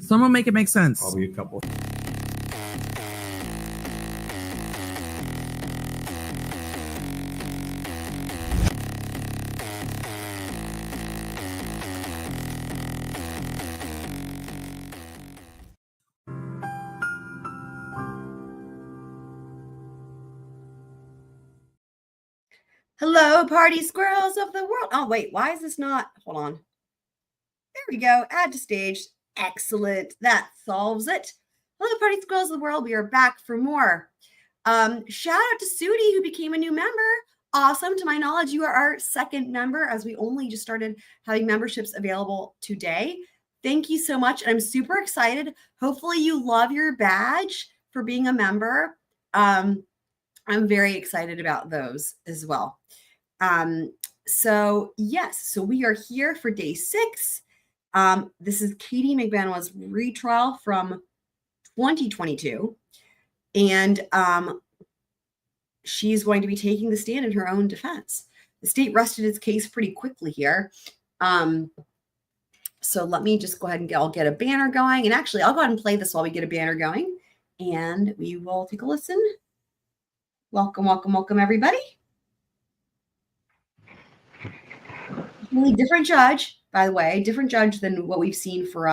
Someone make it make sense. Probably a couple. Hello, party squirrels of the world. Oh, wait, why is this not? Hold on. There we go. Add to stage. Excellent. That solves it. Hello, party squirrels of the world. We are back for more. Shout out to Sudi, who became a new member. Awesome. To my knowledge, you are our second member, as we only just started having memberships available today. Thank you so much. I'm super excited. Hopefully you love your badge for being a member. I'm very excited about those as well. So we are here for day 6. This is Katie Magbanua's retrial from 2022. And she's going to be taking the stand in her own defense. The state rested its case pretty quickly here. So let me just go ahead and I'll get a banner going. And actually, I'll go ahead and play this while we get a banner going. And we will take a listen. Welcome, welcome, welcome, everybody. Really different judge, by the way, different judge than what we've seen for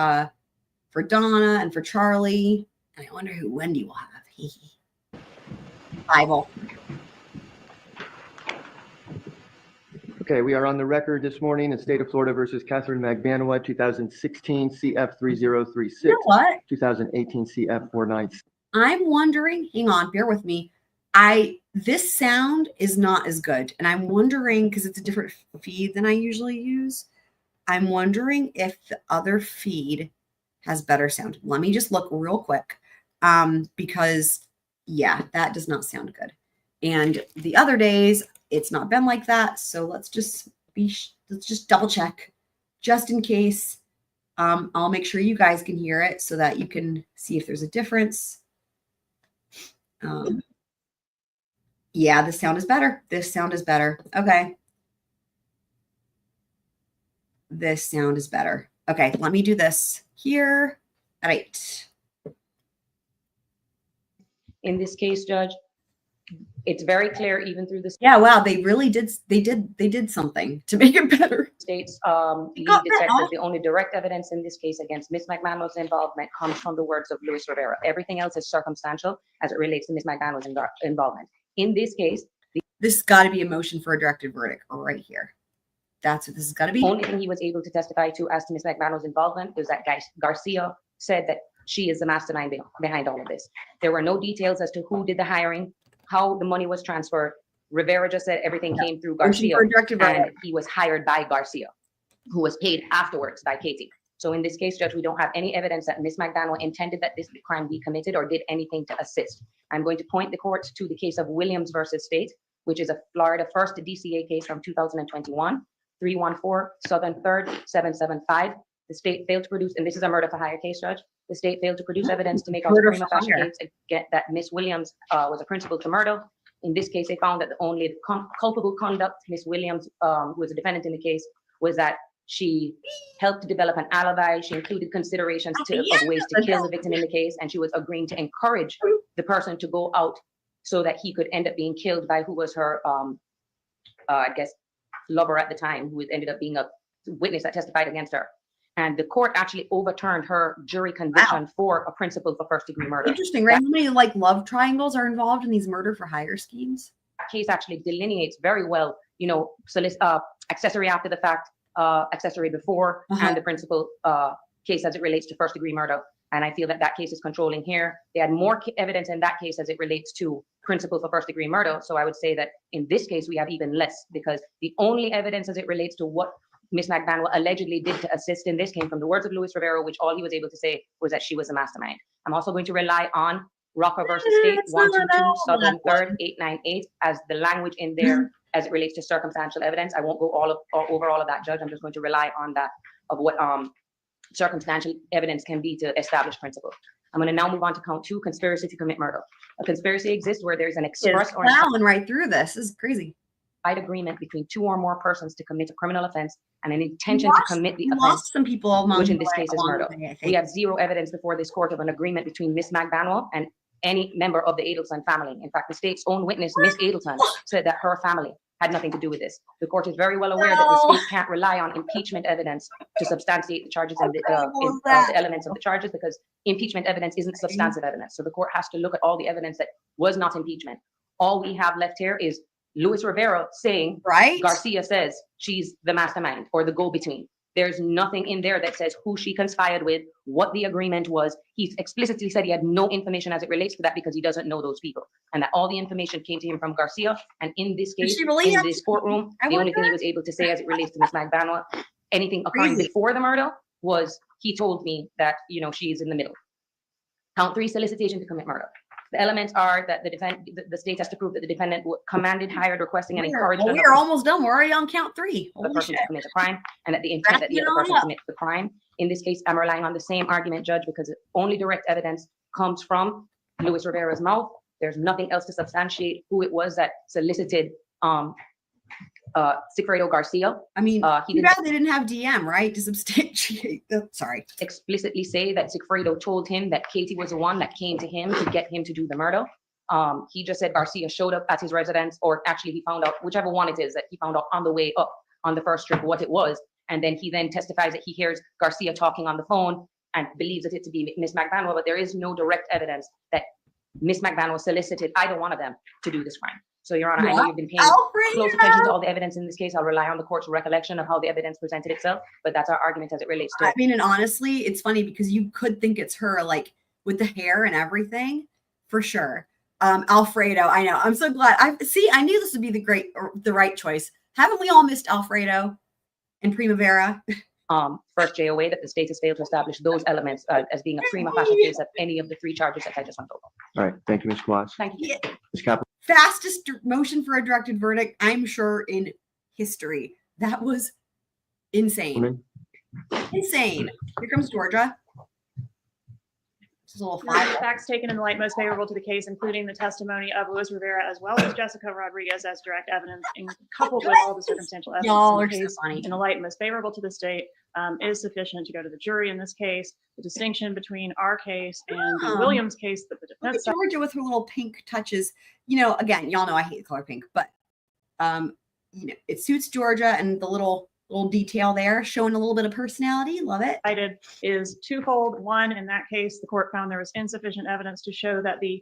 Donna and for Charlie. And I wonder who Wendi will have. Fieval. Okay, we are on the record this morning in State of Florida versus Catherine Magbanua, 2016 CF 3036. You know what? 2018 CF 496. I'm wondering, hang on, bear with me. This sound is not as good. And I'm wondering, because it's a different feed than I usually use, I'm wondering if the other feed has better sound. Let me just look real quick. Because yeah, that does not sound good. And the other days, it's not been like that. So let's just double check just in case. I'll make sure you guys can hear it so that you can see if there's a difference. Yeah, this sound is better. This sound is better. Okay. This sound is better. Okay, let me do this here. All right. In this case, Judge, it's very clear even through this. Yeah, wow, they really did. They did something to make it better. States lead detective, the only direct evidence in this case against Ms. Magbanua's involvement comes from the words of Luis Rivera. Everything else is circumstantial as it relates to Ms. Magbanua's involvement. In this case, this has got to be a motion for a directed verdict right here. That's what this has got to be. The only thing he was able to testify to as to Ms. Magbanua's involvement was that Garcia said that she is the mastermind behind all of this. There were no details as to who did the hiring, how the money was transferred. Rivera just said everything came through Garcia, and he was hired by Garcia, who was paid afterwards by Katie. So in this case, Judge, we don't have any evidence that Ms. Magbanua intended that this crime be committed or did anything to assist. I'm going to point the court to the case of Williams versus State, which is a Florida first DCA case from 2021, 314 Southern 3rd 775. The state failed to produce, and this is a murder for hire case, Judge. The state failed to produce evidence to make out prima facie case that Ms. Williams was a principal to murder. In this case, they found that the only culpable conduct Ms. Williams, who was a defendant in the case, was that she helped to develop an alibi. She included considerations of ways to kill the victim in the case, and she was agreeing to encourage the person to go out so that he could end up being killed by who was her, I guess, lover at the time, who ended up being a witness that testified against her. And the court actually overturned her jury conviction for a principal for first-degree murder. Interesting, right? How many love triangles are involved in these murder for hire schemes? That case actually delineates very well, accessory after the fact, accessory before, and the principal case as it relates to first-degree murder. And I feel that that case is controlling here. They had more evidence in that case as it relates to principal for first-degree murder. So I would say that in this case, we have even less, because the only evidence as it relates to what Ms. Magbanua allegedly did to assist in this came from the words of Luis Rivera, which all he was able to say was that she was a mastermind. I'm also going to rely on Rocker versus State, 122 Southern 3rd 898 as the language in there as it relates to circumstantial evidence. I won't go over all of that, Judge. I'm just going to rely on that of what circumstantial evidence can be to establish principle. I'm going to now move on to count 2, conspiracy to commit murder. A conspiracy exists where there's an express or plowing right through this. This is crazy. implied agreement between two or more persons to commit a criminal offense and an intention to commit the offense, some people along which in the this way- case is along murder. the way, I think. We have zero evidence before this court of an agreement between Miss Magbanua and any member of the Adelson family. In fact, the state's own witness, Miss Adelson, said that her family had nothing to do with this. The court is very well aware that the No. state can't rely on impeachment evidence to substantiate the charges and Incredible is that? the elements of the charges, because impeachment evidence isn't substantive evidence. So the court has to look at all the evidence that was not impeachment. All we have left here is Luis Rivera saying Right? Garcia says she's the mastermind or the go-between. There's nothing in there that says who she conspired with, what the agreement was. He explicitly said he had no information as it relates to that because he doesn't know those people, and that all the information came to him from Garcia. And in this Did case, she really in have this to- courtroom, I the only thing wonder. he was able to say as it relates to Miss Magbanua, anything occurring Crazy. before the murder, was he told me that, you know, she is in the middle. Count 3, solicitation to commit murder. The elements are that the state has to prove that the defendant commanded, hired, requesting, and encouraged Well, another we're almost done. We're already on count 3. the Holy person shit. to commit a crime, and that the intent that the other Wrapping it person all up. commits the crime. In this case, I'm relying on the same argument, Judge, because only direct evidence comes from Luis Rivera's mouth. There's nothing else to substantiate who it was that solicited Sigfredo Garcia. I mean, He too didn't bad they didn't have DM, right? To substantiate the, sorry. explicitly say that Sigfredo told him that Katie was the one that came to him to get him to do the murder. He just said Garcia showed up at his residence, or actually he found out, whichever one it is, that he found out on the way up on the first trip what it was. And then he then testifies that he hears Garcia talking on the phone and believes it to be Miss Magbanua, but there is no direct evidence that Miss Magbanua solicited either one of them to do this crime. So, Your Honor, I know you've been paying close attention to all the evidence in this case. I'll rely on the court's recollection of how the evidence presented itself, but that's our argument as it relates to I it. mean, and honestly, it's funny because you could think it's her, like with the hair and everything, for sure. Alfredo, I know. I'm so glad. I knew this would be the right choice. Haven't we all missed Alfredo and Primavera? First JOA that the state has failed to establish those elements as being a prima facie case of any of the 3 charges that I just went over. All right, thank you, Ms. Kwas. Thank you. Yeah. Ms. Kaplan. Fastest motion for a directed verdict, I'm sure, in history. That was insane. Insane. Here comes Georgia. This is a little The 5. facts taken in the light most favorable to the case, including the testimony of Luis Rivera as well as Jessica Rodriguez as direct evidence, and coupled with all the circumstantial evidence Y'all in are the so case, funny. in the light most favorable to the state, is sufficient to go to the jury in this case. The distinction between our case and the Oh. Williams case that the Look defense at Georgia with her little pink touches. You know, again, y'all know I hate the color pink, but you know, it suits Georgia, and the little detail there showing a little bit of personality. Love it. cited is twofold. One, in that case, the court found there was insufficient evidence to show that the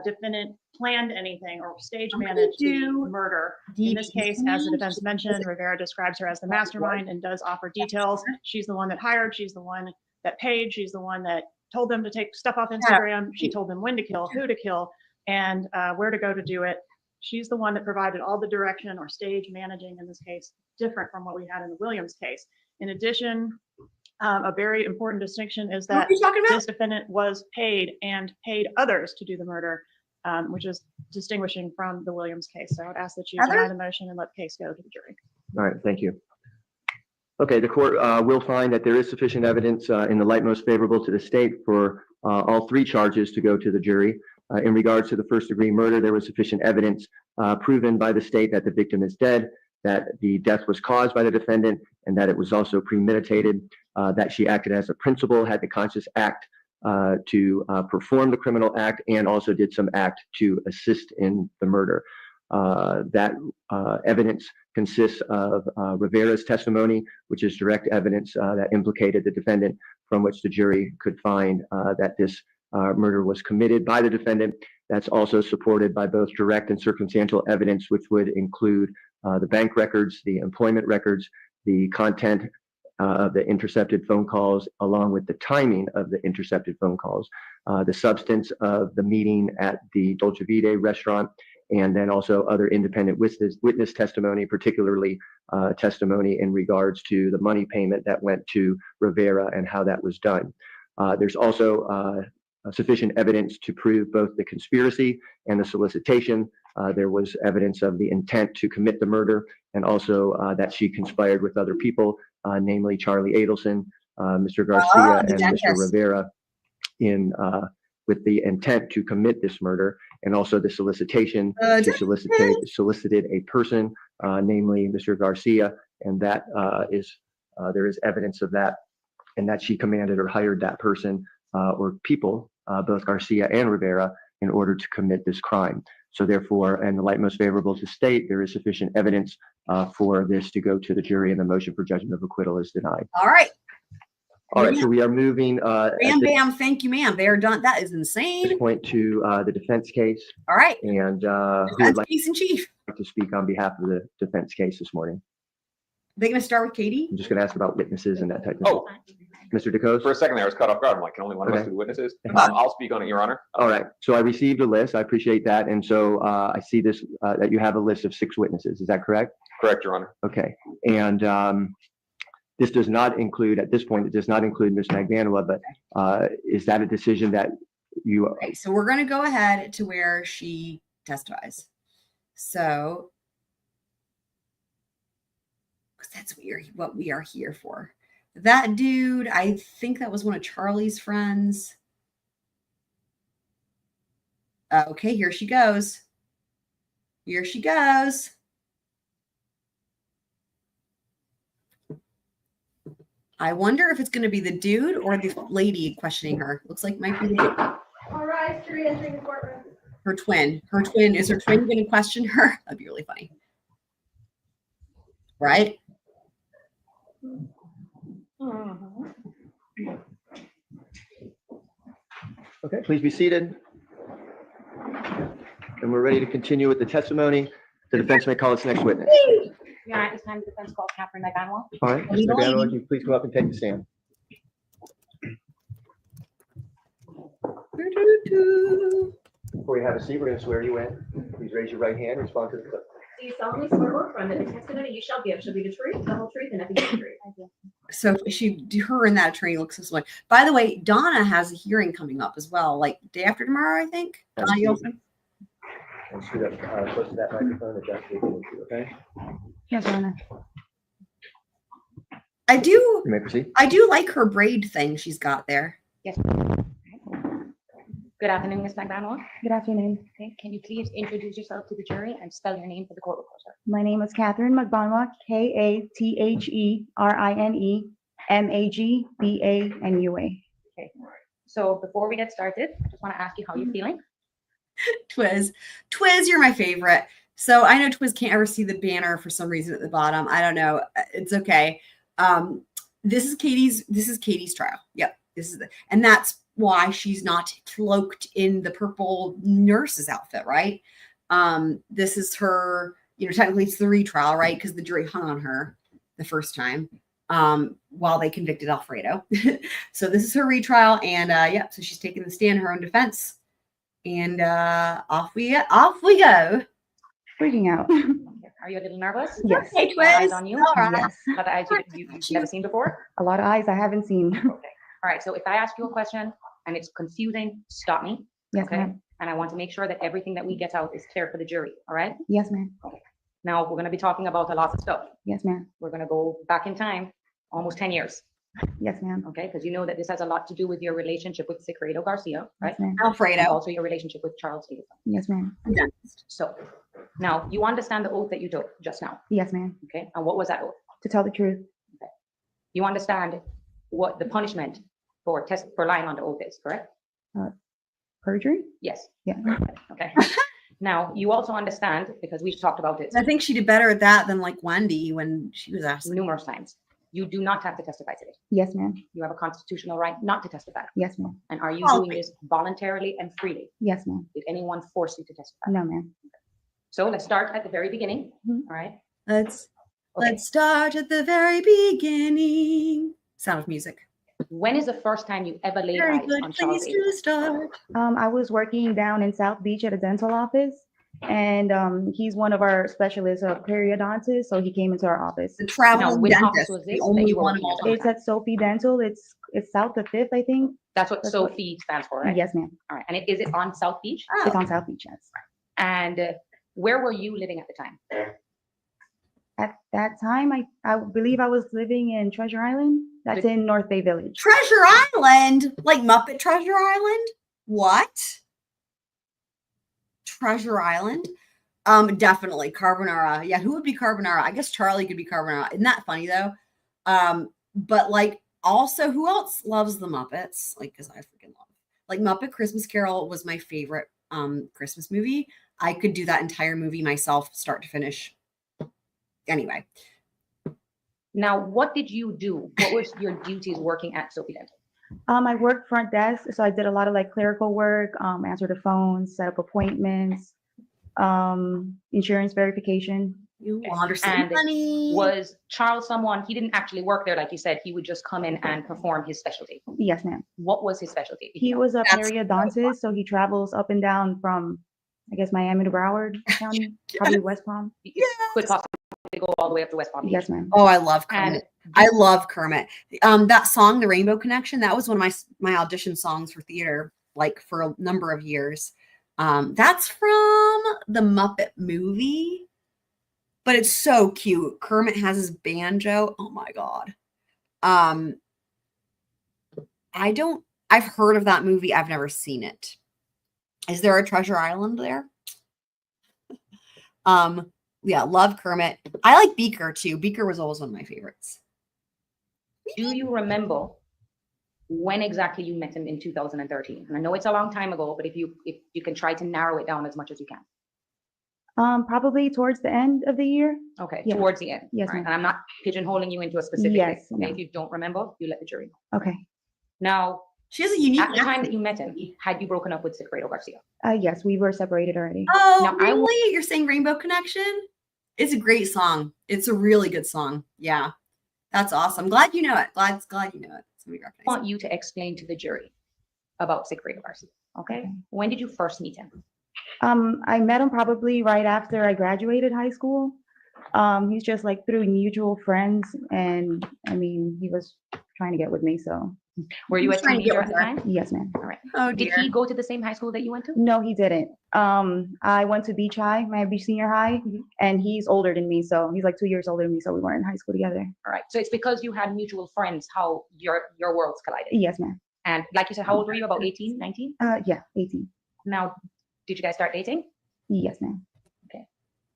defendant planned anything or stage I'm gonna managed the do murder. In this case, as the defense mentioned, Rivera describes her as the mastermind and does offer details. She's the one that hired, she's the one that paid, she's the one that told them to take stuff off Instagram. She told them when to kill, who to kill, and where to go to do it. She's the one that provided all the direction or stage managing in this case, different from what we had in the Williams case. In addition, a very important distinction is What that are you talking about? this defendant was paid and paid others to do the murder, which is distinguishing from the Williams case. So I would ask that you deny Others? the motion and let the case go to the jury. All right, thank you. Okay, the court will find that there is sufficient evidence in the light most favorable to the state for all 3 charges to go to the jury. In regards to the first-degree murder, there was sufficient evidence proven by the state that the victim is dead, that the death was caused by the defendant, and that it was also premeditated, that she acted as a principal, had the conscious act to perform the criminal act, and also did some act to assist in the murder. That evidence consists of Rivera's testimony, which is direct evidence that implicated the defendant, from which the jury could find that this murder was committed by the defendant. That's also supported by both direct and circumstantial evidence, which would include the bank records, the employment records, the content of the intercepted phone calls, along with the timing of the intercepted phone calls, the substance of the meeting at the Dolce Vita restaurant, and then also other independent witness testimony, particularly testimony in regards to the money payment that went to Rivera and how that was done. There's also sufficient evidence to prove both the conspiracy and the solicitation. There was evidence of the intent to commit the murder, and also that she conspired with other people, namely Charlie Adelson, Mr. Garcia, and Mr. Rivera, in with the intent to commit this murder, and also the solicitation. She solicited a person, namely Mr. Garcia, and that there is evidence of that, and that she commanded or hired that person or people, both Garcia and Rivera, in order to commit this crime. So therefore, in the light most favorable to state, there is sufficient evidence for this to go to the jury, and the motion for judgment of acquittal is denied. All right. All right, so we are moving Bam, bam. Thank you, ma'am. They are done. That is at insane. this point to the defense case. All right. And who would Defense like case in chief. to speak on behalf of the defense case this morning? They're going to start with Katie. I'm just going to ask about witnesses and that type of Oh, thing. Mr. DeCoste? for a second there, I was cut off guard. I'm like, can only one of us Okay. do witnesses? Uh, I'll speak on it, Your Honor. All right, so I received a list. I appreciate that. And so I see this, that you have a list of 6 witnesses. Is that correct? Correct, Your Honor. Okay. And this does not include, at this point, it does not include Ms. Magnanua, but is that a decision that you, Okay, so we're going to go ahead to where she testifies. So, because that's what we are here for. That dude, I think that was one of Charlie's friends. Okay, here she goes. Here she goes. I wonder if it's going to be the dude or the lady questioning her. Looks like it might be the All rise to re-entering the courtroom. her twin. Her twin, is her twin going to question her? That'd be really funny. Right? okay, please be seated. And we're ready to continue with the testimony. The defense may call its next witness. Your Honor, at this time, the defense called Catherine Magbanua. All right, Ms. Magnanua, would you please come up and take the stand? Before you have a seat, we're going to swear you in. Please raise your right hand and respond to the clip. Do you solemnly swear or affirm that the testimony you shall give shall be the truth, the whole truth, and nothing but the truth? I do. So her and that attorney looks this way. By the way, Donna has a hearing coming up as well, like day after tomorrow, I think. Donna Yelson. And scoot up close to that microphone, adjust it, okay? Yes, Your Honor. You may proceed. I do like her braid thing she's got there. Yes. Good afternoon, Ms. Magbanua. Good afternoon. Okay, can you please introduce yourself to the jury and spell your name for the court reporter? My name is Catherine Magbanua, KatherineMagbanua. Okay, so before we get started, I just want to ask you how you're feeling. Twiz, you're my favorite. So I know Twiz can't ever see the banner for some reason at the bottom. I don't know. It's okay. This is Katie's trial. Yep. And that's why she's not cloaked in the purple nurse's outfit, right? This is her, technically it's the retrial, right? Because the jury hung on her the first time while they convicted Alfredo. So this is her retrial, and so she's taking the stand in her own defense. And off we go. Freaking out. Are you a little nervous? Yes. Hey, A lot of eyes Twiz. on you? All right. Yes. A lot of eyes you've never seen before? A lot of eyes I haven't seen. Okay. All right, so if I ask you a question and it's confusing, stop me, Yes, okay? ma'am. And I want to make sure that everything that we get out is clear for the jury, all right? Yes, ma'am. Now, we're gonna be talking about a lot of stuff. Yes, ma'am. We're gonna go back in time, almost 10 years, Yes, ma'am. okay? Because you know that this has a lot to do with your relationship with Alfredo Garcia, right? Yes, ma'am. And Alfredo. also your relationship with Charles Stevenson. Yes, ma'am. So, now, you understand the oath that you took just now, Yes, ma'am. okay? And what was that oath? To tell the truth. You understand what the punishment for lying on the oath is, correct? Perjury? Yes. Yeah. Okay. Now, you also understand, because we've talked about it I think she did better at that than like Wendi when she was asked. numerous times. You do not have to testify today. Yes, ma'am. You have a constitutional right not to testify. Yes, ma'am. And are you Oh, doing this voluntarily and freely? Yes, ma'am. Did anyone force you to testify? No, ma'am. So let's start at the very beginning, Mhm. all right? Let's Okay. start at the very beginning. Sound of Music. When is the first time you ever laid Very eyes good on place Charles to Adelson? start. I was working down in South Beach at a dental office, and he's one of our specialists, a periodontist, so he came into our office. The traveling which office dentist, was the this that only you were one of working all at? It's at Sophie Dental. It's south of 5th, I think. That's what That's what- SOFI stands for, right? Yes, ma'am. All right. And is it on South Beach? It's on South Beach, yes. And where were you living at the time? At that time, I believe I was living in Treasure Island. That's in North Bay Village. Treasure Island, like Muppet Treasure Island. What? Treasure Island? Definitely carbonara. Yeah, who would be carbonara? I guess Charlie could be carbonara. Isn't that funny though? But like also who else loves the Muppets? Like, because I freaking love like Muppet Christmas Carol was my favorite Christmas movie. I could do that entire movie myself, start to finish. Anyway. Now, what did you do? What was your duties working at Sophie Dental? I worked front desk, so I did a lot of like clerical work, answer the phones, set up appointments, insurance verification. You launder some And money. was Charles someone, he didn't actually work there, like you said, he would just come in and perform his specialty. Yes, ma'am. What was his specialty? He was a That's- periodontist, so he travels up and down from, I guess, Miami to Broward County, probably West Palm. Could possibly go all the way up to West Palm Beach. Yes, ma'am. Oh, I love Kermit. And I love Kermit. That song, The Rainbow Connection, that was one of my audition songs for theater, like for a number of years. That's from the Muppet movie, but it's so cute. Kermit has his banjo. Oh my God. I've heard of that movie. I've never seen it. Is there a Treasure Island there? Yeah, love Kermit. I like Beaker too. Beaker was always one of my favorites. do you remember when exactly you met him in 2013? And I know it's a long time ago, but if you can try to narrow it down as much as you can. Probably towards the end of the year. Okay, Yes. towards the end. Yes, right? ma'am. And I'm not pigeonholing you into a specific Yes, date. Okay, no. if you don't remember, you let the jury know. Okay. Now, She has a unique at the time accent. that you met him, had you broken up with Alfredo Garcia? Yes, we were separated already. Oh, Now, I really? You're saying Rainbow Connection? It's a great song. It's a really good song. Yeah. That's awesome. Glad you know it. Glad you know it. Somebody I recognized want you to explain to the jury about Alfredo Garcia. Okay? When did you first meet him? I met him probably right after I graduated high school. He's just like through mutual friends, and I mean, he was trying to get with me, so Were you a He's trying to get teenager at the with her. time? yes, ma'am. All right. Oh, Did dear. he go to the same high school that you went to? No, he didn't. I went to Beach High, Miami Beach Senior High, and he's older than me, so he's like 2 years older than me, so we weren't in high school together. All right. So it's because you had mutual friends how your worlds collided. Yes, ma'am. And like you said, how old were you? About 18, 19? Yeah, 18. Now, did you guys start dating? Yes, ma'am.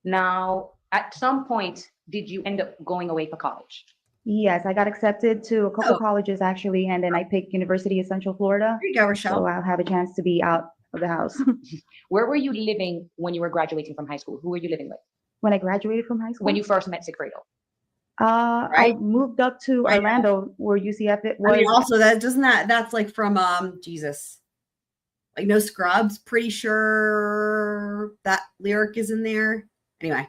Now, at some point, did you end up going away for college? Yes, I got accepted to a couple Oh. colleges actually, and then I picked University of Central Florida, There you go, so Rochelle. I'll have a chance to be out of the house. Where were you living when you were graduating from high school? Who were you living with? When I graduated from high school, When you first met Sigfredo? I Right? moved up to Right. Orlando, where UCF it I mean, was. also that's like from Jesus. Like No Scrubs. Pretty sure that lyric is in there. Anyway.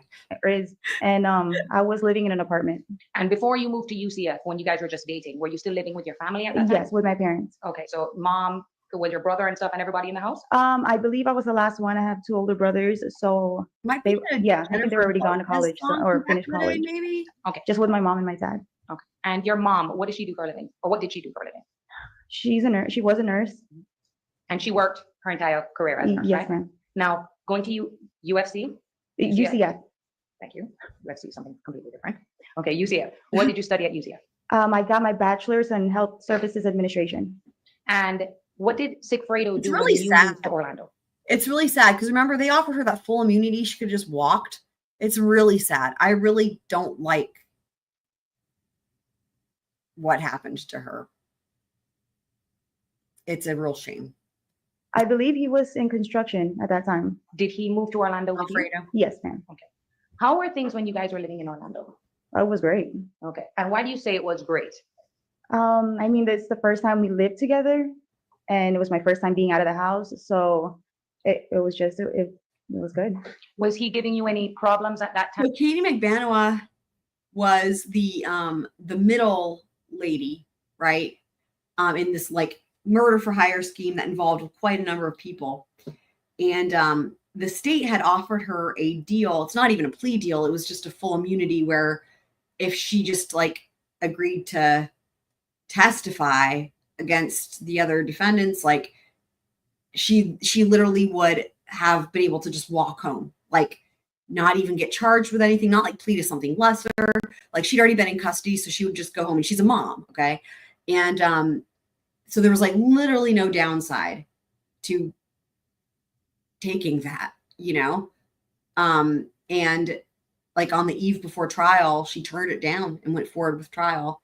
And I was living in an apartment. And before you moved to UCF, when you guys were just dating, were you still living with your family at that time? Yes, with my parents. Okay, so mom, with your brother and stuff and everybody in the house? I believe I was the last one. I have 2 older brothers, so Might they, be a yeah, I think they Jennifer were already gone to Lopez college song or from finished back in the day, college. maybe. Just with my mom and my dad. Okay. And your mom, what does she do for a living? Or what did she do for a living? She's a nurse. She was a nurse. And she worked her entire career as a nurse, Yes, right? ma'am. Now, going to UFC? UCF. Thank you. UFC is something completely different. Okay, UCF. What did you study at UCF? I got my bachelor's in health services administration. And what did Sigfredo It's do really when you sad. moved to Orlando? It's really sad because remember they offered her that full immunity. She could have just walked. It's really sad. I really don't like what happened to her. It's a real shame. I believe he was in construction at that time. Did he move to Orlando with you? Alfredo. Yes, ma'am. How were things when you guys were living in Orlando? It was great. Okay. And why do you say it was great? I mean, it's the first time we lived together, and it was my first time being out of the house. So it was just, it was good. Was he giving you any problems at that time? So Katie Magbanua was the middle lady, right? In this like murder for hire scheme that involved quite a number of people. And the state had offered her a deal. It's not even a plea deal. It was just a full immunity where if she just like agreed to testify against the other defendants, like she literally would have been able to just walk home, like not even get charged with anything, not like plead to something lesser. Like she'd already been in custody, so she would just go home, and she's a mom. Okay. And so there was like literally no downside to taking that, and like on the eve before trial, she turned it down and went forward with trial,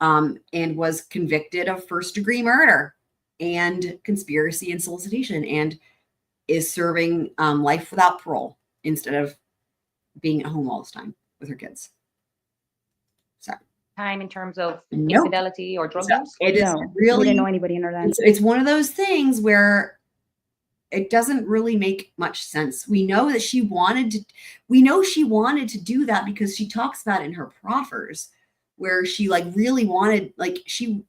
and was convicted of first-degree murder and conspiracy and solicitation, and is serving life without parole instead of being at home all this time with her kids. So Time in terms of Nope. infidelity or drug So use? it is No, we really didn't know anybody in Orlando. it's one of those things where it doesn't really make much sense. We know that she wanted to do that because she talks about it in her proffers, where she like really wanted, like she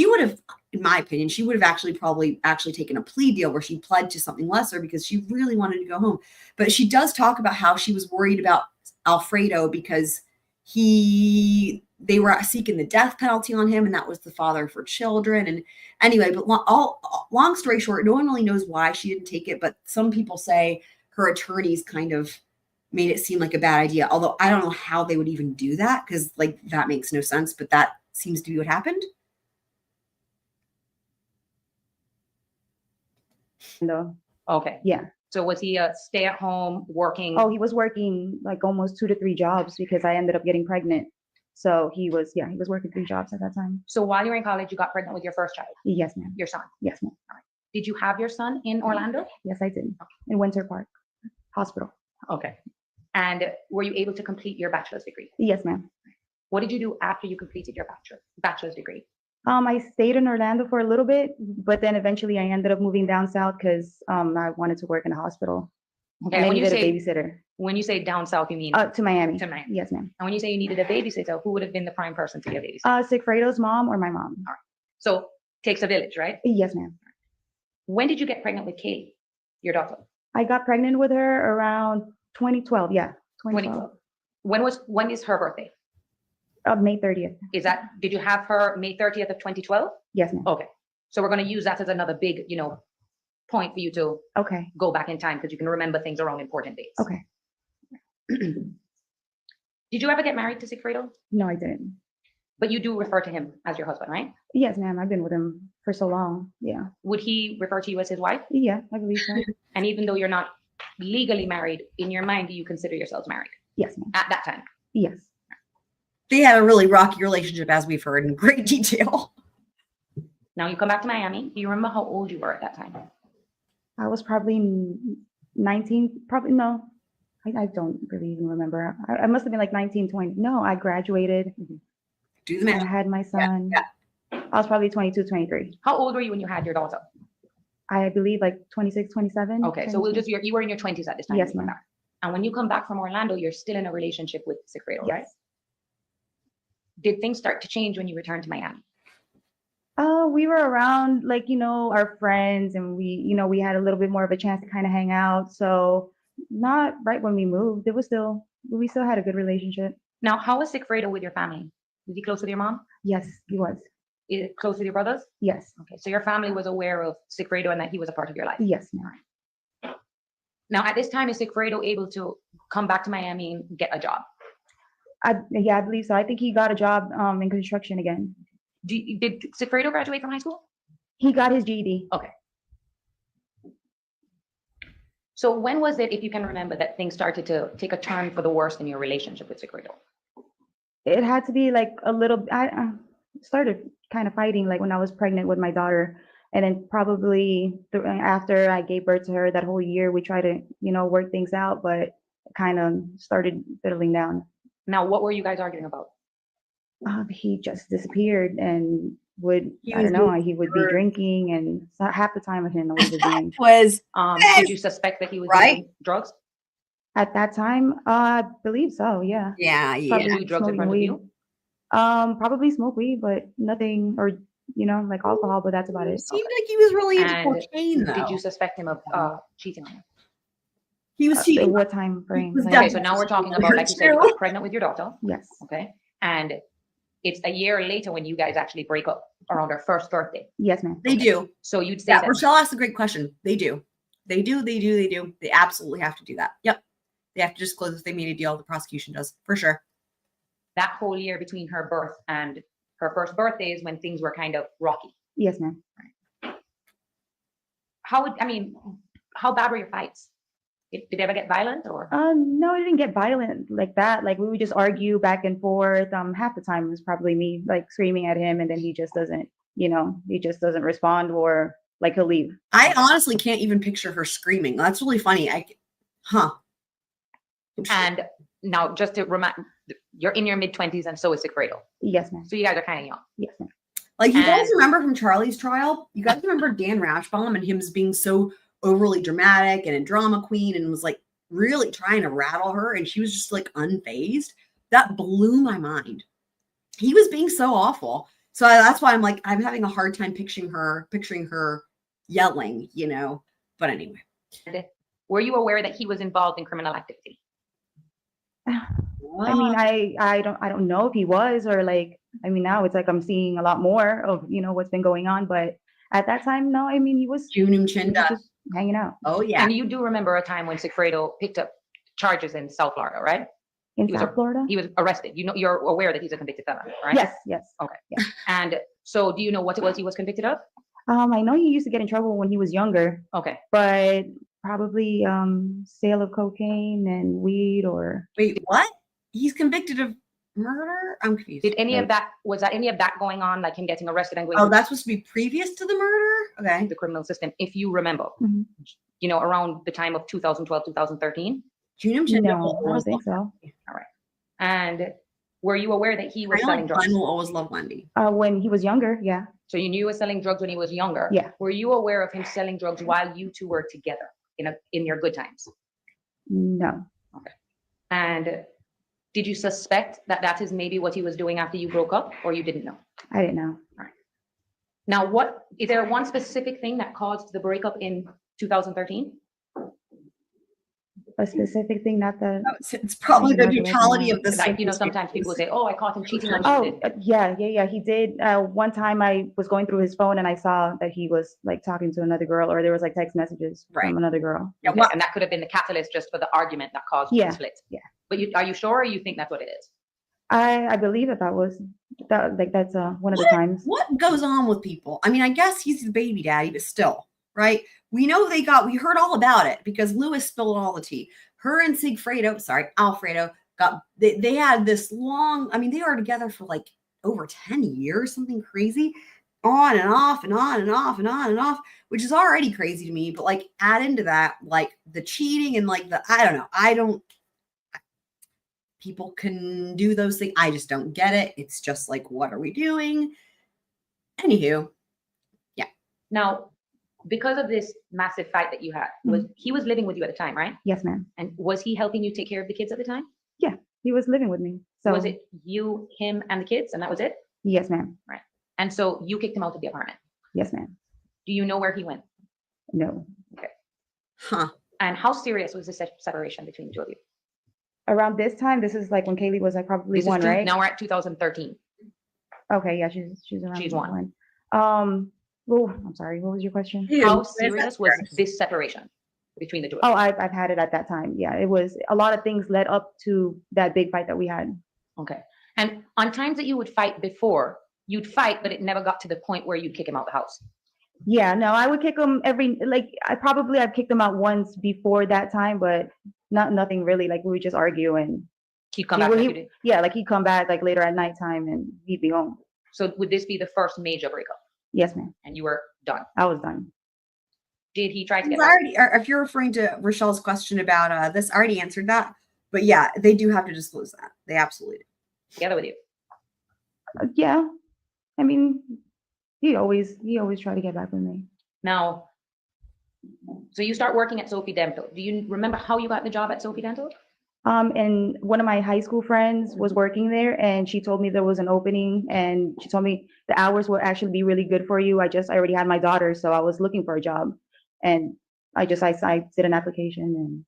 would have, in my opinion, she would have probably taken a plea deal where she pled to something lesser because she really wanted to go home. But she does talk about how she was worried about Alfredo because they were seeking the death penalty on him, and that was the father of her children. And anyway, but long story short, no one really knows why she didn't take it, but some people say her attorneys kind of made it seem like a bad idea. Although I don't know how they would even do that, because like that makes no sense, but that seems to be what happened. No. Okay. Yeah. So was he a stay-at-home working? Oh, he was working like almost 2 to 3 jobs because I ended up getting pregnant. So he was working 3 jobs at that time. So while you were in college, you got pregnant with your first child, Yes, ma'am. your son. Yes, ma'am. Did you have your son in Orlando? Yes, I did. In Winter Park Hospital. Okay. And were you able to complete your bachelor's degree? Yes, ma'am. What did you do after you completed your bachelor's degree? I stayed in Orlando for a little bit, but then eventually I ended up moving down south because I wanted to work in a hospital. Okay. And I When you needed a say babysitter. when you say down south, you mean To Miami. to Miami. Yes, ma'am. And when you say you needed a babysitter, who would have been the prime person to be a babysitter? Sigfredo's mom or my mom. So takes a village, right? Yes, ma'am. When did you get pregnant with Katie, your daughter? I got pregnant with her around 2012. Yeah, 2012. 2012. When is her birthday? May 30th. Did you have her May 30th of 2012? Yes, ma'am. Okay. So we're going to use that as another big, point for you to Okay. go back in time because you can remember things around important dates. Okay. Did you ever get married to Sigfredo? No, I didn't. But you do refer to him as your husband, right? Yes, ma'am. I've been with him for so long. Yeah. Would he refer to you as his wife? Yeah, I believe so. And even though you're not legally married, in your mind, do you consider yourselves married Yes, ma'am. at that time? Yes. They had a really rocky relationship, as we've heard in great detail. Now you come back to Miami. Do you remember how old you were at that time? I was probably 19, probably no. I don't really even remember. I must have been like 19, 20. No, I graduated. Do the I math. had my son. yeah. I was probably 22, 23. How old were you when you had your daughter? I believe like 26, 27. Okay, so you were in your 20s at this time. Yes, when you came ma'am. back. And when you come back from Orlando, you're still in a relationship with Sigfredo, right? Yes. Did things start to change when you returned to Miami? We were around like, our friends, and we had a little bit more of a chance to kind of hang out. So not right when we moved. We still had a good relationship. Now, how was Sigfredo with your family? Was he close with your mom? Yes, he was. Is it close with your brothers? Yes. Okay, so your family was aware of Sigfredo and that he was a part of your life. Yes, ma'am. Now, at this time, is Sigfredo able to come back to Miami and get a job? I believe so. I think he got a job in construction again. Did Sigfredo graduate from high school? He got his GED. Okay. So when was it, if you can remember, that things started to take a turn for the worse in your relationship with Sigfredo? It had to be like a little. I started kind of fighting like when I was pregnant with my daughter, and then probably after I gave birth to her, that whole year we tried to work things out, but it kind of started fiddling down. Now, what were you guys arguing about? He just disappeared and would He I was don't know. doing He would be drinking, and half the time I didn't know what he was doing. Was Did you suspect that he was Right. using drugs? At that time, I believe so. Yeah. yeah. Did Probably he do drugs in smoking front of weed. you? Probably smoke weed, but nothing, or like alcohol, but that's about it. Seemed like he was really into And cocaine, though. Did you suspect him of cheating on you? He was At cheating. what time frame? was Like, Okay, so now we're talking about, like you said, you got pregnant with your daughter, yes. okay? And it's a year later when you guys actually break up around her first birthday. Yes, ma'am. They do. So you'd say Yeah, that Rochelle asked a great question. They do. They do. They absolutely have to do that. Yep. They have to disclose if they made a deal. The prosecution does, for sure. that whole year between her birth and her first birthday is when things were kind of rocky. Yes, ma'am. how bad were your fights? Did they ever get violent or? No, it didn't get violent like that. Like we would just argue back and forth. Half the time it was probably me like screaming at him, and then he just doesn't, he just doesn't respond, or like he'll leave. I honestly can't even picture her screaming. That's really funny. And now just to remind, you're in your mid-20s and so is Alfredo. Yes, ma'am. So you guys are kind of young. Yes, ma'am. Like, you guys And- remember from Charlie's trial? You guys remember Dan Rashbaum and him being so overly dramatic and a drama queen and was like really trying to rattle her, and she was just like unfazed? That blew my mind. He was being so awful. So that's why I'm having a hard time picturing her yelling, But anyway. Were you aware that he was involved in criminal activity? I mean, I don't know if he was, or like, I mean, now it's like I'm seeing a lot more of, what's been going on. But at that time, no, I mean, he was Chinda. just hanging out Oh, yeah. And you do remember a time when Alfredo picked up charges in South Florida, right? in he was South Florida. He was arrested. You're aware that he's a convicted felon, right? Yes. And so do you know what it was he was convicted of? I know he used to get in trouble when he was younger, Okay. but probably sale of cocaine and weed, or Wait, what? He's convicted of murder? I'm confused. Was that any of that going on, like him getting arrested and going Oh, through that's supposed to be previous to the murder? Okay. the criminal system, if you remember, Mhm. Around the time of 2012, 2013? Junum Chinda no, will I don't always think love so. And were you aware that he was Wendy. selling drugs? Glenn will always love Wendy. When he was younger, yeah. So you knew he was selling drugs when he was younger? Yeah. Were you aware of him selling drugs while you two were together in your good times? No. And did you suspect that that is maybe what he was doing after you broke up, or you didn't know? I didn't know. Now, is there one specific thing that caused the breakup in 2013? A specific thing, not the. It's probably the Congratulations. totality of this. Like, sometimes people say, "Oh, I caught him cheating on Oh, you." yeah. He did. One time I was going through his phone and I saw that he was like talking to another girl, or there was like text messages Right. from another girr. Yeah, Okay, and that could have been the catalyst just for the argument that caused Yeah, the split. yeah. But are you sure, or you think that's what it is? I believe that's one of the times. What goes on with people? I mean, I guess he's the baby daddy, but still, right? We know we heard all about it because Lewis spilled all the tea. Her and Alfredo they had this long, I mean, they were together for like over 10 years, something crazy, on and off and on and off and on and off, which is already crazy to me. But like add into that, like the cheating and like I don't know. People can do those things. I just don't get it. It's just like, what are we doing? Anywho. Now, because of this massive fight that you had, he was living with you at the time, right? Yes, ma'am. And was he helping you take care of the kids at the time? He was living with me. So Was it you, him, and the kids, and that was it? Yes, ma'am. And so you kicked him out of the apartment. Yes, ma'am. Do you know where he went? No. Huh. And how serious was the separation between the two of you? Around this time, this is like when Kaylee was like probably This is one, right? Now we're at 2013. Okay, yeah, she's around. She's one. Well, I'm sorry. What was your question? How serious was this separation between the two of Oh, you? I've had it at that time. Yeah, it was a lot of things led up to that big fight that we had. Okay. And on times that you would fight before, you'd fight, but it never got to the point where you'd kick him out the house. Yeah, no, I would kick him I've kicked him out once before that time, but nothing really. Like we would just argue and He'd come back like you did. yeah, like he'd come back like later at nighttime and he'd be home. So would this be the first major breakup? Yes, ma'am. And you were done. I was done. Did he try to get back? If you're referring to Rochelle's question about this, I already answered that. But yeah, they do have to disclose that. They absolutely do. Together with you? Yeah, I mean, he always tried to get back with me. Now, so you start working at Sophie Dental. Do you remember how you got the job at Sophie Dental? And one of my high school friends was working there, and she told me there was an opening, and she told me the hours would actually be really good for you. I already had my daughter, so I was looking for a job, and I did an application and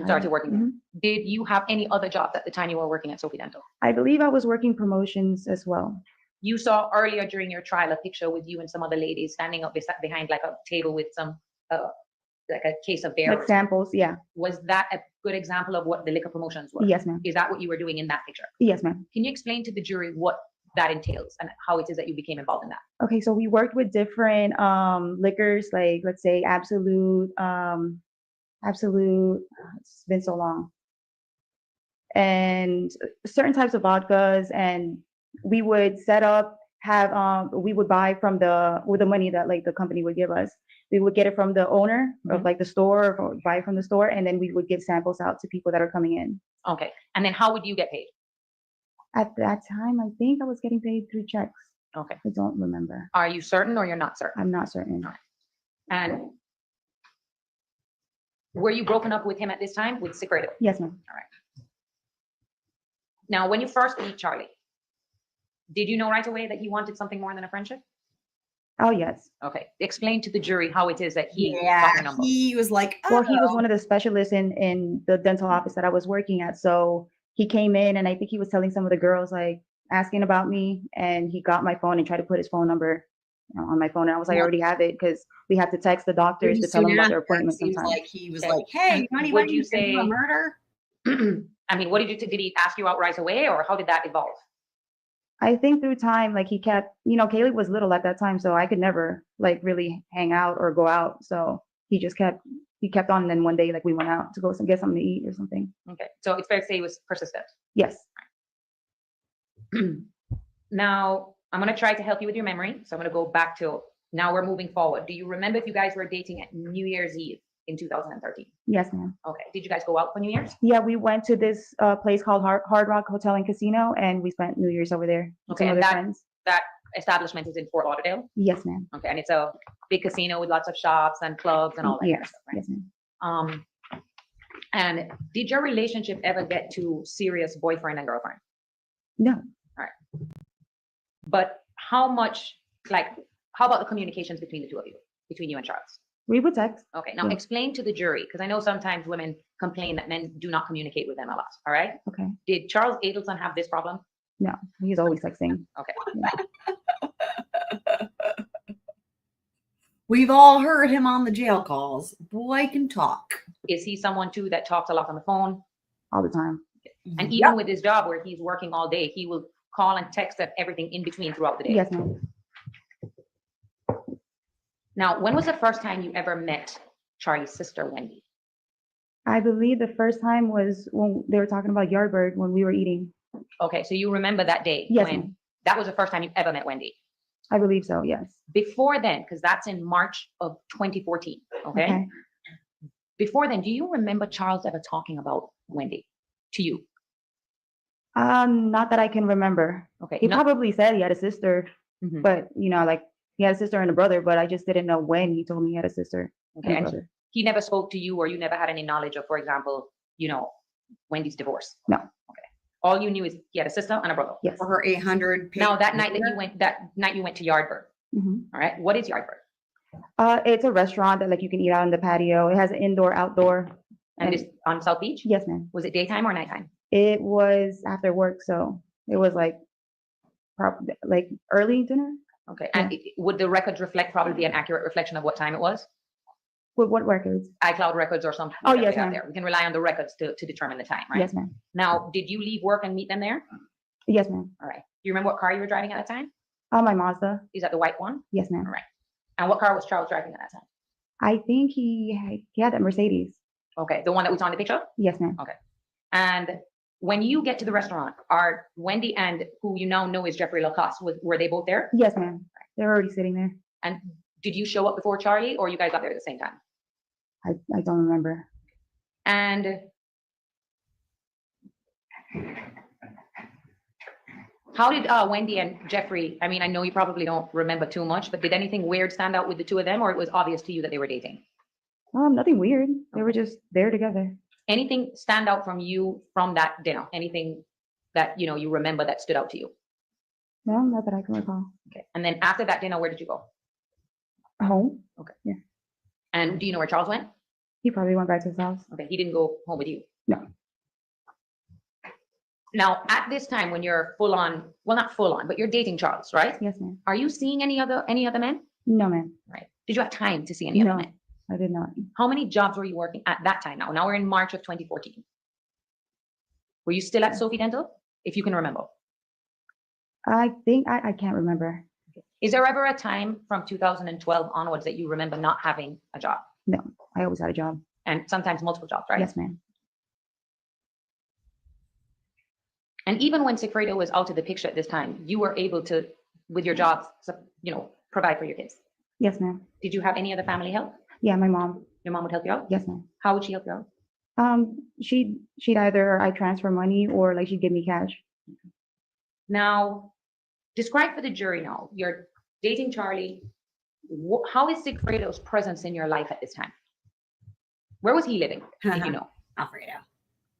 Started working there. Mhm. Did you have any other jobs at the time you were working at Sophie Dental? I believe I was working promotions as well. You saw earlier during your trial a picture with you and some other ladies standing up behind like a table with some like a case of beer. Like samples, yeah. Was that a good example of what the liquor promotions were? Yes, ma'am. Is that what you were doing in that picture? Yes, ma'am. Can you explain to the jury what that entails and how it is that you became involved in that. Okay, so we worked with different liquors, like let's say Absolute, Absolute. It's been so long, and certain types of vodkas, and we would set up, we would buy from with the money that like the company would give us. We would get it from the owner of like the store, or buy it from the store, and then we would give samples out to people that are coming in. Okay, and then how would you get paid? At that time, I think I was getting paid through checks. Okay, I don't remember. are you certain or you're not certain? I'm not certain. And were you broken up with him at this time with Secreto? Yes, ma'am. Now, when you first meet Charlie, did you know right away that he wanted something more than a friendship? Oh, yes. Okay, explain to the jury how it is that he Yeah, got your number. he was like, Well, he was "Oh." one of the specialists in the dental office that I was working at. So he came in, and I think he was telling some of the girls, like, asking about me, and he got my phone and tried to put his phone number on my phone. And I was like, I already have it, because we have to text the doctors to tell them about their appointment Seems sometimes. like he was Okay. like, hey, And honey, would when you you say a say- murder? I mean, what did you, did he ask you out right away or how did that evolve? I think through time, like he kept, Kaylee was little at that time, so I could never like really hang out or go out. So he kept on. And then one day, like we went out to go get something to eat or something. Okay, so it's fair to say he was persistent. Yes. Now, I'm going to try to help you with your memory. So I'm going to go back to, now we're moving forward. Do you remember if you guys were dating at New Year's Eve in 2013? Yes, ma'am. Okay, did you guys go out for New Year's? Yeah, we went to this place called Hard Rock Hotel and Casino, and we spent New Year's over there with Okay, some and other friends. that establishment is in Fort Lauderdale? Yes, ma'am. Okay, and it's a big casino with lots of shops and clubs and all that kind of Yes, stuff, right? yes, ma'am. And did your relationship ever get to serious boyfriend and girlfriend? No. But how much, like, how about the communications between the two of you, between you and Charles? We would text. Okay, now Yeah. explain to the jury, because I know sometimes women complain that men do not communicate with them a lot, all right? Okay. Did Charles Adelson have this problem? No, he's always texting. Okay, We've all heard him on the jail calls. Boy can talk. is he someone too that talks a lot on the phone? All the time. And even with his job where he's working all day, he will call and text and everything in between throughout the day? Yes, ma'am. Now, when was the first time you ever met Charlie's sister, Wendi? I believe the first time was when they were talking about Yardbird when we were eating. Okay, so you remember that day? Yes, when ma'am. that was the first time you ever met Wendi? I believe so, yes. Before then, because that's in March of 2014, okay? Before then, do you remember Charles ever talking about Wendi to you? Not that I can remember. Okay, He no- probably said he had a sister, Mhm. but like he had a sister and a brother, but I just didn't know when he told me he had a sister okay, and a and brother. he never spoke to you or you never had any knowledge of, for example, Wendy's divorce? No. Okay. All you knew is he had a sister and a brother. Yes. For her 800. Now, that night you went to Yardbird, Mhm. all right? What is Yardbird? It's a restaurant that like you can eat out on the patio. It has an indoor, outdoor. And it's on South Beach? Yes, ma'am. Was it daytime or nighttime? It was after work, so it was like like early dinner. Okay, and would the records reflect, probably be an accurate reflection of what time it was? With what records? iCloud records or something? Oh, that we yes, have ma'am. there. We can rely on the records to determine the time, right? Yes, ma'am. Now, did you leave work and meet them there? Yes, ma'am. All right. Do you remember what car you were driving at that time? My Mazda. Is that the white one? Yes, ma'am. All right. And what car was Charles driving at that time? I think he had that Mercedes. Okay, the one that we saw in the picture? Yes, ma'am. And when you get to the restaurant, are Wendi and who you now know is Jeffrey Lacoste, were they both there? Yes, ma'am. They're already sitting there. And did you show up before Charlie or you guys got there at the same time? I don't remember. And how did Wendi and Jeffrey, I mean, I know you probably don't remember too much, but did anything weird stand out with the two of them or it was obvious to you that they were dating? Nothing weird. They were just there together. Anything stand out from you from that dinner? Anything that, you remember that stood out to you? No, not that I can recall. Okay. And then after that dinner, where did you go? Home? And do you know where Charles went? He probably went back to his house. Okay, he didn't go home with you? No. Now, at this time when you're full on, well, not full on, but you're dating Charles, right? Yes, ma'am. Are you seeing any other men? No, ma'am. Right. Did you have time to see any other No. men? I did not. How many jobs were you working at that time now? Now we're in March of 2014. Were you still at Sophie Dental? If you can remember. I think I can't remember. Is there ever a time from 2012 onwards that you remember not having a job? No, I always had a job. And sometimes multiple jobs, right? Yes, ma'am. And even when Sigfredo was out of the picture at this time, you were able to, with your jobs, provide for your kids. Yes, ma'am. Did you have any other family help? Yeah, my mom. Your mom would help you out? Yes, ma'am. How would she help you out? She'd either I transfer money or like she'd give me cash. Now, describe for the jury now, you're dating Charlie. How is Sigfredo's presence in your life at this time? Where was he living, if you know? Alfredo.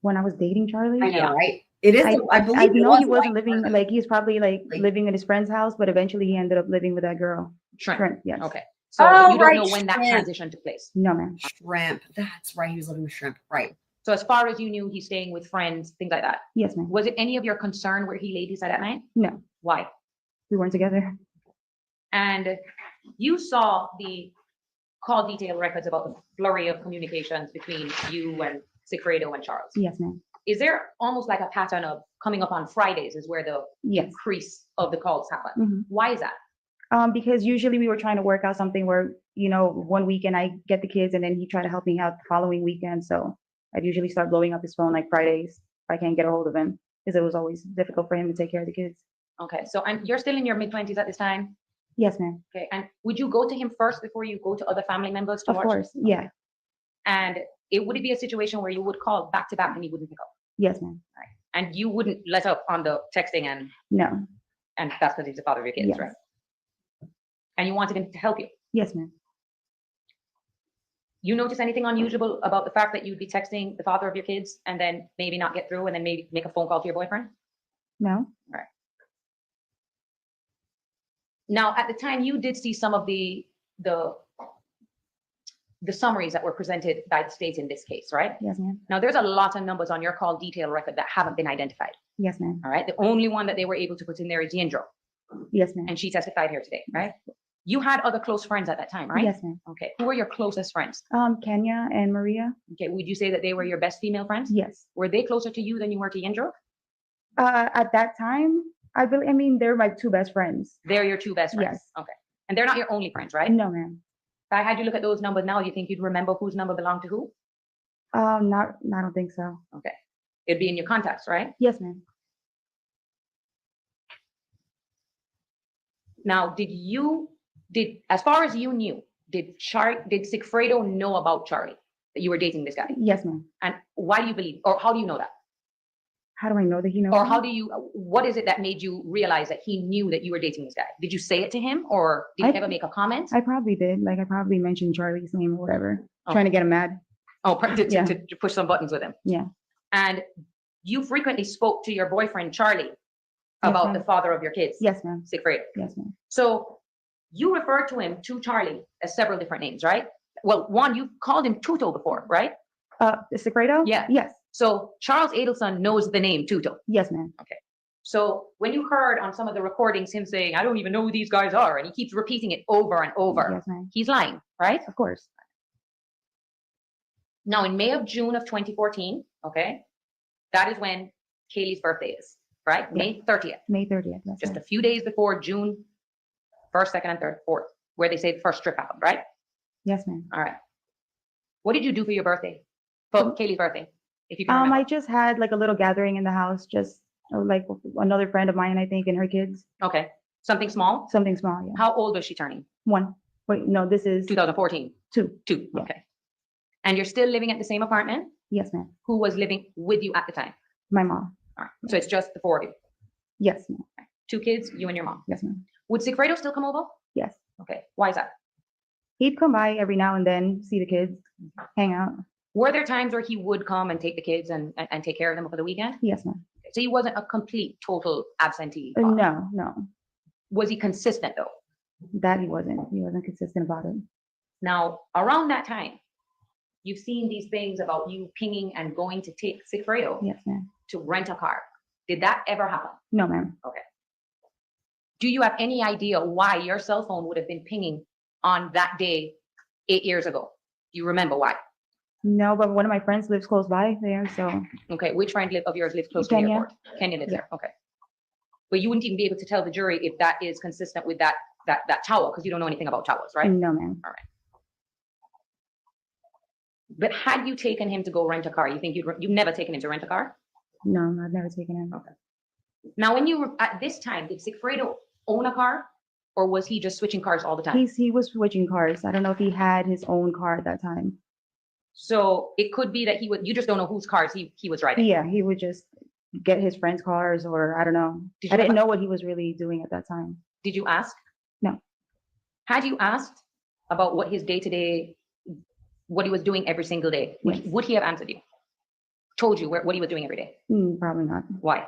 When I was dating Charlie, I know, Yeah. right? It is. I believe I it know was he a wasn't white living person. like he's probably like Like- living at his friend's house, but eventually he ended up living with that girl. Shrimp. Shrimp, yes. Okay. So Oh, you don't right, know when that shrimp. transition took place. No, ma'am. Shrimp. That's right. He was living with shrimp. Right. So as far as you knew, he's staying with friends, things like that. Yes, ma'am. Was it any of your concern where he laid his head at night? No, Why? we weren't together. And you saw the call detail records about the flurry of communications between you and Sigfredo and Charles. Yes, ma'am. Is there almost like a pattern of coming up on Fridays is where the Yes. increase of the calls happen? Mhm. Why is that? Because usually we were trying to work out something where, one weekend I get the kids and then he tried to help me out the following weekend. So I'd usually start blowing up his phone like Fridays if I can't get a hold of him because it was always difficult for him to take care of the kids. Okay, so and you're still in your mid-20s at this time? Yes, ma'am. Okay, and would you go to him first before you go to other family members to Of watch? course. Yeah. And would it be a situation where you would call back to back and he wouldn't pick up? Yes, ma'am. And you wouldn't let up on the texting No. and that's because he's the father of your kids, Yes. right? And you wanted him to help you. Yes, ma'am. You notice anything unusual about the fact that you'd be texting the father of your kids and then maybe not get through and then maybe make a phone call to your boyfriend? No. Now, at the time, you did see some of the summaries that were presented by the state in this case, right? Yes, ma'am. Now, there's a lot of numbers on your call detail record that haven't been identified, Yes, ma'am. all right? The only one that they were able to put in there is Yindro, Yes, ma'am. and she testified here today, right? You had other close friends at that time, right? Yes, ma'am. Okay, who were your closest friends? Kenya and Maria. Okay, would you say that they were your best female friends? Yes. Were they closer to you than you were to Yindro? At that time, they're my two best friends. They're your two best friends? Yes. Okay, and they're not your only friends, right? No, ma'am. If I had you look at those numbers now, you think you'd remember whose number belonged to who? I don't think so. Okay, it'd be in your contacts, right? Yes, ma'am. Now, as far as you knew, did Sigfredo know about Charlie, that you were dating this guy? Yes, ma'am. And why do you believe, or how do you know that? How do I know that he knows? Or me? what is it that made you realize that he knew that you were dating this guy? Did you say it to him or did he I- ever make a comment? I probably did. Like I probably mentioned Charlie's name or whatever, Oh. trying to get him mad. Yeah. To push some buttons with him? Yeah. And you frequently spoke to your boyfriend, Charlie, about ma'am. the father of your kids, Yes, ma'am. Sigfredo. Yes, ma'am. So you referred to him, to Charlie, as several different names, right? Well, one, you called him Tuto before, right? Sigfredo? Yeah. Yes. So Charles Adelson knows the name Tuto. Yes, ma'am. So when you heard on some of the recordings him saying, I don't even know who these guys are, and he keeps repeating it over and over, Yes, ma'am. he's lying, right? Of course. Now, in June of 2014, okay, that is when Kaylee's birthday is, right? Yeah. May 30th, May 30th. That's just right. a few days before June 1st, 2nd, and 3rd, 4th, where they say the first strip happened, right? Yes, ma'am. All right. What did you do for your birthday? For Kaylee's birthday, if you can remember. I just had like a little gathering in the house, just like another friend of mine, I think, and her kids. Okay, something small? Something small, yeah. How old was she turning? One. Wait, no, this is 2014? two. Two, Yeah. okay. And you're still living at the same apartment? Yes, ma'am. Who was living with you at the time? My mom. All right, so it's just the four of you. Yes, ma'am. Two kids, you and your mom. Yes, ma'am. Would Sigfredo still come over? Yes. Okay, why is that? He'd come by every now and then, see the kids, hang out. Were there times where he would come and take the kids and take care of them for the weekend? Yes, ma'am. So he wasn't a complete, total absentee father. No, no, Was he consistent though? that he wasn't. He wasn't consistent about it. Now, around that time, you've seen these things about you pinging and going to take Sigfredo Yes, ma'am. to rent a car. Did that ever happen? No, ma'am. Do you have any idea why your cell phone would have been pinging on that day 8 years ago? Do you remember why? No, but one of my friends lives close by there, so Okay, which friend of yours lives close to the Kenya. airport? Kenya lives Yeah. there, okay. But you wouldn't even be able to tell the jury if that is consistent with that tower, because you don't know anything about towers, right? No, ma'am. But had you taken him to go rent a car, you think you've never taken him to rent a car? No, I've never taken him. Okay. Now, when you were at this time, did Sigfredo own a car, or was he just switching cars all the time? He was switching cars. I don't know if he had his own car at that time. So it could be that you just don't know whose cars he was driving. Yeah, he would just get his friends' cars, or I don't know. Did I you didn't ever- know what he was really doing at that time. Did you ask? No. Had you asked about what his day-to-day, what he was doing every single day, Yes. would he have answered you? Told you what he was doing every day? Probably not. Why?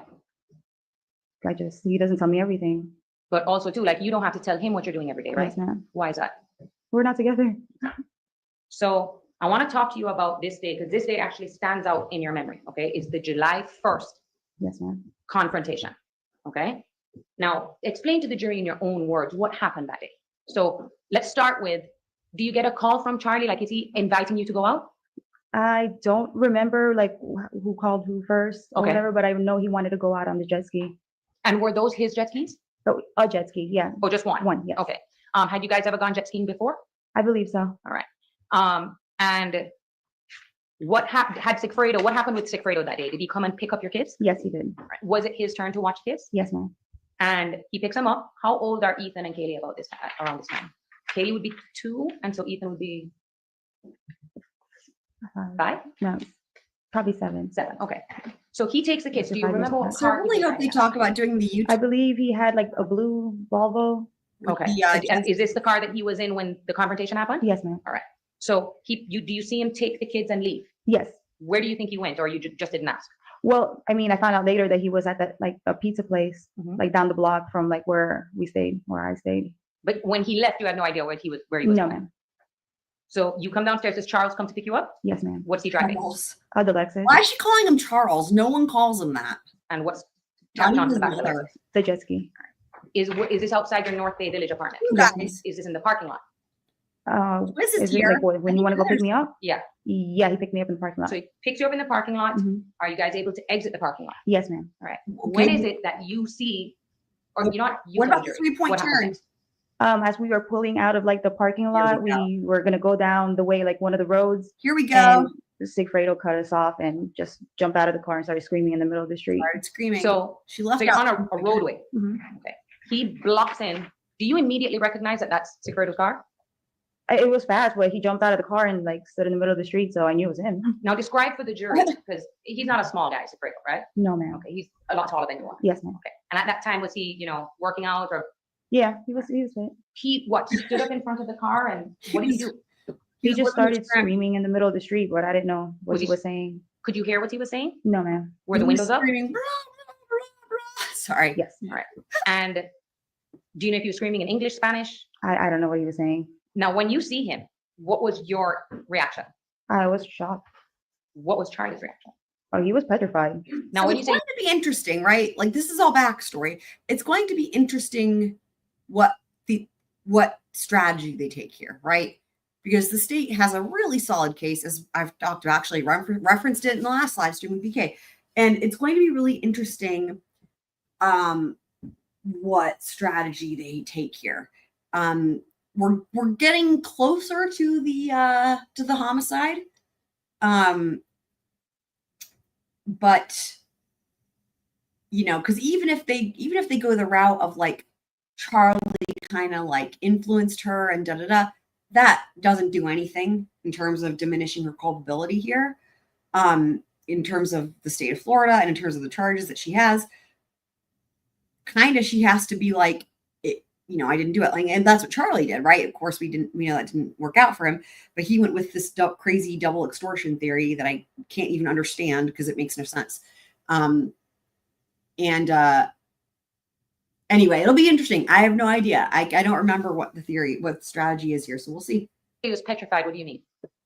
He doesn't tell me everything. But also too, like, you don't have to tell him what you're doing every day, right? Yes, ma'am. Why is that? We're not together. So I want to talk to you about this day, because this day actually stands out in your memory, okay? It's the July 1st Yes, ma'am. confrontation, okay? Now, explain to the jury in your own words what happened that day. So let's start with, do you get a call from Charlie? Like, is he inviting you to go out? I don't remember like who called who first or Okay. whatever, but I know he wanted to go out on the jet ski. And were those his jet skis? Oh, a jet ski, yeah. Or just one? One, yes. Okay. Had you guys ever gone jet skiing before? I believe so. And what happened, what happened with Sigfredo that day? Did he come and pick up your kids? Yes, he did. Was it his turn to watch kids? Yes, ma'am. And he picks them up. How old are Ethan and Kaylee around this time? Kaylee would be 2, and so Ethan would be 5, No, probably 7. 7. Okay. So he takes the kids. Do you Five years remember what apart. So I car? he really was hope they driving? talk about doing the I YouTube. believe he had like a blue Volvo. with Okay. the, And is this the car that he was in when the confrontation happened? Yes, ma'am. So do you see him take the kids and leave? Yes. Where do you think he went, or you just didn't ask? Well, I mean, I found out later that he was at that like a pizza place, Mhm. like down the block from like where I stayed. But when he left, you had no idea where he was No, going. ma'am. So you come downstairs. Does Charles come to pick you up? Yes, ma'am. What's he driving? Charles. The Lexus, Why is she calling him Charles? No one calls him that. And what's Not tacked even onto the his back of the mother. Lexus? the jet ski. Is this outside your North Bay Village apartment? You guys. Is this in the parking lot? This is Is it here. like when you want to go pick me up? Yeah. Yeah, he picked me up in the parking lot. So he picks you up in the parking lot. Mhm. Are you guys able to exit the parking lot? Yes, ma'am. All right. Okay. When is it that you see, or you're not? You What tell about the the jury, 3-point what happened turn? next? As we were pulling out of like the parking we lot, go. we were gonna go down the way like one of the roads, Here we go. and Sigfredo cut us off and just jumped out of the car and started screaming in the middle of the street. Started screaming. So she left. you're out on a roadway. Mhm. He blocks in. Do you immediately recognize that that's Sigfredo's car? It was fast, but he jumped out of the car and like stood in the middle of the street, so I knew it was him. Now describe for the jury, because he's not a small guy, Sigfredo, right? No, ma'am. Okay, he's a lot taller than you are. Yes, ma'am. Okay, and at that time, was he, working out, or Yeah, he was fit. he stood up in front of the car, and what did he do? He was just looking started screaming. screaming in the middle of the street, but I didn't know what Was he he- was saying. Could you hear what he was saying? No, ma'am. Were the He was windows up? screaming, "Blah, blah, blah, blah." Sorry. Yes. And do you know if he was screaming in English, Spanish? I don't know what he was saying. Now, when you see him, what was your reaction? I was shocked. What was Charlie's reaction? Oh, he was petrified. Now, So when you it's say going to be interesting, right? Like this is all backstory. It's going to be interesting what strategy they take here, right? Because the state has a really solid case, as I've talked about, actually referenced it in the last live stream with BK, and it's going to be really interesting what strategy they take here. We're getting closer to the homicide, but because even if they go the route of like Charlie kind of like influenced her and that doesn't do anything in terms of diminishing her culpability here. In terms of the state of Florida and in terms of the charges that she has, she has to be like, I didn't do it. Like, and that's what Charlie did, right? Of course, we know that didn't work out for him, but he went with this crazy double extortion theory that I can't even understand because it makes no sense. Anyway, it'll be interesting. I have no idea. I don't remember what the strategy is here. So we'll see. he was petrified, what do you mean?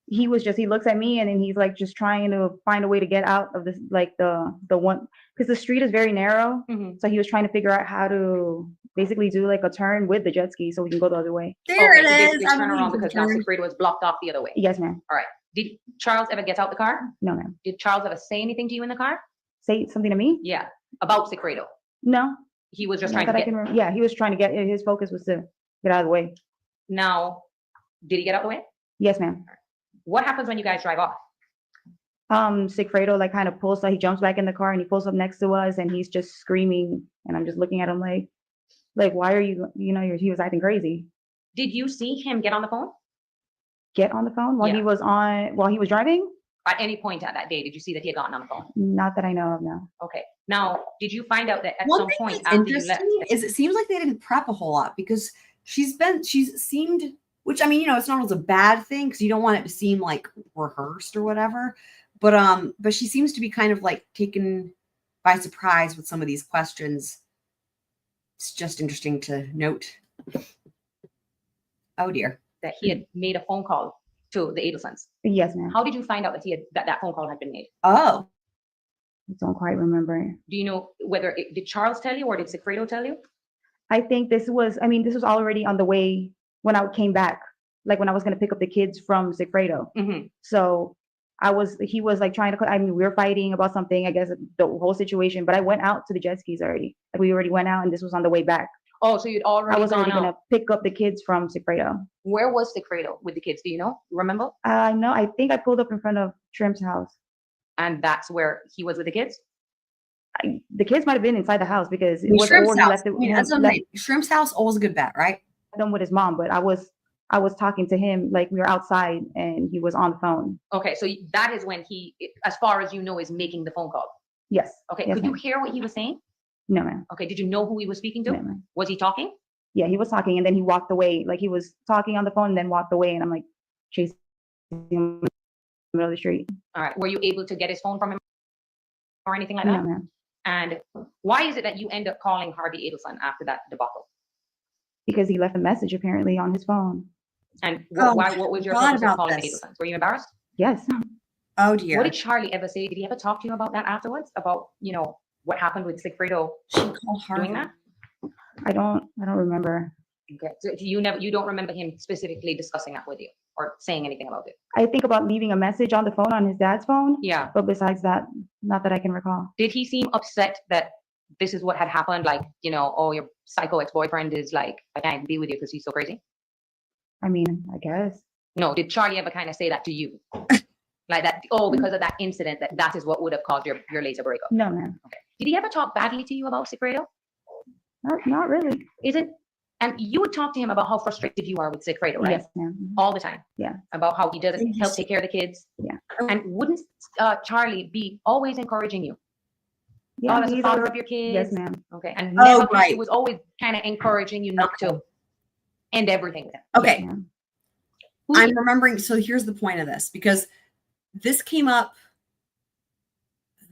He looks at me and then he's like just trying to find a way to get out of this, like the one, because the street is very narrow. Mhm. So he was trying to figure out how to basically do like a turn with the jet ski so we can go the other way. There Okay, it so is. basically I turn around believe because the now turn. Sigfredo was blocked off the other way. Yes, ma'am. Did Charles ever get out the car? No, ma'am. Did Charles ever say anything to you in the car? Say something to me? Yeah, about Sigfredo. No. He was just Not trying to that I get, can remember. Yeah, he was trying to get, his focus was to get out of the way. now, did he get out of the way? Yes, ma'am. What happens when you guys drive off? Sigfredo like kind of pulls, so he jumps back in the car and he pulls up next to us and he's just screaming. And I'm just looking at him like, why are you, he was acting crazy. Did you see him get on the phone? Get on the phone while Yeah. while he was driving? At any point at that day, did you see that he had gotten on the phone? Not that I know of, no. Okay. Now, did you find out that at One some thing point that's after you left? interesting is it seems like they didn't prep a whole lot because she's seemed, which I mean, it's not always a bad thing because you don't want it to seem like rehearsed or whatever. But she seems to be kind of like taken by surprise with some of these questions. It's just interesting to note. Oh dear. That he had made a phone call to the Adelsons. Yes, ma'am. How did you find out that that phone call had been made? Oh, I don't quite remember. Do you know whether did Charles tell you or did Sigfredo tell you? I think this was already on the way when I came back, like when I was going to pick up the kids from Sigfredo. Mm-hmm. So he was like trying to, we were fighting about something, I guess the whole situation, but I went out to the jet skis already. Like we already went out and this was on the way back. Oh, so you'd already I was already gone going out. to pick up the kids from Sigfredo. Where was Sigfredo with the kids? Do you know? Remember? No, I think I pulled up in front of Shrimp's house. And that's where he was with the kids? The kids might have been inside the house because it was Shrimp's or he house. left it, I mean, that's what I'm saying. Shrimp's house, always a good bet, right? them with his mom, but I was talking to him, like we were outside and he was on the phone. Okay, so that is when he, as far as you know, is making the phone call. Yes. Okay, Yes, could you ma'am. hear what he was saying? No, ma'am. Okay, did you know who he was speaking to? No, ma'am. Was he talking? Yeah, he was talking and then he walked away. Like he was talking on the phone and then walked away and I'm like chasing him in the middle of the street. All right, were you able to get his phone from him or anything like No, that? ma'am. And why is it that you end up calling Harvey Adelson after that debacle? Because he left a message apparently on his phone. And Oh, what was your forgot purpose of about calling this. Adelson? Were you embarrassed? Yes. Oh dear. What did Charlie ever say? Did he ever talk to you about that afterwards? About, what happened with Sigfredo She called Harvey. doing that? I don't remember. Okay, so you don't remember him specifically discussing that with you or saying anything about it? I think about leaving a message on the phone on his dad's phone. Yeah. But besides that, not that I can recall. Did he seem upset that this is what had happened? Like, oh, your psycho ex-boyfriend is like, I can't be with you because he's so crazy? I mean, I guess. No, did Charlie ever kind of say that to you? Like that, because of that incident, that is what would have caused your later breakup? No, ma'am. Okay. Did he ever talk badly to you about Sigfredo? Not really. And you would talk to him about how frustrated you are with Sigfredo, right? Yes, ma'am. All the time. Yeah. About how he doesn't help take care of the kids. Yeah. And wouldn't Charlie be always encouraging you? Yeah, As a father of your kids? yes, ma'am. Okay. And Oh, never, right. he was always kind of encouraging you not to end everything with him. Okay. Yes, ma'am. I'm remembering. So here's the point of this, because this came up.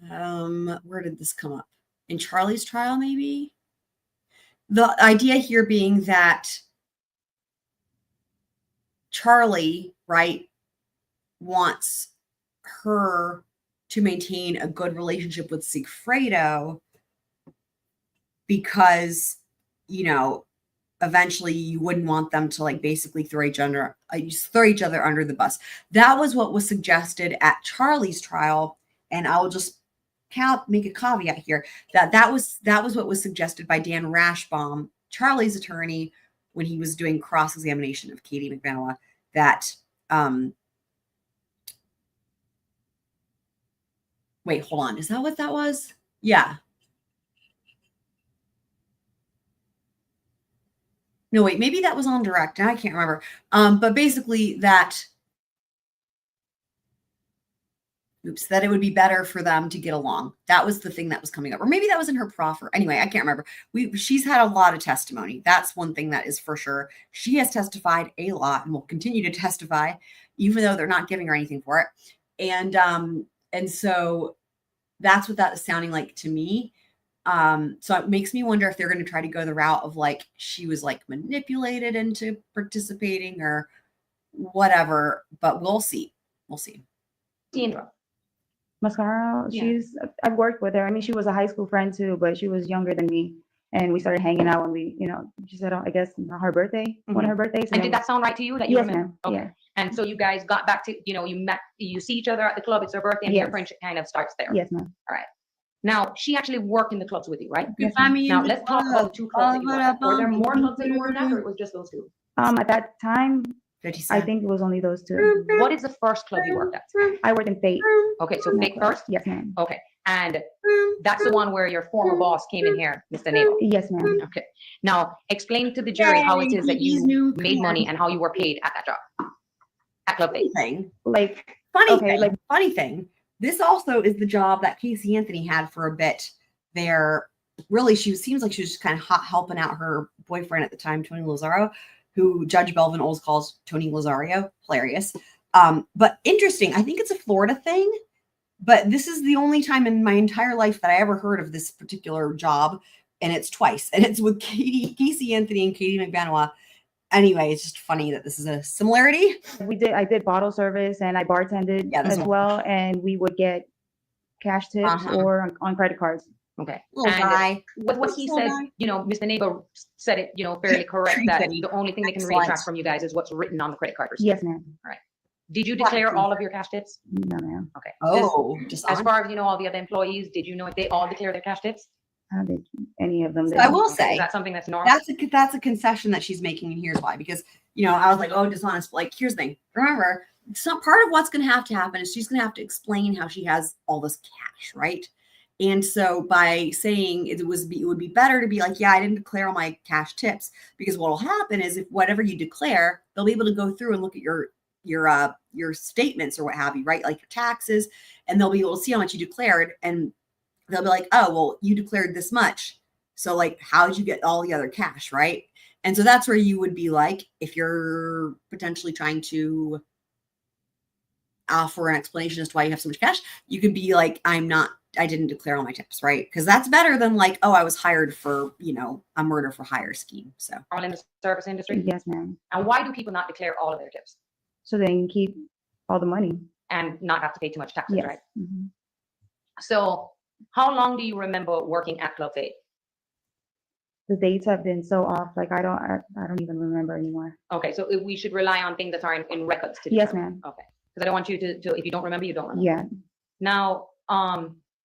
Where did this come up? In Charlie's trial, maybe? The idea here being that Charlie, right, wants her to maintain a good relationship with Sigfredo because, eventually you wouldn't want them to like basically throw each other under the bus. That was what was suggested at Charlie's trial. And I will just make a caveat here that was what was suggested by Dan Rashbaum, Charlie's attorney, when he was doing cross-examination of Katie Magbanua, that wait, hold on. Is that what that was? Yeah. No, wait, maybe that was on direct. I can't remember. But basically that it would be better for them to get along. That was the thing that was coming up. Or maybe that was in her proffer. Anyway, I can't remember. She's had a lot of testimony. That's one thing that is for sure. She has testified a lot and will continue to testify, even though they're not giving her anything for it. And so that's what that is sounding like to me. So it makes me wonder if they're going to try to go the route of like she was like manipulated into participating or whatever, but we'll see. Sandra. Mascara, Yeah. I've worked with her. I mean, she was a high school friend too, but she was younger than me. And we started hanging out when she said, I guess her birthday, one of her birthdays. And did that sound right to you? That you Yes, remember? ma'am. Okay. Yeah. And so you guys got back to, you met, you see each other at the club, it's her birthday, and your Yes. friendship kind of starts there. Yes, ma'am. Now, she actually worked in the clubs with you, right? Yes, Find me in Now, the let's talk club. about the 2 clubs that you worked at. Were there more Ba-ba-da-bum. clubs that you worked at, or it was just those 2? At that time, 50 I cents. think it was only those 2. What is the first club you worked at? I worked in Fate. Okay, so Fake first? Yes, ma'am. Okay, and that's the one where your former boss came in here, Mr. Naval. Yes, ma'am. Okay, now explain to the jury how it is that These you new made money and how you were paid at that job, at Club Fate. thing. Like, Funny Okay, thing. like- Funny thing. This also is the job that Casey Anthony had for a bit there. Really, seems like she was just kind of hot helping out her boyfriend at the time, Tony Lazaro, who Judge Belvin always calls Tony Lazario. Hilarious. But interesting. I think it's a Florida thing, but this is the only time in my entire life that I ever heard of this particular job, and it's twice, and it's with Casey Anthony and Katie Magbanua. Anyway, it's just funny that this is a similarity. I did bottle service and I bartended Yeah, this as one. well, and we would get cash tips Uh-huh. or on credit cards. Okay. Little And guy. what he Little said, guy. you know, Mr. Neighbor said it, you know, fairly correct, Treat that it. the only thing they can really Excellent. track from you guys is what's written on the credit card receipt. Yes, ma'am. Did you declare all of your cash tips? No, ma'am. Okay. Oh, just As on. far as you know, all the other employees, did you know if they all declare their cash tips? I don't think any of them did. I will Okay, say is that something that's normal? that's a concession that she's making, and here's why. Because I was like, oh, dishonest. But like, here's the thing. Remember, some part of what's going to have to happen is she's going to have to explain how she has all this cash, right? And so by saying it would be better to be like, yeah, I didn't declare all my cash tips, because what will happen is if whatever you declare, they'll be able to go through and look at your statements or what have you, right? Like your taxes, and they'll be able to see how much you declared, and they'll be like, oh, well, you declared this much. So like, how did you get all the other cash, right? And so that's where you would be like, if you're potentially trying to offer an explanation as to why you have so much cash, you could be like, I didn't declare all my tips, right? Because that's better than like, oh, I was hired for, a murder for hire scheme. So All in the service industry? Yes, ma'am. And why do people not declare all of their tips So they can keep all the money. and not have to pay too much taxes, Yes. right? Mhm. So how long do you remember working at Club Fate? The dates have been so off. Like I don't even remember anymore. Okay, so we should rely on things that are in records to Yes, determine. ma'am. Okay, because I don't want you to, if you don't remember, you don't remember. Yeah. Now,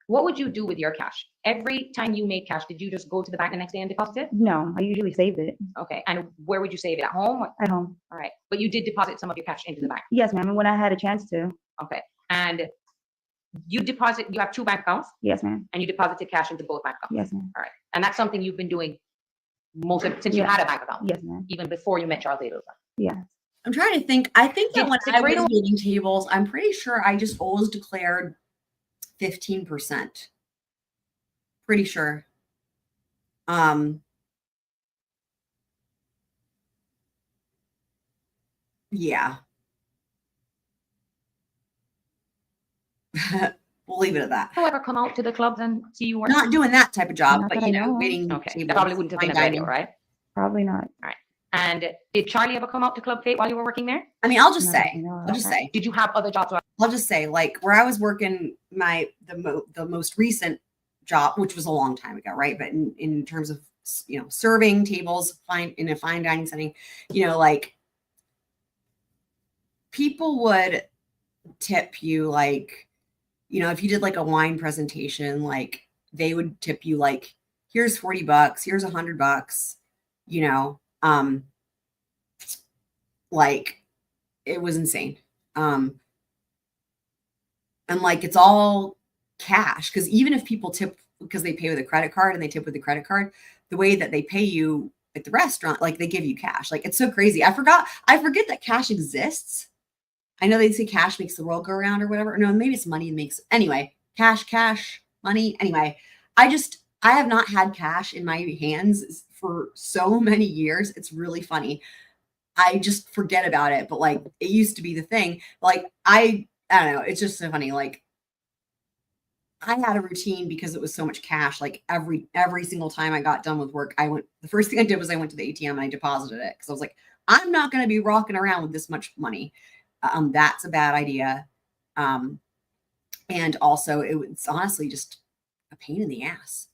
what would you do with your cash? Every time you made cash, did you just go to the bank the next day and deposit it? No, I usually saved it Okay, and where would you save it? At home? All at home. right, but you did deposit some of your cash into the bank. Yes, ma'am. And when I had a chance to. Okay, and you have 2 bank accounts, Yes, ma'am. and you deposited cash into both bank accounts. Yes, ma'am. All right, and that's something you've been doing since you Yeah. had a bank account, Yes, ma'am. even before you met Charles Adelson. Yeah. I'm trying to think. I think that Did- when did I was Fredo- building tables, I'm pretty sure I just always declared 15%. Pretty sure. Yeah. We'll leave it at that. Whoever come out to the clubs and see you work? Not doing that type of job, Not but that I know of. waiting Okay, tables, that probably wouldn't have been a fine good idea, dining. right? Probably not. And did Charlie ever come out to Club Fate while you were working there? I mean, I'll just Not that I say, know of. I'll just say, Did you have other jobs? I'll just say, like where I was working, the most recent job, which was a long time ago, right? But in terms of serving tables, in a fine dining setting, like people would tip you, like if you did like a wine presentation, like they would tip you like, here's $40, here's $100, like it was insane. And like it's all cash, because even if people tip because they pay with a credit card and they tip with the credit card, the way that they pay you at the restaurant, like they give you cash. Like it's so crazy. I forget that cash exists. I know they say cash makes the world go around or whatever. No, maybe it's money makes, anyway, cash, money. Anyway, I have not had cash in my hands for so many years. It's really funny. I just forget about it, but like it used to be the thing. Like I don't know. It's just so funny. Like I had a routine because it was so much cash. Like every single time I got done with work, the first thing I did was I went to the ATM and I deposited it, because I was like, I'm not going to be rocking around with this much money. That's a bad idea. And also it's honestly just a pain in the ass.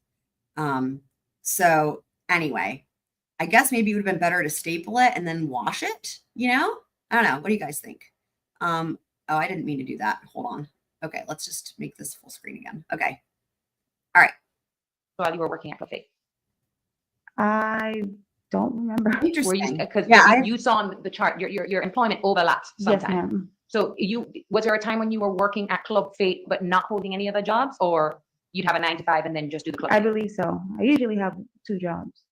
So anyway, I guess maybe it would have been better to staple it and then wash it, I don't know. What do you guys think? Oh, I didn't mean to do that. Hold on. Okay, let's just make this full screen again. Okay. while you were working at Club Fate? I don't remember. Were you, Interesting. because Yeah, you saw on the chart, your employment overlaps Yes, sometimes. ma'am. So was there a time when you were working at Club Fate but not holding any other jobs, or you'd have a 9 to 5 and then just do the Club I Fate? believe so. I usually have 2 jobs.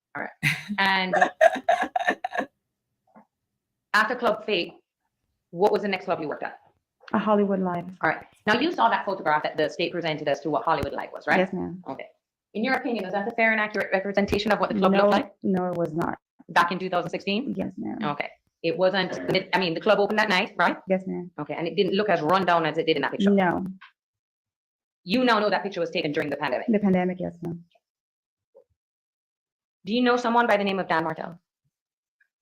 And after Club Fate, what was the next club you worked at? A Hollywood Live. All right. Now you saw that photograph that the state presented as to what Hollywood Life was, right? Yes, ma'am. Okay. In your opinion, is that a fair and accurate representation of what the club No, looked like no, it was not. back in 2016? Yes, ma'am. Okay. It wasn't, I mean, the club opened that night, right? Yes, ma'am. Okay. And it didn't look as run down as it did in that picture. No, You now know that picture was taken during the pandemic. the pandemic. Yes, ma'am. Do you know someone by the name of Dan Martel?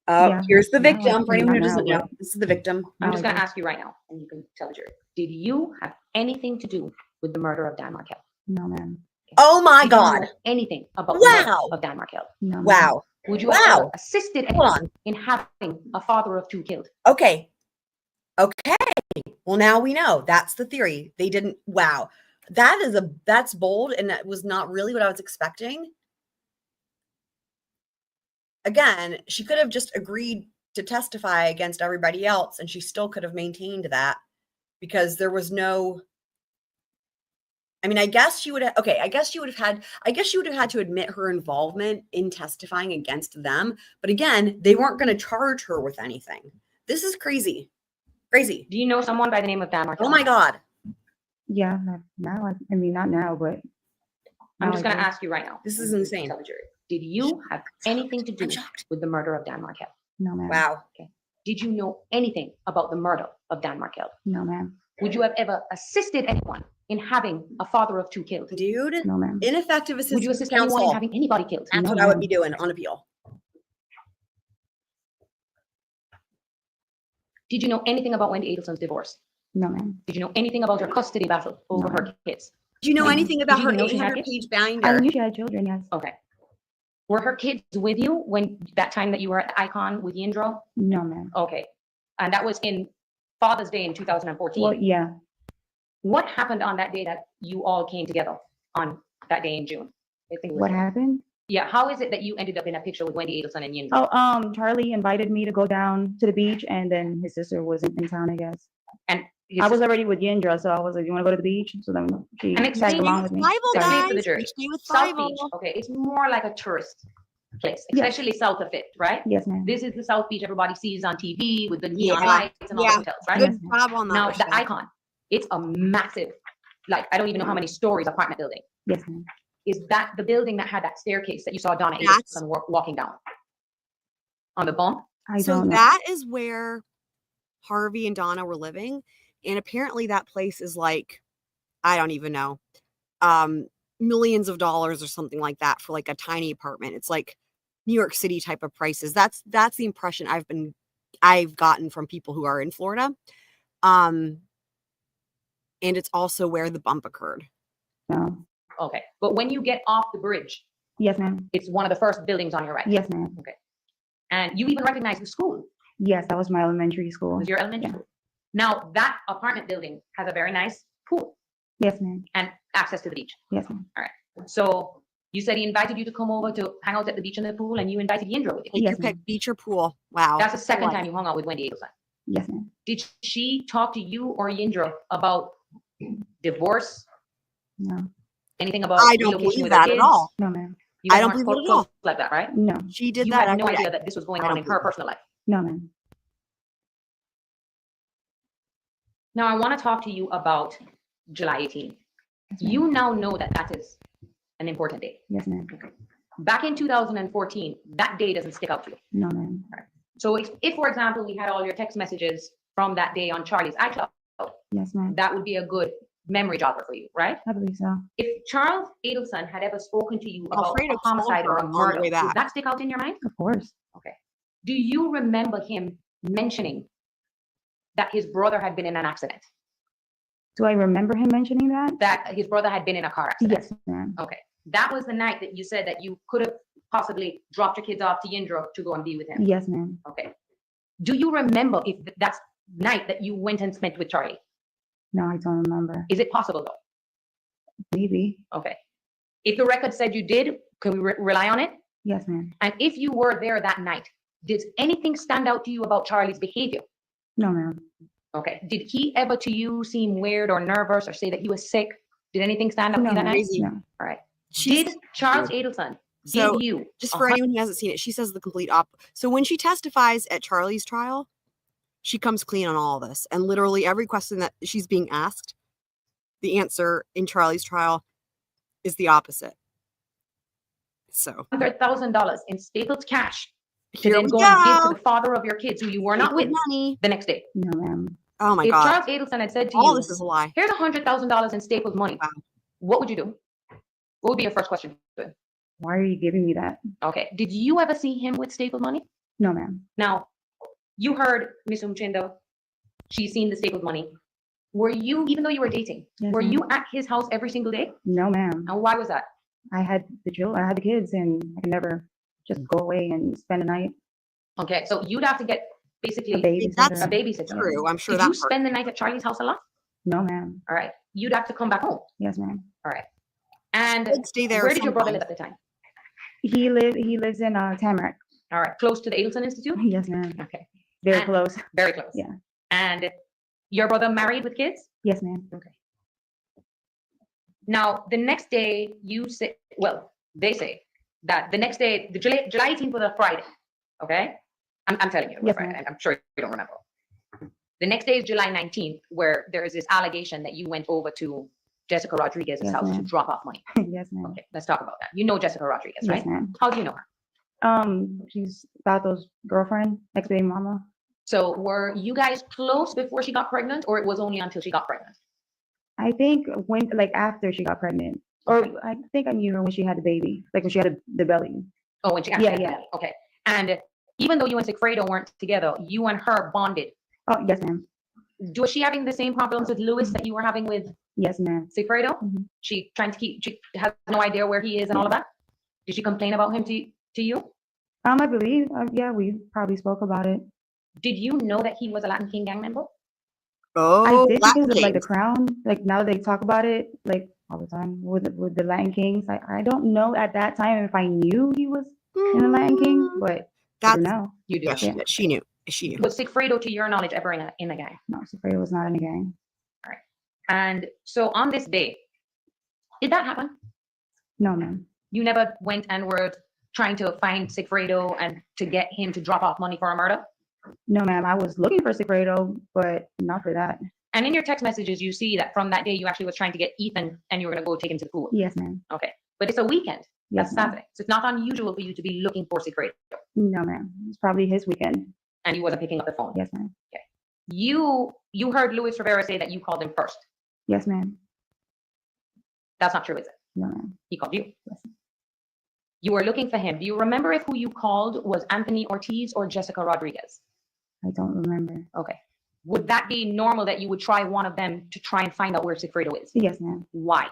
Yeah. Here's the No, victim for I anyone who don't doesn't know. know. This is the victim. I'm just Oh, going to okay. ask you right now, and you can tell the jury. Did you have anything to do with the murder of Dan Markel? No, ma'am. Oh my Did you know God. anything about the murder Wow. of Dan Markel? Mm-hmm. No. ma'am. Wow. Would you have Wow. ever assisted Hold anyone on. in having a father of 2 killed? Okay. Okay. Well, now we know. That's the theory. They didn't. Wow. That's bold, and that was not really what I was expecting. Again, she could have just agreed to testify against everybody else, and she still could have maintained that because there was no. I mean, I guess she would have. Okay, I guess she would have had to admit her involvement in testifying against them. But again, they weren't going to charge her with anything. This is crazy. Crazy. Do you know someone by the name of Dan Markel? Oh my God. Yeah, now. I mean, not now, but I'm now just I going to do. ask you right now. This is and you insane. Tell the jury. Did you have anything to do I'm shocked. with the murder of Dan Markel? No, ma'am. Wow. Did you know anything about the murder of Dan Markel? No, ma'am. Would you have ever assisted anyone in having a father of 2 killed? Dude, No, ma'am. ineffective Would you assistance assist anyone in counsel. having anybody killed? That's No, what I would ma'am. be doing on appeal. Did you know anything about Wendi Adelson's divorce? No, ma'am. Did you know anything about her custody battle over No. her kids? Do you know Mhm. anything Did about you her even know she had 800-page I binder? knew she had children. Yes. Okay. Were her kids with you when that time that you were at the Icon with Yindro? No, ma'am. Okay. And that was in Father's Day in 2014. Well, yeah. What happened on that day that you all came together on that day in June? I think it was What June. happened? Yeah. How is it that you ended up in a picture with Wendi Adelson and Yindro? Oh, Charlie invited me to go down to the beach, and then his sister wasn't in town, I guess. And his I was sister- already with Yindra, so I was like, "You want to go to the beach?" So then she And explain tagged along with me. Explain to the jury. with South Beach. Okay. It's more like a tourist place, Yes. especially south of it, right? Yes, ma'am. This is the South Beach everybody sees on TV with the neon Yeah. lights and all Yeah. the hotels, right? Good job on Now, the Icon, it's a massive, like, I don't even know how many stories apartment building. Yes, ma'am. Is that the building that had that staircase that you saw Donna That's- Adelson walking down? On the bump? I So don't know. that is where Harvey and Donna were living. And apparently that place is like, I don't even know, millions of dollars or something like that for like a tiny apartment. It's like New York City type of prices. That's the impression I've gotten from people who are in Florida. And it's also where the bump occurred. No. Okay. But when you get off the bridge, Yes, ma'am. it's one of the first buildings on your right. Yes, ma'am. And you even recognize the school. Yes, that was my elementary It school. was your elementary Yeah. school. Now, that apartment building has a very nice pool Yes, ma'am. and access to the beach. Yes, ma'am. So you said he invited you to come over to hang out at the beach in the pool, and you invited Yindra with you. Like Yes, you ma'am. pick beach or pool. Wow. That's the second Like- time you hung out with Wendi Adelson. Yes, ma'am. Did she talk to you or Yindra about divorce? No. Anything about I don't relocation believe with her that at kids? all. No, ma'am. You I guys don't weren't believe it at close all. like that, right? No. She did You that had no every idea day. that this was going I on don't in her believe it. personal life. No, ma'am. Now, I want to talk to you about July 18th. Yes, ma'am. You now know that that is an important date. Yes, ma'am. Back in 2014, that day doesn't stick out to you. No, ma'am. So if, for example, we had all your text messages from that day on Charlie's iCloud, Yes, ma'am. that would be a good memory jogger for you, right? I believe so. If Charles Adelson had ever spoken to you about Alfredo a homicide told or her a on the murder, way does back. that stick out in your mind? Of course. Do you remember him mentioning that his brother had been in an accident? Do I remember him mentioning that? That his brother had been in a car accident? Yes, ma'am. Okay. That was the night that you said that you could have possibly dropped your kids off to Yindra to go and be with him. Yes, ma'am. Okay. Do you remember if that's night that you went and spent with Charlie? No, I don't remember. Is it possible though? Maybe. Okay. If the record said you did, can we rely on it? Yes, ma'am. And if you were there that night, did anything stand out to you about Charlie's behavior? No, ma'am. Okay. Did he ever to you seem weird or nervous or say that he was sick? Did anything stand out to No, you that night? Crazy. No. All right. She's Did Charles Adelson so give you just for anyone who hasn't seen it, she says the complete So when she testifies at Charlie's trial, she comes clean on all of this. And literally every question that she's being asked, the answer in Charlie's trial is the opposite. So $100,000 in stapled cash to here then we go and give to go. the father of your kids who you were not with Money. the next day? No, ma'am. Oh my If God. Charles Adelson had said to All you, this is a lie. here's $100,000 in stapled money, Wow. what would you do? What would be your first question to him? Why are you giving me that? Okay. Did you ever see him with stapled money? No, ma'am. Now, you heard Miss Umchindo, she's seen the stapled money. Were you, even though you were dating, Yes, were ma'am. you at his house every single day? No, ma'am. And why was that? I had the children, I had the kids, and I could never just go away and spend the night. Okay, so you'd have to get basically A babysitter. That's a babysitter. True. I'm sure Did that you part. spend the night at Charlie's house a lot? No, ma'am. All right. You'd have to come back home. Yes, ma'am. And I'd stay there where did your brother live sometimes. at the time? He lives in Tamarack. All right. Close to the Adelson Institute? Yes, ma'am. Okay. Very And- close. Very close. Yeah. And your brother married with kids? Yes, ma'am. Okay. Now, the next day you say, well, they say that the next day, the July 18th was a Friday. Okay? I'm telling you, it was Yes, Friday. ma'am. I'm sure you don't remember. The next day is July 19th, where there is this allegation that you went over to Jessica Rodriguez's Yes, house to ma'am. drop off money. Yes, ma'am. Okay, let's talk about that. You know Jessica Rodriguez, Yes, right? ma'am. How do you know her? She's Bato's girlfriend, ex-baby mama. So were you guys close before she got pregnant, or it was only until she got pregnant? I think when, like, after she got pregnant, or I think I knew her when she had the baby, like when she had the belly. Oh, when she Yeah, actually had the yeah. belly. Okay. And even though you and Sigfredo weren't together, you and her bonded. Oh, yes, ma'am. Was she having the same problems with Lewis that you were having with Yes, ma'am. Sigfredo? Mhm. She has no idea where he is and all of that? Did she complain about him to you? I believe, yeah, we probably spoke about it. Did you know that he was a Latin King gang member? Oh, I did Latin because of like the Kings. crown. Like now they talk about it like all the time with the Latin Kings. I don't know at that time if I knew he was in the Latin King, but I That's do now. You do. yeah, know. she knew. She knew. Was Sigfredo, to your knowledge, ever in a gang? No, Safari was not in the gang. And so on this day, did that happen? No, ma'am. You never went and were trying to find Sigfredo and to get him to drop off money for a murder? No, ma'am. I was looking for Sigfredo, but not for that. And in your text messages, you see that from that day, you actually was trying to get Ethan and you were going to go take him to the pool. Yes, ma'am. Okay. But it's a weekend. Yes, That's ma'am. Saturday. So it's not unusual for you to be looking for Sigfredo. No, ma'am. It's probably his weekend. And he wasn't picking up the phone. Yes, ma'am. You heard Luis Rivera say that you called him first. Yes, ma'am. That's not true, is it? No, ma'am. He called you. Yes. You were looking for him. Do you remember if who you called was Anthony Ortiz or Jessica Rodriguez? I don't remember. Okay. Would that be normal that you would try one of them to try and find out where Sigfredo is? Yes, ma'am. Why?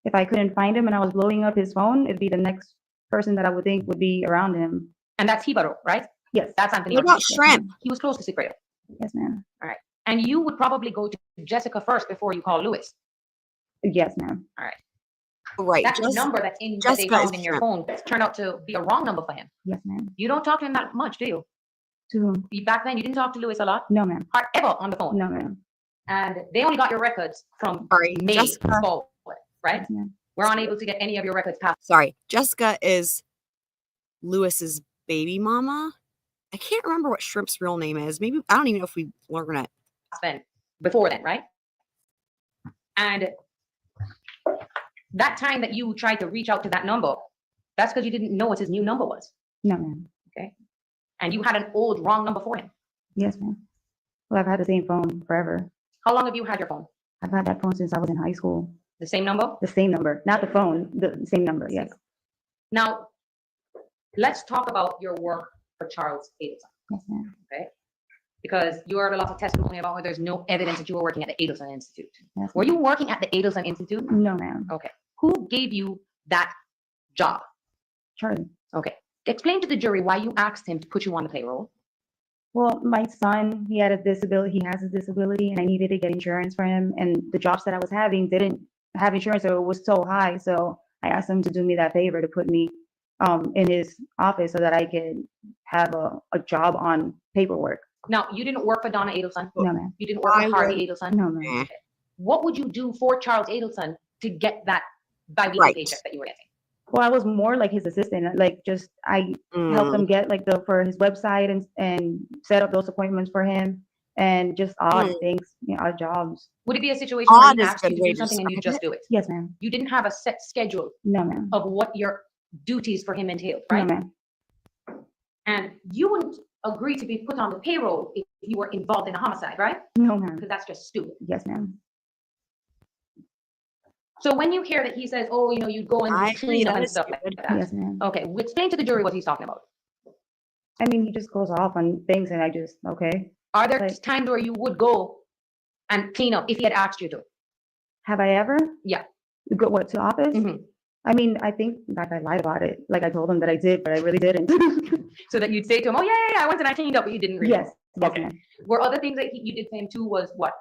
If I couldn't find him and I was blowing up his phone, it'd be the next person that I would think would be around him. And that's Hibaro, right? Yes. That's Anthony What about Ortiz. Shrimp? He was close to Sigfredo. Yes, ma'am. And you would probably go to Jessica first before you call Luis. Yes, ma'am. Right. That Just, number that they Jessica found is in your Shrimp. phone turned out to be a wrong number for him. Yes, ma'am. You don't talk to him that much, do you? To whom? Back then, you didn't talk to Luis a lot, No, ma'am. ever on the phone. No, ma'am. And they only got your records from Sorry, May Jessica. forward, right? Yes, ma'am. We're unable to get any of your records past Sorry, Jessica is Lewis's baby mama. I can't remember what Shrimp's real name is. Maybe I don't even know if we learn it. then, before then, right? And that time that you tried to reach out to that number, that's because you didn't know what his new number was. No, ma'am. And you had an old wrong number for him. Yes, ma'am. Well, I've had the same phone forever. How long have you had your phone? I've had that phone since I was in high school. The same number? The same number, not the phone, the same number. Yes. Now, let's talk about your work for Charles Adelson, Yes, ma'am. because you heard a lot of testimony about where there's no evidence that you were working at the Adelson Institute. Yes, Were ma'am. you working at the Adelson Institute? No, ma'am. Who gave you that job? Charlie. Okay. Explain to the jury why you asked him to put you on the payroll. Well, my son, he had a disability. He has a disability, and I needed to get insurance for him. And the jobs that I was having didn't have insurance, so it was so high. So I asked him to do me that favor to put me in his office so that I could have a job on paperwork. Now, you didn't work for Donna Adelson. No, ma'am. You didn't work for I Harvey Adelson. No, ma'am. Eh. What would you do for Charles Adelson to get that bi-weekly Right. paycheck that you were getting? Well, I was more like his assistant. Like just I helped him get like for his website and set up those appointments for him and just odd things, odd jobs. Would it be a situation where Odd he is a asked you good to way do to something and you describe just do it? Yes, ma'am. You didn't have a set schedule No, ma'am. of what your duties for him entailed, No, right? ma'am. And you wouldn't agree to be put on the payroll if you were involved in a homicide, right? No, ma'am. Because that's just stupid. Yes, ma'am. So when you hear that he says, oh, you go and I clean agree, up that and is stuff like stupid. that. Yes, ma'am. Okay, explain to the jury what he's talking about. I mean, he just goes off on things and I just, okay. Are there Like- times where you would go and clean up if he had asked you to? Have I ever? Yeah. Go what, to office? Mhm. I mean, I think like I lied about it. Like I told him that I did, but I really didn't. So that you'd say to him, oh, yeah, I went and I cleaned up, but you didn't really. Yes, yes, Okay. ma'am. Were other things that you did to him too was what?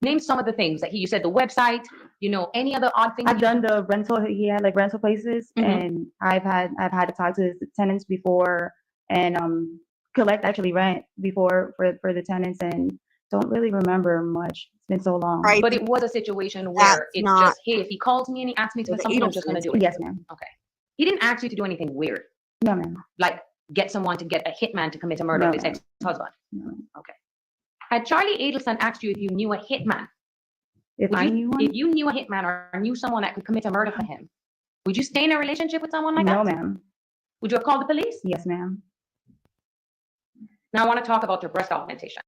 Name some of the things that you said, the website, any other odd things? I've done the rental. He had like rental places, Mhm. and I've had to talk to his tenants before and collect actually rent before for the tenants, and don't really remember much. It's been so long. Right. But it was a situation where That's it's not- just, hey, if he calls me and he asks me to do With something, I'm just gonna do it. Yes, ma'am. He didn't ask you to do anything weird, No, ma'am. like get someone to get a hitman to commit a murder of his No. ex-husband. No. Had Charlie Adelson asked you if you knew a hitman, If would I you- knew one, if you knew a hitman or knew someone that could commit a murder for him, would you stay in a relationship with someone like no, that? ma'am. Would you have called the police? Yes, ma'am. Now I want to talk about your breast augmentation.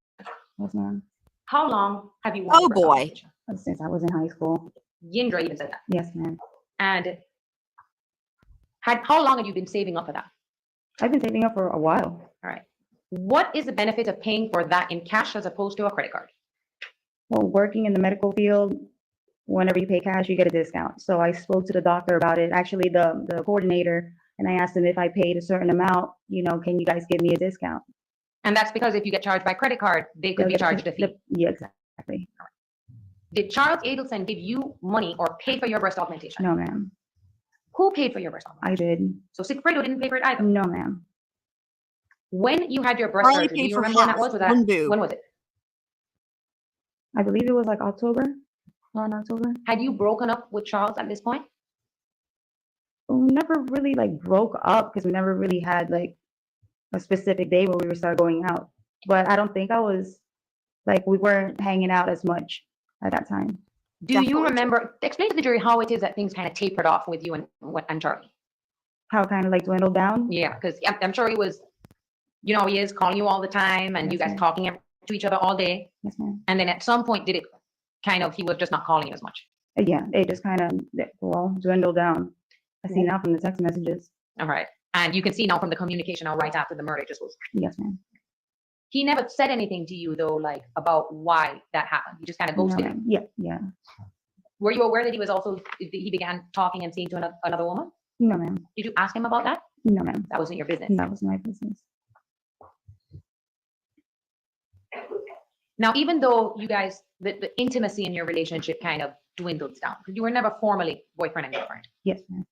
Yes, ma'am. How long have you wanted Oh, breast boy. augmentation? Since I was in high school. Yindra even said that. Yes, ma'am. And how long have you been saving up for that? I've been saving up for a while. All right. What is the benefit of paying for that in cash as opposed to a credit card? Well, working in the medical field, whenever you pay cash, you get a discount. So I spoke to the doctor about it, actually the coordinator, and I asked him if I paid a certain amount, can you guys give me a discount? And that's because if you get charged by credit card, they could be charged a fee. Yeah, exactly. Did Charles Adelson give you money or pay for your breast augmentation? No, ma'am. Who paid for your breast augmentation? I did. So Alfredo didn't pay for it either. No, ma'am. When you had your breast Charlie surgery, do paid you for remember when that half, was? Was that, one boob. when was it? I believe it was like October, around October. Had you broken up with Charles at this point? We never really like broke up because we never really had like a specific day where we would start going out. But I don't think we weren't hanging out as much at that time. Do you Definitely. remember, explain to the jury how it is that things kind of tapered off with you and Charlie? How it kind of like dwindled down. Yeah, because I'm sure he was, he is calling you all the time and you Yes, guys ma'am. talking to each other all day. Yes, ma'am. And then at some point, did it he was just not calling you as much? Yeah, it just kind of dwindled down. I see now from the text messages. All right. And you can see now from the communication now right after the murder, it just was. Yes, ma'am. He never said anything to you though, like about why that happened. He just kind of No, ghosted you. ma'am. Yeah, yeah. Were you aware that he began talking and seeing to another woman? No, ma'am. Did you ask him about that? No, ma'am. That wasn't your business. That was my business. Now, even though you guys, the intimacy in your relationship kind of dwindled down, because you were never formally boyfriend and girlfriend. Yes, ma'am.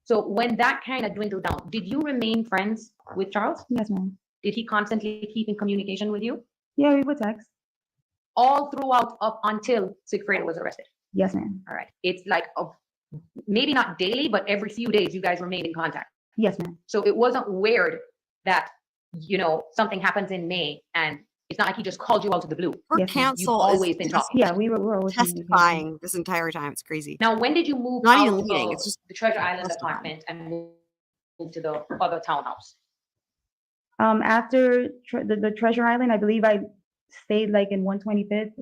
So when that kind of dwindled down, did you remain friends with Charles? Yes, ma'am. Did he constantly keep in communication with you? Yeah, we would text. All throughout up until Sigfredo was arrested. Yes, ma'am. All right. It's like maybe not daily, but every few days you guys remained in contact. Yes, ma'am. So it wasn't weird that, something happens in May and it's not like he just called you out of the blue. Her Yes, ma'am. You've counsel always is been just talking. Yeah, we were always communicating. testifying this entire time. It's crazy. Now, when did you move Not out even leaving, of it's just the Treasure Island testifying. apartment and move to the other townhouse? After the Treasure Island, I believe I stayed like in 125th,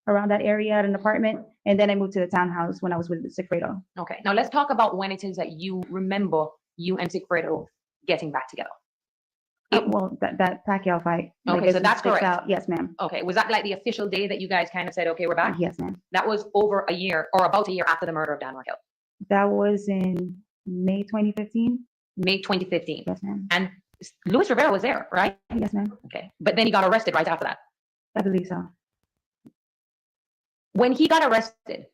around that area at an apartment, and then I moved to the townhouse when I was with Sigfredo. Okay, now let's talk about when it is that you remember you and Sigfredo getting back together. Well, that Pacquiao fight. Okay, as so it that's sticks correct. out. Yes, ma'am. Okay, was that like the official day that you guys kind of said, okay, we're back? Yes, ma'am. That was over a year or about a year after the murder of Dan Raquel, That was in May 2015. May 2015. Yes, ma'am. And Luis Rivera was there, right? Yes, ma'am. Okay, but then he got arrested right after that. I believe so. When he got arrested,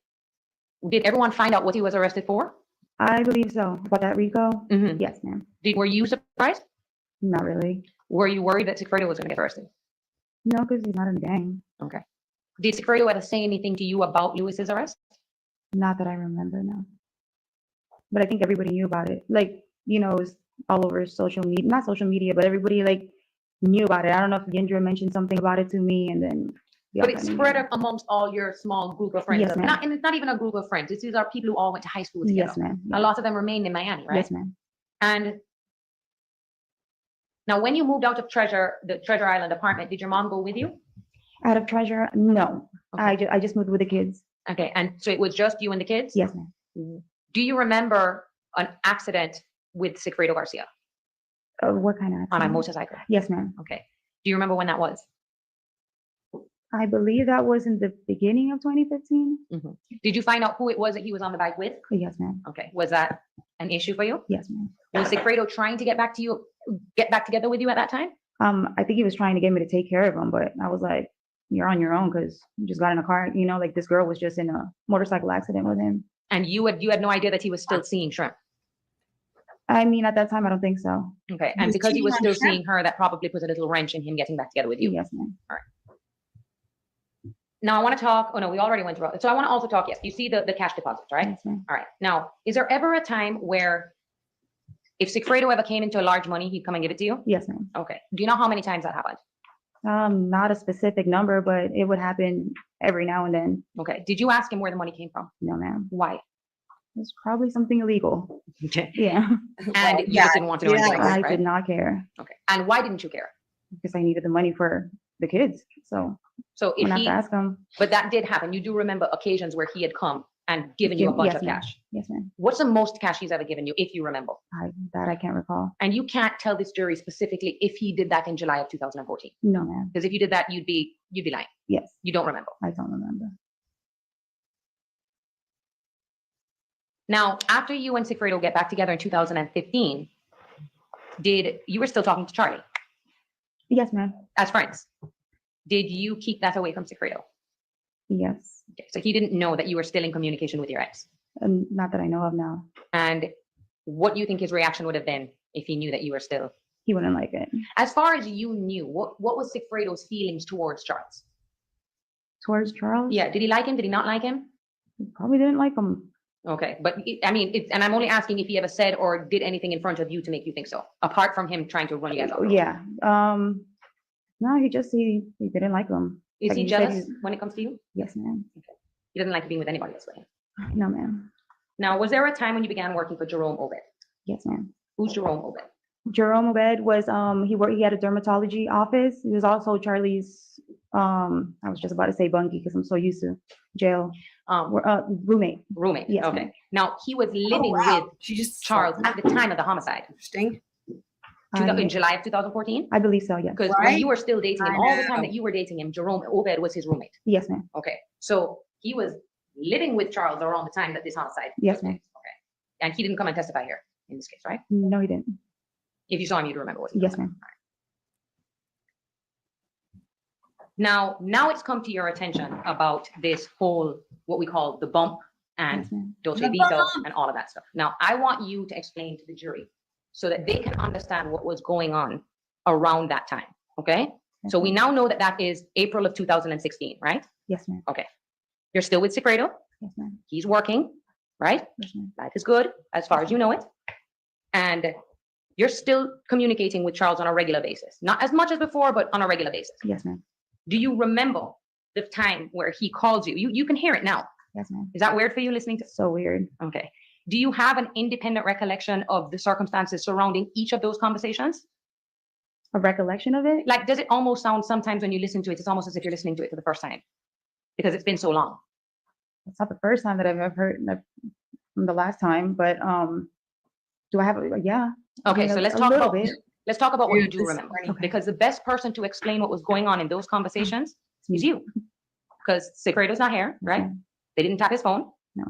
did everyone find out what he was arrested for? I believe so. About that Rico? Mhm. Yes, ma'am. Were you surprised? Not really. Were you worried that Sigfredo was going to get arrested? No, because he's not in the gang. Okay. Did Sigfredo ever say anything to you about Lewis's arrest? Not that I remember, no. But I think everybody knew about it. Like, you know, it was all over social media, not social media, but everybody like knew about it. I don't know if Yendra mentioned something about it to me and then. But it's spread amongst all your small group of friends. Yes, ma'am. And it's not even a group of friends. These are people who all went to high school together. Yes, ma'am. A lot of them remained in Miami, right? Yes, ma'am. And now when you moved out of the Treasure Island apartment, did your mom go with you? Out of Treasure? No. Okay. I just moved with the kids. Okay, and so it was just you and the kids? Yes, ma'am. Do you remember an accident with Sigfredo Garcia What kind of on a accident? motorcycle? Yes, ma'am. Okay. Do you remember when that was? I believe that was in the beginning of 2015. Did you find out who it was that he was on the bike with? Yes, ma'am. Okay. Was that an issue for you? Yes, ma'am. Was Sigfredo trying to get back together with you at that time? I think he was trying to get me to take care of him, but I was like, you're on your own because you just got in a car, you know, like this girl was just in a motorcycle accident with him. And you had no idea that he was still seeing Shrimp. I mean, at that time, I don't think so. Okay. And was because he cheating was on still Shrimp. seeing her, that probably put a little wrench in him getting back together with you. Yes, ma'am. Now I want to talk, oh no, we already went through it. So I want to also talk, yes, you see the cash deposits, right? Yes, ma'am. All right. Now, is there ever a time where if Sigfredo ever came into a large money, he'd come and give it to you? Yes, ma'am. Okay. Do you know how many times that happened? Not a specific number, but it would happen every now and then. Okay. Did you ask him where the money came from? No, ma'am. Why? It's probably something illegal. Okay. Yeah. And you just didn't want to know anything like I that, right? did not care Okay. And why didn't you care? because I needed the money for the kids. So So I'm if not he, to ask him. but that did happen. You do remember occasions where he had come and given you a bunch Yes, of ma'am. cash. Yes, ma'am. What's the most cash he's ever given you, if you remember? I can't recall. And you can't tell this jury specifically if he did that in July of 2014. No, ma'am. Because if you did that, you'd be lying. Yes, You don't remember. I don't remember. Now, after you and Sigfredo get back together in 2015, you were still talking to Charlie Yes, ma'am. as friends. Did you keep that away from Sigfredo? Yes. Okay, so he didn't know that you were still in communication with your ex. Not that I know of now. And what do you think his reaction would have been if he knew that you were still? He wouldn't like it. As far as you knew, what was Sigfredo's feelings towards Charles? Towards Charles? Yeah, did he like him? Did he not like him? He probably didn't like him. Okay, but I mean, and I'm only asking if he ever said or did anything in front of you to make you think so, apart from him trying to run you guys off. Yeah. No, he didn't like him. Is Like he you said, jealous he's- when it comes to you? Yes, ma'am. He doesn't like being with anybody else with him. No, ma'am. Now, was there a time when you began working for Jerome Obed? Yes, ma'am. Who's Jerome Obed? Jerome Obed was he had a dermatology office. He was also Charlie's I was just about to say bunkie because I'm so used to jail. Roommate. Roommate. Yes, Okay. ma'am. Now, he was living wow. with She just Charles at the time of the homicide, Interesting. in July of 2014? I believe so, yes. Because when Right? you were still dating him, I all the time know. that you were dating him, Jerome Obed was his roommate. Yes, ma'am. Okay. So he was living with Charles around the time that this homicide. Yes, took ma'am. place. Okay. And he didn't come and testify here in this case, right? No, he didn't. If you saw him, you'd remember what he Yes, was. ma'am. Now it's come to your attention about this whole, what we call the bump and Yes, ma'am. Dolce The Vita bump. and all of that stuff. Now, I want you to explain to the jury so that they can understand what was going on around that time, okay? Yes, So we ma'am. now know that that is April of 2016, right? Yes, ma'am. You're still with Sigfredo. Yes, ma'am. He's working, right? Yes, ma'am. Life is good as far as you know it. And you're still communicating with Charles on a regular basis. Not as much as before, but on a regular basis. Yes, ma'am. Do you remember the time where he called you? You can hear it now. Yes, ma'am. Is that weird for you listening to? So weird. Okay. Do you have an independent recollection of the circumstances surrounding each of those conversations? A recollection of it? Like, does it almost sound sometimes when you listen to it, it's almost as if you're listening to it for the first time because it's been so long? It's not the first time that I've ever heard that from the last time, but do I have yeah. Okay, I mean, so let's a talk little about bit. let's talk about what Yeah, you do this is remember, funny. because the best person to explain what was going on in those conversations is you, because Sigfredo's not here, right? ma'am. They didn't tap his phone. No.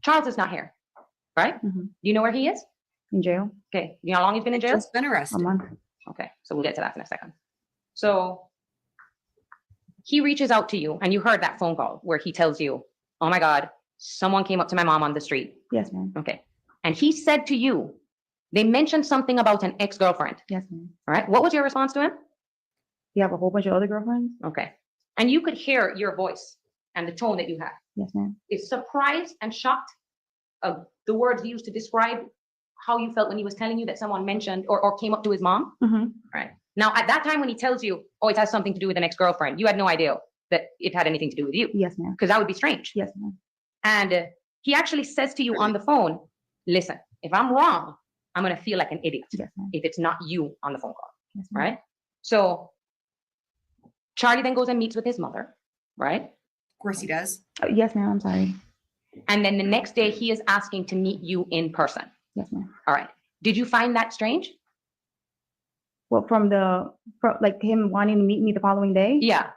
Charles is not here, right? Mhm. Do you know where he is? In jail Okay. You know how long he's been in jail? Just been a arrested. month. Okay, so we'll get to that in a second. So he reaches out to you, and you heard that phone call where he tells you, "Oh my God, someone came up to my mom on the street." Yes, ma'am. Okay, and he said to you, they mentioned something about an ex-girlfriend. Yes, ma'am. All right. What was your response to him? You have a whole bunch of other girlfriends? Okay. And you could hear your voice and the tone that you had. Yes, ma'am. Is surprised and shocked the words used to describe how you felt when he was telling you that someone mentioned or came up to his mom? Mm-hmm. Right. Now, at that time when he tells you, oh, it has something to do with an ex-girlfriend, you had no idea that it had anything to do with you. Yes, ma'am. Because that would be strange. Yes, ma'am. And he actually says to you on the phone, listen, if I'm wrong, I'm going to feel like an idiot Yes, ma'am. if it's not you on the phone call. Yes, ma'am. Right. So Charlie then goes and meets with his mother. Right. Of course he does. Yes, ma'am. I'm sorry. And then the next day he is asking to meet you in person. Yes, ma'am. All right. Did you find that strange? Well, from like him wanting to meet me the following day? Yeah.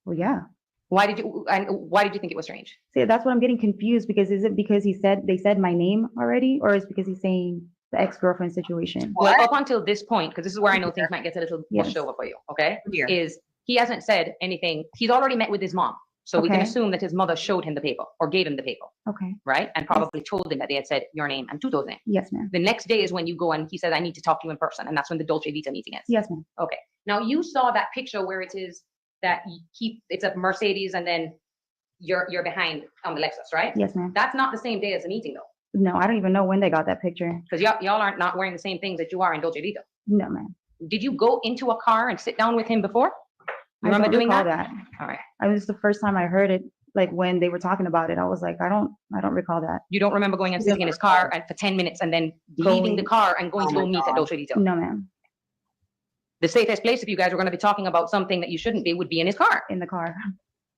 Well, yeah. Why did you think it was strange? See, that's what I'm getting confused because is it because they said my name already, or is it because he's saying the ex-girlfriend situation? Well, up until this point, because this is where I know things might get a little Yes. pushed over for you. Okay. Oh, dear. Is he hasn't said anything. He's already met with his mom. So we can Okay. assume that his mother showed him the paper or gave him the paper. Okay. Right. And probably told him that they had said your name and Tuto's name. Yes, ma'am. The next day is when you go and he says, I need to talk to you in person. And that's when the Dolce Vita meeting is. Yes, ma'am. Okay. Now you saw that picture where it is that it's a Mercedes and then you're behind on the Lexus, right? Yes, ma'am. That's not the same day as the meeting though. No, I don't even know when they got that picture. Because y'all aren't not wearing the same things that you are in Dolce Vita. No, ma'am. Did you go into a car and sit down with him before? You I remember don't doing recall that? that. All right. I was the first time I heard it, like when they were talking about it. I was like, I don't recall that. You don't remember going and sitting in his car and for 10 minutes and then leaving the car and going to go meet at Dolce Vita? No, ma'am. The safest place if you guys were going to be talking about something that you shouldn't be would be in his car. In the car.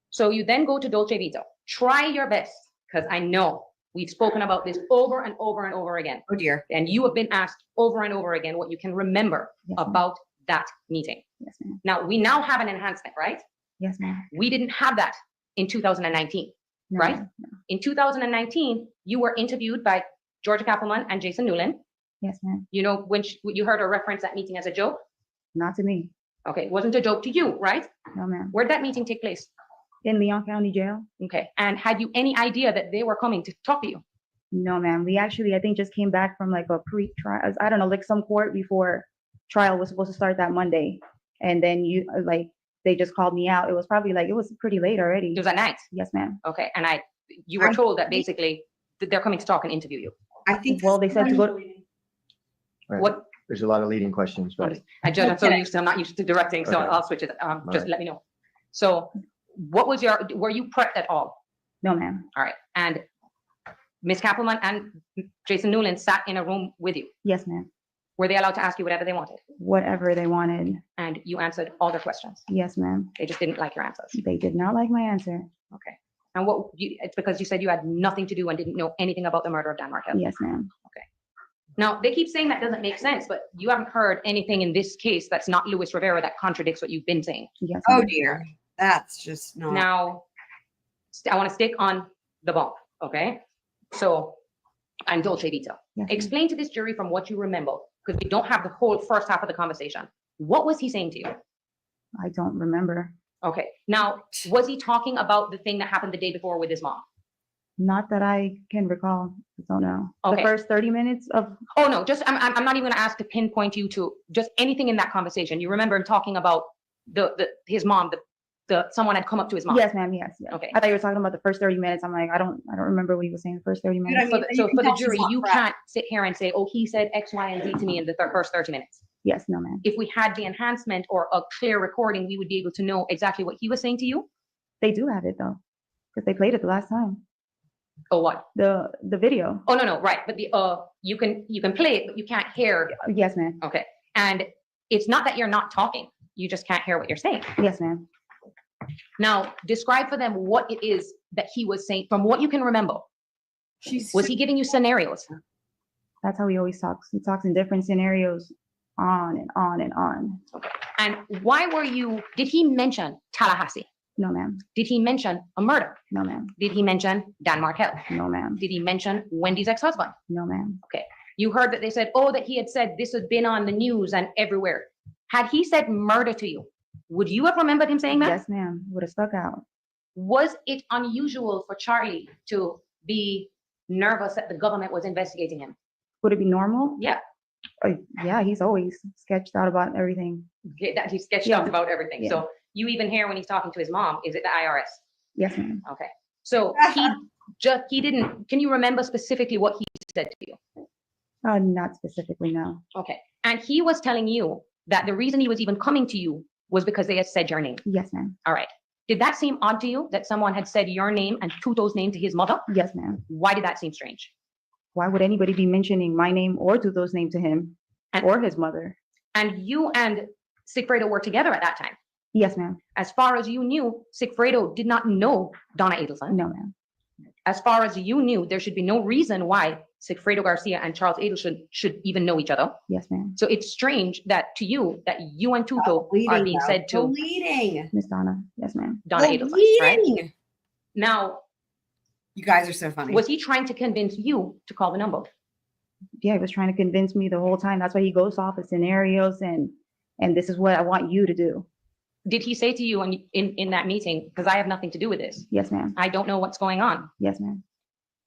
So you then go to Dolce Vita. Try your best, because I know we've spoken about this over and over and over again. Oh dear. And you have been asked over and over again what you can remember Yes, ma'am. about that meeting. Yes, ma'am. Now, we now have an enhancement, right? Yes, ma'am. We didn't have that in 2019. No, Right? ma'am. No. In 2019, you were interviewed by Georgia Kappelman and Jason Newland. Yes, ma'am. You know, when you heard her reference that meeting as a joke. Not to me. Okay, it wasn't a joke to you, right? No, ma'am. Where'd that meeting take place? In Leon County Jail? Okay, and had you any idea that they were coming to talk to you? No, ma'am. We actually, I think, just came back from like a pre-trial. I don't know, like some court before trial was supposed to start that Monday. And then they just called me out. It was probably it was pretty late already. It was at night. Yes, ma'am. Okay, and you were told that basically that they're coming to talk and interview you. I think. Well, they said to go to, Right. What? There's a lot of leading questions, but I'm not used to directing, so Okay. I'll switch it. Just right. let me know. So, were you prepped at all? no, ma'am. All right, and Ms. Kappelman and Jason Newland sat in a room with you. Yes, ma'am. Were they allowed to ask you whatever they wanted? Whatever they wanted. And you answered all their questions. Yes, ma'am. They just didn't like your answers. They did not like my answer. Okay. And it's because you said you had nothing to do and didn't know anything about the murder of Dan Markel. Yes, ma'am. Now, they keep saying that doesn't make sense, but you haven't heard anything in this case that's not Luis Rivera that contradicts what you've been saying. Yes, Oh ma'am. dear. That's just not. Now, I want to stick on the bump, okay? So, I'm Dolce Vita. Yes, ma'am. Explain to this jury from what you remember, because we don't have the whole first half of the conversation. What was he saying to you? I don't remember. Okay. Now, was he talking about the thing that happened the day before with his mom? Not that I can recall. I don't know. Okay. The first 30 minutes of, Oh no, just I'm not even gonna ask to pinpoint you to just anything in that conversation. You remember him talking about his mom, someone had come up to his mom. yes, ma'am. Yes. Yes. Okay. I thought you were talking about the first 30 minutes. I'm like, I don't remember what he was saying the first 30 Dude, I minutes. mean, So you can for the tell she's jury, not you correct. can't sit here and say, oh, he said X, Y, and Z to me in the first 30 minutes. Yes, no, ma'am. If we had the enhancement or a clear recording, we would be able to know exactly what he was saying to you. They do have it though, because they played it the last time. Or what? The video. Oh no, right. But you can play it, but you can't hear. Yes, ma'am. Okay. And it's not that you're not talking. You just can't hear what you're saying. Yes, ma'am. Now, describe for them what it is that he was saying from what you can remember. Was he giving you scenarios? That's how he always talks. He talks in different scenarios, on and on and on. And did he mention Tallahassee? No, ma'am. Did he mention a murder? No, ma'am. Did he mention Dan Markel? No, ma'am. Did he mention Wendy's ex-husband? No, ma'am. You heard that they said, oh, that he had said this had been on the news and everywhere. Had he said murder to you, would you have remembered him saying that? Yes, ma'am. Would have stuck out. Was it unusual for Charlie to be nervous that the government was investigating him? Would it be normal? Yeah, Yeah, he's always sketched out about everything. that he sketched Yeah. out about everything. Yeah. So you even hear when he's talking to his mom, is it the IRS? Yes, ma'am. Okay. So he didn't, can you remember specifically what he said to you? Not specifically, no. Okay. And he was telling you that the reason he was even coming to you was because they had said your name. Yes, ma'am. All right. Did that seem odd to you that someone had said your name and Tuto's name to his mother? Yes, ma'am. Why did that seem strange? Why would anybody be mentioning my name or Tuto's name to him And- or his mother? And you and Sigfredo were together at that time. Yes, ma'am. As far as you knew, Sigfredo did not know Donna Adelson. No, ma'am. As far as you knew, there should be no reason why Sigfredo Garcia and Charles Adelson should even know each other. Yes, ma'am. So it's strange that to you, that you and Tuto are being said to Bleeding. Miss Donna. Yes, ma'am. Donna Adelson, right? Bleeding. Now, You guys are so funny. was he trying to convince you to call the number? Yeah, he was trying to convince me the whole time. That's why he goes off of scenarios and this is what I want you to do. Did he say to you in that meeting, because I have nothing to do with this, Yes, ma'am. I don't know what's going on. Yes, ma'am.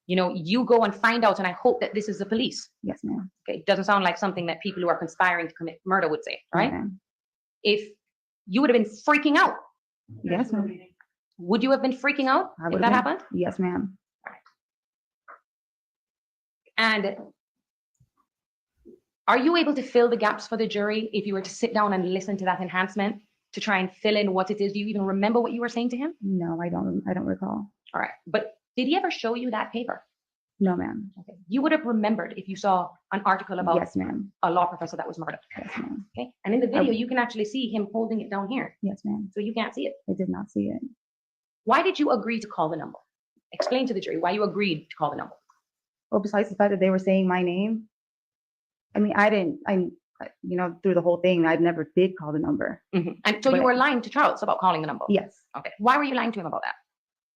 You know, you go and find out, and I hope that this is the police. Yes, ma'am. Okay, it doesn't sound like something that people who are conspiring to commit murder would say, No, right? ma'am. If you would have been freaking out, Yes, ma'am. would you have been freaking out I if would've that been. happened? Yes, ma'am. And are you able to fill the gaps for the jury if you were to sit down and listen to that enhancement to try and fill in what it is? Do you even remember what you were saying to him? No, I don't recall. All right, but did he ever show you that paper? No, ma'am. Okay, you would have remembered if you saw an article about Yes, ma'am. a law professor that was murdered. Yes, ma'am. Okay, and in the video, you can actually see him holding it down here, Yes, ma'am. so you can't see it. I did not see it. Why did you agree to call the number? Explain to the jury why you agreed to call the number. Well, besides the fact that they were saying my name, I mean, through the whole thing, I never did call the number. And so you But- were lying to Charles about calling the number. Yes. Okay, why were you lying to him about that?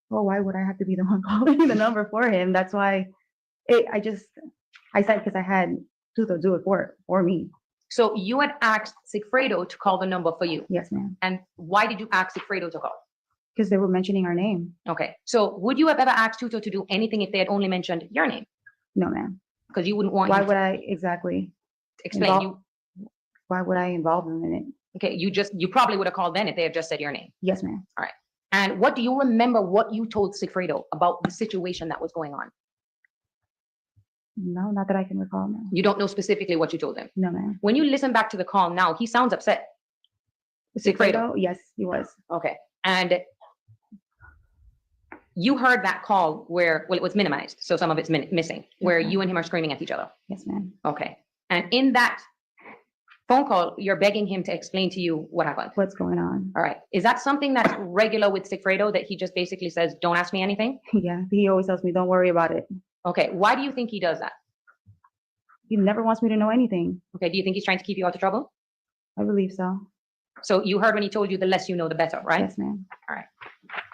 Well, why would I have to be the one calling the number for him? That's why I said because I had Tuto do it for me. So you had asked Sigfredo to call the number for you. Yes, ma'am. And why did you ask Sigfredo to call? Because they were mentioning our name. Okay, so would you have ever asked Tuto to do anything if they had only mentioned your name? No, ma'am. Because you wouldn't want Why him would to I exactly? explain. invol- Why would I involve them in it? Okay, you probably would have called then if they had just said your name. Yes, ma'am. And what do you remember what you told Sigfredo about the situation that was going on? No, not that I can recall now. You don't know specifically what you told him. No, ma'am. When you listen back to the call now, he sounds upset. Sigfredo. Yes, he was. Okay. And you heard that call where, well, it was minimized, so some of it's missing, where ma'am. you and him are screaming at each other. Yes, ma'am. Okay. And in that phone call, you're begging him to explain to you what happened. What's going on? All right. Is that something that's regular with Sigfredo, that he just basically says, don't ask me anything? Yeah, he always tells me, don't worry about it. Okay. Why do you think he does that? He never wants me to know anything. Okay. Do you think he's trying to keep you out of trouble? I believe so. So you heard when he told you the less you know, the better, right? Yes, ma'am.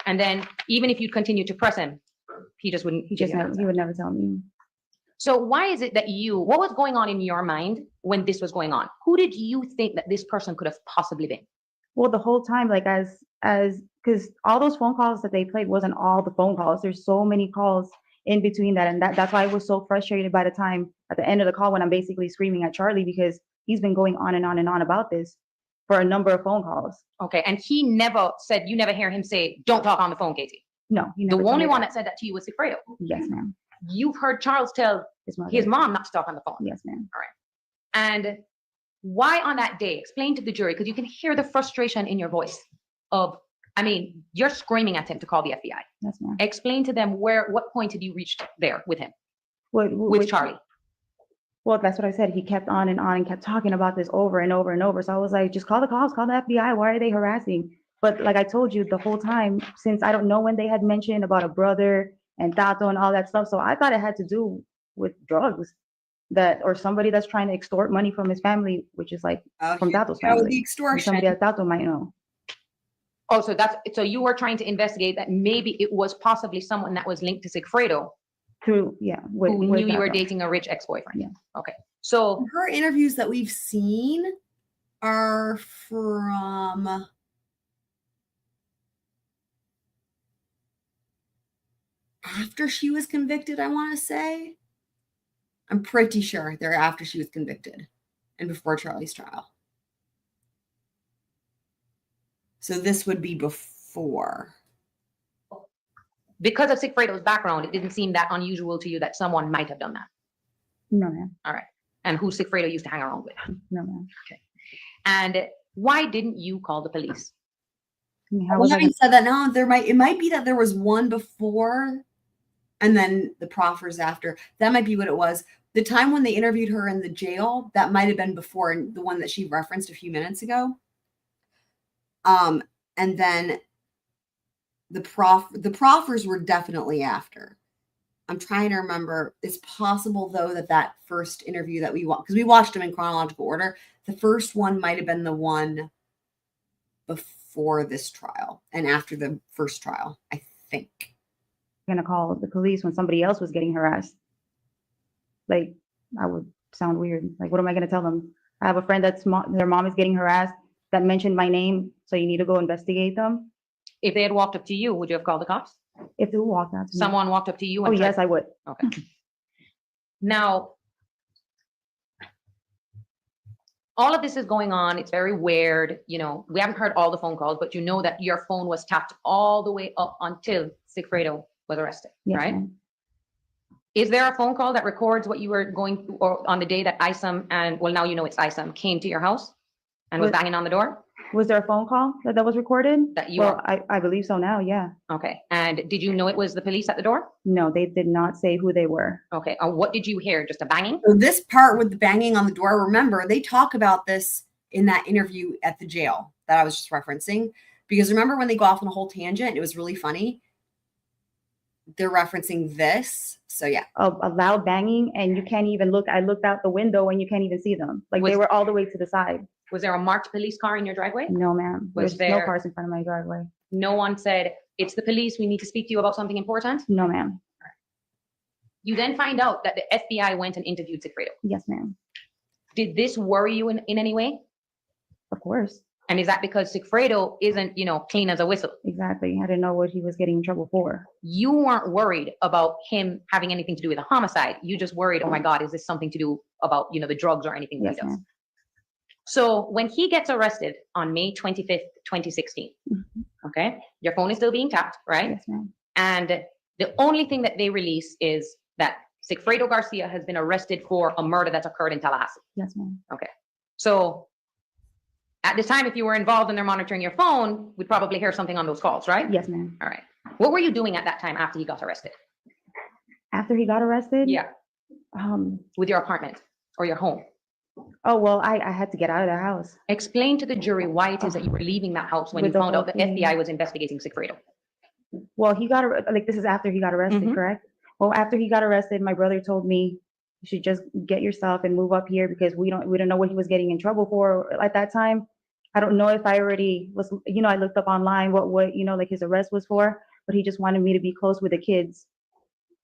And then even if you continue to press him, he just wouldn't. He give just you an never, answer. he would never tell me. So why is it that what was going on in your mind when this was going on? Who did you think that this person could have possibly been? Well, the whole time, like because all those phone calls that they played wasn't all the phone calls. There's so many calls in between that, and that's why I was so frustrated by the time at the end of the call when I'm basically screaming at Charlie because he's been going on and on and on about this for a number of phone calls. Okay, and he never said, you never hear him say, don't talk on the phone, Katie. No, he The never told only me one that said that to you was Sigfredo. Yes, ma'am. You've heard Charles tell His mother. his mom not to talk on the phone. Yes, ma'am. And why on that day? Explain to the jury, because you can hear the frustration in your voice of, I mean, you're screaming at him to call the FBI. Yes, ma'am. Explain to them what point did you reach there with him, with With Charlie? Well, that's what I said. He kept on and kept talking about this over and over and over. So I was like, just call the cops, call the FBI. Why are they harassing? But like I told you the whole time, since I don't know when they had mentioned about a brother and Tato and all that stuff. So I thought it had to do with drugs or somebody that's trying to extort money from his family, which is like from Tato's Oh, family. the And extortion. somebody that Tato might know. Oh, so you were trying to investigate that maybe it was possibly someone that was linked to Sigfredo, Through, yeah. who knew you were Tato. dating a rich ex-boyfriend. Yeah. Okay. So Her interviews that we've seen are from after she was convicted, I want to say. I'm pretty sure they're after she was convicted and before Charlie's trial. So this would be before. Because of Sigfredo's background, it didn't seem that unusual to you that someone might have done that. No, ma'am. All right. And who Sigfredo used to hang around with. No, ma'am. And why didn't you call the police? I mean, how Well, was I having said that, now it might be that there was one before and then the proffers after. That might be what it was. The time when they interviewed her in the jail, that might have been before the one that she referenced a few minutes ago. And then the proffers were definitely after. I'm trying to remember. It's possible though that first interview that we watched, because we watched them in chronological order, the first one might have been the one before this trial and after the first trial, I think. going to call the police when somebody else was getting harassed? Like, I would sound weird. Like, what am I going to tell them? I have a friend their mom is getting harassed that mentioned my name, so you need to go investigate them. If they had walked up to you, would you have called the cops? If they walked out to me. Someone walked up to you Oh, and yes, I would. Okay. Now, all of this is going on. It's very weird. You know, we haven't heard all the phone calls, but you know that your phone was tapped all the way up until Sigfredo was arrested, Yes, right? ma'am. Is there a phone call that records what you were going through or on the day that Isam and, well, now you know it's Isam, came to your house and was What- banging on the door? Was there a phone call that was recorded? That you Well, I believe so now, yeah. Okay. And did you know it was the police at the door? No, they did not say who they were. Okay. And what did you hear? Just a banging? So this part with the banging on the door, remember, they talk about this in that interview at the jail that I was just referencing. Because remember when they go off on a whole tangent, it was really funny. They're referencing this. So yeah. A loud banging, and you can't even look. I looked out the window and you can't even see them. Like, they were all the way to the side. Was there a marked police car in your driveway? No, ma'am. Was There's no there- cars in front of my driveway. No one said, it's the police, we need to speak to you about something important? No, ma'am. You then find out that the FBI went and interviewed Sigfredo. Yes, ma'am. Did this worry you in any way? Of course. And is that because Sigfredo isn't, clean as a whistle? Exactly. I didn't know what he was getting in trouble for. You weren't worried about him having anything to do with a homicide. You just worried, oh my God, is this something to do about, the drugs or anything that Yes, he does? ma'am. So when he gets arrested on May 25th, 2016, okay, your phone is still being tapped, right? Yes, ma'am. And the only thing that they release is that Sigfredo Garcia has been arrested for a murder that's occurred in Tallahassee. Yes, ma'am. Okay. So at this time, if you were involved and they're monitoring your phone, we'd probably hear something on those calls, right? Yes, ma'am. All right. What were you doing at that time after he got arrested? After he got arrested? Yeah. Um. With your apartment or your home? Oh, well, I had to get out of the house. Explain to the jury why it is that you were leaving that house when With you the found out the whole thing. FBI was investigating Sigfredo. Well, this is after he got arrested, Mhm. correct? Well, after he got arrested, my brother told me you should just get your stuff and move up here because we don't know what he was getting in trouble for at that time. I don't know if I already was, I looked up online what like his arrest was for, but he just wanted me to be close with the kids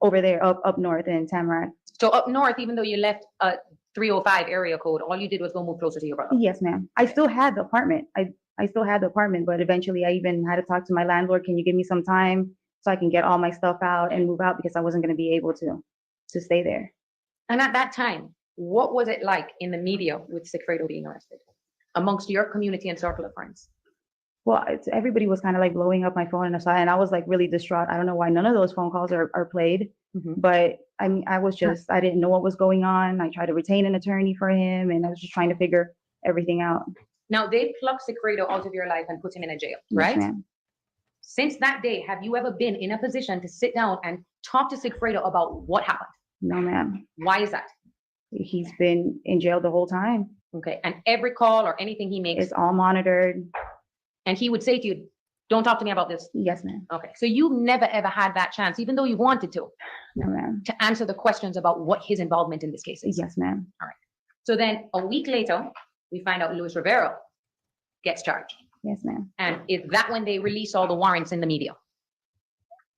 over there up north in Tamarack. So up north, even though you left a 305 area code, all you did was go move closer to your brother. Yes, ma'am. I still had the apartment. I still had the apartment, but eventually I even had to talk to my landlord. Can you give me some time so I can get all my stuff out and move out because I wasn't going to be able to stay there. And at that time, what was it like in the media with Sigfredo being arrested amongst your community and circle of friends? Well, everybody was kind of like blowing up my phone and aside, and I was like really distraught. I don't know why none of those phone calls are played, but I mean, I didn't know what was going on. I tried to retain an attorney for him, and I was just trying to figure everything out. Now, they plucked Sigfredo out of your life and put him in a jail, Yes, right? ma'am. Since that day, have you ever been in a position to sit down and talk to Sigfredo about what happened? No, ma'am. Why is that? He's been in jail the whole time. Okay, and every call or anything he makes, It's all monitored. and he would say to you, don't talk to me about this. Yes, ma'am. Okay, so you've never ever had that chance, even though you wanted to No, ma'am. answer the questions about what his involvement in this case is. Yes, ma'am. So then a week later, we find out Luis Rivero gets charged. Yes, ma'am. And is that when they release all the warrants in the media?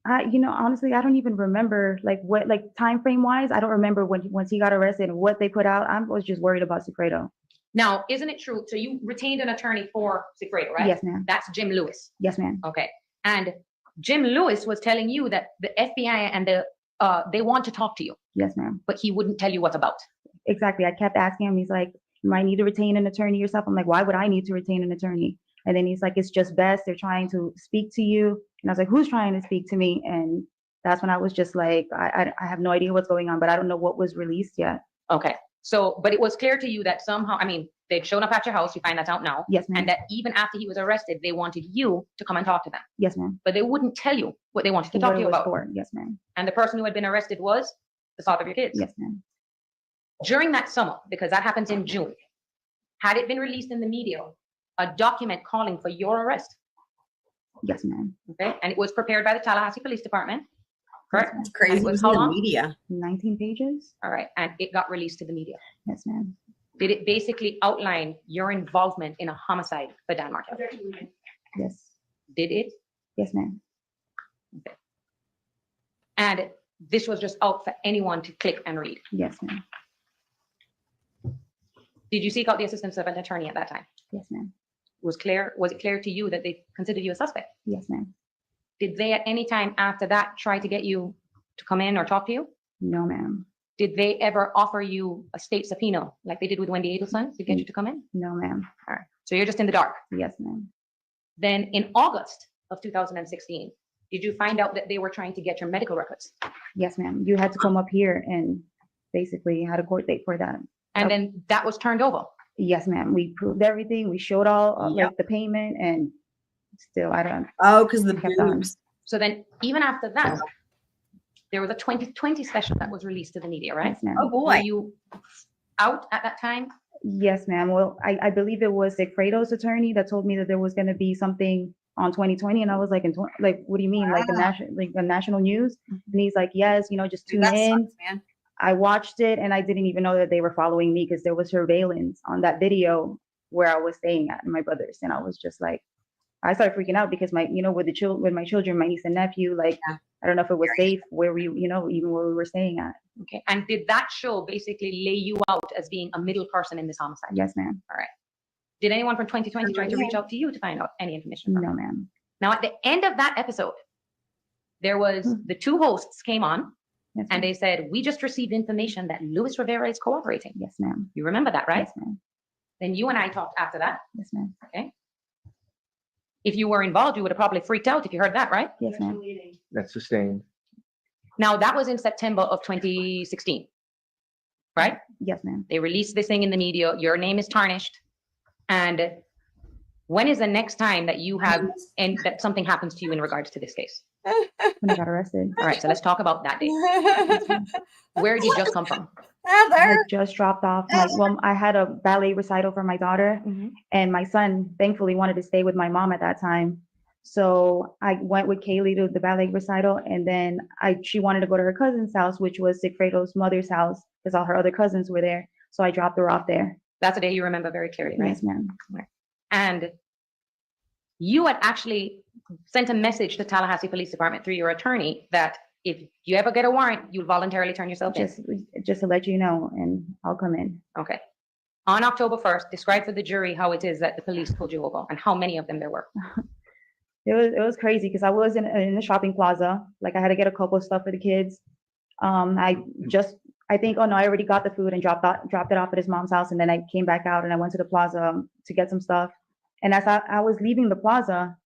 Honestly, I don't even remember what time frame wise. I don't remember once he got arrested and what they put out. I was just worried about Sigfredo. Now, isn't it true? So you retained an attorney for Sigfredo, right? Yes, ma'am. That's Jim Lewis. Yes, ma'am. Okay. And Jim Lewis was telling you that the FBI and they want to talk to you. Yes, ma'am. but he wouldn't tell you what about. Exactly. I kept asking him. He's like, you might need to retain an attorney yourself. I'm like, why would I need to retain an attorney? And then he's like, it's just best. They're trying to speak to you. And I was like, who's trying to speak to me? And that's when I was just like, I have no idea what's going on, but I don't know what was released yet. Okay. So, but it was clear to you that somehow, I mean, they'd shown up at your house, you find that out now. Yes, ma'am. And that even after he was arrested, they wanted you to come and talk to them, Yes, ma'am. but they wouldn't tell you what they wanted to talk What to it you was about. for. Yes, ma'am. And the person who had been arrested was the father of your kids. Yes, ma'am. During that summer, because that happens in June, had it been released in the media, a document calling for your arrest, Yes, ma'am. okay? And it was prepared by the Tallahassee Police Department, correct? It's crazy. And it was It was how in the long? media. 19 pages. All right, and it got released to the media. Yes, ma'am. Did it basically outline your involvement in a homicide for Dan Markel? Yes. Did it? Yes, ma'am. And this was just out for anyone to click and read. Yes, ma'am. Did you seek out the assistance of an attorney at that time? Yes, ma'am. Was it clear to you that they considered you a suspect? Yes, ma'am. Did they at any time after that try to get you to come in or talk to you? No, ma'am. Did they ever offer you a state subpoena like they did with Wendi Adelson to get you to come in? No, ma'am. All right. So you're just in the dark. Yes, ma'am. Then in August of 2016, did you find out that they were trying to get your medical records? Yes, ma'am. You had to come up here and basically had a court date for that. And then that was turned over. Yes, ma'am. We proved everything. We showed all Yep. like the payment, and still I don't. Oh, because the Kept on. boobs. So then even after that, there was a 2020 special that was released to the media, right? Yes, ma'am. Oh, Were boy. you out at that time? Yes, ma'am. Well, I believe it was Alfredo's attorney that told me that there was going to be something on 2020, and I was like, like, what do you mean, like a national news? And he's like, yes, just Dude, tune that in. sucks, man. I watched it, and I didn't even know that they were following me because there was surveillance on that video where I was staying at my brother's, and I was just like, I started freaking out because with my children, my niece and nephew, like, Yeah. I don't know if it was safe where we, even where we were staying at. Okay. And did that show basically lay you out as being a middle person in this homicide? Yes, ma'am. Did anyone from 2020 try to reach out to you to find out any information? No, ma'am. Now, at the end of that episode, there was the two hosts came on Yes, and ma'am. they said, we just received information that Luis Rivera is cooperating. Yes, ma'am. You remember that, right? Yes, ma'am. Then you and I talked after that. Yes, ma'am. If you were involved, you would have probably freaked out if you heard that, right? Yes, ma'am. That's sustained. Now, that was in September of 2016, right? Yes, ma'am. They released this thing in the media. Your name is tarnished. And when is the next time that you have and that something happens to you in regards to this case? When I got arrested. All right, so let's talk about that day. Where did you just come from? I Heather. had just dropped off I had a ballet recital for my daughter, and my son thankfully wanted to stay with my mom at that time. So I went with Kaylee to the ballet recital, and then she wanted to go to her cousin's house, which was Sigfredo's mother's house, because all her other cousins were there. So I dropped her off there. That's a day you remember very clearly, right? Yes, ma'am. And you had actually sent a message to Tallahassee Police Department through your attorney that if you ever get a warrant, you'll voluntarily turn yourself in. Just to let you know, and I'll come in. Okay. On October 1st, describe for the jury how it is that the police pulled you over and how many of them there were. It was crazy because I was in the shopping plaza. Like I had to get a couple of stuff for the kids. I already got the food and dropped it off at his mom's house, and then I came back out and I went to the plaza to get some stuff. And as I was leaving the plaza,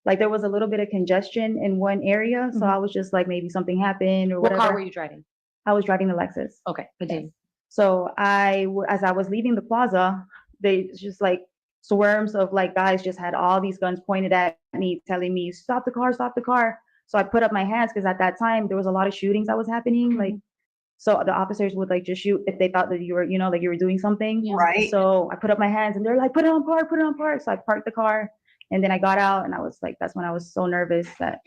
like there was a little bit of congestion in one area, so I was just like, maybe something happened or What whatever. car were you driving? I was driving the Lexus. Okay, continue. Yes. So as I was leaving the plaza, they just like swarms of like guys just had all these guns pointed at me, telling me, stop the car, stop the car. So I put up my hands because at that time there was a lot of shootings that was happening. Like, so the officers would like just shoot if they thought that you were, like you were doing something. Yeah. Right. So I put up my hands and they're like, put it on park, put it on park. So I parked the car, and then I got out, and I was like, that's when I was so nervous that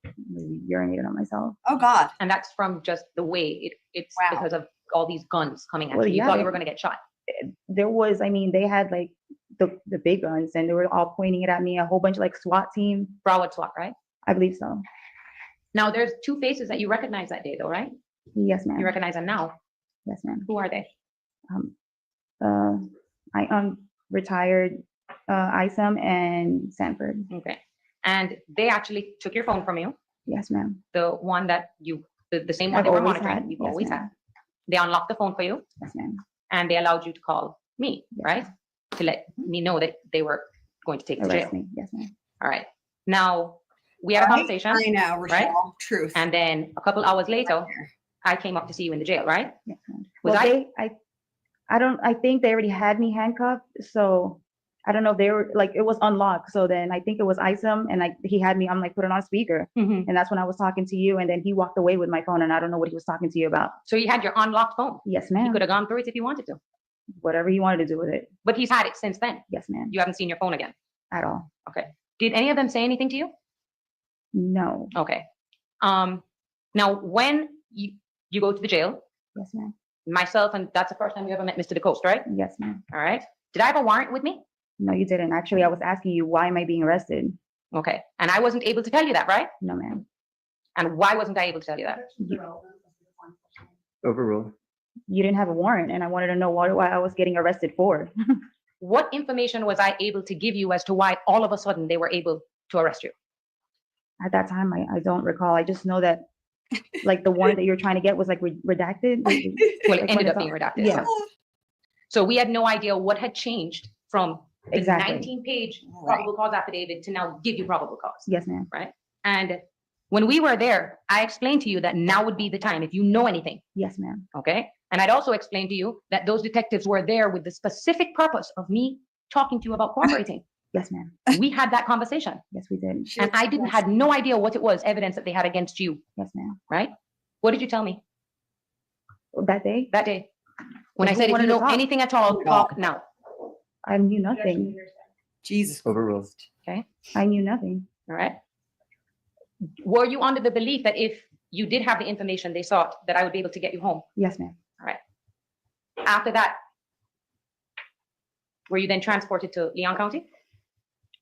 I really urinated on myself. Oh, God. And that's from just the way it's Wow. because of all these guns coming at Well, you. You yeah, thought you were going to get shot. There was, they had like the big guns, and they were all pointing it at me, a whole bunch of like SWAT team. Broward SWAT, right? I believe so. Now, there's two faces that you recognize that day, though, right? Yes, ma'am. You recognize them now. Yes, ma'am. Who are they? I retired Isom and Sanford. Okay. And they actually took your phone from you, Yes, ma'am. the one that you The same one I've they were always monitoring, had. you've Yes, always had. ma'am. They unlocked the phone for you Yes, ma'am. and they allowed you to call me, Yes, right? To let me know that they were going to take you to jail. Arrest me. Yes, ma'am. All right. Now, we had a Right? conversation, I know, right? Rochelle. Truth. and then a couple hours later, I came up to see you in the jail, right? Yes, ma'am. Was Well, I- I think they already had me handcuffed, so I don't know if they were, like, it was unlocked. So then I think it was Isom, and like, he had me, I'm like, put it on speaker. Mhm. And that's when I was talking to you, and then he walked away with my phone, and I don't know what he was talking to you about. So you had your unlocked phone. Yes, You ma'am. could have gone through it if you wanted to, Whatever you wanted to do with it. but he's had it since then. Yes, ma'am. You haven't seen your phone again. At all. Did any of them say anything to you? No. Okay. Now when you go to the jail, Yes, ma'am. myself, and that's the first time you ever met Mr. DeCoste, right? Yes, ma'am. All right. Did I have a warrant with me? No, you didn't. Actually, I was asking you, why am I being arrested? Okay. And I wasn't able to tell you that, right? No, ma'am. And why wasn't I able to tell you that? Overruled. You didn't have a warrant, and I wanted to know why I was getting arrested for. What information was I able to give you as to why all of a sudden they were able to arrest you? At that time, I don't recall. I just know that, like, the warrant that you're trying to get was like redacted. Well, it Like, when ended it's up being all- redacted. Yeah. So we had no idea what had changed from the Exactly. 19-page Right. probable cause affidavit to now give you probable cause. Yes, ma'am. And when we were there, I explained to you that now would be the time if you know anything, Yes, ma'am. okay? And I'd also explained to you that those detectives were there with the specific purpose of me talking to you about cooperating. Yes, ma'am. We had that conversation, Yes, we did. and I didn't had no idea what it was, evidence that they had against you, Yes, ma'am. right? What did you tell me That day, that day? When But I who said, if you wanted to know talk? anything at all, talk now. I knew nothing. Jesus. Overruled. I knew nothing. All right. Were you under the belief that if you did have the information they sought, that I would be able to get you home? Yes, ma'am. After that, were you then transported to Leon County?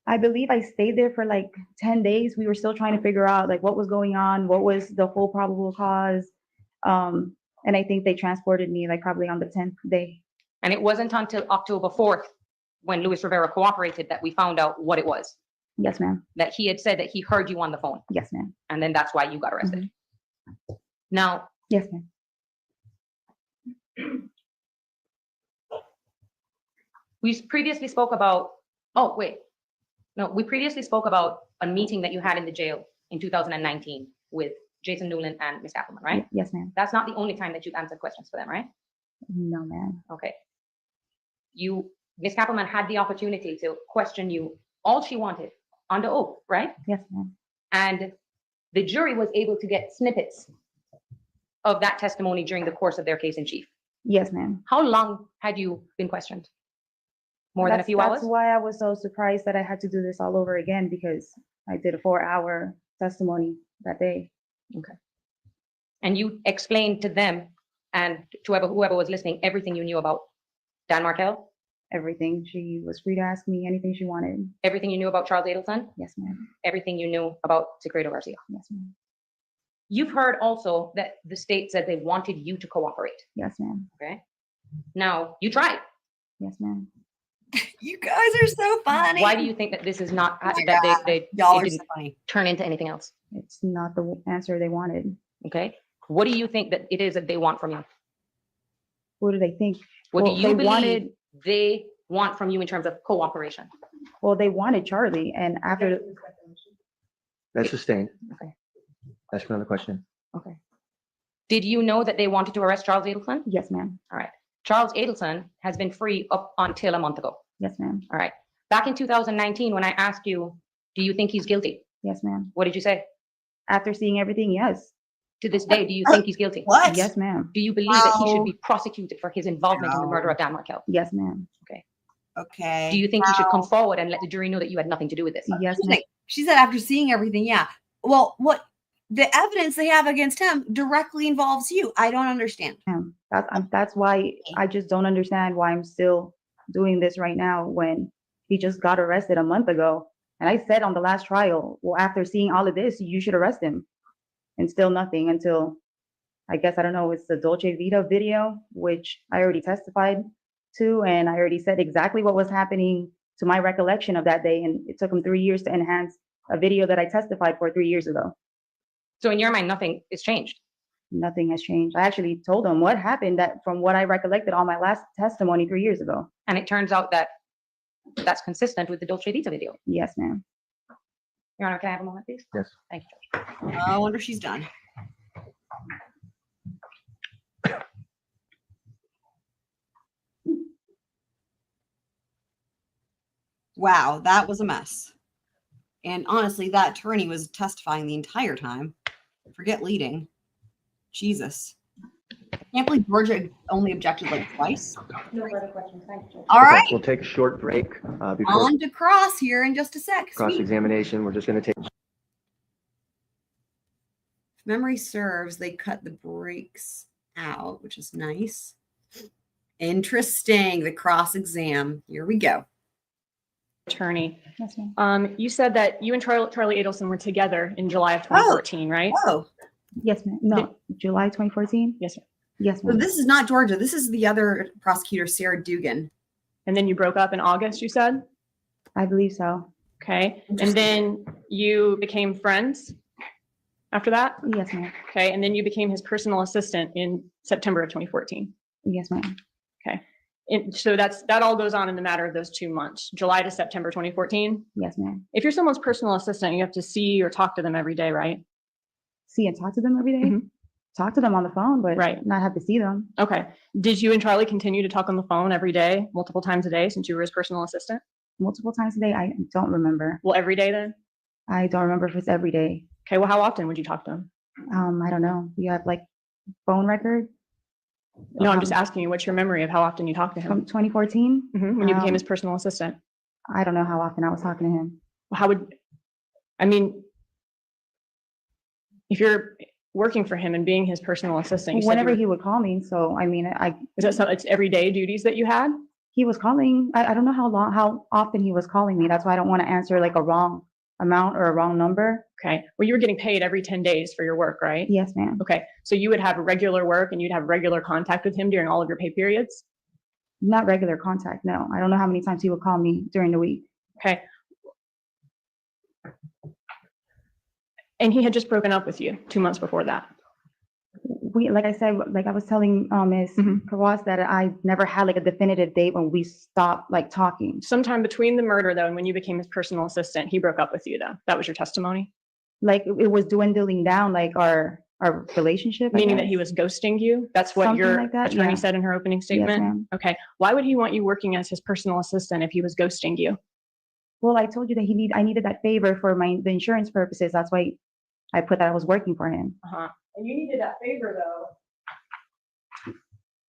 I believe I stayed there for like 10 days. We were still trying to figure out like what was going on, what was the whole probable cause. And I think they transported me like probably on the 10th day. And it wasn't until October 4th, when Luis Rivera cooperated, that we found out what it was, Yes, ma'am. that he had said that he heard you on the phone. Yes, ma'am. And then that's why you got arrested. Now, Yes, ma'am. we previously spoke about, oh, wait. No, we previously spoke about a meeting that you had in the jail in 2019 with Jason Newland and Ms. Appleman, right? Yes, ma'am. That's not the only time that you've answered questions for them, right? No, ma'am. Okay. Ms. Kappelman had the opportunity to question you all she wanted under oath, right? Yes, ma'am. And the jury was able to get snippets of that testimony during the course of their case in chief. Yes, ma'am. How long had you been questioned? More than a few hours? That's why I was so surprised that I had to do this all over again, because I did a 4-hour testimony that day. And you explained to them and to whoever was listening, everything you knew about Dan Markel, Everything. She was free to ask me anything she wanted. everything you knew about Charles Adelson, Yes, ma'am. everything you knew about Secreto Garcia. Yes, ma'am. You've heard also that the state said they wanted you to cooperate, Yes, ma'am. okay? Now, you tried. Yes, ma'am. You guys are so funny. Why do you think that this is not, Oh my that God. they Y'all it are didn't so funny. turn into anything else, It's not the answer they wanted. okay? What do you think that it is that they want from you? What do they think? What do Well, you they believe wanted- they want from you in terms of cooperation? Well, they wanted Charlie, and after, That's sustained. Okay. Ask another question. Okay. Did you know that they wanted to arrest Charles Adelson? yes, ma'am. Charles Adelson has been free up until a month ago. Yes, ma'am. All right. Back in 2019, when I asked you, do you think he's guilty? Yes, ma'am. What did you say? After seeing everything, yes. To this day, do you think he's guilty? What? Yes, ma'am. Do you believe that he should No. be prosecuted for his involvement in the murder of Dan Markel? Yes, ma'am. Okay. Do you think he should come forward and let the jury know that you had nothing to do with this? Yes, She's ma'am. like- She said after seeing everything, yeah. Well, what the evidence they have against him directly involves you. I don't understand. That's why I just don't understand why I'm still doing this right now when he just got arrested a month ago. And I said on the last trial, well, after seeing all of this, you should arrest him. And still nothing until, I guess, I don't know, it's the Dolce Vita video, which I already testified to. And I already said exactly what was happening to my recollection of that day. And it took him 3 years to enhance a video that I testified for 3 years ago. So in your mind, nothing is changed. nothing has changed. I actually told him what happened, that from what I recollected on my last testimony 3 years ago. And it turns out that that's consistent with the Dolce Vita video. Yes, ma'am. Your Honor, can I have a moment, please? Yes. Thank you, Judge. I wonder if she's done. Wow, that was a mess. And honestly, that attorney was testifying the entire time. Forget leading. Jesus. I can't believe Georgia only objected like twice. No further questions. Thank you, Judge. All Okay, right, We'll take a short break before on to Cross here in just a sec. Sweet. cross-examination. We're just going to take. If memory serves, they cut the brakes out, which is nice. Interesting. The cross exam. Here we go. Attorney. Yes, ma'am. You said that you and Charlie Adelson were together in July of 2014, right? Oh, Yes, ma'am. No, July 2014? Yes, sir. Yes, so ma'am. this is not Georgia. This is the other prosecutor, Sarah Dugan. And then you broke up in August, you said? I believe so. Okay. And then you became friends after that? Yes, ma'am. Okay. And then you became his personal assistant in September of 2014. Yes, ma'am. So that all goes on in the matter of those 2 months, July to September 2014. Yes, ma'am. If you're someone's personal assistant, you have to see or talk to them every day, right? See and talk to them every day? Mhm. Talk to them on the phone, but Right. not have to see them. Okay. Did you and Charlie continue to talk on the phone every day, multiple times a day since you were his personal assistant? Multiple times a day? I don't remember. Well, every day then? I don't remember if it's every day. Okay. Well, how often would you talk to him? I don't know. You have like phone record No, I'm just asking you, what's your memory of how often you talked to him? from 2014? When you became Um, his personal assistant? I don't know how often I was talking to him. How would, I mean, if you're working for him and being his personal assistant, you said Whenever you were- he would call me. So, I mean, is that some, it's everyday duties that you had? he was calling. I don't know how often he was calling me. That's why I don't want to answer like a wrong amount or a wrong number. Okay. Well, you were getting paid every 10 days for your work, right? Yes, ma'am. Okay. So you would have regular work and you'd have regular contact with him during all of your pay periods? Not regular contact. No, I don't know how many times he would call me during the week. Okay. And he had just broken up with you 2 months before that. Like I said, like I was telling Ms. Mhm. Kawas that I never had like a definitive date when we stopped like talking. Sometime between the murder, though, and when you became his personal assistant, he broke up with you, though. That was your testimony? Like it was dwindling down, like our relationship. I Meaning that guess. he was ghosting you? That's what Something your like that, attorney yeah. said in her opening Yes, statement? ma'am. Okay. Why would he want you working as his personal assistant if he was ghosting you? Well, I told you that I needed that favor for the insurance purposes. That's why I put that I was working for him. Uh-huh. And you needed that favor, though.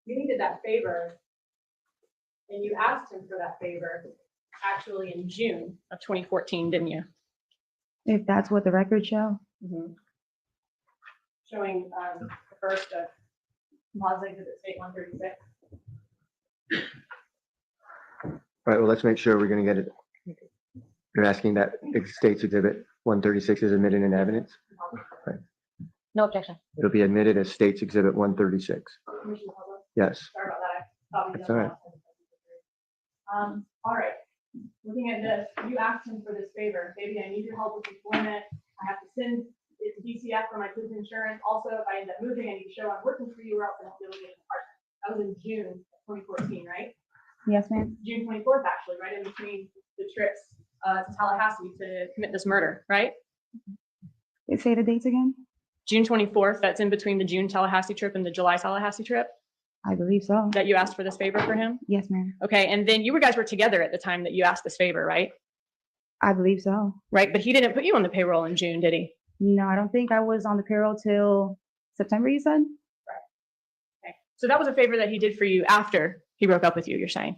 You needed that favor. And you asked him for that favor actually in June of 2014, didn't you? If that's what the records show. Showing the first of Composite Exhibit State 136. All right, well, let's make sure we're going to get it. You're asking that State's Exhibit 136 is admitted in evidence? No objection. It'll be admitted as State's Exhibit 136. Commissioner Public, Yes. sorry about that. I thought we That's all right. All right. Looking at this, you asked him for this favor. Baby, I need your help with employment. I have to send it to DCF for my kids' insurance. Also, if I end up moving, I need to show I'm working for you or else I won't be able to get an apartment. That was in June of 2014, right? Yes, ma'am. June 24th, actually, right in between the trips to Tallahassee to commit this murder, right? Say the dates again. June 24th, that's in between the June Tallahassee trip and the July Tallahassee trip I believe so. that you asked for this favor for him? Yes, ma'am. Okay, and then you guys were together at the time that you asked this favor, right? I believe so. Right, but he didn't put you on the payroll in June, did he? No, I don't think I was on the payroll till September, you said? Okay, so that was a favor that he did for you after he broke up with you, you're saying?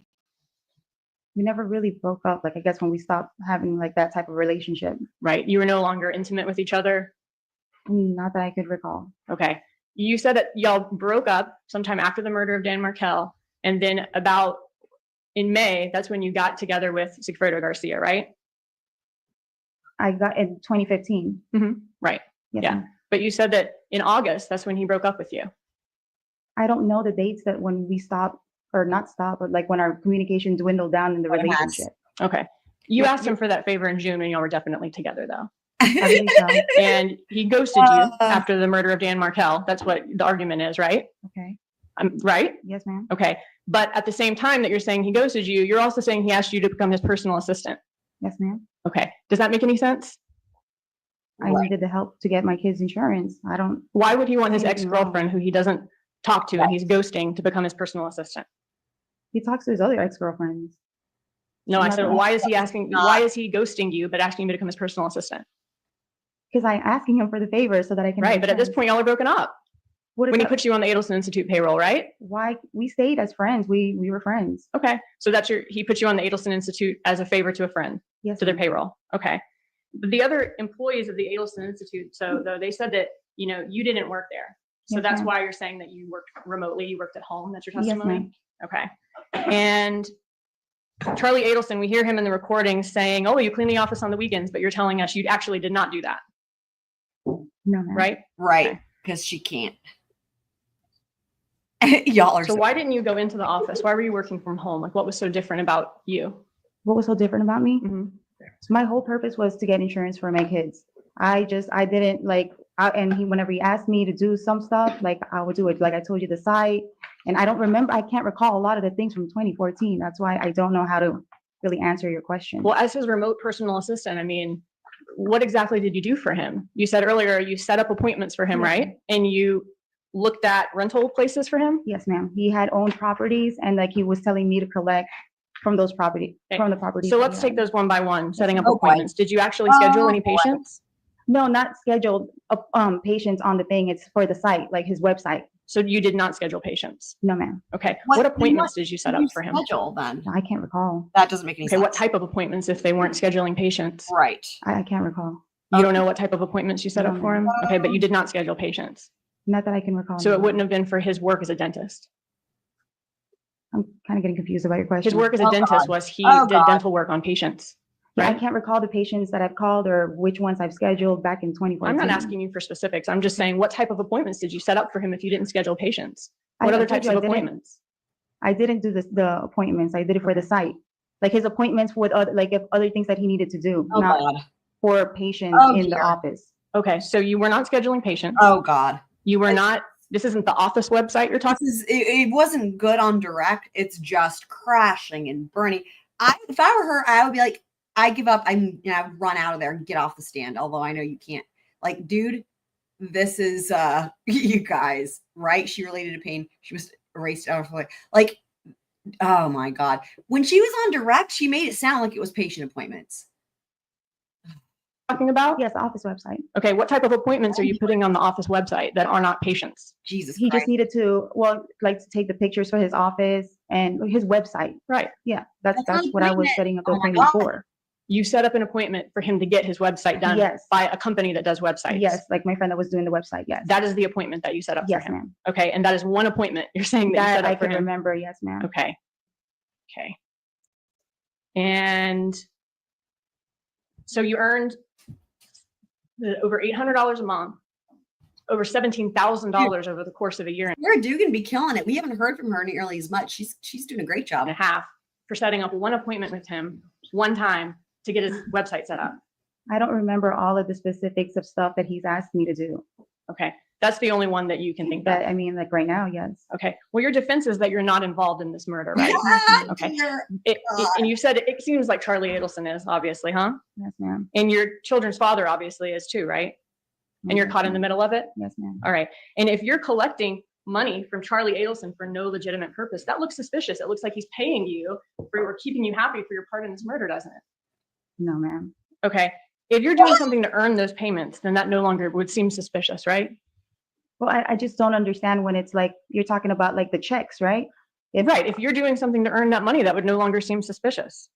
We never really broke up. Like, I guess when we stopped having like that type of relationship. Right, you were no longer intimate with each other? Not that I could recall. Okay, you said that y'all broke up sometime after the murder of Dan Markel, and then about in May, that's when you got together with Sigfredo Garcia, right? I got in 2015. Right, Yes, yeah. ma'am. But you said that in August, that's when he broke up with you. I don't know the dates that when we stopped or not stopped, but like when our communication dwindled down in the But it has. relationship. Okay, you Yeah, asked him for that favor in June when y'all were definitely together, though. I believe so. And he ghosted you Uh. after the murder of Dan Markel. That's what the argument is, right? Okay. Right? Yes, ma'am. Okay. But at the same time that you're saying he ghosted you, you're also saying he asked you to become his personal assistant. Yes, ma'am. Okay. Does that make any sense? I needed the help to get my kids' insurance. I don't. Why would he want his Anything wrong. ex-girlfriend, who he doesn't talk to and he's ghosting, to become his personal assistant? He talks to his other ex-girlfriends. No, I Not said, that- why is he asking? Why is he ghosting you, but asking you to become his personal assistant? Because I'm asking him for the favor so that I can. Right. But at this insurance. point, y'all are broken up What is when he that? put you on the Adelson Institute payroll, right? Why we stayed as friends? We were friends. Okay. So he put you on the Adelson Institute as a favor to a friend, Yes. to their ma'am. payroll. Okay. But the other employees of the Adelson Institute, so though they said that, you didn't work there. So Yes, that's ma'am. why you're saying that you worked remotely, you worked at home. That's your Yes, testimony? ma'am. Okay. And Charlie Adelson, we hear him in the recording saying, oh, you clean the office on the weekends, but you're telling us you actually did not do that, No, ma'am. right? Right. Okay. Because she can't. Y'all are So why didn't you go into the office? Why were you working from home? Like, what was so different about you? What was so different about me? Mhm. My whole purpose was to get insurance for my kids. I didn't like, whenever he asked me to do some stuff, like I would do it. Like I told you, the site, and I can't recall a lot of the things from 2014. That's why I don't know how to really answer your question. Well, as his remote personal assistant, I mean, what exactly did you do for him? You said earlier you set up appointments for him, Yes, right? And you looked at rental places for him? Yes, ma'am. He had owned properties and like he was telling me to collect from those property, Okay. from the properties. So that let's he take had. those one by one, setting up Oh, boy. appointments. Did you actually schedule any boy. patients? No, not scheduled patients on the thing. It's for the site, like his website. So you did not schedule patients? No, ma'am. Okay. What- What appointments did you set up for him? Schedule then. I can't recall. That doesn't make any Okay, sense. what type of appointments if they weren't scheduling patients? Right. I can't recall. You don't know what type of appointments you set up No, for him? Okay, but you did not schedule patients. Not that I can recall. So it no. wouldn't have been for his work as a dentist. I'm kind of getting confused about your question. His work as a Oh, dentist God. was he Oh, did God. dental work on patients, Yeah, I right? can't recall the patients that I've called or which ones I've scheduled back in 2014. I'm not asking you for specifics. I'm just saying, what type of appointments did you set up for him if you didn't schedule patients? What I other told types you of I didn't. appointments? I didn't do the appointments. I did it for the site. Like his appointments with other, like if other things that he needed to do, Oh, not God. for patients Oh, in the dear. office. Okay, so you were not scheduling patients. Oh, God. You were not, this isn't the office website you're talking. It wasn't good on direct. It's just crashing and burning. If I were her, I would be like, I give up. I would run out of there and get off the stand. Although I know you can't. Like, dude, this is you guys, right? She related to pain. She was erased out of her life. Like, oh my God. When she was on direct, she made it sound like it was patient appointments. Talking about? Yes, the office website. Okay, what type of appointments are you putting on the office website that are not patients? Jesus He Christ. just needed to, well, like to take the pictures for his office and his website. Right. Yeah, that's That's what I was appointment. setting up the Oh my appointment God. for. You set up an appointment for him to get his website done Yes. by a company that does websites. Yes, like my friend that was doing the website. Yes. That is the appointment that you set up Yes, for him. ma'am. Okay, and that is one appointment you're saying that you set That I up for can him. remember. Yes, ma'am. Okay. Okay. And so you earned over $800 a month, over $17,000 over the course of a year Sarah Dugan be killing it. We haven't heard from her nearly as much. She's doing a great job. and a half for setting up one appointment with him one time to get his website set up. I don't remember all of the specifics of stuff that he's asked me to do. Okay. That's the only one that you can think But of. I mean, like right now, yes. Okay. Well, your defense is that you're not involved in this murder, right? Okay. Dear And you said it seems like Charlie Adelson is, obviously, huh? Yes, ma'am. And your children's father obviously is too, right? And you're Yes, caught in the ma'am. middle of it? Yes, ma'am. All right. And if you're collecting money from Charlie Adelson for no legitimate purpose, that looks suspicious. It looks like he's paying you or keeping you happy for your part in this murder, doesn't it? No, ma'am. Okay. If you're doing something to earn those payments, then that no longer would seem suspicious, right? Well, I just don't understand when it's like you're talking about like the checks, right? Right. If you're doing something to earn that money, that would no longer seem suspicious.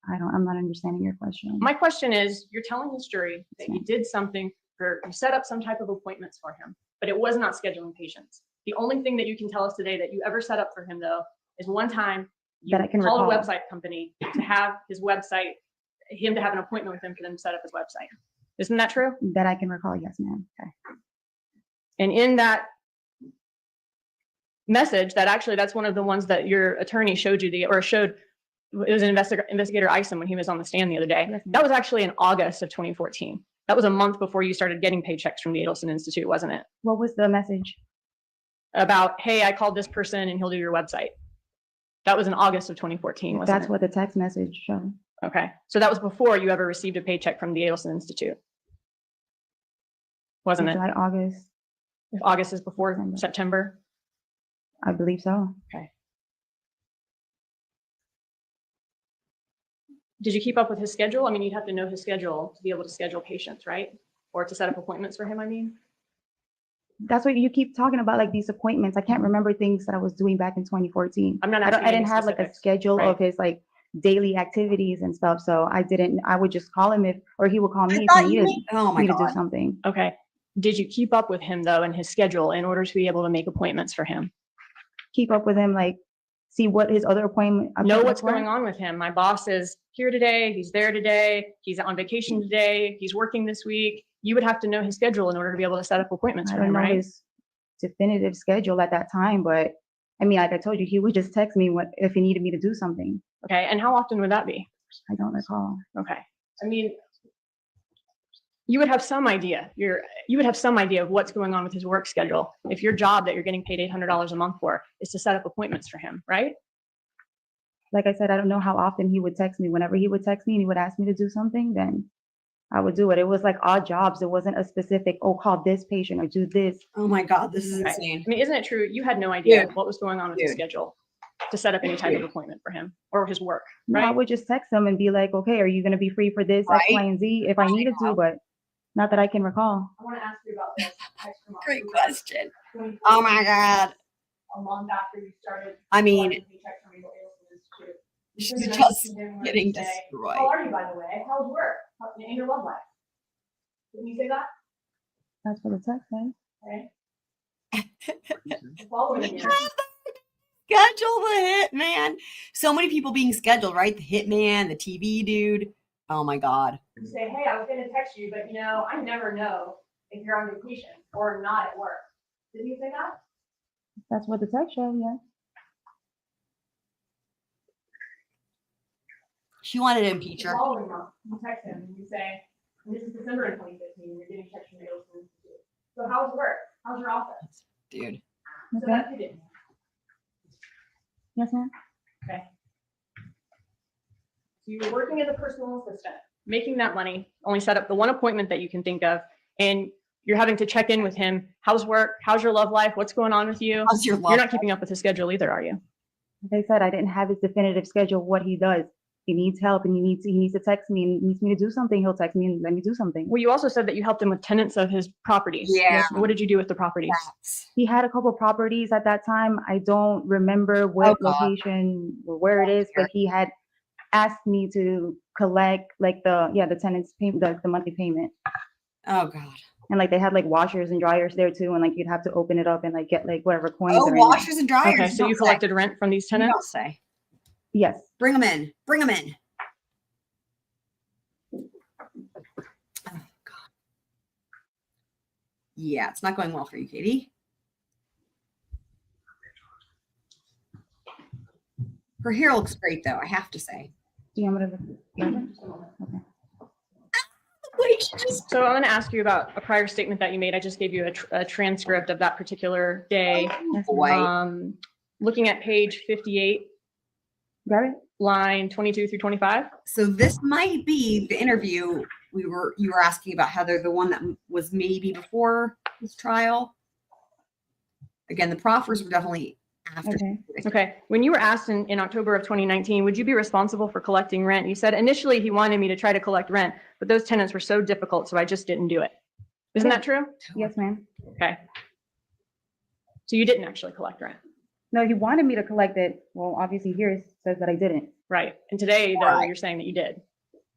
I'm not understanding your question. My question is, you're telling this jury that you did something you set up some type of appointments for him, but it was not scheduling patients. The only thing that you can tell us today that you ever set up for him, though, is one time you That I can called a recall. website company to have his website, him to have an appointment with him for them to set up his website. Isn't that true? That I can recall, yes, ma'am. Okay. And in that message, that's one of the ones that your attorney showed you showed It was investigator Isom when he was on the stand the other day. Yes, ma'am. That was actually in August of 2014. That was a month before you started getting paychecks from the Adelson Institute, wasn't it? What was the message? About, hey, I called this person and he'll do your website. That was in August of 2014, wasn't That's it? what the text message showed. Okay. So that was before you ever received a paycheck from the Adelson Institute, wasn't it? July, August, If August is before September. September. I believe so. Okay. Did you keep up with his schedule? I mean, you'd have to know his schedule to be able to schedule patients, right? Or to set up appointments for him, I mean. That's what you keep talking about, like these appointments. I can't remember things that I was doing back in 2014. I'm not I asking didn't any have like a specifics. schedule Right. of his like daily activities and stuff. So I would just call him or he would call me if thought he you needed mean- oh my me to do God. something. Okay. Did you keep up with him though in his schedule in order to be able to make appointments for him? Keep up with him, like see what his other Know what's going on with him. My boss is here today, he's there today, he's on vacation today, he's working this week. You would have to know his schedule in order to be able to set up appointments I for don't him, know right? his definitive schedule at that time, but I mean, like I told you, he would just text me if he needed me to do something. Okay. And how often would that be? I don't recall. Okay. I mean, you would have some idea. You would have some idea of what's going on with his work schedule if your job that you're getting paid $800 a month for is to set up appointments for him, right? Like I said, I don't know how often he would text me. Whenever he would text me and he would ask me to do something, then I would do it. It was like odd jobs. It wasn't a specific, oh, call this patient or do this. Oh my God, this is Okay. insane. I mean, isn't it true? You had no idea Dude. what was going on with his Dude. schedule to set up any type of appointment for him or his work, No, I right? would just text him and be like, okay, are you going to be free for this, X, Right. Y, and Z if I needed to, but not that I can recall. I want to ask you about this. text from Great October question. 2014, Oh my God. A month after you started. I mean, collecting paychecks from your Adelson Institute. You she's sent a just message to him where getting you say, destroyed. How are you, by the way? How's work? In your love life? Didn't you say that? That's what the text says. Okay. Following you. Schedule the hitman. So many people being scheduled, right? The hitman, the TV dude. Oh my God. You say, hey, I was going to text you, but I never know if you're on vacation or not at work. Didn't you say that? That's what the text showed, yeah. She wanted to impeach her. Following month, you text him and you say, and this is December of 2015, you're getting checks from the Adelson Institute. So how's work? How's your office? Dude. So Okay. that's hidden. Yes, ma'am. Okay. So you were working as a personal assistant, making that money, only set up the one appointment that you can think of, and you're having to check in with him. How's work? How's your love life? What's going on with you? How's your love? You're not keeping up with his schedule either, are you? Like I said, I didn't have his definitive schedule of what he does. He needs help and he needs to text me and needs me to do something. He'll text me and let me do something. Well, you also said that you helped him with tenants of his properties. Yeah. What did you do with the properties? Rats. He had a couple properties at that time. I don't remember what God. location or where it is, but he had asked me to collect like the tenant's payment, the monthly payment. Oh God. And like they had like washers and dryers there too, and like you'd have to open it up and like get like whatever coins Oh, are in there. washers and dryers. Okay, so don't you say. collected rent from these You don't tenants? say. Yes. Bring them in. Bring them in. Oh God. Yeah, it's not going well for you, Katie. Her hair looks great, though. I have to say. Do you want me to okay. Wait, she just So I want to ask you about a prior statement that you made. I just gave you a transcript of that particular day. Yes, boy. Looking at page 58, got it? line 22 through 25. So this might be the interview you were asking about, Heather, the one that was maybe before his trial. Again, the proffers were definitely after. Okay. Okay. When you were asked in October of 2019, would you be responsible for collecting rent? You said initially he wanted me to try to collect rent, but those tenants were so difficult, so I just didn't do it. Isn't that true? Yes, ma'am. Okay. So you didn't actually collect rent. No, he wanted me to collect it. Well, obviously here it says that I didn't. Right. And today, though, Right. you're saying that you did.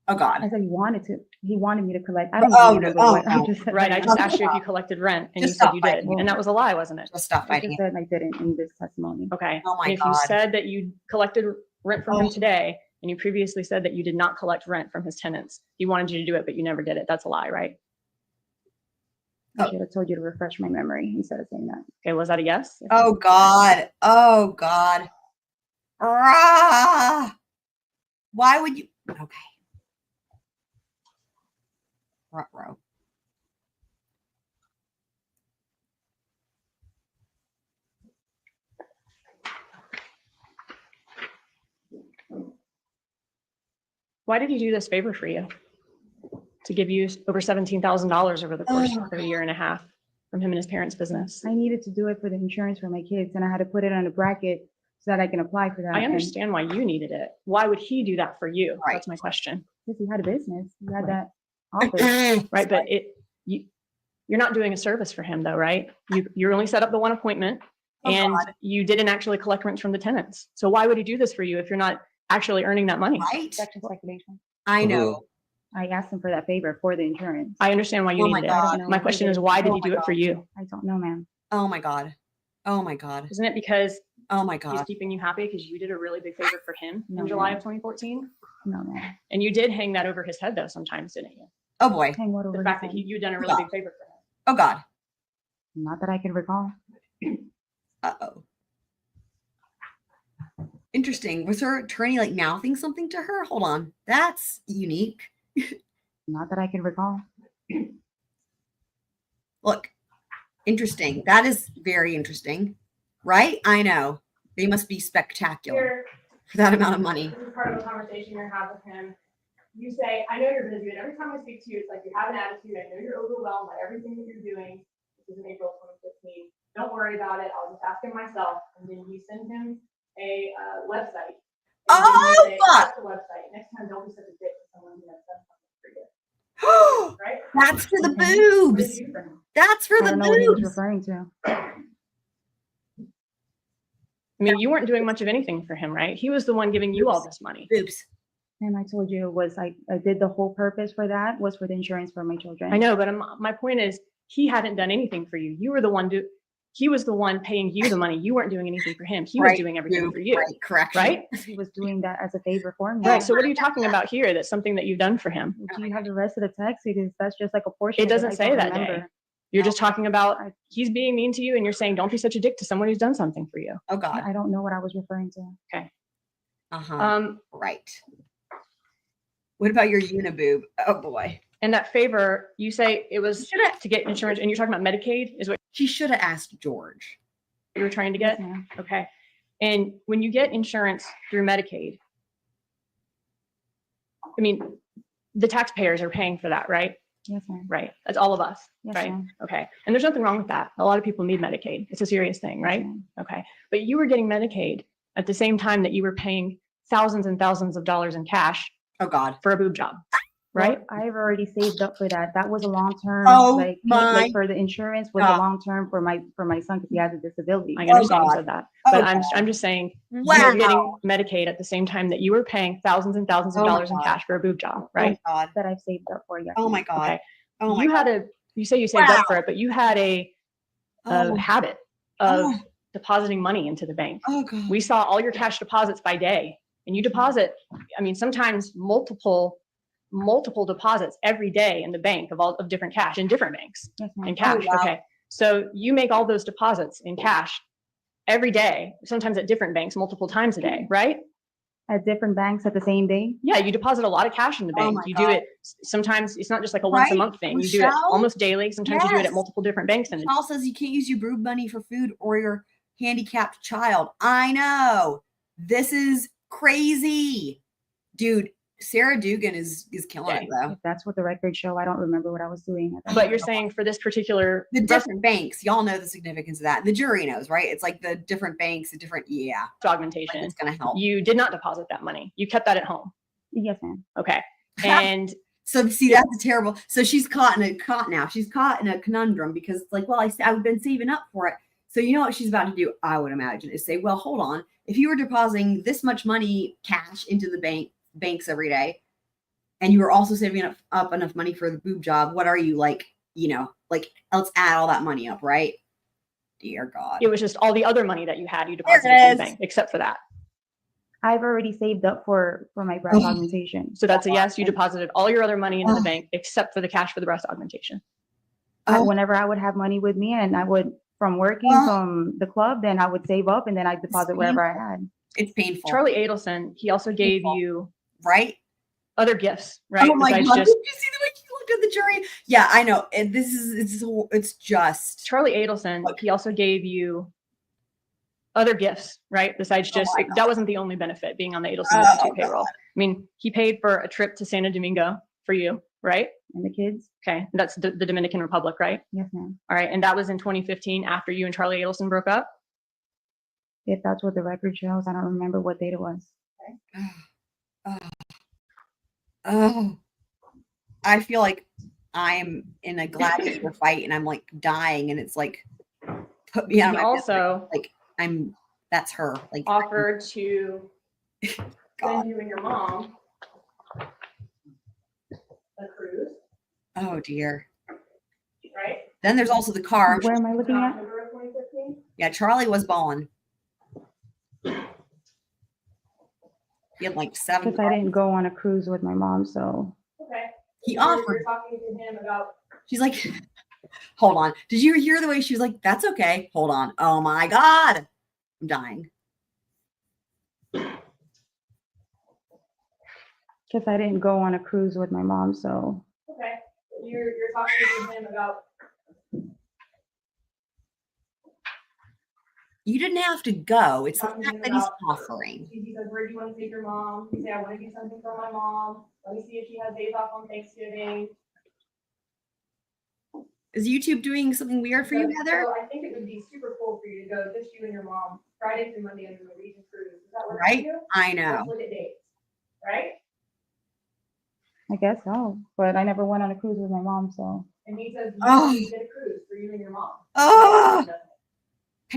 Oh God. I said he wanted to. He wanted me to collect. I don't Oh, remember no. what I Oh, just said. Right. I just asked you if you collected rent and you Just said stop you did. fighting. And that was a lie, wasn't it? Just stop I fighting. just said I didn't in this testimony. Okay. Oh my And if you God. said that you collected rent from him Oh. today, and you previously said that you did not collect rent from his tenants, he wanted you to do it, but you never did it. That's a lie, right? I should have told you to refresh my memory instead of saying that. Okay. Was that a yes? Oh God. Oh God. Rah! Why would you? Okay. Ruh-roh. Why did he do this favor for you? To give you over $17,000 over the course of a year and a half from him and his parents' business. I needed to do it for the insurance for my kids, and I had to put it on a bracket so that I can apply for that. I understand why you needed it. Why would he do that for you? Right. That's my question. Because he had a business. He had that office. Right, but you're not doing a service for him though, right? You only set up the one appointment and you didn't actually collect rents from the tenants. So why would he do this for you if you're not actually earning that money? Right? Section speculation. I know. I asked him for that favor for the insurance. I understand why you Oh my needed God. it. My question is, why did he do it for you? I don't know, ma'am. Oh my God. Oh my God. Isn't it because Oh my he's God. keeping you happy because you did a really big favor for him No, in July ma'am. of 2014? No, ma'am. And you did hang that over his head though sometimes, didn't you? Oh boy. Hang what over The his fact that head? you'd done a really Yeah. big favor for him. Oh God. Not that I can recall. Uh-oh. Interesting. Was her attorney like mouthing something to her? Hold on. That's unique. Not that I can recall. Look, interesting. That is very interesting. Right? I know. They must be spectacular Here, for that amount of money. this is part of the conversation you're having with him. You say, I know you're busy, and every time I speak to you, it's like you have an attitude. I know you're overwhelmed by everything that you're doing. This is in April 2015. Don't worry about it. I'll just ask him myself. And then you send him a website. And then you Oh, say, fuck. "That's the website. Next time, don't be such a dick to someone who has done something for you." Right? That's for the What did boobs. you do for him? That's for I the don't know what he was boobs. referring to. I mean, you weren't doing much of anything for him, right? He was the one giving you all this money. Boobs. And I told you it was I did the whole purpose for that was for the insurance for my children. I know, but my point is, he hadn't done anything for you. You were the one he was the one paying you the money. You weren't doing anything for him. He was Right, doing everything boob, for you, Right. Correct. right? He was doing that as a favor for me. Right. So what are you talking about here? That's something that you've done for him. Do you have the rest of the text? Because that's just like a portion. It of doesn't I say don't that day. remember. You're just talking about he's being mean to you and you're saying, don't be such a dick to someone who's done something for you. Oh God. I don't know what I was referring to. Uh-huh. Right. What about your uniboob? Oh boy. And that favor, you say it was Shoulda- to get insurance and you're talking about Medicaid is what She should have asked George. you were trying to Yes, get? ma'am. Okay. And when you get insurance through Medicaid, I mean, the taxpayers are paying for that, right? Yes, ma'am. Right. That's all of us, Yes, right? ma'am. Okay. And there's nothing wrong with that. A lot of people need Medicaid. It's a serious thing, Yes, right? ma'am. Okay. But you were getting Medicaid at the same time that you were paying thousands and thousands of dollars in cash Oh God. for a boob job, right? Well, I've already saved up for that. That was a long term. Oh, like my for the insurance was God. a long term for my son because he has a disability. I understand you God. said that, Oh, but I'm just saying you Wow. were getting Medicaid at the same time that you were paying thousands and thousands of Oh my dollars in God. cash for a boob job, right? Oh God. That I've saved up for. Yes. Oh my God. Okay. Oh my You God. had you say you saved Wow. up for it, but you had a Oh. habit of Oh. depositing money into the bank. Oh God. We saw all your cash deposits by day, and you deposit, I mean, sometimes multiple deposits every day in the bank of different cash in different banks Yes, ma'am. in cash. wow. Okay. So you make all those deposits in cash every day, sometimes at different banks, multiple times a day, right? At different banks at the same day. Yeah, you deposit a lot of cash in the Oh bank. my You God. do it sometimes, it's not just like a once a Right, month thing. You do it Michelle? almost daily. Sometimes you do it Yes. at multiple different banks. And Paul says you can't use your boob money for food or your handicapped child. I know. This is crazy. Dude, Sarah Dugan is killing it though. If that's what the records show, I don't remember what I was doing. At that but time. you're saying for this particular The different banks, y'all know the significance of that. The jury knows, right? It's like the different banks, the different, yeah. Like augmentation, it's gonna help. you did not deposit that money. You kept that at home. Yes, ma'am. Okay. And So see, that's a terrible. So she's caught now. She's caught in a conundrum because it's like, well, I've been saving up for it. So you know what she's about to do? I would imagine is say, well, hold on. If you were depositing this much money cash into the banks every day, and you were also saving up enough money for the boob job, what are you like? You know, like let's add all that money up, right? Dear God. it was just all the other money that you had, you There it deposited in is. the bank, except for that. I've already saved up for my breast Oh. augmentation. So that's a yes. You deposited all your other money into the Oh. bank, except for the cash for the breast augmentation. Oh. Whenever I would have money with me and I would from working Oh. from the club, then I would save up and then I deposit wherever I had. It's painful. Charlie Adelson, he also gave you right? Other gifts, right? Oh my Besides God. just Did you see the way you looked at the jury? Yeah, I know. And this is, it's just. Charlie Adelson, he also gave you other gifts, right? Besides just, my that wasn't the only benefit being on the Adelson Oh, Institute payroll. I mean, he paid for a trip to Santo Domingo for you, right? And the kids? Okay, that's the Dominican Republic, right? Yes, ma'am. All right, and that was in 2015 after you and Charlie Adelson broke up? If that's what the record shows, I don't remember what date it was. Oh, I feel like I'm in a gladiator fight and I'm like dying, and it's like, put me out He of my also like that's her. Like, Offered to God. send you and your mom a cruise, Oh dear. right? Then there's also the car. Where am I In looking at? October of 2015. Yeah, Charlie was balling. He had like 7 Because I didn't go on a cruise with my mom, so. Okay. He You're offered. talking to him about She's like, hold on. Did you hear the way she was like, that's okay. Hold on. Oh my God. I'm dying. Because I didn't go on a cruise with my mom, so. okay. You're talking to him about You didn't have to go. It's the Talking fact that he's about- offering. he says, where do you want to take your mom? You say, I want to do something for my mom. Let me see if she has days off on Thanksgiving. Is YouTube doing something weird for you, Heather? So I think it would be super cool for you to go, just you and your mom, Friday through Monday on the Norwegian cruise. Does that work for Right? you? I know. Let's look at dates, right? I guess so. But I never went on a cruise with my mom, so. And he says, Oh. you get a cruise for you and your mom. Oh,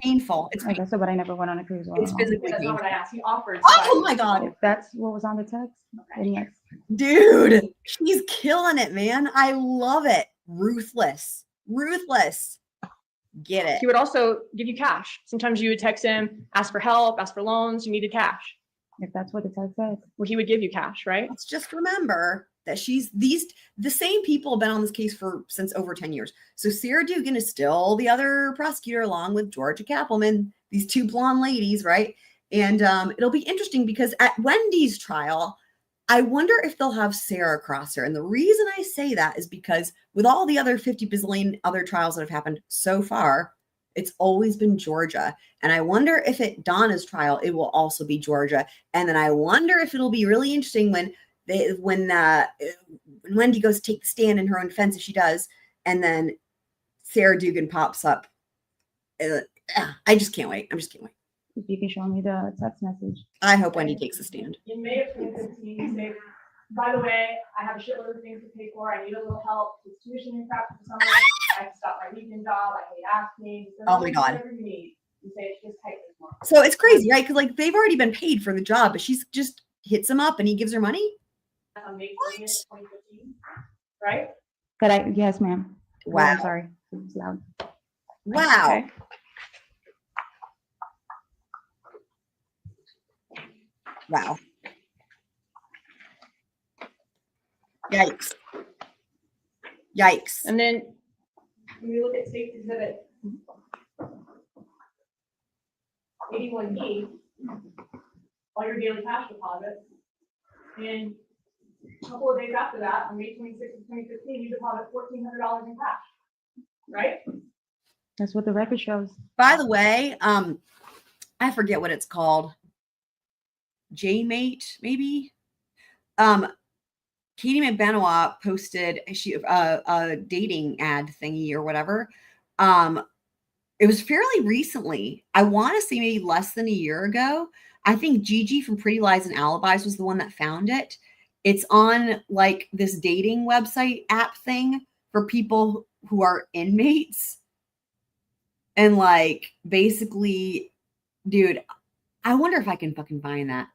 painful. It's I guess so, but I never went on a cruise with my It's mom. physically That's not painful. what I asked. He offered. to Oh buy my you. God. If that's what was on the text, then yes. Dude, she's killing it, man. I love it. Ruthless. Ruthless. Get it. He would also give you cash. Sometimes you would text him, ask for help, ask for loans, you needed cash. If that's what the text says. Well, he would give you cash, right? Let's just remember that the same people have been on this case since over 10 years. So Sarah Dugan is still the other prosecutor along with Georgia Kappelman, these two blonde ladies, right? And it'll be interesting because at Wendy's trial, I wonder if they'll have Sarah cross her. And the reason I say that is because with all the other 50 bazillion other trials that have happened so far, it's always been Georgia. And I wonder if at Donna's trial, it will also be Georgia. And then I wonder if it'll be really interesting when Wendi goes to take the stand in her own defense, if she does, and then Sarah Dugan pops up. I just can't wait. I just can't wait. If you can show me the text message. I hope Wendi takes the stand. In May of 2015, you say, by the way, I have a shitload of things to pay for. I need a little help with tuition and crap for the summer. I have to stop my weekend job. I hate asking. Oh my God. Whatever you need. You say it's just tight this month. So it's crazy, right? Because like they've already been paid for the job, but she's just hits him up and he gives her money. On May 20th, 2015, right? But yes, ma'am. Oh, Wow. I'm sorry. It's loud. Wow. Okay. Wow. Yikes. Yikes. And then When you look at state exhibit 81B, all your daily cash deposits, and a couple of days after that, on May 26th of 2015, you deposit $1,400 in cash, right? That's what the record shows. By the way, I forget what it's called. J-Mate, maybe? Katie Magbanua posted a dating ad thingy or whatever. It was fairly recently. I want to say maybe less than a year ago. I think Gigi from Pretty Lies and Alibis was the one that found it. It's on like this dating website app thing for people who are inmates. And like basically, dude, I wonder if I can fucking find that.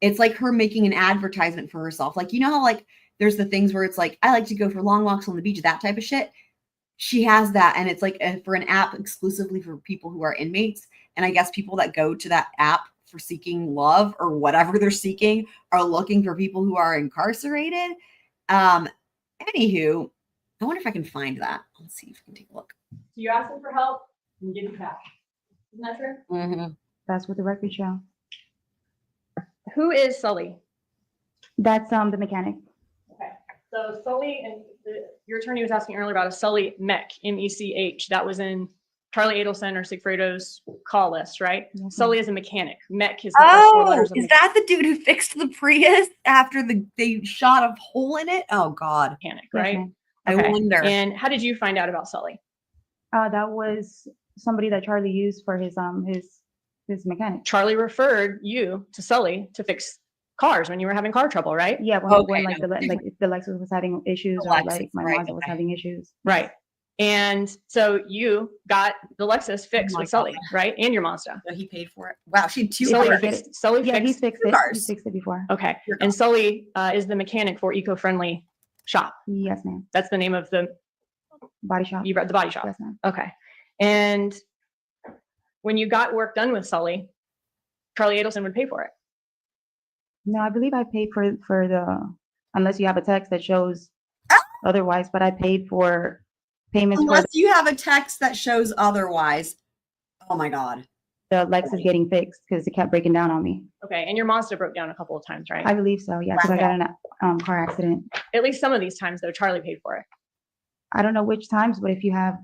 It's like her making an advertisement for herself. Like, you know how like there's the things where it's like, I like to go for long walks on the beach, that type of shit. She has that. And it's like for an app exclusively for people who are inmates. And I guess people that go to that app for seeking love or whatever they're seeking are looking for people who are incarcerated. Anywho, I wonder if I can find that. Let's see if I can take a look. So you ask them for help, and give you cash. Isn't that true? Mm-hmm. That's what the record shows. who is Sully? That's the mechanic. Okay, so Sully, and your attorney was asking earlier about a Sully Mech, M-E-C-H, that was in Charlie Adelson or Sigfredo's call list, right? Yes, Sully is a mechanic. Mech is the first four Oh, letters of is that the dude who fixed the Prius after they shot a hole in it? Oh God, mechanic, Yes, right? ma'am. I Okay. wonder. And how did you find out about Sully? That was somebody that Charlie used for his mechanic. Charlie referred you to Sully to fix cars when you were having car trouble, right? Yeah, when Okay, like no. if the Lexus was having issues The or Lexus, like my right, Mazda was okay. having issues. Right. And so you got the Lexus fixed my with Sully, God. right? And your Mazda. So he paid for it. Wow, she had two Sully cars. did it. Sully Yeah, he fixed. fixed it. cars. He fixed it before. Okay. Your And Sully is the mechanic for Eco-Friendly Shop. Yes, ma'am. That's the name of the Body shop. the body shop. Yes, ma'am. Okay. And when you got work done with Sully, Charlie Adelson would pay for it. No, I believe I paid for the, unless you have a text that shows Ah! otherwise, but I paid for payments for Unless you have a text that shows otherwise. Oh my God. the Lexus getting fixed because it kept breaking down on me. Okay. And your Mazda broke down a couple of times, right? I believe so, yeah, because I got in a car accident. At least some of these times, though, Charlie paid for it. I don't know which times, but if you have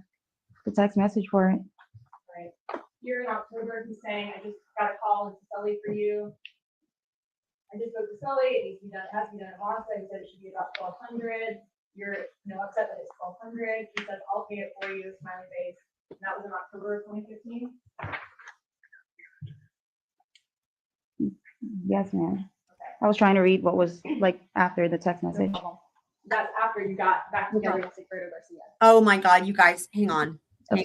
the text message for it. Right. Here in October, he's saying, I just got a call into Sully for you. I just spoke to Sully, it needs to be done, it has to be done at Mazda, he said it should be about 1,200. You're, upset that it's 1,200. He said, I'll pay it for you, smiley face. And that was in October of 2015. Yes, ma'am. Okay. I was trying to read what was like after the text No message. problem. That's after you got back together with Alfredo Garcia. Oh my God, you guys, hang on. Of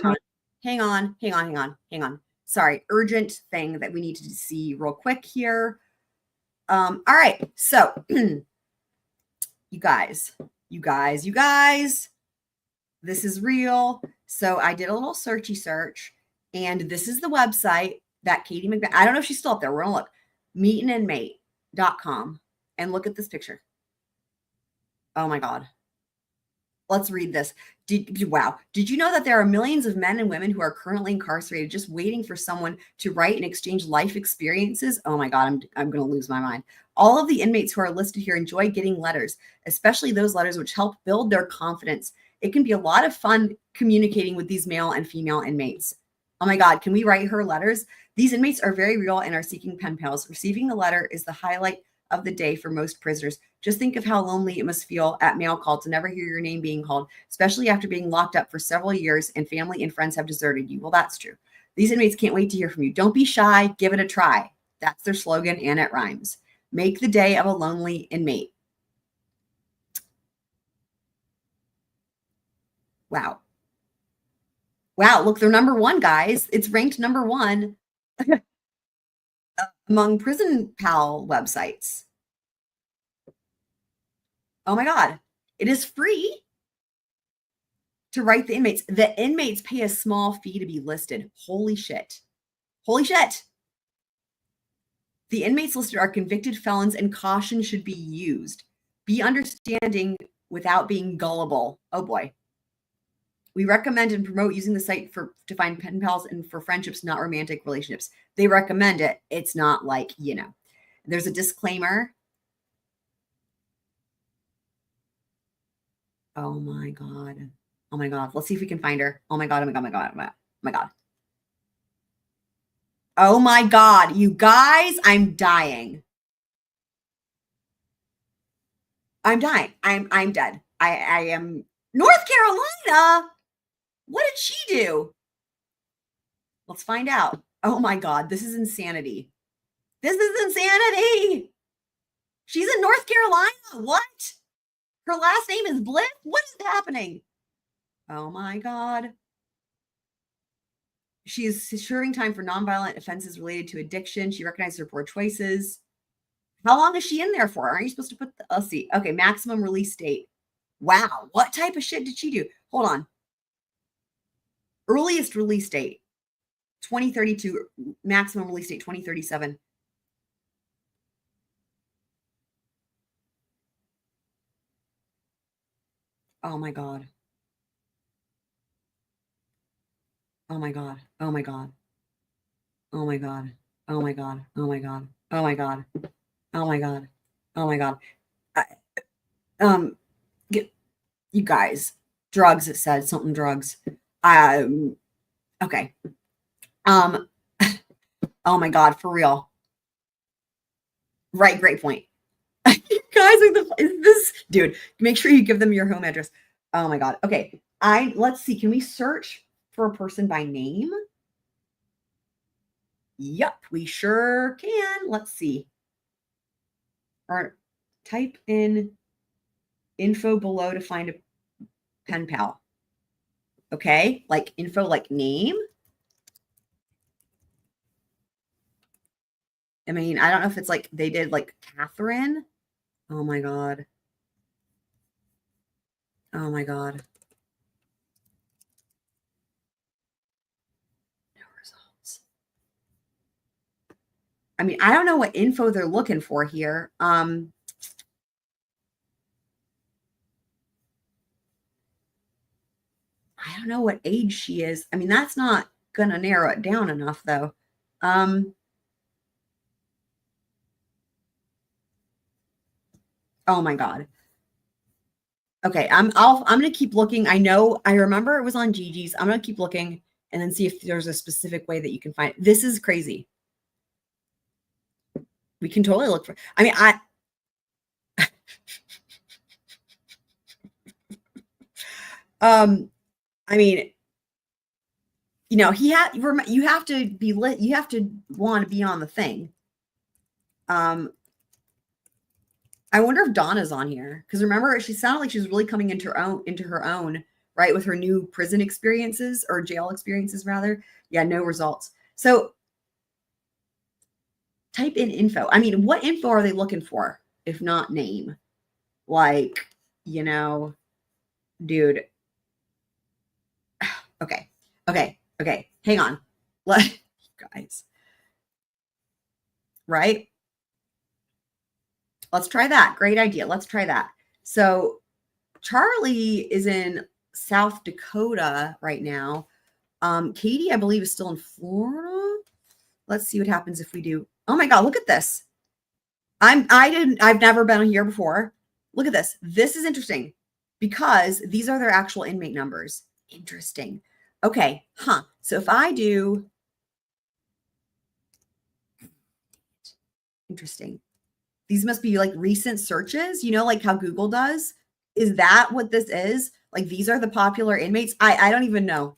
Hang on. Sorry, urgent thing that we need to see real quick here. All right, so you guys, this is real. So I did a little searchy search, and this is the website that Katie Magbanua, I don't know if she's still up there. We're gonna look, MEET-AN-INMATE.com, and look at this picture. Oh my God. Let's read this. Wow. Did you know that there are millions of men and women who are currently incarcerated just waiting for someone to write and exchange life experiences? Oh my God, I'm going to lose my mind. All of the inmates who are listed here enjoy getting letters, especially those letters which help build their confidence. It can be a lot of fun communicating with these male and female inmates. Oh my God, can we write her letters? These inmates are very real and are seeking pen pals. Receiving the letter is the highlight of the day for most prisoners. Just think of how lonely it must feel at mail call to never hear your name being called, especially after being locked up for several years and family and friends have deserted you. Well, that's true. These inmates can't wait to hear from you. Don't be shy. Give it a try. That's their slogan, and it rhymes. Make the day of a lonely inmate. Wow. Wow, look, they're number one, guys. It's ranked number one among prison pal websites. Oh my God. It is free to write the inmates. The inmates pay a small fee to be listed. Holy shit. Holy shit. The inmates listed are convicted felons and caution should be used. Be understanding without being gullible. Oh boy. We recommend and promote using the site to find pen pals and for friendships, not romantic relationships. They recommend it. It's not like, there's a disclaimer. Oh my God. Oh my God. Let's see if we can find her. Oh my God. Oh my God. Oh my God. Oh my God. Oh my God. You guys, I'm dying. I'm dying. I'm dead. I am North Carolina. What did she do? Let's find out. Oh my God. This is insanity. This is insanity. She's in North Carolina. What? Her last name is Bliss? What is happening? Oh my God. She is serving time for nonviolent offenses related to addiction. She recognized her poor choices. How long is she in there for? Aren't you supposed to put let's see. Okay, maximum release date. Wow. What type of shit did she do? Hold on. Earliest release date, 2032. Maximum release date, 2037. Oh my God. Oh my God. Oh my God. Oh my God. Oh my God. Oh my God. Oh my God. Oh my God. Oh my God. You guys, drugs, it said something drugs. Okay. Oh my God, for real. Right, great point. You guys are is this dude, make sure you give them your home address. Oh my God. Okay. Let's see. Can we search for a person by name? Yep, we sure can. Let's see. Or type in info below to find a pen pal. Okay, like info, like name. I mean, I don't know if it's like they did like Catherine. Oh my God. Oh my God. No results. I mean, I don't know what info they're looking for here. I don't know what age she is. I mean, that's not gonna narrow it down enough though. Oh my God. Okay, I'm gonna keep looking. I remember it was on Gigi's. I'm gonna keep looking and then see if there's a specific way that you can find it. This is crazy. We can totally look for, I mean, I mean, you know, you have to be lit, you have to want to be on the thing. I wonder if Donna's on here, because remember, she sounded like she was really coming into her own, right, with her new prison experiences, or jail experiences rather. Yeah, no results. So type in info. I mean, what info are they looking for if not name? Like, you know, dude. Okay. Hang on. Guys. Right? Let's try that. Great idea. Let's try that. So Charlie is in South Dakota right now. Katie, I believe, is still in Florida. Let's see what happens if we do. Oh my God, look at this. I've never been here before. Look at this. This is interesting because these are their actual inmate numbers. Interesting. Okay. So if I do, interesting. These must be like recent searches, you know, like how Google does. Is that what this is? Like, these are the popular inmates. I don't even know.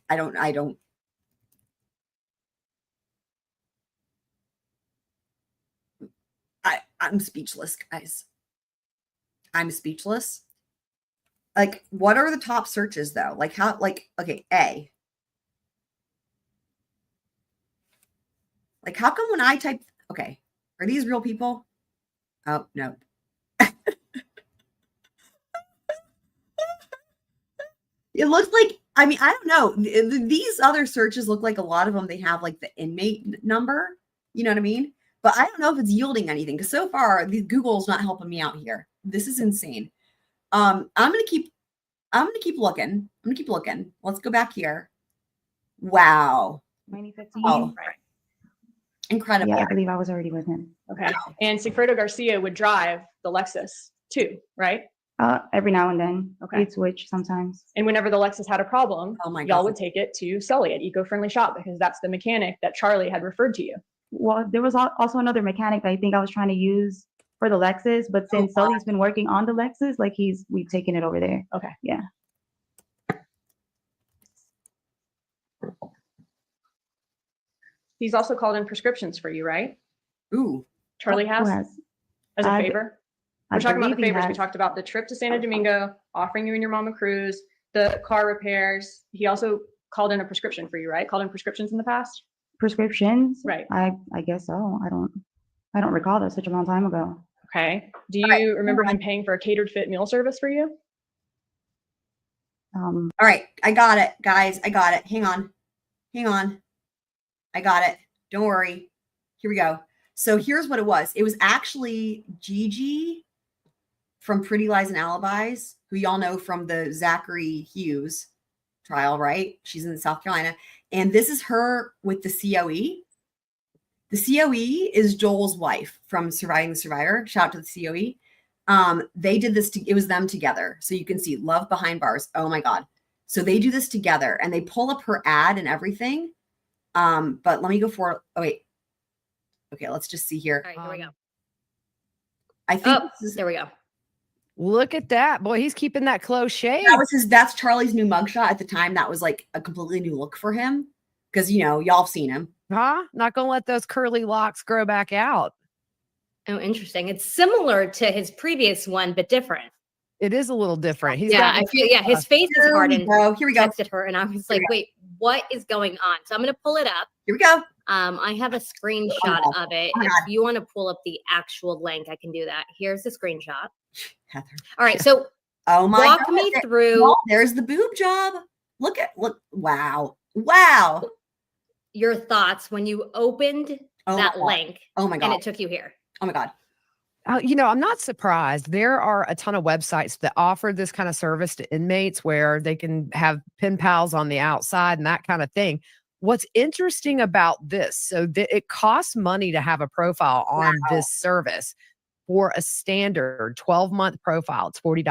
I'm speechless, guys. I'm speechless. Like, what are the top searches though? Like how, like, okay, A. Like, how come when I type, okay, are these real people? Oh, no. It looks like, I mean, I don't know. These other searches look like a lot of them, they have like the inmate number. You know what I mean? But I don't know if it's yielding anything, because so far, Google's not helping me out here. This is insane. I'm gonna keep looking. I'm gonna keep looking. Let's go back here. Wow. 2015. Oh, incredible. Yeah, I believe I was already with him. Okay. And Sigfredo Garcia would drive the Lexus too, right? Every now and then. Okay. He'd switch sometimes. And whenever the Lexus had a problem, Oh my y'all God. would take it to Sully at Eco-Friendly Shop, because that's the mechanic that Charlie had referred to you. Well, there was also another mechanic that I think I was trying to use for the Lexus, but since Sully's been working on the Lexus, like we've taken it over there. Okay. Yeah. He's also called in prescriptions for you, right? Ooh. Charlie Who has, has? as a I- favor. I We're talking about the believe he favors. We has. talked about the trip to Santo Domingo, offering you and your mom a cruise, the car repairs. He also called in a prescription for you, right? Called in prescriptions in the past? Prescriptions. Right. I guess so. I don't recall that such a long time ago. Okay. Do you remember him paying for a catered fit meal service for you? All right. I got it, guys. I got it. Hang on. I got it. Don't worry. Here we go. So here's what it was. It was actually Gigi from Pretty Lies and Alibis, who y'all know from the Zachary Hughes trial, right? She's in South Carolina. And this is her with the COE. The COE is Joel's wife from Surviving the Survivor. Shout out to the COE. They did this, it was them together. So you can see Love Behind Bars. Oh my God. So they do this together and they pull up her ad and everything. But let me go for, oh wait. Okay, let's just see here. All right, here we go. I think Oh, this is, there we go. Look at that. Boy, he's keeping that close shave. that's Charlie's new mugshot at the time. That was like a completely new look for him. Because, you know, y'all have seen him. Huh? Not going to let those curly locks grow back out. Oh, interesting. It's similar to his previous one, but different. It is a little different. He's Yeah, got I feel, yeah, his face is Here we hardened. go. Here we go. Texted her, and I was like, wait, what is going on? So I'm going to pull it up. Here we go. I have a screenshot Oh, of it. oh my If God. you want to pull up the actual link, I can do that. Here's the screenshot. Heather. All right, so Oh my walk God. me There- through Oh, there's the boob job. Look. Wow. Wow. your thoughts when you opened Oh my that God. link Oh my and God. it took you here. Oh my God. You know, I'm not surprised. There are a ton of websites that offer this kind of service to inmates where they can have pen pals on the outside and that kind of thing. What's interesting about this, so it costs money to have a profile on this service. For a standard 12-month profile, it's $40.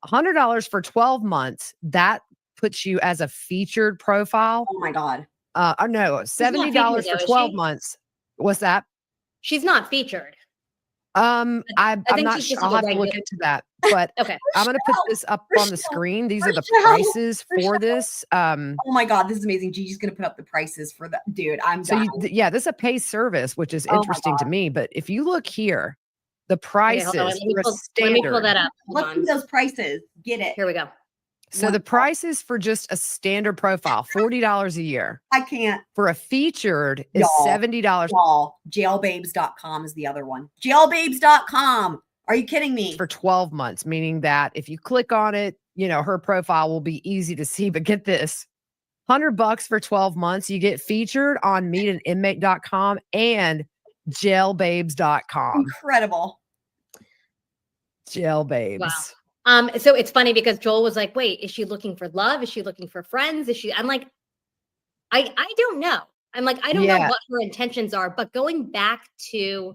$100 for 12 months, that puts you as a featured profile. Oh my God. No, $70 featured, for though, is 12 she? months. What's that? She's not featured. I'm think not she's sure. just I'll a have to look regular- into that. But Okay. I'm going to put this up on the Rochelle, screen. These are the Rochelle, prices for this. Oh my God. This is amazing. Gigi's going to put up the prices for that. Dude, I'm So dying. yeah, this is a pay service, which is Oh my interesting to me. But if you look here, the Okay, prices hold on. Let me for a pull standard. that up. Hold Let's see on. those prices. Get it. Here we go. So the prices for just a standard profile, $40 a year. I can't. For a featured is Y'all. $70 Y'all. Jailbabes.com is the other one. Jailbabes.com. Are you kidding me? for 12 months, meaning that if you click on it, you know, her profile will be easy to see. But get this, $100 for 12 months, you get featured on MEET-AN-INMATE.com and jailbabes.com. Incredible. Jailbabes. Wow. So it's funny because Joel was like, wait, is she looking for love? Is she looking for friends? I'm like, I don't know. I'm like, I don't know Yeah. what her intentions are, but going back to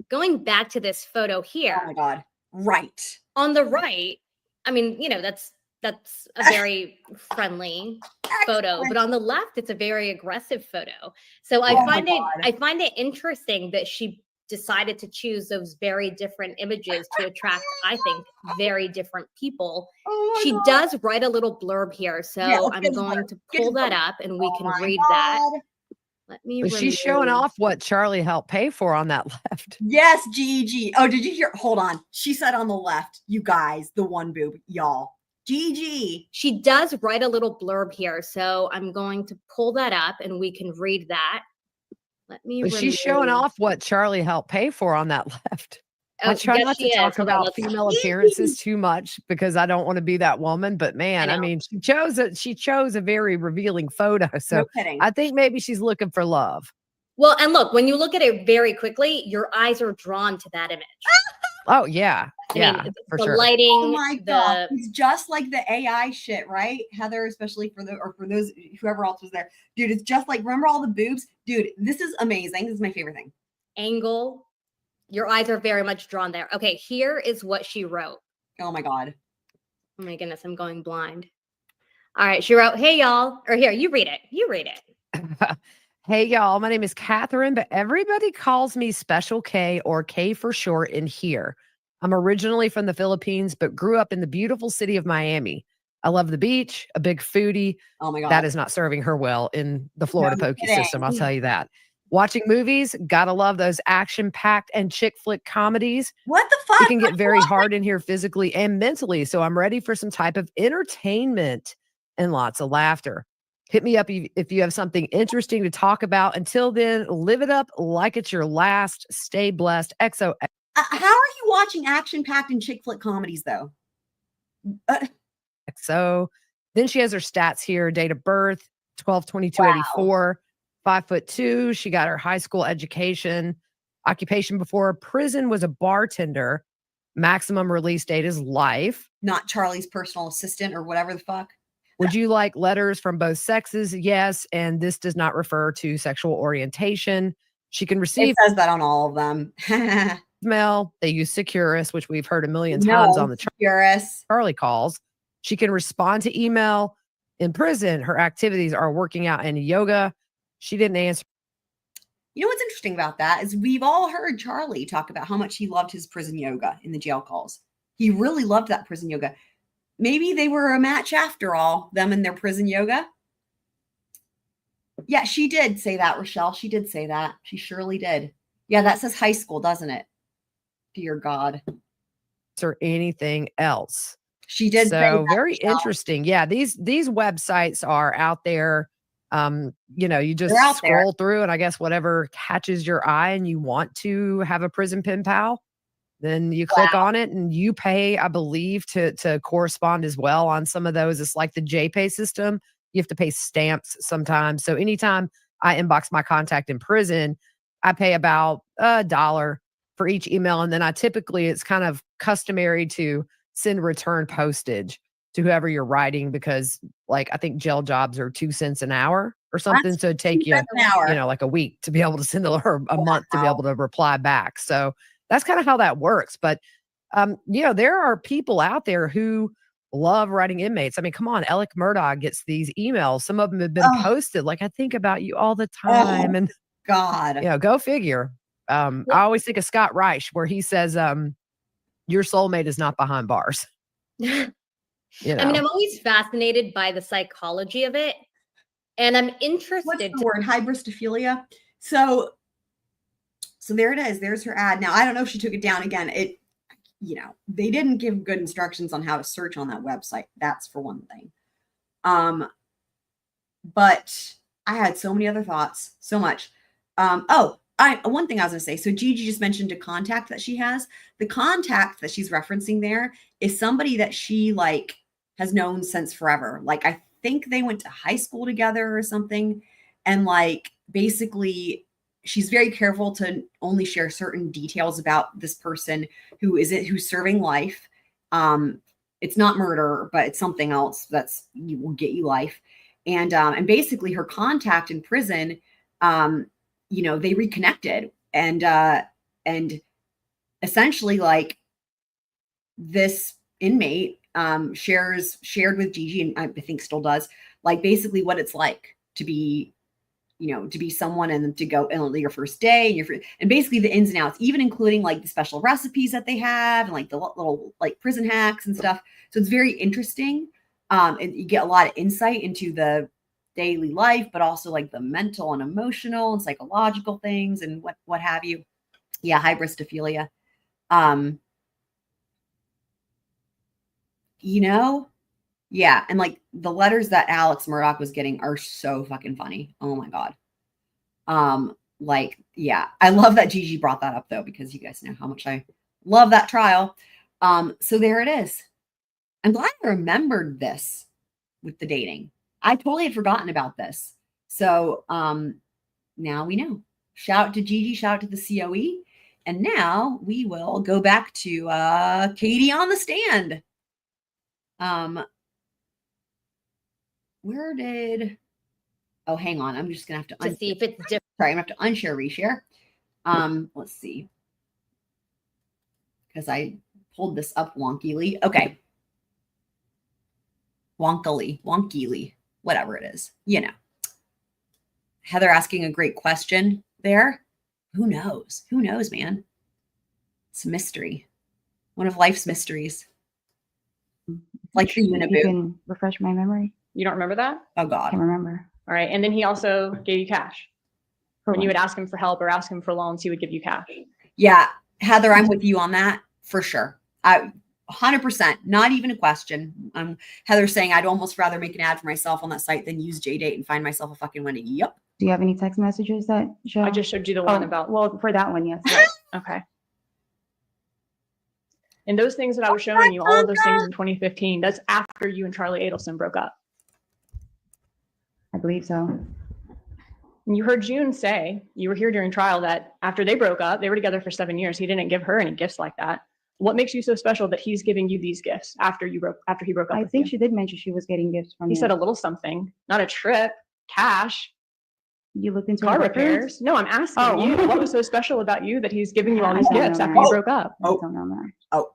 this photo here Oh my God. Right. on the right, I mean, you know, that's a very friendly photo, but on the left, it's a very aggressive photo. So I Oh my find it, God. I find it interesting that she decided to choose those very different images to attract, I think, very different people. Oh my She God. does write a little blurb here, so Yeah, let's I'm get to going her. to Get pull to that her. up and we Oh can my read that. God. Let me. But she's showing remove- off what Charlie helped pay for on that left. Yes, Gigi. Oh, did you hear? Hold on. She said on the left, you guys, the one boob, y'all. Gigi. She does write a little blurb here, so I'm going to pull that up and we can read that. Let me. But she's showing remove- off what Charlie helped pay for on that left. Oh, I try yes, not she to is. talk Hold on, about let's- female appearances too much because I don't want to be that woman. But man, I know. mean, she chose a very revealing photo. So No kidding. I think maybe she's looking for love. Well, and look, when you look at it very quickly, your eyes are drawn to that image. Oh yeah, I yeah, mean, for the sure. lighting, Oh my God. the It's just like the AI shit, right? Heather, especially for those, whoever else was there. Dude, it's just like, remember all the boobs? Dude, this is amazing. This is my favorite thing. angle, your eyes are very much drawn there. Okay, here is what she wrote. Oh my God. Oh my goodness, I'm going blind. All right, she wrote, "Hey y'all," or here, you read it. You read it. Hey y'all, my name is Catherine, but everybody calls me Special K or K for short in here. I'm originally from the Philippines, but grew up in the beautiful city of Miami. I love the beach, a big foodie. Oh my God. That is not serving her well in the Florida No pokey kidding. system, I'll tell you that. Watching movies, gotta love those action-packed and chick flick comedies. What the fuck? It can get very hard in here physically and mentally, so I'm ready for some type of entertainment and lots of laughter. Hit me up if you have something interesting to talk about. Until then, live it up like it's your last. Stay blessed. XO. How are you watching action-packed and chick flick comedies, though? XO. Then she has her stats here. Date of birth, 12/22/84, 5'2". She got her high school education. Occupation before prison was a bartender. Maximum release date is life. Not Charlie's personal assistant or whatever the fuck. Would you like letters from both sexes? Yes. And this does not refer to sexual orientation. She can receive. It says that on all of them. voicemail. They use Securus, which we've heard a million times on the Securus. Charlie calls. She can respond to email. In prison, her activities are working out and yoga. She didn't answer. You know what's interesting about that is we've all heard Charlie talk about how much he loved his prison yoga in the jail calls. He really loved that prison yoga. Maybe they were a match after all, them and their prison yoga. Yeah, she did say that, Rochelle. She did say that. She surely did. Yeah, that says high school, doesn't it? Dear God. Or anything else. She did. So very interesting. Yeah, these websites are out there. You know, you just scroll through, and I guess whatever catches your eye and you want to have a prison pen pal, then you click on it and you pay, I believe, to correspond as well on some of those. It's like the JPay system. You have to pay stamps sometimes. So anytime I inbox my contact in prison, I pay about $1 for each email. And then it's kind of customary to send return postage to whoever you're writing, because like I think jail jobs are 2 cents an hour or something. So it'd take you, like a week to be able to send or a month to be able to reply back. So that's kind of how that works. But there are people out there who love writing inmates. I mean, come on, Alec Murdoch gets these emails. Some of them have been posted. Like, I think about you all the time. And God, go figure. I always think of Scott Reich, where he says, your soulmate is not behind bars. I mean, I'm always fascinated by the psychology of it. And I'm interested. What's the word? Hybristophilia. So there it is. There's her ad. Now, I don't know if she took it down again. They didn't give good instructions on how to search on that website. That's for one thing. But I had so many other thoughts, so much. One thing I was going to say. So Gigi just mentioned a contact that she has. The contact that she's referencing there is somebody that she has known since forever. Like, I think they went to high school together or something. And basically she's very careful to only share certain details about this person who's serving life. It's not murder, but it's something else will get you life. And basically her contact in prison, they reconnected and essentially this inmate shared with Gigi, and I think still does, basically what it's like to be someone and to go on your first day and basically the ins and outs, even including the special recipes that they have and the little prison hacks and stuff. So it's very interesting. And you get a lot of insight into the daily life, but also the mental and emotional and psychological things and what have you. Yeah. Hybristophilia. Yeah. And the letters that Alex Murdoch was getting are so fucking funny. Oh my God. Yeah, I love that Gigi brought that up though, because you guys know how much I love that trial. So there it is. I'm glad I remembered this with the dating. I totally had forgotten about this. So, now we know. Shout out to Gigi, shout out to the COE. And now we will go back to, Katie on the stand. Hang on. I'm just going to have to see if it's different. Sorry, I'm going to have to unshare, reshare. Let's see. Because I pulled this up wonkily. Okay. Wonkily, whatever it is. Heather asking a great question there. Who knows? Who knows, man? It's a mystery. One of life's mysteries. Like the Uniboo. You can refresh my memory. You don't remember that? Oh God. I can't remember. All right. And then he also gave you cash. For When you what? would ask him for help or ask him for loans, he would give you cash. Yeah. Heather, I'm with you on that for sure. 100%, not even a question. Heather's saying I'd almost rather make an ad for myself on that site than use JDate and find myself a fucking Wendi. Yep. Do you have any text messages that show? I just showed you the one about. Well, for that one, yes. Okay. And those things that I was showing you, all of those things in 2015, that's after you and Charlie Adelson broke up. I believe so. And you heard June say, you were here during trial, that after they broke up, they were together for 7 years. He didn't give her any gifts like that. What makes you so special that he's giving you these gifts after he broke up I with think you? she did mention she was getting gifts from He you. said a little something, not a trip, cash. You looked into car his records? repairs. No, I'm asking Oh. you, what was so special about you that he's giving you all I these don't gifts know, after man. you broke up? I don't know, man. Oh.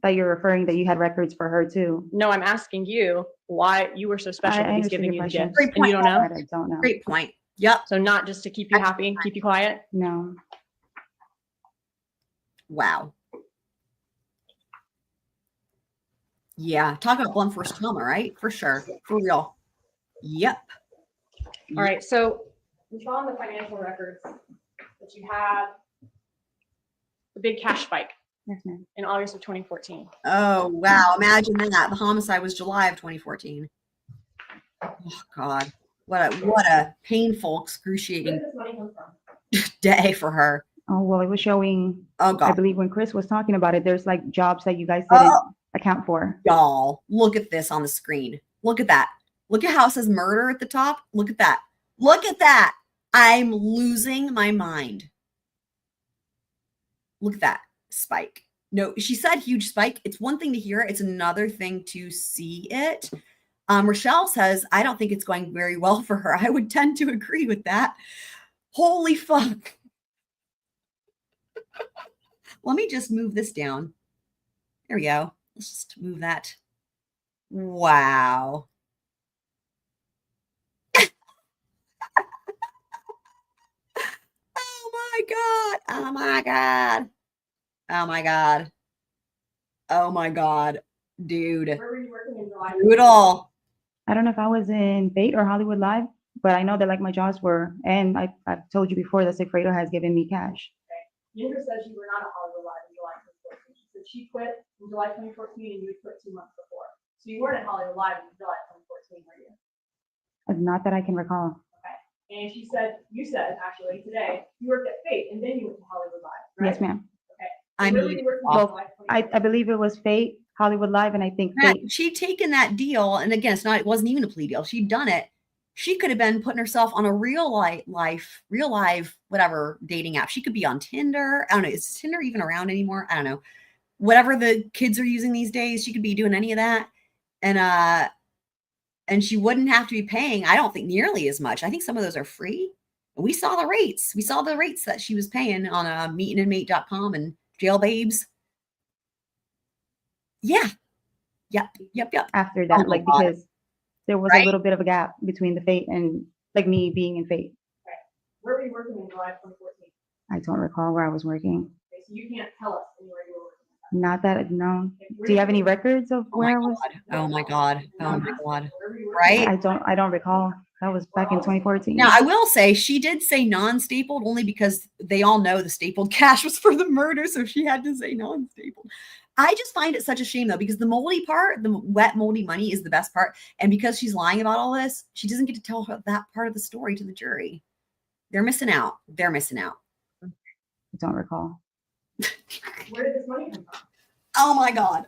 Thought you were referring that you had records for her too. No, I'm asking you why you were so special I that he's understood giving your you the question. gifts, Great and you don't know? I don't know. Great point. Yep. So not just to keep you happy, keep you quiet? No. Wow. Yeah. Talk about blunt force trauma, right? For sure. For real. Yep. All right, so we saw in the financial records that you had a big cash spike Yes, ma'am. in August of 2014. Oh, wow. Imagine that. The homicide was July of 2014. Oh, God. What a painful, Where excruciating did this money come from? day for her. Oh, well, it was showing, Oh, I God. believe when Chris was talking about it, there's like jobs that you guys didn't account for. Y'all, look at this on the screen. Look at that. Look at how it says murder at the top. Look at that. Look at that. I'm losing my mind. Look at that spike. No, she said huge spike. It's one thing to hear it. It's another thing to see it. Rochelle says, I don't think it's going very well for her. I would tend to agree with that. Holy fuck. Let me just move this down. There we go. Let's just move that. Wow. Oh my God. Oh my God. Oh my God. Oh my God. Dude. Where were you working in July? Do it all. I don't know if I was in Fate or Hollywood Live, but I know that like my jobs were, and I've told you before that Alfredo has given me cash. Yinka says you were not at Hollywood Live in July 2014. She said she quit in July 2014 and you had quit 2 months before. So you weren't at Hollywood Live in July 2014, were you? Not that I can recall. And she said, you said actually today, you worked at Fate and then you went to Hollywood Live, right? Yes, ma'am. Okay. I Where were mean, you working in well, July I 2014? believe it was Fate, Hollywood Live, and I think Fate. she'd taken that deal, and again, it wasn't even a plea deal. She'd done it. She could have been putting herself on a real live, whatever dating app. She could be on Tinder. I don't know. Is Tinder even around anymore? I don't know. Whatever the kids are using these days, she could be doing any of that. And she wouldn't have to be paying, I don't think, nearly as much. I think some of those are free. We saw the rates. We saw the rates that she was paying on MEET-AN-INMATE.com and Jail Babes. Yeah. Yep. After that, my like God. because there was Right? a little bit of a gap between the Fate and like me being in Fate. Where were you working in July 2014? I don't recall where I was working. Okay, so you can't tell us anywhere you were working. Not that no. Okay, where Do you have were any records of Oh my where I was? God. Oh my God. Oh my God. Where were you working? Right? I don't recall. That was back in 2014. Now, I will say she did say non-stapled only because they all know the stapled cash was for the murder, so she had to say non-stapled. I just find it such a shame, though, because the moldy part, the wet, moldy money is the best part. And because she's lying about all this, she doesn't get to tell that part of the story to the jury. They're missing out. They're missing out. I don't recall. Where did this money come from? Oh, my God.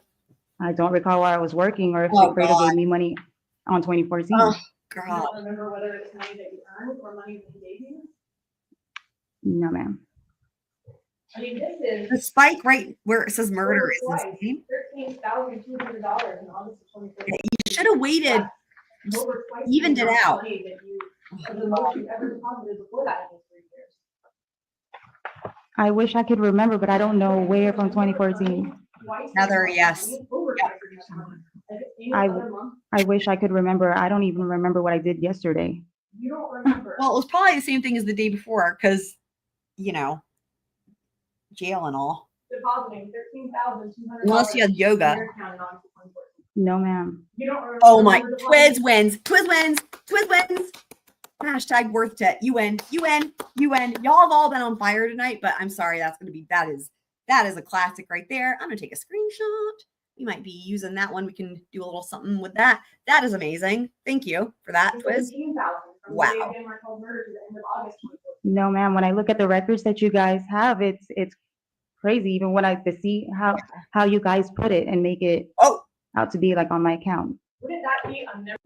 I don't recall where I was working or if Oh, Alfredo God. gave me money on 2014. Oh, You God. don't remember whether it's money that you earned or money that he gave you? No, ma'am. I mean, this is The spike right where it says murder is twice, insane. $13,200 in August of 2014. You should have waited. Over twice the Evened it amount of out. money that you, of the most you ever deposited before that in those 3 years. I wish I could remember, but I don't know where from 2014. Twice Heather, the amount of yes. money, over Yep. twice the amount of money. Like any I- other month, I wish I could remember. I don't even remember what I did yesterday. you don't remember. Well, it was probably the same thing as the day before because, you know, jail and all. Depositing $13,200. Unless you had yoga. in your account in August of 2014. No, ma'am. You don't remember. Oh my, remember Twiz depositing- wins, Twiz wins, Twiz wins. Hashtag worth it. You win. Y'all have all been on fire tonight, but I'm sorry, that is a classic right there. I'm gonna take a screenshot. We might be using that one. We can do a little something with that. That is amazing. Thank you for that, Twiz. $17,000 from the Wow. day of Dan Martel's murder to the end of August 2014. No, ma'am. When I look at the records that you guys have, it's crazy. Even when I see how you guys put it and make it Oh, out to be like on my account. Wouldn't that be a member?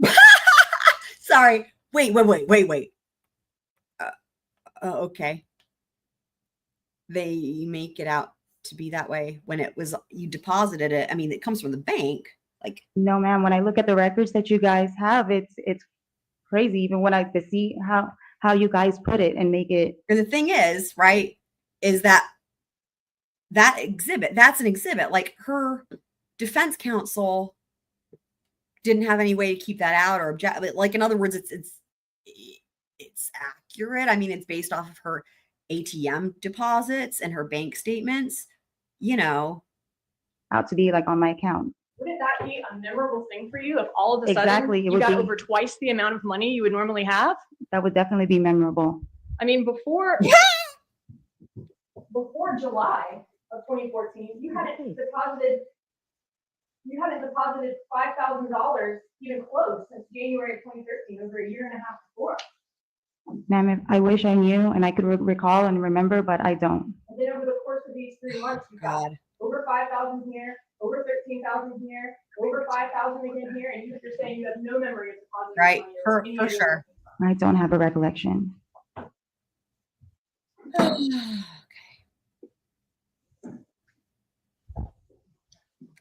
sorry. Wait. Okay. They make it out to be that way when it was you deposited it. I mean, it comes from the bank. Like, No, ma'am. When I look at the records that you guys have, it's crazy. Even when I see how how you guys put it and make it. And the thing is, right, is that that's an exhibit. Like her defense counsel didn't have any way to keep that out or object. Like, in other words, it's accurate. I mean, it's based off of her ATM deposits and her bank statements, you know. Out to be like on my account. Wouldn't that be a memorable thing for you if all of a sudden Exactly, it you would got be. over twice the amount of money you would normally have? That would definitely be memorable. I mean, before July of 2014, you hadn't deposited $5,000 even close since January of 2013, over a year and a half before. Ma'am, I wish I knew and I could recall and remember, but I don't. And then over the course of these 3 months, you got over 5,000 here, over 13,000 here, over 5,000 again here, and you're saying you have no memory of depositing Right, money or any for of your sure. I don't have a recollection.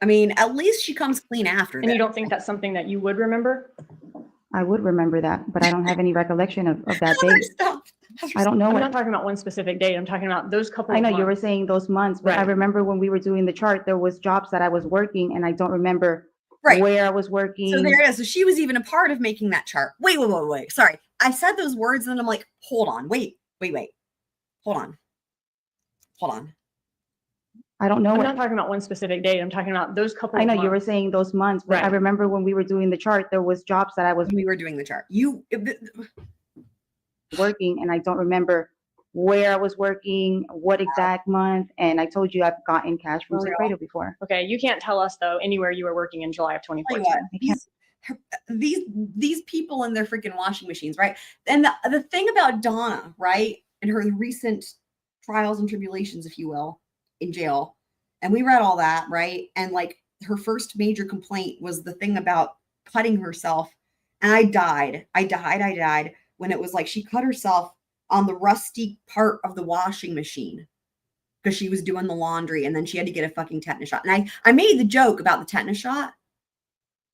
I mean, at least she comes clean after And you that. don't think that's something that you would remember? I would remember that, but I don't have any recollection of that date. Stop. I don't know I'm what. not talking about one specific date. I'm talking about those couple I of know you were months. saying those months, but I Right. remember when we were doing the chart, there was jobs that I was working and I don't remember Right. where I was working. So there it is. So she was even a part of making that chart. Wait. Sorry. I said those words and then I'm like, hold on. Wait. Hold on. I don't know I'm what. not talking about one specific date. I'm talking about those couple I of know months. you were saying those months, but I Right. remember when we were doing the chart, there was jobs that I was We were doing the chart. working and I don't remember where I was working, what exact month. And I told you I've gotten cash from For real? Alfredo before. Okay, you can't tell us though anywhere you were working in July of Tell you 2014. what, these people and their freaking washing machines, right? And the thing about Donna, right, and her recent trials and tribulations, if you will, in jail, and we read all that, right? And like her first major complaint was the thing about cutting herself, and I died when it was like she cut herself on the rusty part of the washing machine because she was doing the laundry, and then she had to get a fucking tetanus shot. And I made the joke about the tetanus shot.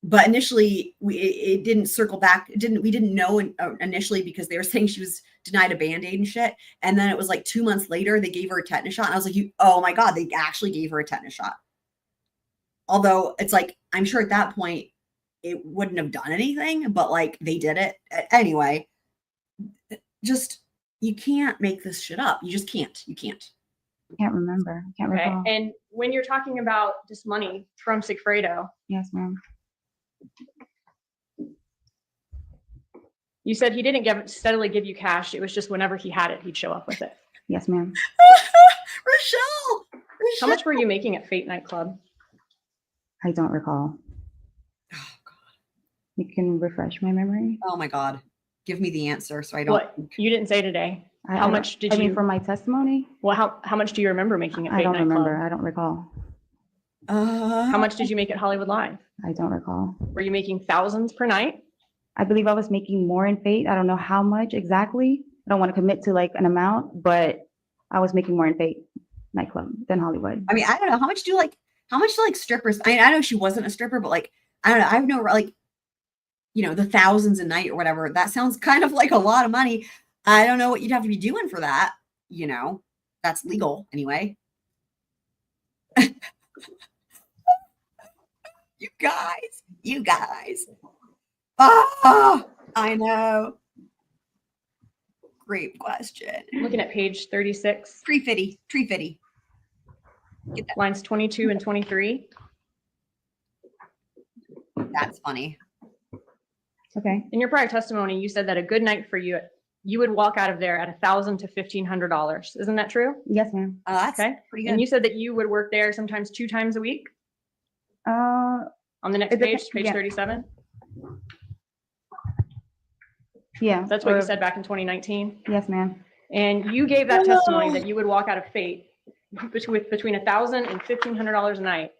But initially, it didn't circle back. We didn't know initially because they were saying she was denied a Band-Aid and shit. And then it was like 2 months later, they gave her a tetanus shot. And I was like, oh my God, they actually gave her a tetanus shot. Although it's like, I'm sure at that point, it wouldn't have done anything, but like they did it. Anyway, just, you can't make this shit up. You just can't. You can't. I can't remember. I can't Okay, recall. and when you're talking about this money from Sigfredo, Yes, ma'am. you said he didn't steadily give you cash. It was just whenever he had it, he'd show up with it. Yes, ma'am. Rochelle! How much were you making at Fate nightclub? I don't recall. Oh, God. You can refresh my memory. Oh my God. Give me the answer so I don't. What? You didn't say today. How much did I you? mean, from my testimony, Well, how much do you remember making at I Fate don't nightclub? remember. I don't recall. How much did you make at Hollywood Live? I don't recall. Were you making thousands per night? I believe I was making more in Fate. I don't know how much exactly. I don't want to commit to like an amount, but I was making more in Fate nightclub than Hollywood. I mean, I don't know. How much do strippers? I mean, I know she wasn't a stripper, but like, I don't know. I have no, like, you know, the thousands a night or whatever. That sounds kind of like a lot of money. I don't know what you'd have to be doing for that. You know, that's legal anyway. You guys. Oh, I know. Great question. I'm looking at page 36, Tree fitty. Get that. lines 22 and 23. That's funny. Okay. In your prior testimony, you said that a good night for you, you would walk out of there at $1,000 to $1,500. Isn't that true? Yes, ma'am. That's Okay. pretty good. And you said that you would work there sometimes 2 times a week. Uh, On the next It page, depends, page yeah. 37. Yeah. That's what you or- said back in 2019. Yes, ma'am. And you gave that testimony that you would walk out of Fate between $1,000 and $1,500 a night.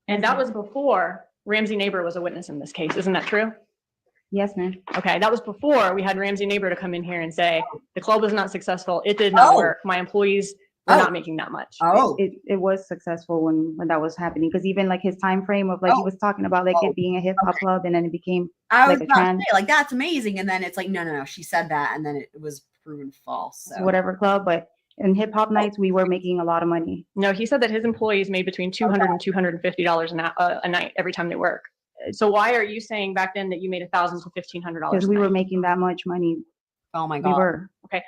And that was before Ramsey Neighbor was a witness in this case. Isn't that true? Yes, ma'am. Okay, that was before we had Ramsey Neighbor to come in here and say, the club was not successful. It did not Oh. work. My employees were Oh. not making that much. Oh, It was successful when that was happening because even like his time frame of like he Oh. was talking about like Oh. it being a hip hop club and then it became I was like a about to trans. say, like, that's amazing. And then it's like, no. She said that. And then it was proven false. So. whatever club, but in hip hop nights, we were making a lot of money. No, he said that his employees made between $200 and $250 a night every time they work. So why are you saying back then that you made $1,000 to $1,500? Because we were making that much money. Oh my We God. were. Okay.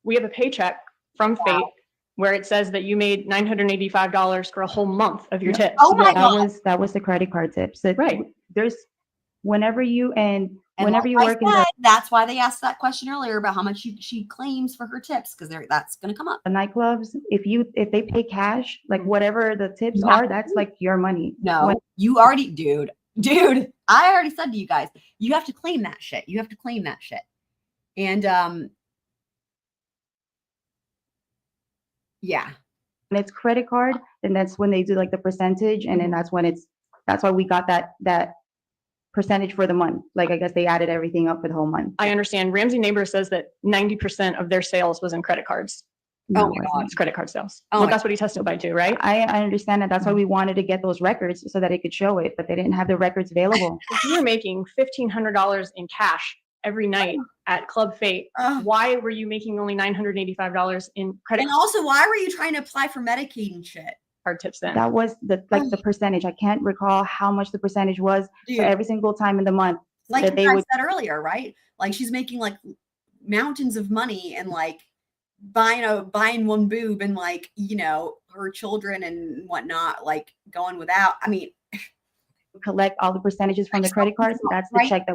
We have a paycheck from Fate where it says that you made $985 for a whole month of your Yeah. tips. Oh my Yeah, God. that was the credit card tips. So Right. There's whenever you And whenever like you I work in said, that's why they asked that question earlier about how much she claims for her tips, because that's going to come up. the nightclubs, if they pay cash, like Mhm. whatever the tips No. are, that's like your money. No, When- you already, dude, I already said to you guys, you have to claim that shit. You have to claim that shit. And yeah. when it's credit card, then that's when they do like the percentage, and then that's why we got that percentage for the month. Like I guess they added everything up for the whole month. I understand. Ramsey Neighbor says that 90% of their sales was in credit cards. Oh No, my it God. wasn't. It's credit card sales. Oh Well, my that's what he testified to, right? I understand that. That's why we wanted to get those records so that it could show it, but they didn't have the records available. If you were making $1,500 in cash every night at Club Fate, why were you making only $985 in credit And also, why were you trying to apply for Medicaid and shit? card tips then? That was the percentage. I can't recall how much the percentage was Dude, for every single time in the month. like that you they guys would- said earlier, right? Like she's making like mountains of money and like buying one boob and like, her children and whatnot, like going without. I mean, collect all the percentages from the credit cards. That's the Right. check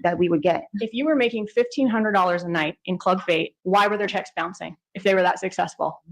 that we would get. If you were making $1,500 a night in Club Fate, why were their checks bouncing if they were that successful?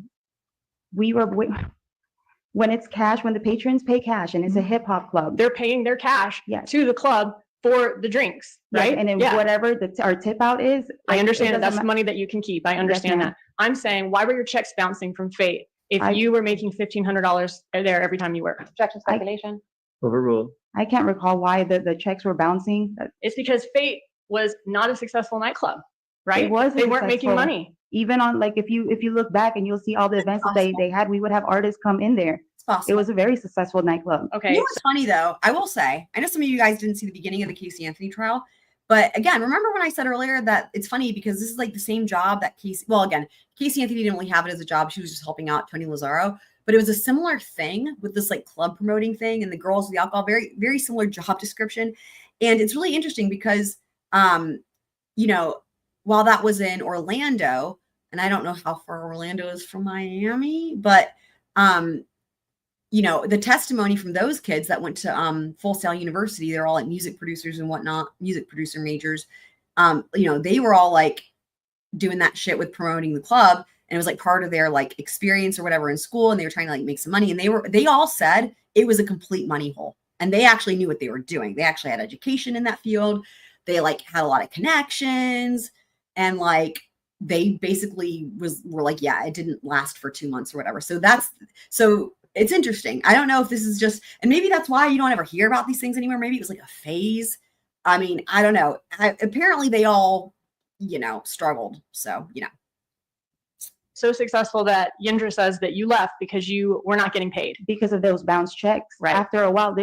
When it's cash, when the patrons pay cash, and it's a hip hop club, They're paying their cash Yes. to the club for the drinks, yes, right? and then Yeah. whatever our tip out is, I like, understand it that that's doesn't money that you can keep. I understand ma'am. that. I'm saying, why were your checks bouncing from Fate if I- you were making $1,500 there every time you work? Objection, speculation. Overruled. I can't recall why the checks were bouncing. It's because Fate was not a successful nightclub, right? It was They weren't making successful. money. Even on like if you look back and you'll see all the events that they had, we would have artists come in there. it's possible. It was a very successful nightclub. You Okay. know what's funny though? I will say, I know some of you guys didn't see the beginning of the Casey Anthony trial, but again, remember when I said earlier that it's funny because this is like the same job that Casey Anthony didn't really have it as a job. She was just helping out Tony Lazzaro, but it was a similar thing with this like club promoting thing and the girls with the alcohol, very, very similar job description. And it's really interesting because, while that was in Orlando, and I don't know how far Orlando is from Miami, but, the testimony from those kids that went to Full Sail University, they're all like music producers and whatnot, music producer majors. They were all like doing that shit with promoting the club, and it was like part of their like experience or whatever in school, and they were trying to like make some money, and they all said it was a complete money hole, and they actually knew what they were doing. They actually had education in that field. They like had a lot of connections, and like they basically were like, yeah, it didn't last for 2 months or whatever. So it's interesting. I don't know if this is just, and maybe that's why you don't ever hear about these things anymore. Maybe it was like a phase. I mean, I don't know. Apparently they all, struggled. So, So successful that Yindra says that you left because you were not getting paid. Because of those bounce checks. Right. After a while,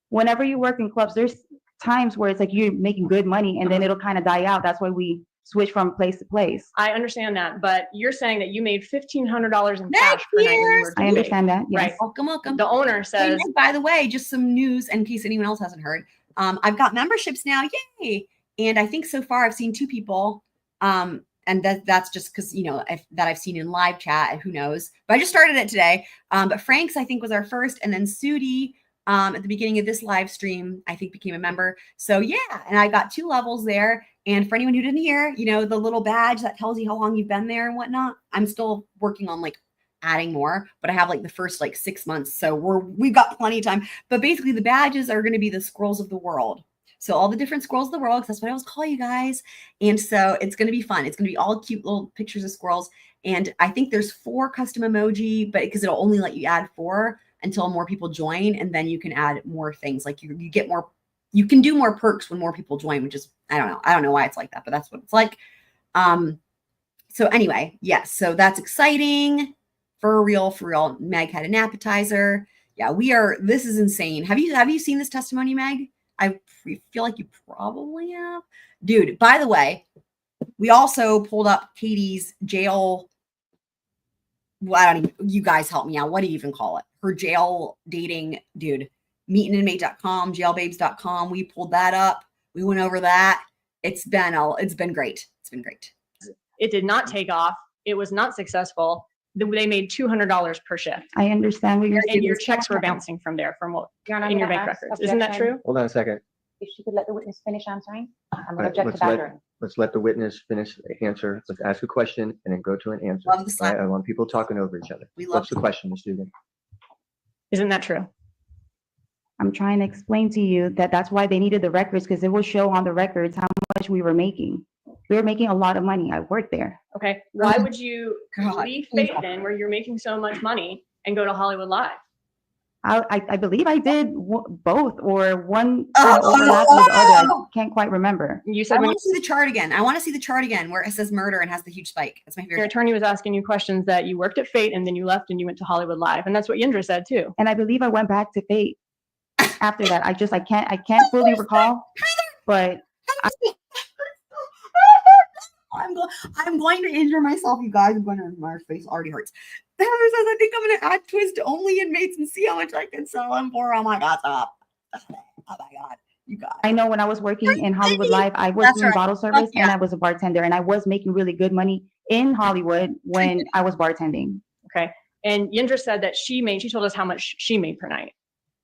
whenever you work in clubs, there's times where it's like you're making good money and then it'll kind of die out. That's why we switch from place to place. I understand that, but you're saying that you made $1,500 in cash per night when you were I doing. understand that. Yes. Right. Welcome. The owner Hey, says, Meg, by the way, just some news in case anyone else hasn't heard. I've got memberships now. Yay. And I think so far I've seen 2 people. And that's just because, that I've seen in live chat, and who knows, but I just started it today. But Frank's, I think, was our first. And then Sudi, at the beginning of this live stream, I think became a member. So yeah. And I got 2 levels there. And for anyone who didn't hear, the little badge that tells you how long you've been there and whatnot, I'm still working on like adding more, but I have like the first like 6 months. So we've got plenty of time, but basically the badges are going to be the scrolls of the world. So all the different scrolls of the world, 'cause that's what I always call you guys. And so it's going to be fun. It's going to be all cute little pictures of squirrels. And I think there's 4 custom emoji, but because it'll only let you add 4 until more people join. And then you can add more things. Like you get more, you can do more perks when more people join, which is, I don't know why it's like that, but that's what it's like. So anyway, yes. So that's exciting. For real. Meg had an appetizer. Yeah, this is insane. Have you seen this testimony, Meg? I feel like you probably have. Dude, by the way, We also pulled up Katie's jail. Well, I don't even, you guys help me out. What do you even call it? Her jail dating dude, MEET-AN-INMATE.com, jailbabes.com. We pulled that up. We went over that. It's been great. It's been great. It did not take off. It was not successful. They made $200 per shift. I understand what you're And saying. your checks were bouncing from there, from what, Your Honor, I'm in your gonna bank ask records. Isn't that objection. true? Hold on a second. If she could let the witness finish answering, I'm All gonna right, object to that. let's let the witness finish the answer. Let's ask a question and then go to an answer. Love the All right, silence. I want people talking over each other. We love What's the question, Ms. Dugan? Isn't that true? I'm trying to explain to you that that's why they needed the records, because it will show on the records how much we were making. We were making a lot of money. I worked there. Okay. Why would you God. leave Fate then, where you're making so much money, and go to Hollywood Live? I believe I did both, or one Oh, kind of overlapped with the other. I can't quite remember. You I said when want to see the chart again. I want to see the chart again where it says murder and has the huge spike. That's my your favorite. attorney was asking you questions that you worked at Fate and then you left and you went to Hollywood Live, and that's what Yendra said too. And I believe I went back to Fate after that. I can't fully recall, but I'm going to injure myself, you guys. I'm going to, my face already hurts. Heather says, I think I'm going to add twist to only inmates and see how much I can sell them for. Oh my God, stop. Oh my God, you guys. I know when I was working in Hollywood Live, I was That's doing right. bottle service and Yeah. I was a bartender, and I was making really good money in Hollywood when I was bartending. Okay. And Yendra said that she told us how much she made per night.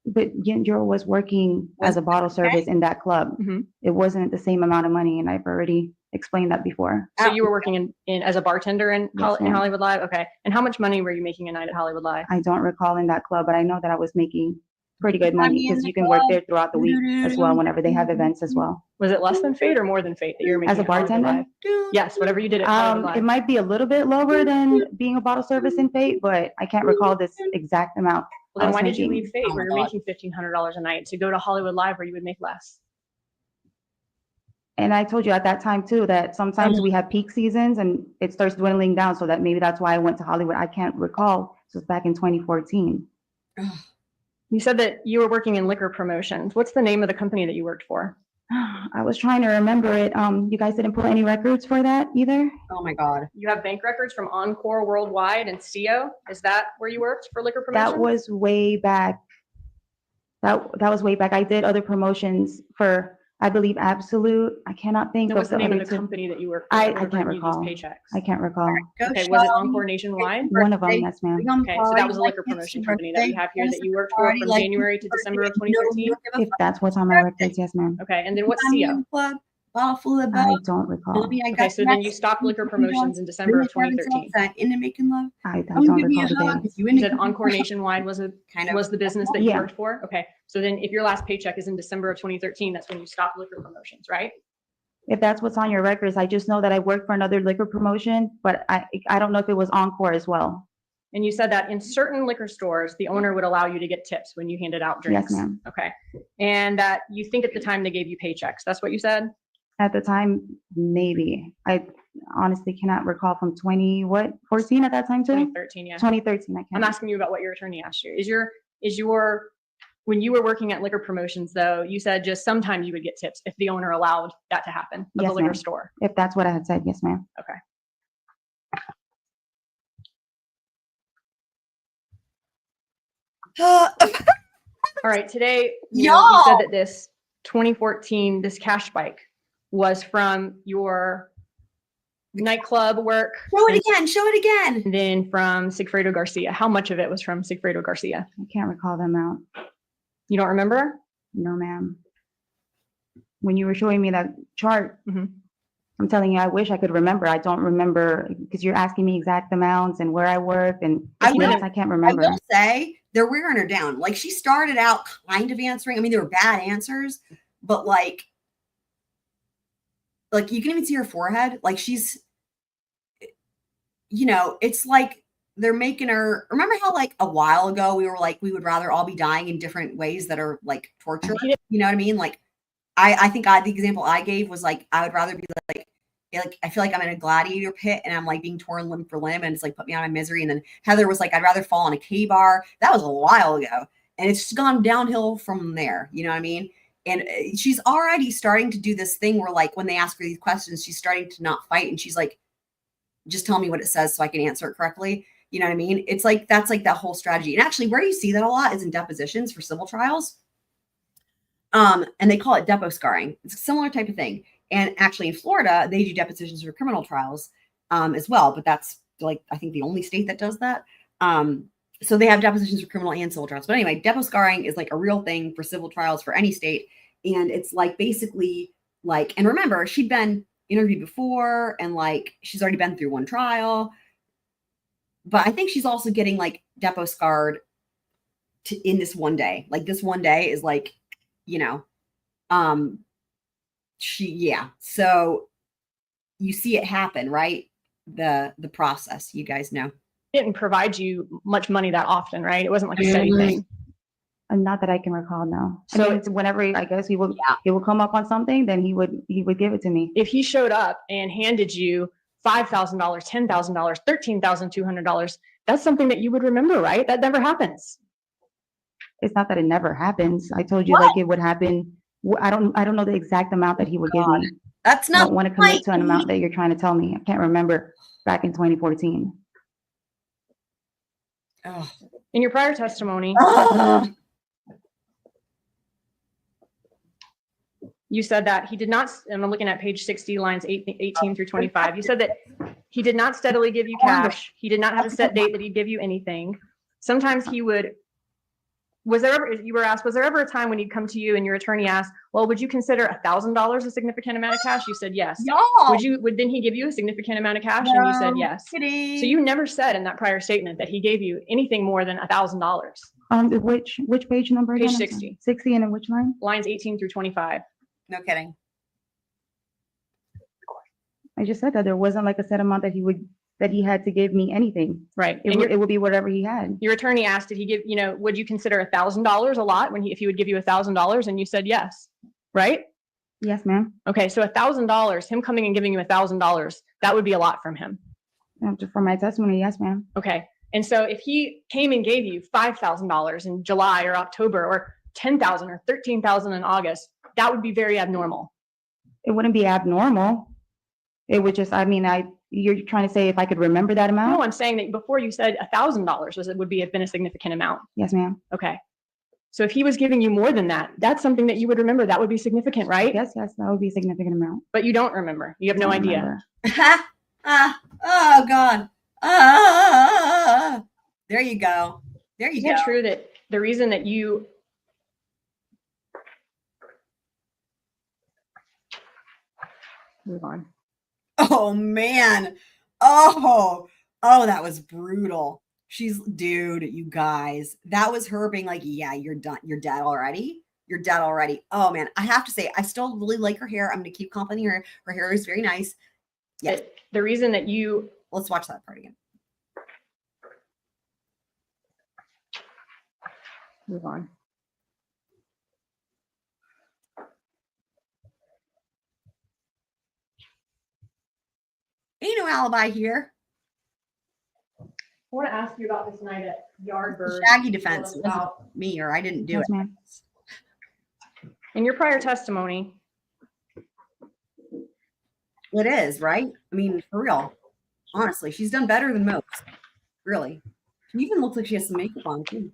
But Yendra was working as a bottle service in that club. Mhm. It wasn't the same amount of money, and I've already explained that before. So you were working in as a bartender in Yes, in ma'am. Hollywood Live? Okay. And how much money were you making a night at Hollywood Live? I don't recall in that club, but I know that I was making pretty good money Money in because the you can work club. there throughout the week as well whenever they have events as well. Was it less than Fate or more than Fate that you were making As a at Hollywood bartender? Live? Yes, whatever you did at Hollywood It Live. might be a little bit lower than being a bottle service in Fate, but I can't recall this exact amount. Well, then I was why did you making- leave Fate Oh where my you're God. making $1,500 a night to go to Hollywood Live where you would make less? And I told you at that time too, that sometimes we have peak seasons and it starts dwindling down, so that maybe that's why I went to Hollywood. I can't recall. This was back in 2014. You said that you were working in liquor promotions. What's the name of the company that you worked for? I was trying to remember it. You guys didn't pull any records for that either? Oh my God. You have bank records from Encore Worldwide and CO. Is that where you worked for liquor promotions? That was way back. That was way back. I did other promotions for, I believe, Absolute. I cannot think And of what's the name of other the two. company that you worked for? I that were can't bringing you these recall. Paychecks. I can't recall. Okay, was it Encore Nationwide? One of them, yes, ma'am. Okay, so that was a liquor promotion company that we have here that you worked for from January to December of 2013? If that's what's on my records, yes, ma'am. Okay, and then what's CO? Club, bottle full of I bug. don't recall. Mommy, I Okay, got so then you next. stopped liquor promotions in December of 2013. Into making love. I Come don't give me a recall the hug. days. If you You into said Encore Nationwide was the business that you Yeah. worked for? Okay, so then if your last paycheck is in December of 2013, that's when you stopped liquor promotions, right? If that's what's on your records, I just know that I worked for another liquor promotion, but I don't know if it was Encore as well. And you said that in certain liquor stores, the owner would allow you to get tips when you handed out drinks. Yes, ma'am. Okay, and that you think at the time they gave you paychecks. That's what you said? At the time, maybe. I honestly cannot recall from 14 at that time too? 2013, yeah. 2013, I I'm can't. asking you about what your attorney asked you. Is your when you were working at liquor promotions though, you said just sometimes you would get tips if the owner allowed that to happen of Yes, the liquor ma'am. store. If that's what I had said, yes, ma'am. Okay. All right, today, you said that this 2014, this cash spike was from your nightclub work. Show it again. Show it again. And then from Sigfredo Garcia. How much of it was from Sigfredo Garcia? I can't recall the amount. You don't remember? No, ma'am. When you were showing me that chart, Mhm. I'm telling you, I wish I could remember. I don't remember because you're asking me exact amounts and where I worked and I will- I can't I remember. will say they're wearing her down. Like she started out kind of answering. I mean, they were bad answers, but like you can even see her forehead. Like she's, it's like they're making her. Remember how like a while ago we were like we would rather all be dying in different ways that are like torture. You know what I mean? Like I think the example I gave was like I would rather be like I feel like I'm in a gladiator pit and I'm like being torn limb for limb and it's like put me out of my misery. And then Heather was like, I'd rather fall in a K-bar. That was a while ago. And it's just gone downhill from there. You know what I mean? And she's already starting to do this thing where, like, when they ask her these questions, she's starting to not fight. And she's like, just tell me what it says so I can answer it correctly. You know what I mean? It's like, that's like that whole strategy. And actually, where you see that a lot is in depositions for civil trials. And they call it depo scarring. It's a similar type of thing. And actually in Florida, they do depositions for criminal trials as well. But that's like, I think the only state that does that. So they have depositions for criminal and civil trials. But anyway, depo scarring is like a real thing for civil trials for any state. And it's like basically like, and remember, she'd been interviewed before and like she's already been through one trial. But I think she's also getting like depo scarred in this one day. Like this one day is like, you know, so you see it happen, right? The process, you guys know. Didn't provide you much money that often, right? It wasn't like a steady thing. And not that I can recall, no. So- So it's whenever I guess he would come up on something, then he would give it to me. If he showed up and handed you $5,000, $10,000, $13,200, that's something that you would remember, right? That never happens. It's not that it never happens. I told you like it would happen. I don't know the exact amount that he would give me. That's I not don't want to commit to an amount that you're trying to tell me. I can't remember back in 2014. In your prior testimony, you said that he did not, and I'm looking at page 60, lines 18 through 25. You said that he did not steadily give you cash. He did not have a set date that he'd give you anything. Sometimes he would, you were asked, was there ever a time when he'd come to you and your attorney asked, well, would you consider $1,000 a significant amount of cash? You said yes. Then he give you a significant amount of cash? And you said yes. Kidding. So you never said in that prior statement that he gave you anything more than $1,000. Which page number? Page again? 60. 60 and in which line? Lines 18 through 25. No kidding. I just said that there wasn't like a set amount that he had to give me anything. Right. It would be whatever he had. Your attorney asked, did he give, would you consider $1,000 a lot if he would give you $1,000? And you said yes, right? Yes, ma'am. Okay, so $1,000, him coming and giving you $1,000, that would be a lot from him. For my testimony, yes, ma'am. Okay, and so if he came and gave you $5,000 in July or October, or $10,000 or $13,000 in August, that would be very abnormal. It wouldn't be abnormal. It would just, you're trying to say if I could remember that amount? No, I'm saying that before you said $1,000 would have been a significant amount. Yes, ma'am. Okay. So if he was giving you more than that, that's something that you would remember. That would be significant, right? Yes, that would be a significant amount. But you don't remember. You have no idea. Oh God. There you go. There you Isn't go. it true that the reason that you move on? Oh man. Oh, that was brutal. Dude, you guys, that was her being like, yeah, you're done. You're dead already. You're dead already. Oh man. I have to say, I still really like her hair. I'm going to keep complimenting her. Her hair is very nice. Yes. The reason that you, let's watch that part again. move on. Ain't no alibi here. I want to ask you about this night at Yardbird. Shaggy defense. It wasn't me, or I didn't do Yes, it. ma'am. In your prior testimony, It is, right? I mean, for real. Honestly, she's done better than most. Really. She even looks like she has some makeup on, too.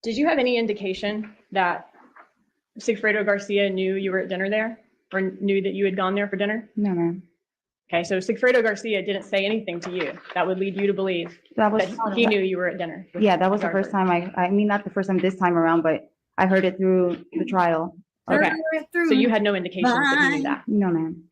did you have any indication that Sigfredo Garcia knew you were at dinner there, or knew that you had gone there for dinner? No, ma'am. Okay, so Sigfredo Garcia didn't say anything to you that would lead you to believe That was that he knew you were at dinner. with Yeah, that was the first Yardbird. time I mean, not the first time this time around, but I heard it through the trial. Okay, so you had no indication that he knew that. No, ma'am.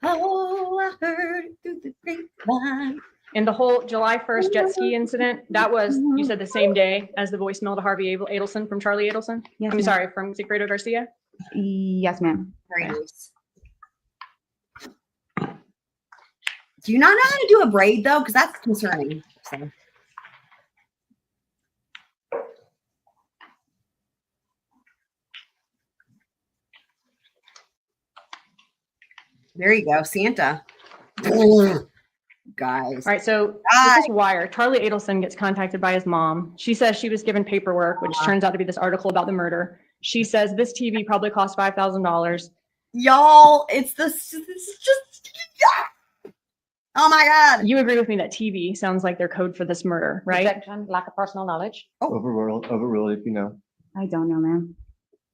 Oh, I heard it through the grapevine. And the whole July 1st jet ski incident, that was, you said, the same day as the voicemail to Harvey Adelson from Charlie Adelson? Yes, I'm ma'am. sorry, from Sigfredo Garcia? Yes, ma'am. Very nice. Do you not know how to do a braid, though? Because that's concerning. So. There you go, Santa. Guys. All right, so this is Wire. Charlie Adelson gets contacted by his mom. She says she was given paperwork, which turns out to be this article about the murder. She says this TV probably cost $5,000. Y'all, it's just. Oh my God. You agree with me that TV sounds like their code for this murder, right? Protection, lack of personal knowledge. Overruled if you know. I don't know, ma'am.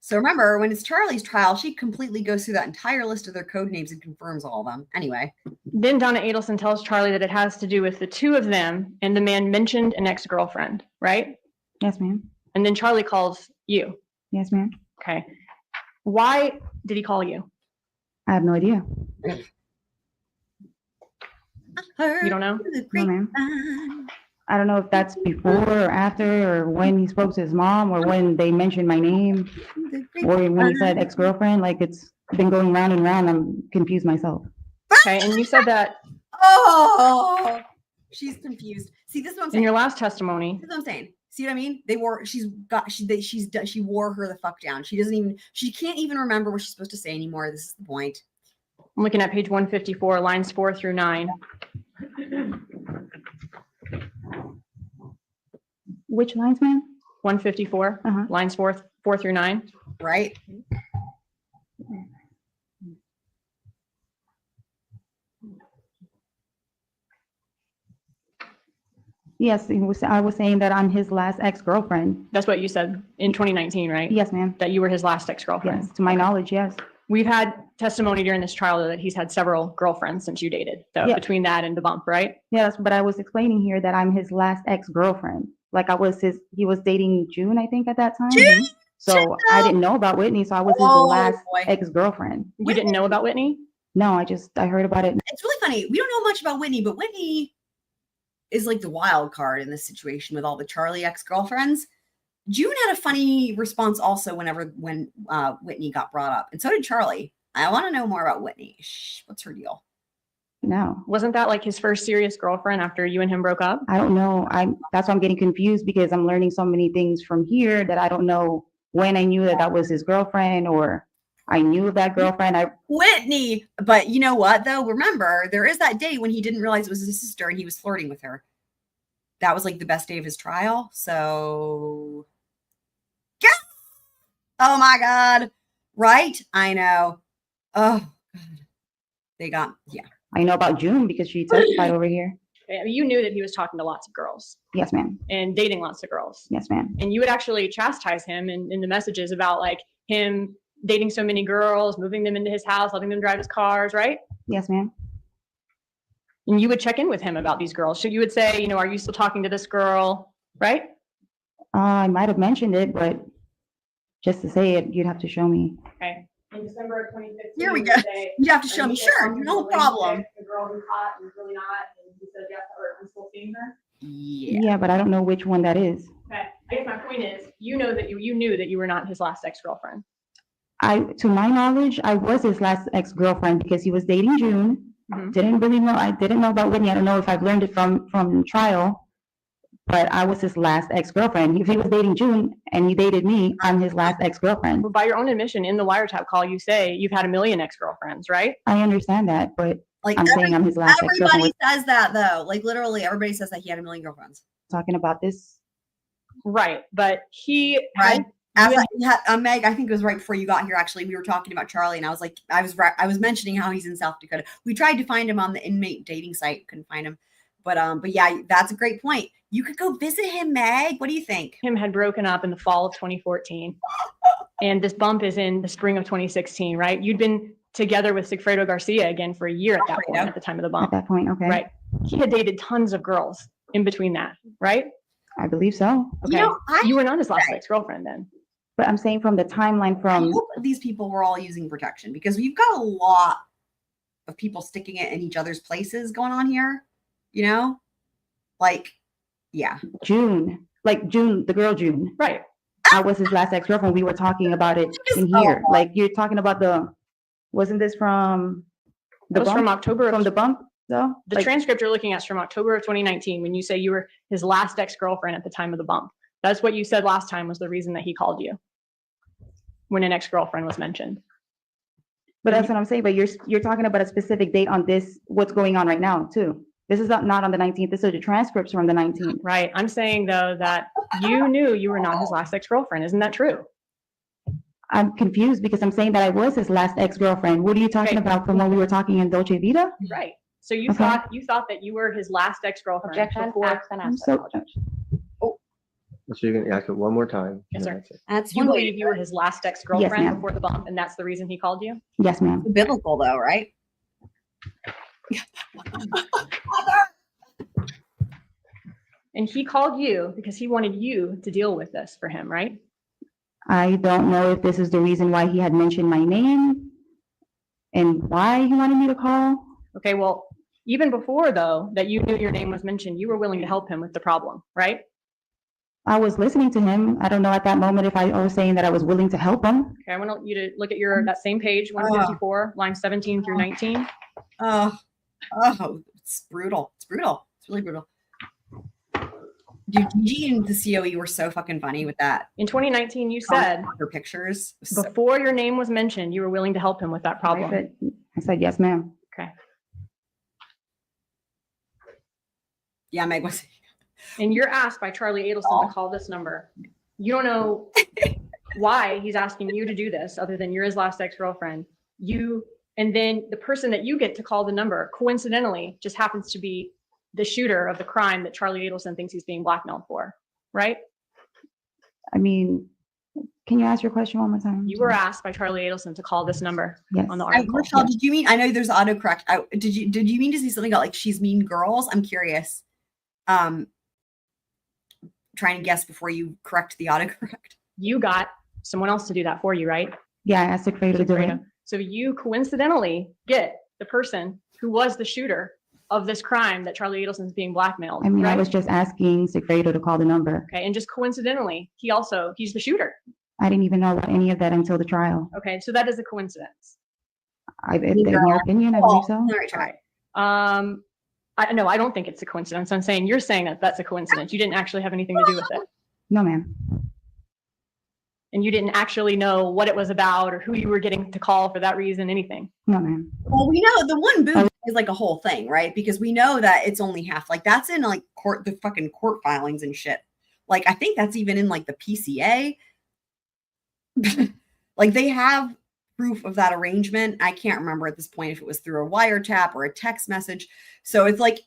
So remember, when it's Charlie's trial, she completely goes through that entire list of their code names and confirms all of them. Anyway. Then Donna Adelson tells Charlie that it has to do with the two of them and the man mentioned an ex-girlfriend, right? Yes, ma'am. And then Charlie calls you. Yes, ma'am. Okay. Why did he call you? I have no idea. You don't know? No, ma'am. I don't know if that's before or after, or when he spoke to his mom, or when they mentioned my name, or when he said ex-girlfriend. Like, it's been going round and round. I'm confused myself. Okay, and you said that Oh, she's confused. See, this is what I'm in saying. your last testimony. This is what I'm saying. See what I mean? She wore her the fuck down. She can't even remember what she's supposed to say anymore. This is the point. I'm looking at page 154, lines 4 through 9. Which lines, ma'am? 154, lines 4 through 9. Right? Yes, I was saying that I'm his last ex-girlfriend. That's what you said in 2019, right? Yes, ma'am. That you were his last ex-girlfriend. Yes, to my knowledge, yes. We've had testimony during this trial that he's had several girlfriends since you dated. So Yeah. between that and the bump, right? Yes, but I was explaining here that I'm his last ex-girlfriend. Like, he was dating June, I think, at that time. June? So I didn't know about Whitney, so I was his last ex-girlfriend. You didn't know about Whitney? No, I heard about it. It's really funny. We don't know much about Whitney, but Whitney is like the wild card in this situation with all the Charlie ex-girlfriends. June had a funny response also when Whitney got brought up, and so did Charlie. I want to know more about Whitney. What's her deal? No. Wasn't that like his first serious girlfriend after you and him broke up? I don't know. That's why I'm getting confused, because I'm learning so many things from here that I don't know when I knew that was his girlfriend, or I knew of that girlfriend. Whitney. But you know what, though? Remember, there is that day when he didn't realize it was his sister and he was flirting with her. That was like the best day of his trial. So, yeah. Oh my God. Right? I know. Oh, God. Yeah. I know about June because she testified over here. You knew that he was talking to lots of girls. Yes, ma'am. And dating lots of girls. Yes, ma'am. And you would actually chastise him in the messages about like him dating so many girls, moving them into his house, letting them drive his cars, right? Yes, ma'am. And you would check in with him about these girls. So you would say, are you still talking to this girl, right? I might have mentioned it, but just to say it, you'd have to show me. Okay. In December of 2015. Here we go. You have to show me. Sure, no problem. The girl who's hot and really not, and he says yes, or I'm still seeing her. Yeah, but I don't know which one that is. Okay. I guess my point is, you know that you knew that you were not his last ex-girlfriend. To my knowledge, I was his last ex-girlfriend because he was dating June. Mhm. Didn't really know. I didn't know about Whitney. I don't know if I've learned it from trial, but I was his last ex-girlfriend. If he was dating June and he dated me, I'm his last ex-girlfriend. Well, by your own admission in the wiretap call, you say you've had a million ex-girlfriends, right? I understand that, but Like I'm saying I'm his last ex-girlfriend. everybody says that though. Like literally everybody says that he had a million girlfriends. Talking about this. Right. But he Right. had Meg, I think it was right before you got here. Actually, we were talking about Charlie, and I was like, I was mentioning how he's in South Dakota. We tried to find him on the inmate dating site, couldn't find him. But yeah, that's a great point. You could go visit him, Meg. What do you think? him had broken up in the fall of 2014. And this bump is in the spring of 2016, right? You'd been together with Sigfredo Garcia again for a year at that point, at the time of the At bump, that point, okay. right? He had dated tons of girls in between that, right? I believe so. Okay. You know, You were not his last ex-girlfriend then. But I'm saying from the timeline I from hope these people were all using protection, because we've got a lot of people sticking it in each other's places going on here. Like, yeah. June, like June, the girl June. Right. I was his last ex-girlfriend. We were talking about it in here. Like you're talking about wasn't this from That was from October from of the bump though? the transcript you're looking at is from October of 2019 when you say you were his last ex-girlfriend at the time of the bump. That's what you said last time was the reason that he called you when an ex-girlfriend was mentioned. But that's what I'm saying. But you're talking about a specific date on this, what's going on right now too. This is not on the 19th. This is the transcripts from the 19th. Right. I'm saying though that you knew you were not his last ex-girlfriend. Isn't that true? I'm confused because I'm saying that I was his last ex-girlfriend. What are you talking Okay. about from when we were talking in Dolce Vita? Right. So you Okay. thought that you were his last ex-girlfriend Objection, before. ask and I'm ask. so, So you're gonna ask it one more time. Yes, sir. That's it. That's You one way believe to you were his last ex-girlfriend ma'am. before the bump, and that's the reason he called you? yes, ma'am. It's biblical though, right? And he called you because he wanted you to deal with this for him, right? I don't know if this is the reason why he had mentioned my name and why he wanted me to call. Okay, well, even before though, that you knew your name was mentioned, you were willing to help him with the problem, right? I was listening to him. I don't know at that moment if I was saying that I was willing to help him. Okay, I want you to look at that same page, 154, lines 17 through 19. Oh, it's brutal. It's brutal. It's really brutal. Dude, Gigi and the COE were so fucking funny with that. In 2019, you said Her pictures. It was so- before your name was mentioned, you were willing to help him with that problem. I said, yes, ma'am. Okay. yeah, Meg was. And you're asked by Charlie Adelson to call this number. You don't know why he's asking you to do this other than you're his last ex-girlfriend. And then the person that you get to call the number coincidentally just happens to be the shooter of the crime that Charlie Adelson thinks he's being blackmailed for, right? I mean, can you ask your question one more time? You were asked by Charlie Adelson to call this number Yes. on the I, article. Rochelle, did you mean? I know there's autocorrect. Did you mean to say something about like she's mean girls? I'm curious. Trying to guess before you correct the autocorrect. You got someone else to do that for you, right? Yeah, I asked Alfredo to do it. So you coincidentally get the person who was the shooter of this crime that Charlie Adelson's being blackmailed. I mean, right? I was just asking Alfredo to call the number. Okay, and just coincidentally, he's the shooter. I didn't even know about any of that until the trial. Okay, so that is a coincidence. In my opinion, I believe so. All right, All right. I don't think it's a coincidence. I'm saying you're saying that that's a coincidence. You didn't actually have anything to do with it. No, ma'am. And you didn't actually know what it was about or who you were getting to call for that reason, anything. No, ma'am. Well, we know the one boob is like a whole thing, right? Because we know that it's only half. Like that's in like the fucking court filings and shit. Like I think that's even in like the PCA. Like they have proof of that arrangement. I can't remember at this point if it was through a wiretap or a text message. So it's like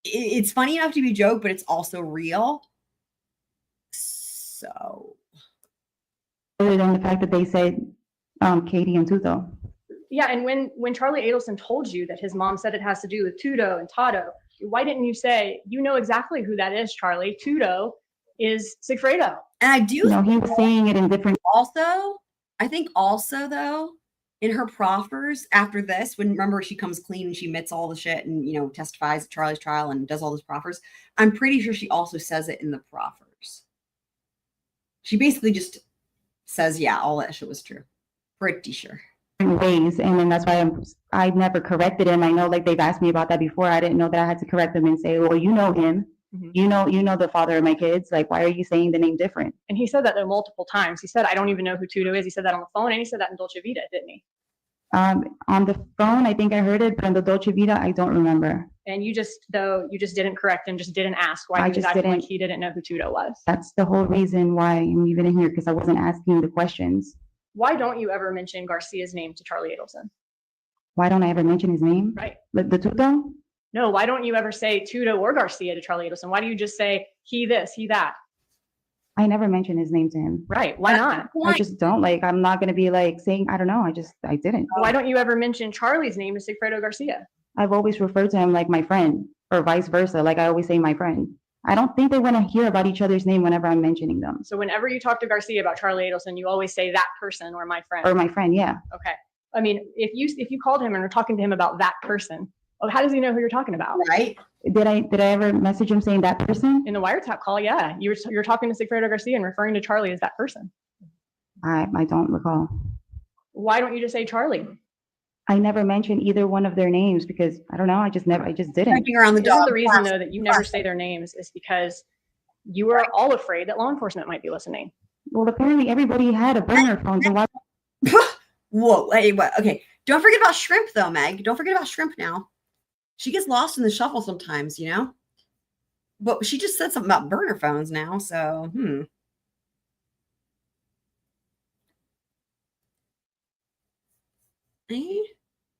it's funny enough to be a joke, but it's also real. So Other than the fact that they said Katie and Tuto. Yeah, and when Charlie Adelson told you that his mom said it has to do with Tudo and Tato, why didn't you say, you know exactly who that is, Charlie? Tudo is Sigfredo. and I do No, he was saying it in different. also, I think also though, in her proffers after this, when remember she comes clean and she admits all the shit and testifies at Charlie's trial and does all those proffers, I'm pretty sure she also says it in the proffers. She basically just says, yeah, all that shit was true. Pretty sure. ways, and then that's why I never corrected him. I know like they've asked me about that before. I didn't know that I had to correct them and say, well, you know him. Mhm. You know the father of my kids. Like, why are you saying the name different? And he said that there multiple times. He said, I don't even know who Tudo is. He said that on the phone, and he said that in Dolce Vita, didn't he? On the phone, I think I heard it, but on the Dolce Vita, I don't remember. And you just didn't correct him, just didn't ask why I he was just acting like didn't. he didn't know who Tudo was. That's the whole reason why I'm even in here, because I wasn't asking the questions. Why don't you ever mention Garcia's name to Charlie Adelson? Why don't I ever mention his name? Right. The Tuto? No, why don't you ever say Tudo or Garcia to Charlie Adelson? Why do you just say he this, he that? I never mentioned his name to him. Right. Why not? I just don't. Like, I'm not going to be like saying, I don't know. I didn't. Why don't you ever mention Charlie's name to Sigfredo Garcia? I've always referred to him like my friend, or vice versa. Like I always say my friend. I don't think they want to hear about each other's name whenever I'm mentioning them. So whenever you talk to Garcia about Charlie Adelson, you always say that person or my friend. Or my friend, yeah. Okay. I mean, if you called him and were talking to him about that person, how does he know who you're talking about? Right. Did I ever message him saying that person? In the wiretap call, yeah. You're talking to Sigfredo Garcia and referring to Charlie as that person. I don't recall. Why don't you just say Charlie? I never mentioned either one of their names because I don't know. I just didn't. Checking around the This is dog. the reason though that you never say their names is because you were all afraid that law enforcement might be listening. Well, apparently everybody had a burner phone. So why? Whoa. Hey, what? Okay. Don't forget about shrimp, though, Meg. Don't forget about shrimp now. She gets lost in the shuffle sometimes, you know? But she just said something about burner phones now, so, Eh?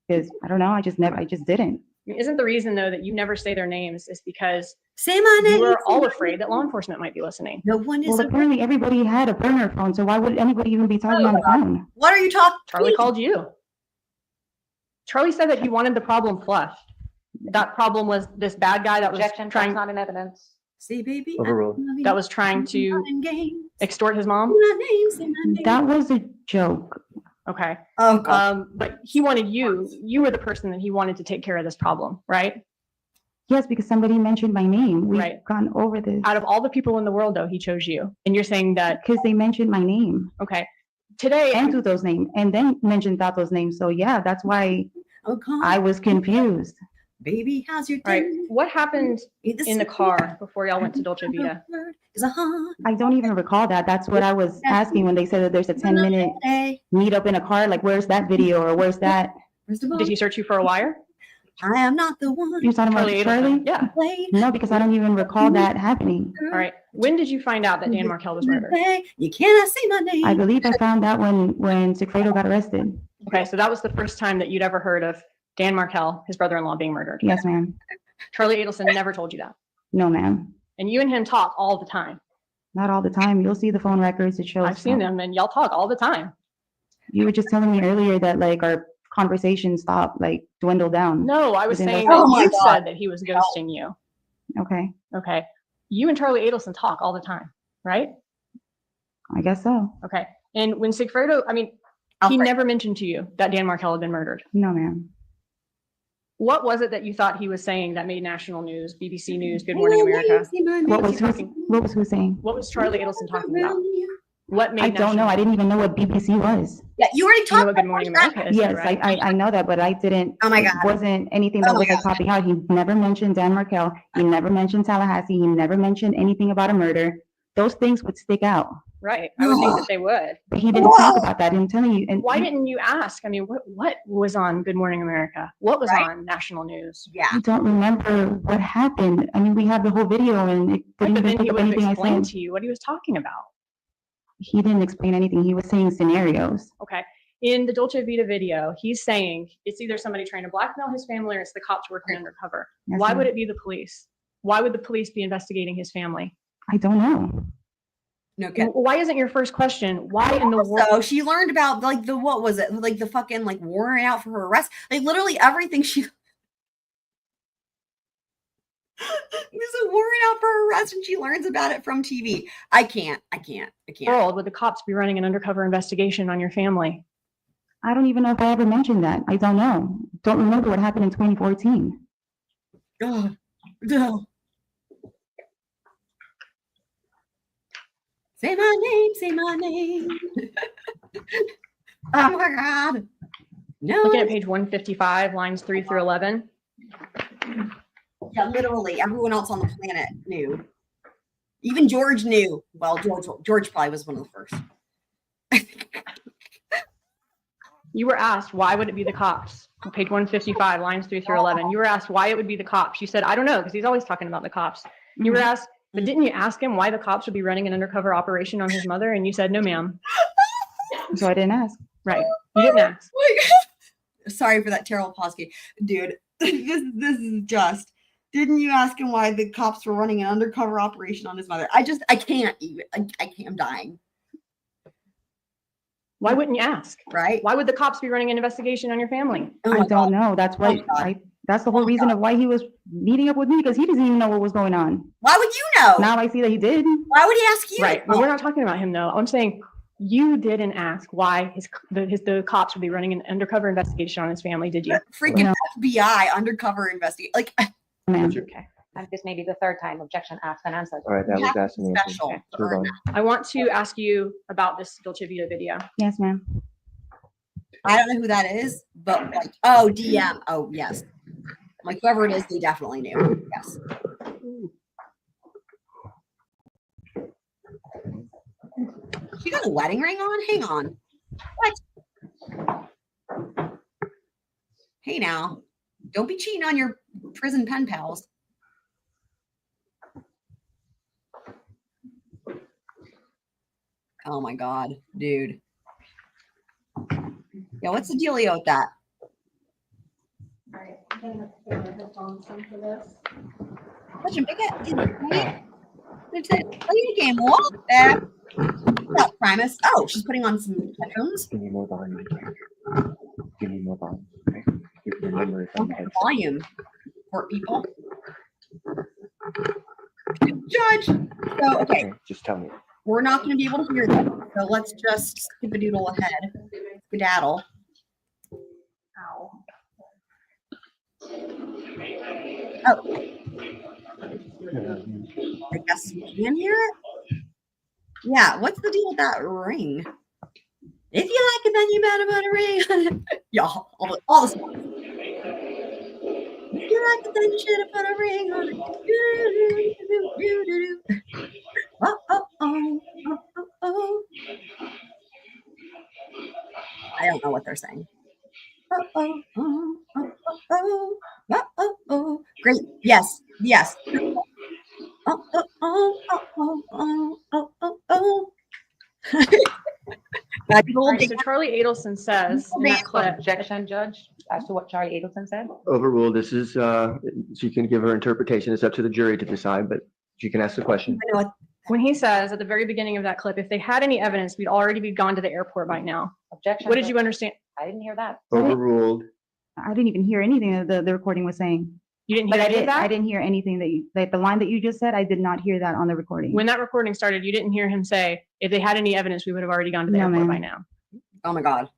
Because I don't know. I just didn't. Isn't the reason though that you never say their names is because Say my name. you are all afraid that law enforcement might be listening. No one is. Well, apparently everybody had a burner phone, so why would anybody even be talking on the phone? What are you talking? Charlie called you. Charlie said that he wanted the problem flushed. That problem was this bad guy that was Objection, that's trying, not in evidence. See, baby. Overruled. that was trying to extort his mom. That was a joke. Okay. Oh, God. But he wanted you were the person that he wanted to take care of this problem, right? Yes, because somebody mentioned my name. We've Right. gone over this. Out of all the people in the world though, he chose you. And you're saying that, Because they mentioned my name okay, today, and Tuto's name, and then mentioned Tato's name. So yeah, that's why Oh, God. I was confused. Baby, how's your all right, day? what happened in the car before y'all went to Dolce Vita? I don't even recall that. That's what I was asking when they said that there's a 10-minute meet up in a car. Like, where's that video or where's that? Did he search you for a wire? I am not the one. You're talking about Charlie Charlie? Adelson. Yeah. No, because I don't even recall that happening. All right. When did you find out that Dan Markel was murdered? You cannot say my name. I believe I found out when Sigfredo got arrested. Okay, so that was the first time that you'd ever heard of Dan Markel, his brother-in-law, being murdered. Yes, ma'am. Charlie Adelson never told you that. No, ma'am. And you and him talk all the time. Not all the time. You'll see the phone records. It shows. I've seen them and y'all talk all the time. You were just telling me earlier that like our conversation stopped, like dwindled down. No, I was Within saying those- that Oh my you God. said that he was ghosting you. Okay. Okay. You and Charlie Adelson talk all the time, right? I guess so. Okay. And when Sigfredo, I mean, he Alfred. never mentioned to you that Dan Markel had been murdered. No, ma'am. What was it that you thought he was saying that made national news, BBC News, Good Morning America? What was was he who, talking- what was who saying? What was Charlie Adelson talking about? What made I don't know. I didn't even know what BBC was. Yeah, you already You know talked what Good Morning America is, Yes, right? I know that, but I didn't. Oh my it God. wasn't anything that Oh my was like God. popping out. He never mentioned Dan Markel. He never mentioned Tallahassee. He never mentioned anything about a murder. Those things would stick out. Right. I would think that they would. But he didn't talk about that. I'm telling you. And Why didn't you ask? I mean, what was on Good Morning America? What was Right. on national news? Yeah. I don't remember what happened. I mean, we have the whole video and it But didn't even then pick he up would have anything I explained said. to you what he was talking about. He didn't explain anything. He was saying scenarios. Okay. In the Dolce Vita video, he's saying it's either somebody trying to blackmail his family or it's the cops working undercover. Yes, Why ma'am. would it be the police? Why would the police be investigating his family? I don't know. No kidding. Why isn't your first question, why in the world? So she learned about like the what was it like the fucking like warrant out for her arrest, like literally everything she. There's a warrant out for her arrest, and she learns about it from TV. I can't. World would the cops be running an undercover investigation on your family? I don't even know if I ever mentioned that. I don't know. Don't remember what happened in 2014. Ugh. No. Say my name. Say my name. Oh my God. No. Looking at page 155, lines 3 through 11. Yeah, literally everyone else on the planet knew. Even George knew. Well, George probably was one of the first. You were asked, why would it be the cops? On page 155, lines 3 through 11. You were asked why it would be the cops. You said, I don't know, because he's always talking about the cops. You were asked, but didn't you ask him why the cops would be running an undercover operation on his mother? And you said, no, ma'am. So I didn't ask. Right. You didn't ask. Sorry for that terrible pause, Kate. Dude, this is just. Didn't you ask him why the cops were running an undercover operation on his mother? I can't even. I can't. I'm dying. Why wouldn't you ask? Right? Why would the cops be running an investigation on your family? Oh I my don't God. know. That's why God. that's the whole reason of why he was meeting up with me, because he doesn't even know what was going on. Why would you know? Now I see that he did. Why would he ask you? Right. But we're not talking about him, though. I'm saying you didn't ask why the cops would be running an undercover investigation on his family, did you? Freaking No. FBI undercover investigate. Like, Man. Okay. And this may be the third time objection asked and answered. All right, that you was have to asked be and answered. special. Okay. to earn that. I want to ask you about this Dolce Vita video. Yes, ma'am. I don't know who that is, but like, oh, DM. Oh, yes. Like, whoever it is, they definitely knew. Yes. She got a wedding ring on? Hang on. What? Hey now, don't be cheating on your prison pen pals. Oh my God, dude. Yeah, what's the dealio with that? All right, I'm gonna have to put my headphones in for this. Such a big it's a play game. What that? What's up, Primus? Oh, she's putting on some headphones. Give me more volume. Give me more volume. Okay. Remember it's on the headset. Volume, court people. Judge. So, okay, Just tell me. we're not going to be able to hear them. So let's just skip a doodle ahead. Skedaddle. Ow. Oh. I guess you can hear it. Yeah, what's the deal with that ring? If you like it, then you better put a ring on it. Y'all, all the songs. If you like it, then you should have put a ring on it. Oh, oh, oh, oh, oh, oh. I don't know what they're saying. Oh, oh, oh, oh, oh, oh, oh, oh, oh. Great. Yes, yes. Oh, oh, oh, oh, oh, oh, oh, oh, oh. All right, so Charlie Adelson says in that clip, Objection, Judge, as to what Charlie Adelson said? Overruled. This is, she can give her interpretation. It's up to the jury to decide, but she can ask the question. when he says at the very beginning of that clip, if they had any evidence, we'd already be gone to the airport by now. Objection. What did Judge. you understand? I didn't hear that. Overruled. I didn't even hear anything that the recording was saying. You didn't But hear I any of did. that? I didn't hear anything that you like. The line that you just said, I did not hear that on the recording. When that recording started, you didn't hear him say, if they had any evidence, we would have already gone to the No, airport ma'am. by now. Oh my God.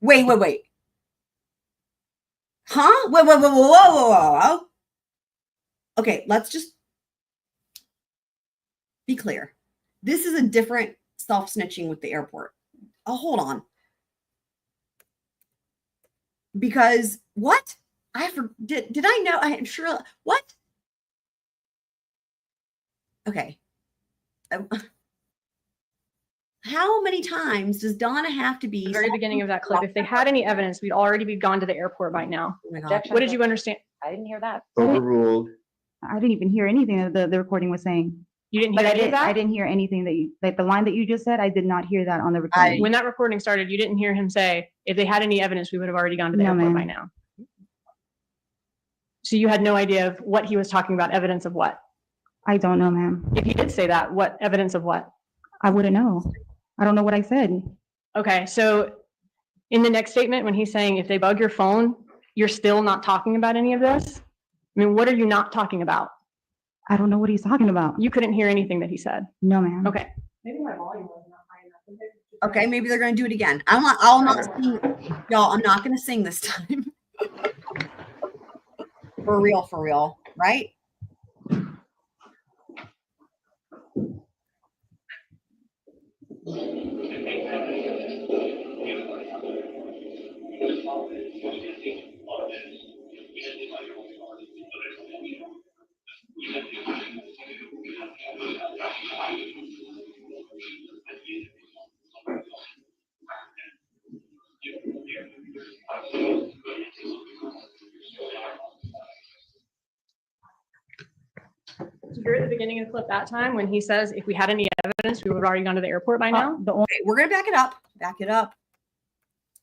Wait. Huh? Whoa. Okay, let's just be clear. This is a different self-snitching with the airport. Oh, hold on. Because what? Did I know? I'm sure. What? Okay. How many times does Donna have to be? At the very beginning of that clip, if they had any evidence, we'd already be gone to the airport by now. Oh my God. Objection. What did you Judge. understand? I didn't hear that. Overruled. I didn't even hear anything that the recording was saying. You didn't But hear I any of did. that? I didn't hear anything that you like. The line that you just said, I did not hear that on the recording. When that recording started, you didn't hear him say, if they had any evidence, we would have already gone to the No, airport ma'am. by now. So you had no idea of what he was talking about, evidence of what? I don't know, ma'am. If he did say that, what evidence of what? I wouldn't know. I don't know what I said. Okay, so in the next statement, when he's saying if they bug your phone, you're still not talking about any of this? I mean, what are you not talking about? I don't know what he's talking about. You couldn't hear anything that he said. No, ma'am. Okay. Maybe my volume was not high enough. Okay, maybe they're going to do it again. I'm not sing, y'all. I'm not going to sing this time. For real, right? So you're at the beginning of the clip that time when he says, if we had any evidence, we would have already gone to the airport by now? Okay, we're going to back it up.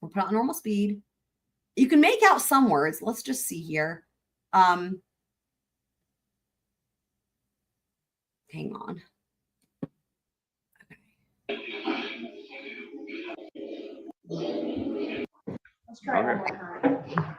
We'll put it on normal speed. You can make out some words. Let's just see here. Hang on. Let's try it one more time.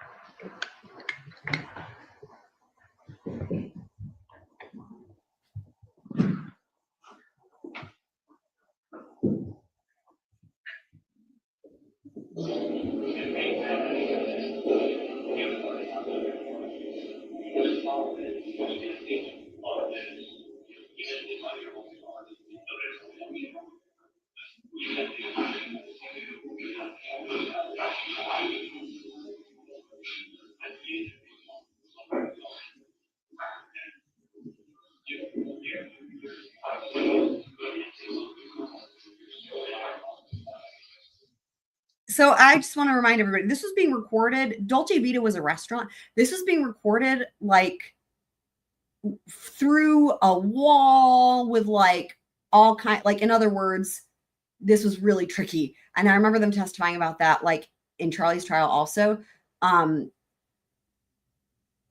So I just want to remind everybody, this was being recorded. Dolce Vita was a restaurant. This was being recorded like through a wall with like all kind, like in other words, this was really tricky. And I remember them testifying about that, like in Charlie's trial also.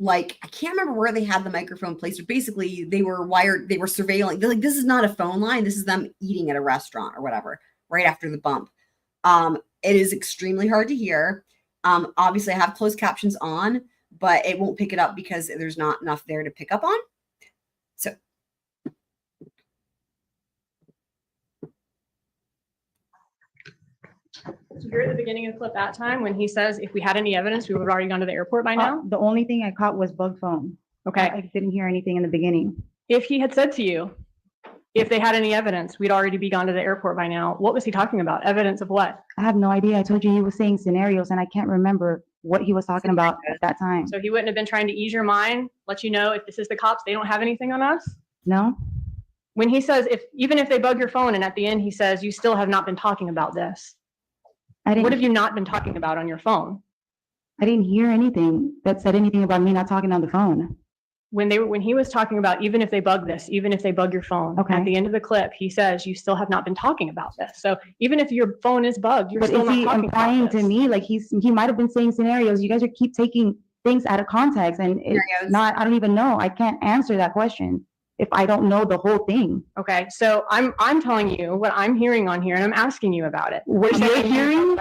Like, I can't remember where they had the microphone placed, but basically they were wired, they were surveilling. They're like, this is not a phone line. This is them eating at a restaurant or whatever, right after the bump. It is extremely hard to hear. Obviously I have closed captions on, but it won't pick it up because there's not enough there to pick up on. So. So you're at the beginning of the clip that time when he says, if we had any evidence, we would have already gone to the airport by now? The only thing I caught was bug phone. Okay. I didn't hear anything in the beginning. If he had said to you, if they had any evidence, we'd already be gone to the airport by now, what was he talking about? Evidence of what? I have no idea. I told you he was saying scenarios and I can't remember what he was talking about at that time. So he wouldn't have been trying to ease your mind, let you know if this is the cops, they don't have anything on us? No? When he says, even if they bug your phone and at the end he says, you still have not been talking about this. What have you not been talking about on your phone? I didn't hear anything that said anything about me not talking on the phone. When he was talking about, even if they bug this, even if they bug your phone, Okay. at the end of the clip, he says, you still have not been talking about this. So even if your phone is bugged, you're But still is not he talking implying about to this. me like he might have been saying scenarios? You guys are keep taking things out of context and it's Scenarios. not, I don't even know. I can't answer that question if I don't know the whole thing. Okay, so I'm telling you what I'm hearing on here and I'm asking you about it. What you're hearing?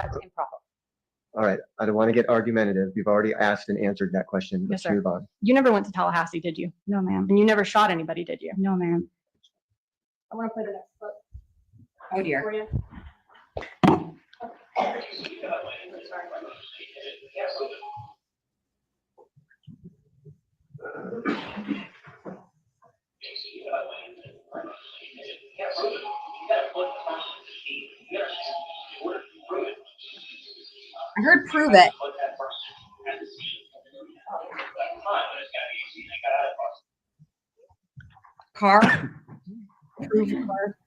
All right, I don't want to get argumentative. You've already asked and answered that question. Yes, Let's sir. move on. You never went to Tallahassee, did you? No, ma'am. And you never shot anybody, did you? No, ma'am. I want to play the next clip Oh dear. for you. I heard prove it. Car. Prove car.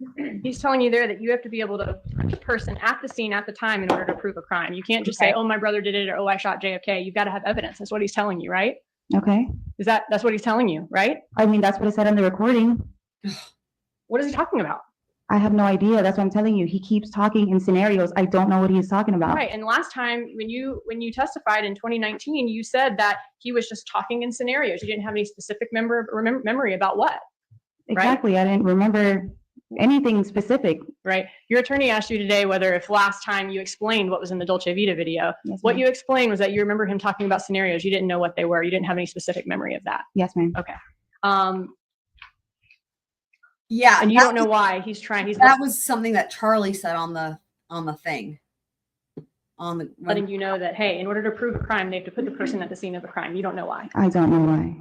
He's telling you there that you have to be able to put the person at the scene at the time in order to prove a crime. You can't just say, oh, my brother did it, or oh, I shot JFK. You've got to have evidence. That's what he's telling you, right? Okay. That's what he's telling you, right? I mean, that's what it said on the recording. What is he talking about? I have no idea. That's what I'm telling you. He keeps talking in scenarios. I don't know what he's talking about. Right. And last time when you testified in 2019, you said that he was just talking in scenarios. You didn't have any specific memory about what? Exactly. I didn't remember anything specific. Right. Your attorney asked you today whether if last time you explained what was in the Dolce Vita video, Yes, what ma'am. you explained was that you remember him talking about scenarios. You didn't know what they were. You didn't have any specific memory of that. Yes, ma'am. Okay. Yeah. And you that don't know was- why he's trying. That was something that Charlie said on the thing. On the letting you know that, hey, in order to prove a crime, they have to put the person at the scene of the crime. You don't know why. I don't know why.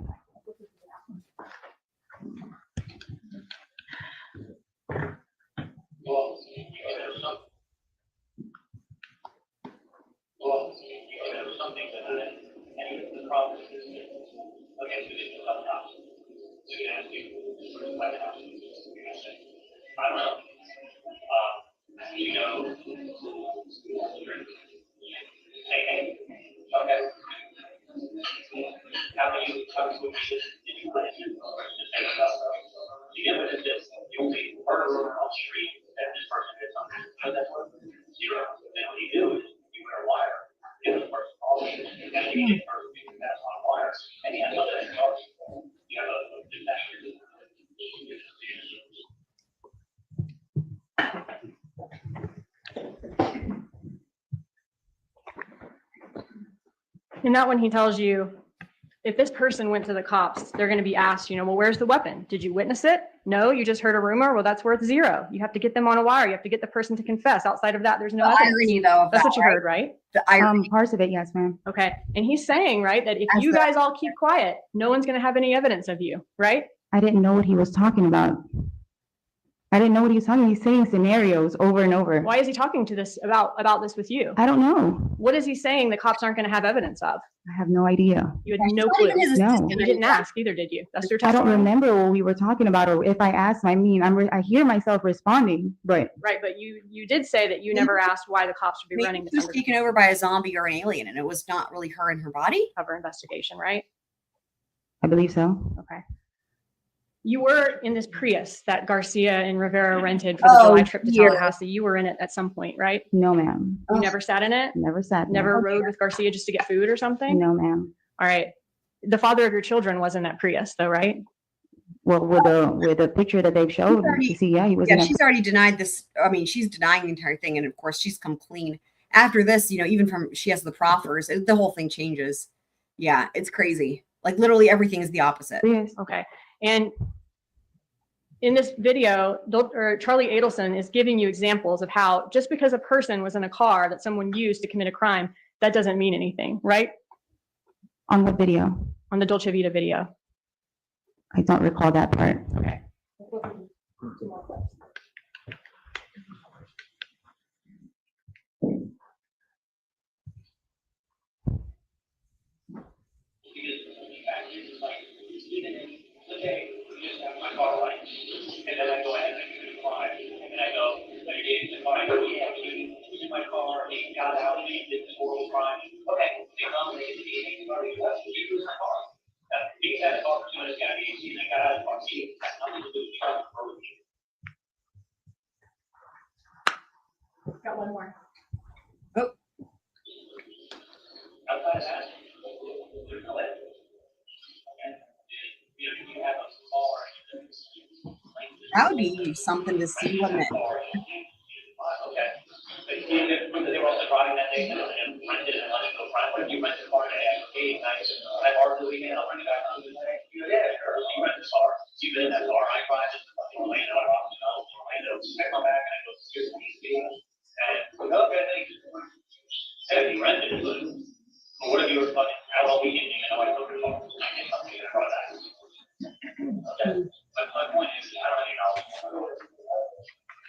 And not when he tells you, if this person went to the cops, they're going to be asked, well, where's the weapon? Did you witness it? No, you just heard a rumor. Well, that's worth 0. You have to get them on a wire. You have to get the person to confess. Outside of that, there's no The evidence. irony, though, of That's that, what you right? heard, right? The irony. Parts of it, yes, ma'am. Okay. And he's saying, right, that if That's you right. guys all keep quiet, no one's going to have any evidence of you, right? I didn't know what he was talking about. I didn't know what he was talking. He's saying scenarios over and over. Why is he talking to this about this with you? I don't know. What is he saying the cops aren't going to have evidence of? I have no idea. You had Yeah, no she's not clue. even his No. assistant You didn't anymore. ask either, did you? That's your I don't testimony. remember what we were talking about, or if I asked. I mean, I hear myself responding, but Right, but you did say that you never asked why the cops should be running Maybe this she was taken over by a zombie or an alien, and it was not really her and her body. undercover investigation, right? I believe so. Okay. You were in this Prius that Garcia and Rivera rented for the July trip to Tallahassee. You were in it at some point, right? No, ma'am. You never sat in it? Never sat there. Never rode with Garcia just to get food or something? No, ma'am. All right. The father of your children was in that Prius though, right? Well, with the picture that they've showed, you see, yeah, he was. Yeah, in a- she's already denied this. I mean, she's denying the entire thing, and of course, she's come clean after this. You know, even from she has the proffers, the whole thing changes. Yeah, it's crazy. Like literally everything is the opposite. Yes. Okay. And in this video, Charlie Adelson is giving you examples of how just because a person was in a car that someone used to commit a crime, that doesn't mean anything, right? On the video, On the Dolce Vita video. I don't recall that part. Okay. My car light, and then I go ahead and I commit a crime, and I go, I get into the car, I go, yeah, he was in my car, he got out, he did this horrible crime. Okay, they come, they get the DNA, he was in my car. He had a car for 2 minutes, got he got out of the car, he had nothing to do with the Got one more. outside of that, there's no evidence. You know, you have a car. That would be something to see, wouldn't it? Okay. But they were also driving that day and rented it and let it go front. What if you rent the car and I have 8 nights? I borrow the weekend, I'll bring it back on the day. Yeah, sure. You rent the car. You've been in that car. I drive it to Orlando. Orlando. I come back and I go to DC. And okay, hey, you rented it. But what if you were fucking out all weekend and I took your car? I get something in front of that. Okay. But my point is, I don't know.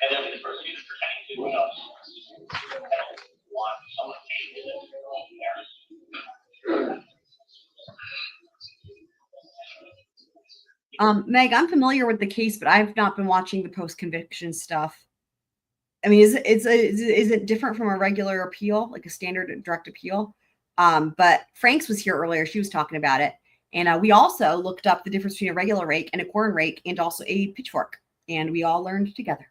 And then the prosecution pretending to who knows. I don't want someone to change it. Meg, I'm familiar with the case, but I've not been watching the post-conviction stuff. I mean, is it different from a regular appeal, like a standard direct appeal? But Franks was here earlier. She was talking about it. And we also looked up the difference between a regular rake and a corn rake and also a pitchfork. And we all learned together.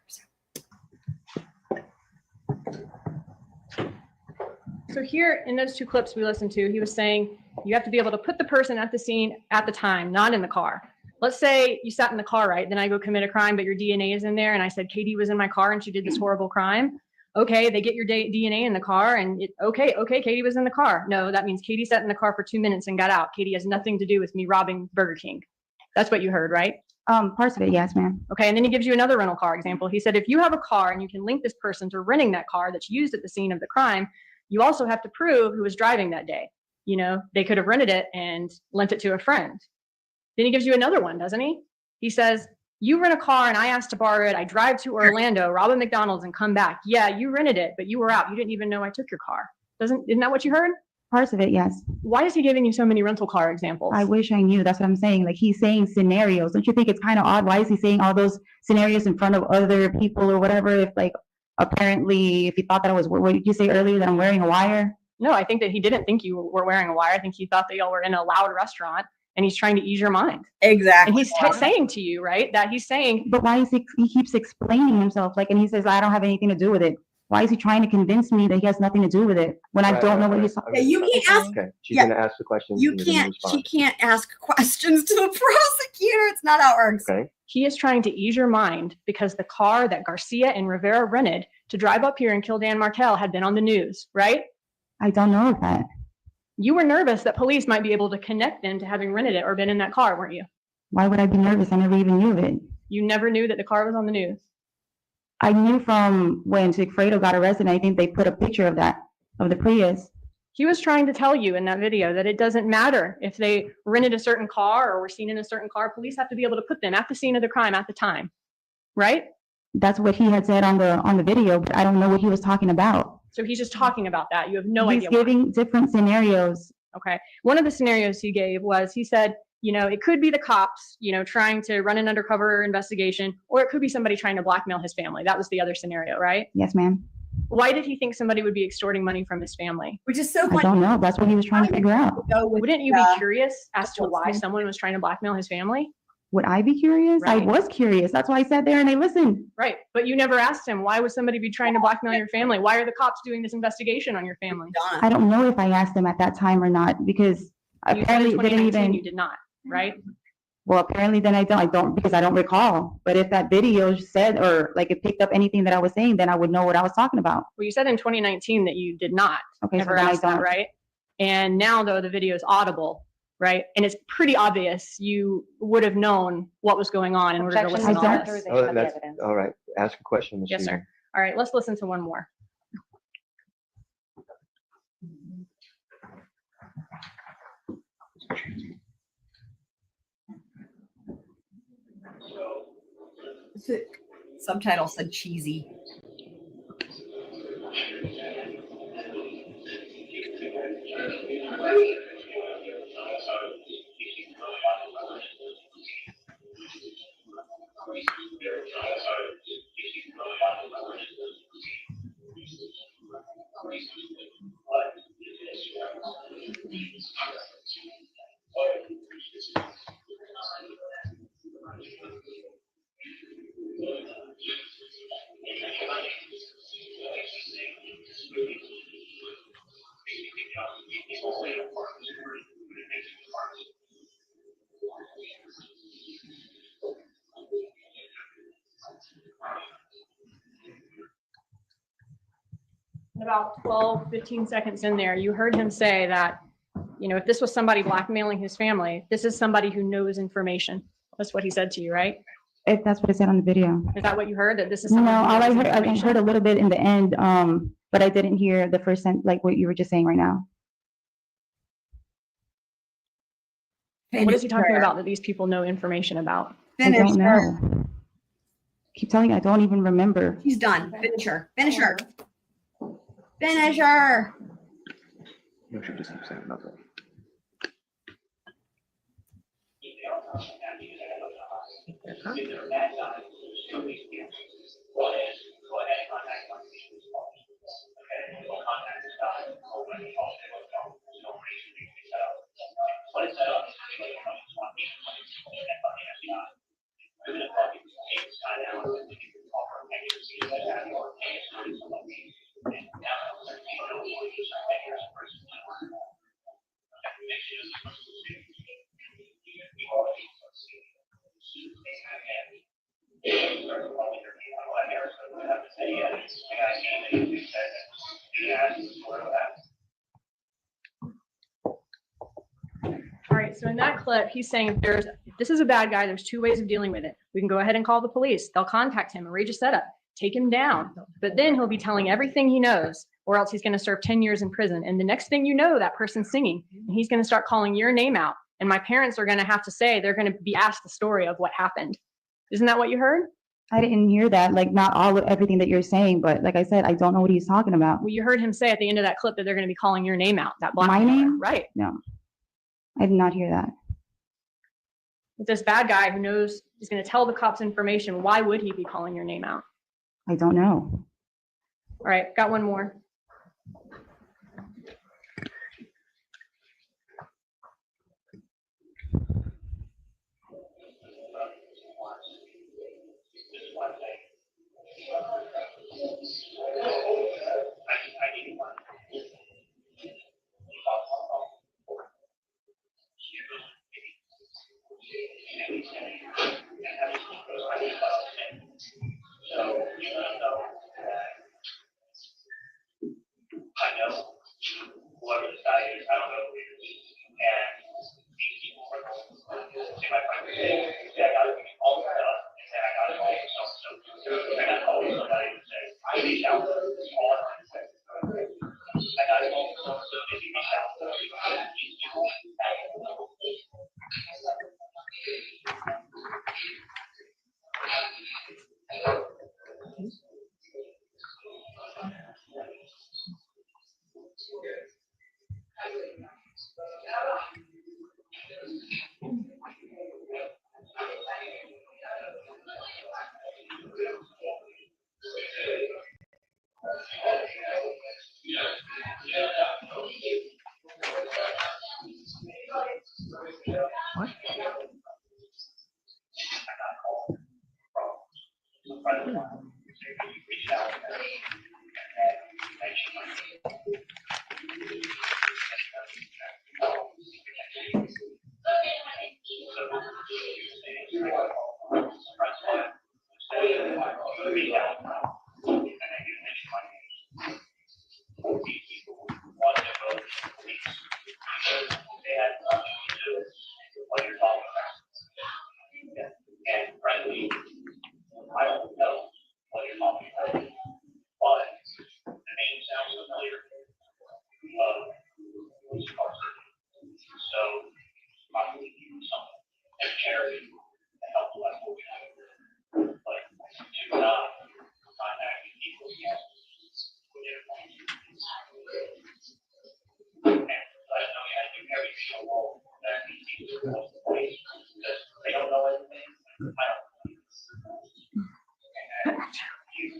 So here in those two clips we listened to, he was saying you have to be able to put the person at the scene at the time, not in the car. Let's say you sat in the car, right? Then I go commit a crime, but your DNA is in there. And I said, Katie was in my car and she did this horrible crime. Okay, they get your DNA in the car and okay, Katie was in the car. No, that means Katie sat in the car for 2 minutes and got out. Katie has nothing to do with me robbing Burger King. That's what you heard, right? Parts of it, yes, ma'am. Okay, and then he gives you another rental car example. He said, if you have a car and you can link this person to renting that car that's used at the scene of the crime, you also have to prove who was driving that day. You know, they could have rented it and lent it to a friend. Then he gives you another one, doesn't he? He says, you rent a car and I asked to borrow it. I drive to Orlando, rob a McDonald's and come back. Yeah, you rented it, but you were out. You didn't even know I took your car. Isn't that what you heard? Parts of it, yes. Why is he giving you so many rental car examples? I wish I knew. That's what I'm saying. Like, he's saying scenarios. Don't you think it's kind of odd? Why is he saying all those scenarios in front of other people or whatever? If like, apparently, if he thought that I was, what did you say earlier, that I'm wearing a wire? No, I think that he didn't think you were wearing a wire. I think he thought that y'all were in a loud restaurant and he's trying to ease your mind. Exactly. And he's saying to you, right, that he's saying. But why is he keeps explaining himself? Like, and he says, I don't have anything to do with it. Why is he trying to convince me that he has nothing to do with it when I don't know what he's talking Yeah, you can't ask. Okay, she's Yeah. gonna ask the question. You and you're gonna can't. She respond. can't ask questions to the prosecutor. It's not how it works. Okay. He is trying to ease your mind because the car that Garcia and Rivera rented to drive up here and kill Dan Markel had been on the news, right? I don't know that. You were nervous that police might be able to connect them to having rented it or been in that car, weren't you? Why would I be nervous? I never even knew of it. You never knew that the car was on the news. I knew from when Alfredo got arrested, I think they put a picture of that, of the Prius. He was trying to tell you in that video that it doesn't matter if they rented a certain car or were seen in a certain car. Police have to be able to put them at the scene of the crime at the time, right? That's what he had said on the video, but I don't know what he was talking about. So he's just talking about that. You have no He's idea why. giving different scenarios. Okay. One of the scenarios he gave was, he said, you know, it could be the cops, you know, trying to run an undercover investigation, or it could be somebody trying to blackmail his family. That was the other scenario, right? Yes, ma'am. Why did he think somebody would be extorting money from his family? Which is so I funny. don't know. That's what he was trying to figure out. Go with, Wouldn't you be curious as to why someone was trying to blackmail his family? Would I be curious? I Right. was curious. That's why I sat there and I listened. Right. But you never asked him, why would somebody be trying to blackmail your family? Why are the cops doing this investigation on your family? Donna. I don't know if I asked him at that time or not, because You said in apparently it didn't 2019 even. you did not, right? Well, apparently then I don't, because I don't recall. But if that video said, or like it picked up anything that I was saying, then I would know what I was talking about. Well, you said in 2019 that you did not Okay, so ever then I ask that, don't. right? And now though, the video is audible, right? And it's pretty obvious you would have known what was going on in order to Objection, listen I to all don't- this. authorization of the that's, evidence. all right. Ask a question, Ms. Yes, Stevens. sir. All right, let's listen to one more. Subtitle said cheesy. About 12, 15 seconds in there, you heard him say that, you know, if this was somebody blackmailing his family, this is somebody who knows information. That's what he said to you, right? If that's what it said on the video. Is that what you heard? That this is No, someone who all I knows heard, I information? heard a little bit in the end, but I didn't hear the first sentence, like what you were just saying right now. What is he talking about that these people know information about? I Finish don't her. know. Keep telling you, I don't even remember. She's done. Finish her. Finish her. Finish her. No, she just keeps saying nothing. All right, so in that clip, he's saying this is a bad guy. There's two ways of dealing with it. We can go ahead and call the police. They'll contact him, arrange a setup, take him down. But then he'll be telling everything he knows, or else he's going to serve 10 years in prison. And the next thing you know, that person's singing, and he's going to start calling your name out. And my parents are going to have to say, they're going to be asked the story of what happened. Isn't that what you heard? I didn't hear that, like not all of everything that you're saying, but like I said, I don't know what he's talking about. Well, you heard him say at the end of that clip that they're going to be calling your name out. That My blackmailer. name? Right. No, I did not hear that. This bad guy who knows he's going to tell the cops information. Why would he be calling your name out? I don't know. All right, got one more. I know whoever this guy is, I don't know who he is. And these people were say my friend, say I gotta give you all the stuff, and say I gotta call so. I gotta call somebody and say, I reach out all the time. I gotta call so if you reach out. These people.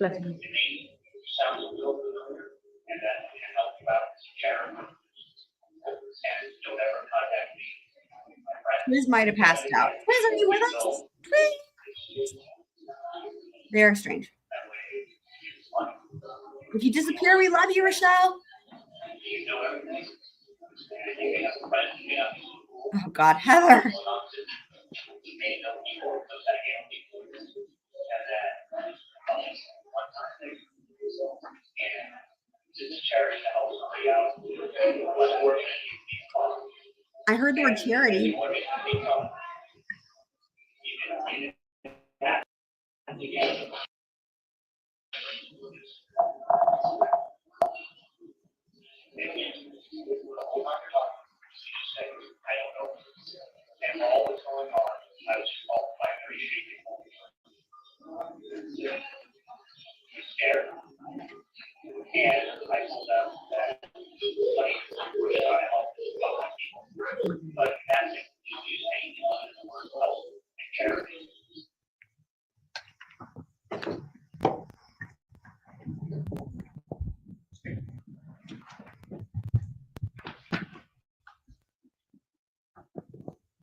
Bless you. The name sounds a little familiar, and that can help you out as a chair. And don't ever contact me. My friend. Twiz might have passed out. Twiz, are you with us? Twiz. They're strange. If you disappear, we love you, Rochelle. You know everything. Anything else, friend, yeah. Oh God, Heather. I heard the word charity. And all that's going on, I was called by appreciating. Scared. And I told them that, like, I help people, but that's it. You say the word help and charity.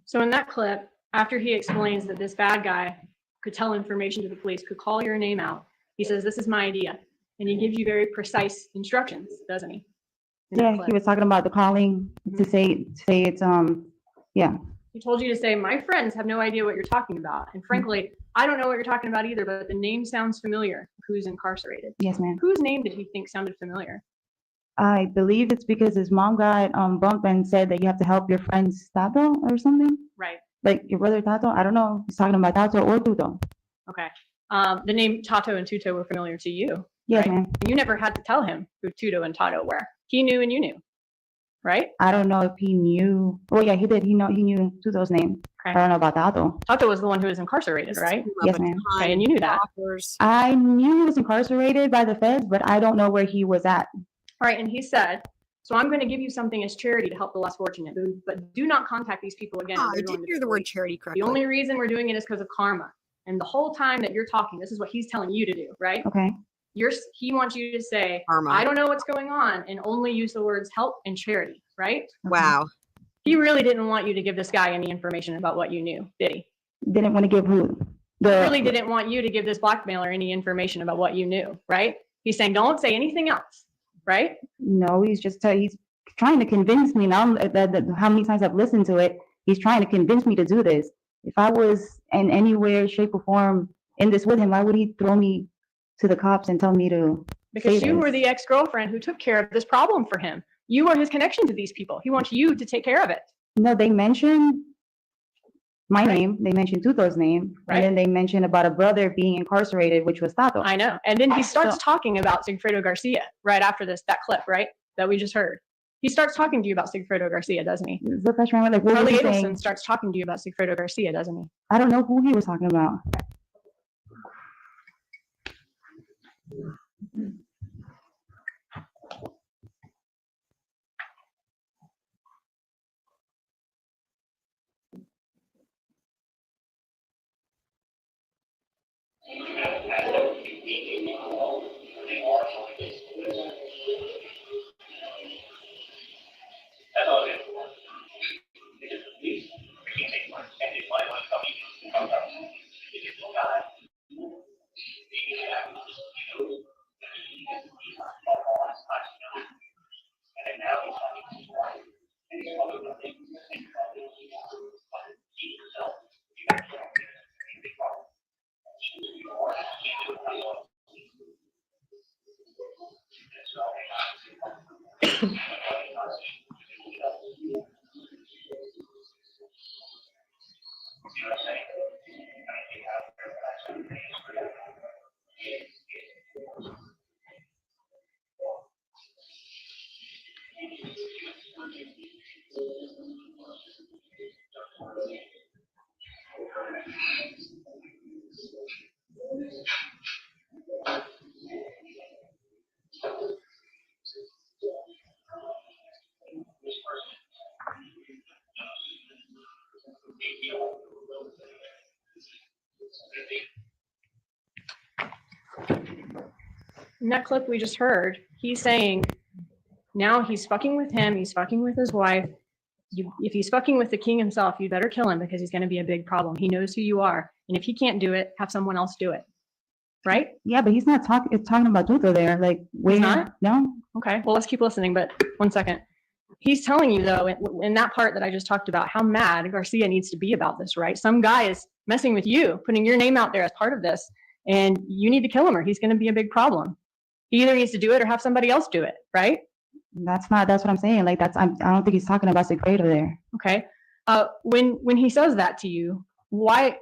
So in that clip, after he explains that this bad guy could tell information to the police, could call your name out, he says, "This is my idea." And he gives you very precise instructions, doesn't he? In that Yeah, clip. he was talking about the calling to say it's yeah. He told you to say, "My friends have no idea what you're talking about. And frankly, I don't know what you're talking about either, but the name sounds familiar." Who's incarcerated? Yes, ma'am. Whose name did he think sounded familiar? I believe it's because his mom got bumped and said that you have to help your friend's Tato or something. Right. Like your brother Tato. I don't know. He's talking about Tato or Tuto. Okay. The name Tato and Tuto were familiar to you. Yes, right? ma'am. You never had to tell him who Tuto and Tato were. He knew and you knew, right? I don't know if he knew. Oh yeah, he did. He knew Tuto's name. Okay. I don't know about Tato. Tato was the one who was incarcerated, right? Yes, ma'am. Okay, and you knew that. I knew he was incarcerated by the feds, but I don't know where he was at. All right, and he said, "So I'm going to give you something as charity to help the less fortunate, but do not contact these people again." I did hear the word charity correctly. The only reason we're doing it is because of karma. And the whole time that you're talking, this is what he's telling you to do, right? Okay. He wants you to say, Karma. "I don't know what's going on," and only use the words help and charity, right? Wow. He really didn't want you to give this guy any information about what you knew, did he? Didn't want to give who? He really didn't want you to give this blackmailer any information about what you knew, right? He's saying, don't say anything else, right? No, he's just he's trying to convince me now that how many times I've listened to it. He's trying to convince me to do this. If I was in any way, shape, or form in this with him, why would he throw me to the cops and tell me to? Because say you this? were the ex-girlfriend who took care of this problem for him. You were his connection to these people. He wants you to take care of it. No, they mentioned my name. They mentioned Tuto's name, Right. and then they mentioned about a brother being incarcerated, which was Tato. I know. And then he starts talking about Sigfredo Garcia right after that clip, right? That we just heard. He starts talking to you about Sigfredo Garcia, doesn't he? The question, like, what Charlie was he saying? Adelson starts talking to you about Sigfredo Garcia, doesn't he? I don't know who he was talking about. That's all it is. It is the police. We can't take one. And if my one coming, come out. It is no God. And now he's talking to his wife. And he's talking about things. And he's talking about things. But he himself, he got killed. He's a big problem. He can't do it alone. And so, in that clip we just heard, he's saying now he's fucking with him, he's fucking with his wife. If he's fucking with the king himself, you better kill him because he's going to be a big problem. He knows who you are. And if he can't do it, have someone else do it. Right? Yeah, but he's not talking about Dutra there. Like, wait, not? no. Okay, well, let's keep listening, but 1 second. He's telling you, though, in that part that I just talked about, how mad Garcia needs to be about this, right? Some guy is messing with you, putting your name out there as part of this, and you need to kill him or he's going to be a big problem. He either needs to do it or have somebody else do it, right? That's what I'm saying. Like, I don't think he's talking about Secreto there. Okay. When he says that to you, why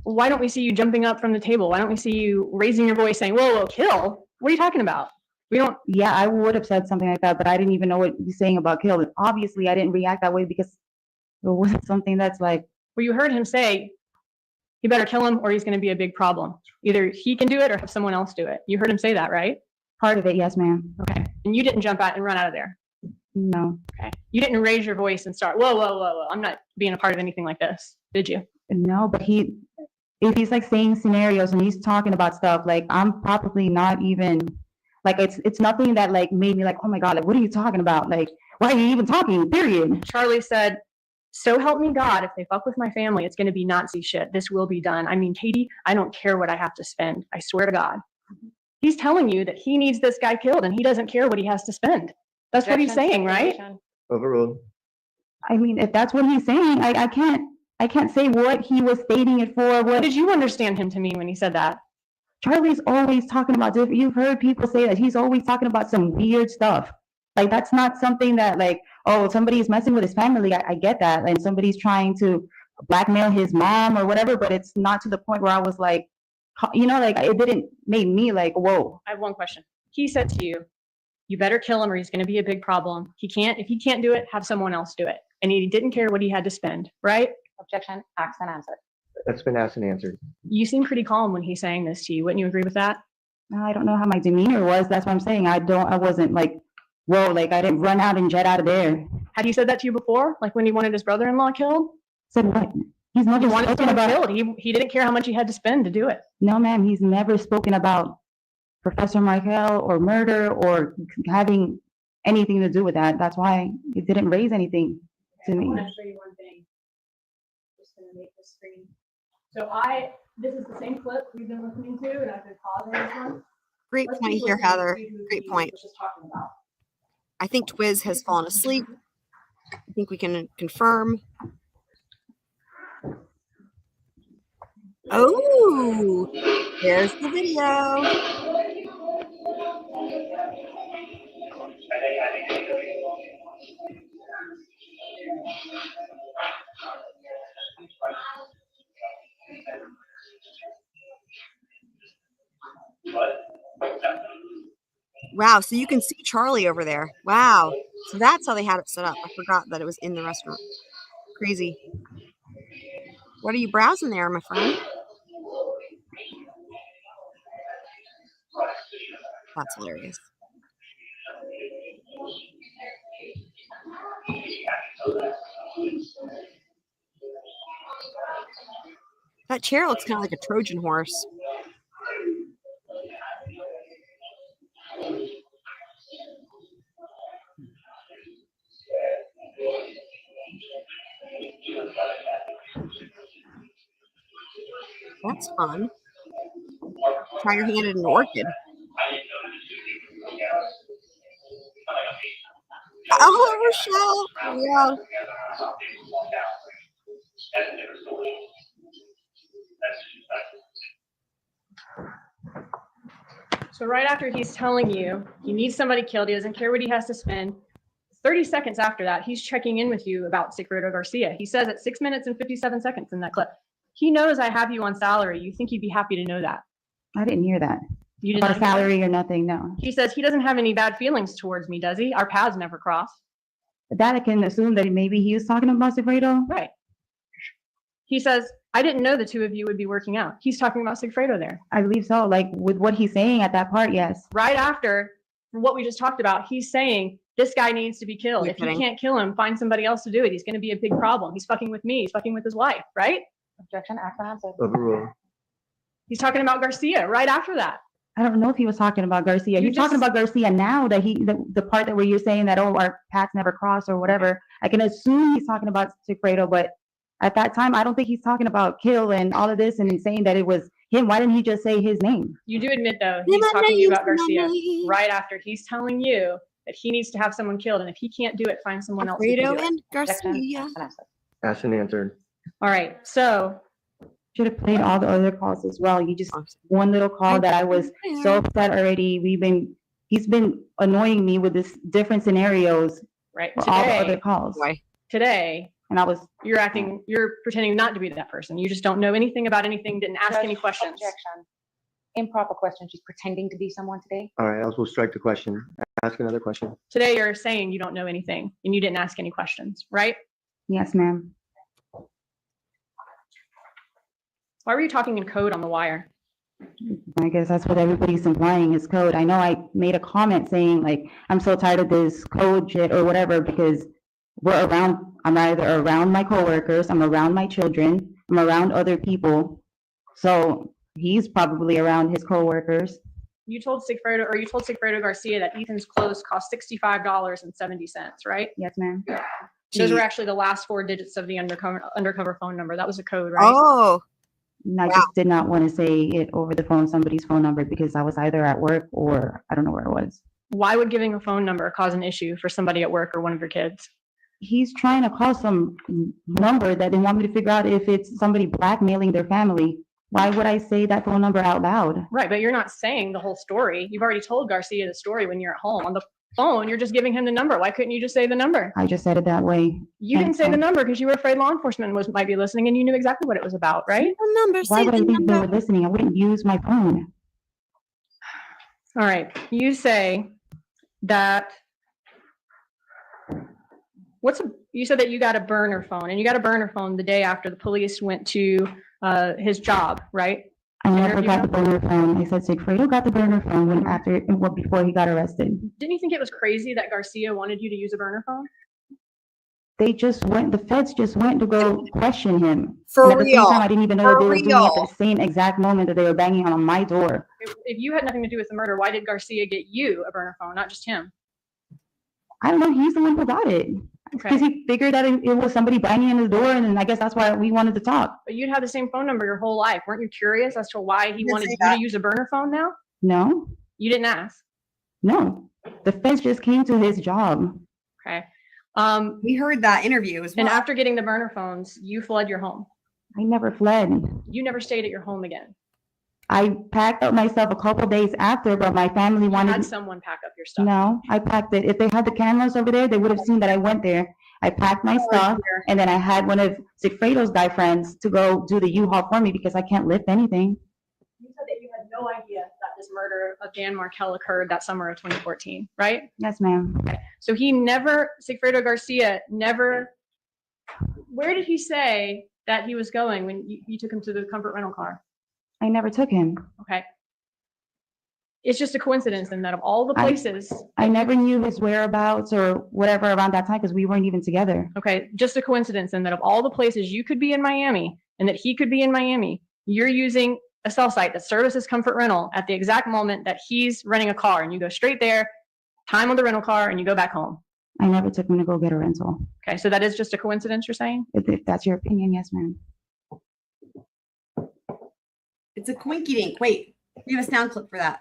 don't we see you jumping up from the table? Why don't we see you raising your voice saying, whoa, kill? What are you talking about? We don't. Yeah, I would have said something like that, but I didn't even know what you're saying about kill. Obviously, I didn't react that way because it wasn't something that's like. Well, you heard him say, you better kill him or he's going to be a big problem. Either he can do it or have someone else do it. You heard him say that, right? Part of it, yes, ma'am. Okay. And you didn't jump out and run out of there? No. Okay. You didn't raise your voice and start, whoa. I'm not being a part of anything like this, did you? No, but if he's like saying scenarios and he's talking about stuff, like I'm probably not even, like it's nothing that like made me like, oh my God, like what are you talking about? Like, why are you even talking, period? Charlie said, so help me God, if they fuck with my family, it's going to be Nazi shit. This will be done. I mean, Katie, I don't care what I have to spend. I swear to God. He's telling you that he needs this guy killed and he doesn't care what he has to spend. That's what he's saying, right? Overruled. I mean, if that's what he's saying, I can't say what he was stating it for. What did you understand him to mean when he said that? Charlie's always talking about, you've heard people say that he's always talking about some weird stuff. Like, that's not something that like, oh, somebody's messing with his family. I get that. And somebody's trying to blackmail his mom or whatever, but it's not to the point where I was like, you know, like it didn't make me like, whoa. I have one question. He said to you, you better kill him or he's going to be a big problem. If he can't do it, have someone else do it. And he didn't care what he had to spend, right? Objection, asked and answered. That's been asked and answered. You seem pretty calm when he's saying this to you. Wouldn't you agree with that? I don't know how my demeanor was. That's what I'm saying. I wasn't like, whoa, like I didn't run out and jet out of there. Had he said that to you before? Like when he wanted his brother-in-law killed? Said what? He's never wanted spoken someone about killed. He didn't care how much he had to spend to do it. No, ma'am, he's never spoken about Professor Markel or murder or having anything to do with that. That's why it didn't raise anything to me. I want to show you one thing. Just gonna make this screen. So this is the same clip we've been listening to, and I've been pausing this one. Great Let's point keep here, listening Heather. to who Great he point. was just talking about. I think Twiz has fallen asleep. I think we can confirm. Oh, there's the video. Wow, so you can see Charlie over there. Wow. So that's how they had it set up. I forgot that it was in the restaurant. Crazy. What are you browsing there, my friend? That's hilarious. That chair looks kind of like a Trojan horse. That's fun. Try your hand at an orchid. Oh, Rochelle. Yeah. So right after he's telling you he needs somebody killed, he doesn't care what he has to spend. 30 seconds after that, he's checking in with you about Secreto Garcia. He says at 6 minutes and 57 seconds in that clip, he knows I have you on salary. You think he'd be happy to know that? I didn't hear that. You didn't About hear that? salary or nothing, no. He says he doesn't have any bad feelings towards me, does he? Our paths never cross. That I can assume that maybe he was talking about Secreto. Right. He says, I didn't know the two of you would be working out. He's talking about Sigfredo there. I believe so. Like with what he's saying at that part, yes. Right after what we just talked about, he's saying this guy needs to be killed. You're if kidding. you can't kill him, find somebody else to do it. He's going to be a big problem. He's fucking with me. He's fucking with his wife, right? Objection, asked and answered. Overruled. He's talking about Garcia right after that. I don't know if he was talking about Garcia. You He's talking just- about Garcia now that the part that where you're saying that, oh, our paths never cross or whatever. I can assume he's talking about Sigfredo, but at that time, I don't think he's talking about Kill and all of this and saying that it was him. Why didn't he just say his name? You do admit though, he's talking to you about Garcia right after he's telling you that he needs to have someone killed, and if he can't do it, find someone else who can Alfredo do it. and Garcia. Asked and answered. All right, so Should have played all the other calls as well. You just one little call that I was so upset already. He's been annoying me with this different scenarios right for all the other today, calls. today And I was you're pretending not to be that person. You just don't know anything about anything, didn't ask any questions. Objection. Improper question. She's pretending to be someone today. All right, I will strike the question. Ask another question. Today you're saying you don't know anything and you didn't ask any questions, right? yes, ma'am. Why were you talking in code on the wire? I guess that's what everybody's implying is code. I know I made a comment saying like, I'm so tired of this code shit or whatever because I'm either around my coworkers, I'm around my children, I'm around other people. So he's probably around his coworkers. You told Sigfredo Garcia that Ethan's clothes cost $65.70, right? Yes, ma'am. Those were actually the last 4 digits of the undercover phone number. That was a code, right? Oh, And I just did not want to say it over the phone, somebody's phone number, because I was either at work or I don't know where it was. Why would giving a phone number cause an issue for somebody at work or one of your kids? He's trying to call some number that they want me to figure out if it's somebody blackmailing their family. Why would I say that phone number out loud? Right, but you're not saying the whole story. You've already told Garcia the story when you're at home. On the phone, you're just giving him the number. Why couldn't you just say the number? I just said it that way. You didn't say the number because you were afraid law enforcement might be listening and you knew exactly what it was about, right? the number. Why Say would I the think they were number. listening? I wouldn't use my phone. All right, you say that, you said that you got a burner phone, and you got a burner phone the day after the police went to his job, right? I never Interview got him? the burner phone. I said Sigfredo got the burner phone before he got arrested. Didn't you think it was crazy that Garcia wanted you to use a burner phone? The feds just went to go question him. For And at the same real. time, I didn't even know what For they were doing at real. the same exact moment that they were banging on my door. If you had nothing to do with the murder, why did Garcia get you a burner phone, not just him? I don't know, he's the one who got it. Because Okay, he figured that it was somebody banging in the door, and then I guess that's why we wanted to talk. but you'd had the same phone number your whole life. Weren't you curious as to why he didn't wanted say you that. to use a burner phone now? No, You didn't ask. no. The feds just came to his job. Okay. We heard that interview as well. And after getting the burner phones, you fled your home. I never fled. You never stayed at your home again. I packed up myself a couple days after, but my family You wanted. had someone pack up your stuff. No, I packed it. If they had the cameras over there, they would have seen that I went there. I packed my stuff, and then I had one of Sigfredo's guy friends to go do the U-Haul for me because I can't lift anything. You said that you had no idea that this murder of Dan Markel occurred that summer of 2014, right? Yes, ma'am. So Sigfredo Garcia never, where did he say that he was going when you took him to the comfort rental car? I never took him. Okay. It's just a coincidence then that of all the places, I never knew his whereabouts or whatever around that time because we weren't even together. okay, just a coincidence then that of all the places you could be in Miami and that he could be in Miami, you're using a cell site that services comfort rental at the exact moment that he's renting a car, and you go straight there, time on the rental car, and you go back home. I never took him to go get a rental. Okay, so that is just a coincidence, you're saying? If that's your opinion, yes, ma'am. It's a quinky dink. Wait, we have a sound clip for that.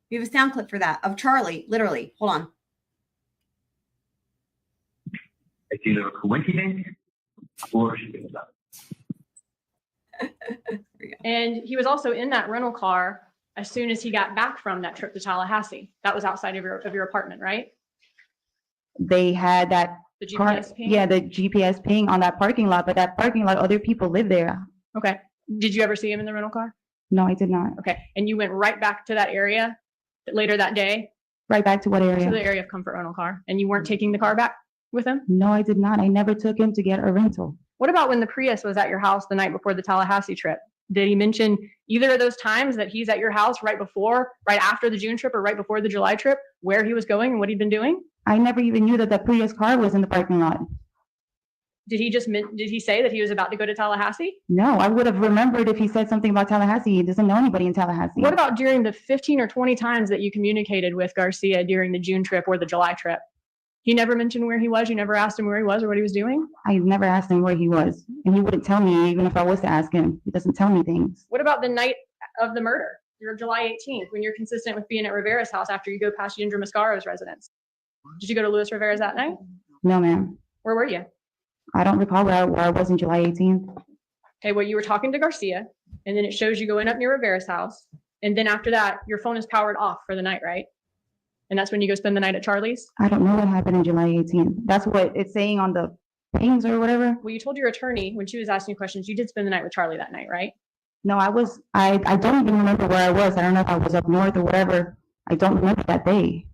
We have a sound clip for that of Charlie, literally. Hold on. It's either a coincidence or she did that. And he was also in that rental car as soon as he got back from that trip to Tallahassee. That was outside of your apartment, right? They had that The car, GPS ping? yeah, the GPS ping on that parking lot, but that parking lot, other people live there. Okay. Did you ever see him in the rental car? No, I did not. Okay. And you went right back to that area later that day, Right back to what to the area? area of comfort rental car, and you weren't taking the car back with him? No, I did not. I never took him to get a rental. What about when the Prius was at your house the night before the Tallahassee trip? Did he mention either of those times that he's at your house right after the June trip or right before the July trip, where he was going and what he'd been doing? I never even knew that the Prius car was in the parking lot. Did he say that he was about to go to Tallahassee? No, I would have remembered if he said something about Tallahassee. He doesn't know anybody in Tallahassee. What about during the 15 or 20 times that you communicated with Garcia during the June trip or the July trip? He never mentioned where he was? You never asked him where he was or what he was doing? I never asked him where he was, and he wouldn't tell me even if I was to ask him. He doesn't tell me things. What about the night of the murder? You're July 18th, when you're consistent with being at Rivera's house after you go past Yindra Mascaro's residence. Did you go to Luis Rivera's that night? No, ma'am. Where were you? I don't recall where I was on July 18th. Okay, well, you were talking to Garcia, and then it shows you going up near Rivera's house. And then after that, your phone is powered off for the night, right? And that's when you go spend the night at Charlie's? I don't know what happened on July 18th. That's what it's saying on the things or whatever. Well, you told your attorney when she was asking you questions, you did spend the night with Charlie that night, right? No, I don't even remember where I was. I don't know if I was up north or whatever. I don't remember that day.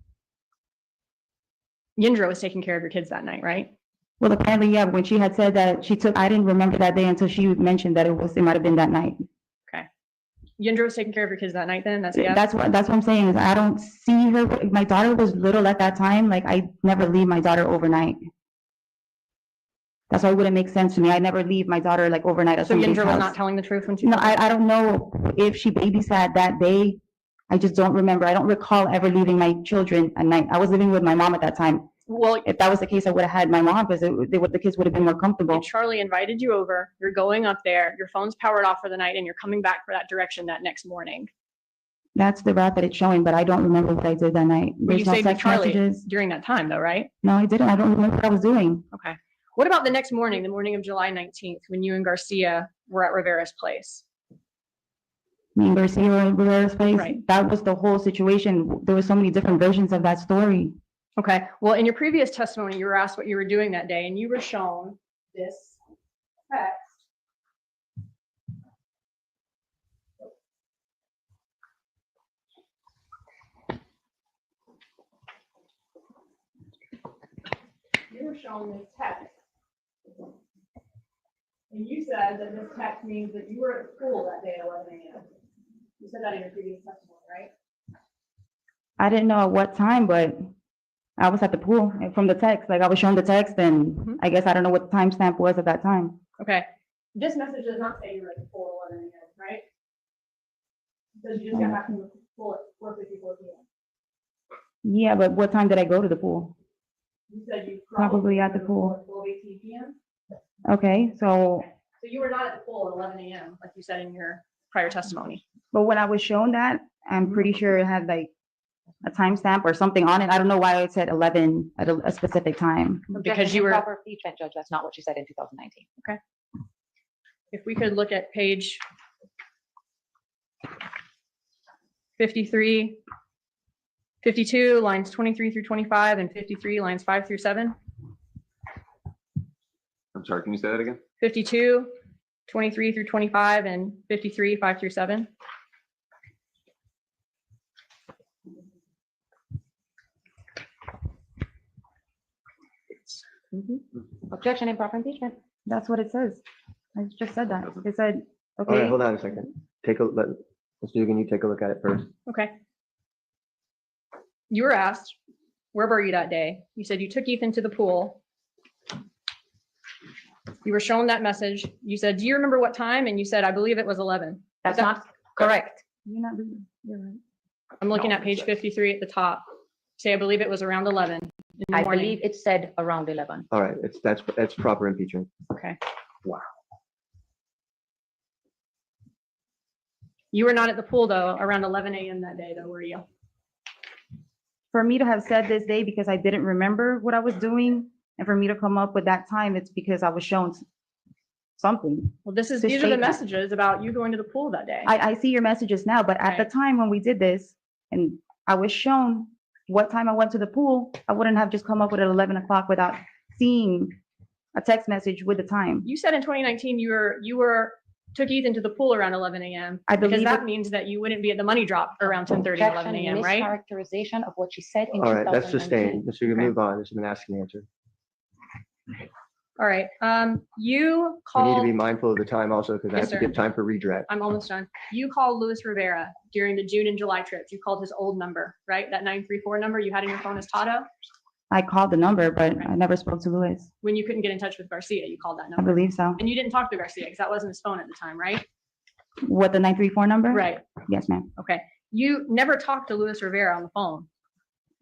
Yindra was taking care of your kids that night, right? Well, apparently, yeah, when she had said that I didn't remember that day until she mentioned that it might have been that night. Okay. Yindra was taking care of your kids that night then? That's yes? That's what I'm saying is I don't see her. My daughter was little at that time. Like I never leave my daughter overnight. That's why it wouldn't make sense to me. I never leave my daughter like overnight at So somebody's Yindra was house. not telling the truth when she No, I don't know if she babysat that day. I just don't remember. I don't recall ever leaving my children at night. I was living with my mom at that time. Well, If that was the case, I would have had my mom because the kids would have been more comfortable. if Charlie invited you over, you're going up there, your phone's powered off for the night, and you're coming back for that direction that next morning. That's the route that it's showing, but I don't remember what I did that night. But There's you no stayed with text Charlie messages. during that time though, right? No, I didn't. I don't remember what I was doing. Okay. What about the next morning, the morning of July 19th, when you and Garcia were at Rivera's place? Me and Garcia were at Rivera's place. Right. That was the whole situation. There were so many different versions of that story. Okay. Well, in your previous testimony, you were asked what you were doing that day, and you were shown this text. You were shown this text. And you said that this text means that you were at school that day at 11 a.m. You said that in your previous testimony, right? I didn't know at what time, but I was at the pool and from the text. Like I was shown the text, and I guess I don't know what the timestamp was at that time. Okay. This message does not say you were at the pool at 11 a.m., right? It says you just got back from the pool at 4:54 p.m. Yeah, but what time did I go to the pool? You said you Probably at the pool. 12:18 p.m. Okay, so, So you were not at the pool at 11 a.m. like you said in your prior testimony. but when I was shown that, I'm pretty sure it had like a timestamp or something on it. I don't know why it said 11 at a specific time. Because you were, Proper impeachment, Judge, that's not what she said in 2019. if we could look at page 53, 52, lines 23 through 25, and 53, lines 5 through 7. I'm sorry, can you say that again? 52, 23 through 25, and 53, 5 through 7. Objection, improper impeachment. That's what it says. I just said that. It said, All right, okay, hold on a second. Mr. Dugan, you take a look at it first. Okay. You were asked, where were you that day? You said you took Ethan to the pool. You were shown that message. You said, do you remember what time? And you said, I believe it was 11. That's not correct. you're not reading. You're right. I'm looking at page 53 at the top. Say, I believe it was around 11 in the I morning. believe it said around 11. All right, that's proper impeachment. Okay. Wow. You were not at the pool though, around 11 a.m. that day though, were you? For me to have said this day because I didn't remember what I was doing, and for me to come up with that time, it's because I was shown something. Well, these are the statement. messages about you going to the pool that day. I see your messages now, but at the Right. time when we did this and I was shown what time I went to the pool, I wouldn't have just come up with it at 11 o'clock without seeing a text message with the time. You said in 2019 you took Ethan to the pool around 11 a.m. I because believe that it. means that you wouldn't be at the money drop around 10:30 and 11 a.m., right? Mischaracterization of what she said in All right, that's 2019. sustained. Mr. Dugan, Okay. move on. This has been asked and answered. All right. You We need to called. be mindful of the time also because I Yes, have to sir. give time for redirect. I'm almost done. You called Luis Rivera during the June and July trips. You called his old number, right? That 934 number you had in your phone as Tato. I called the number, but I never spoke to Lewis. When you couldn't get in touch with Garcia, you called that I number. believe so. And you didn't talk to Garcia because that wasn't his phone at the time, right? What, the 934 number? Right. Yes, ma'am. Okay. You never talked to Luis Rivera on the phone,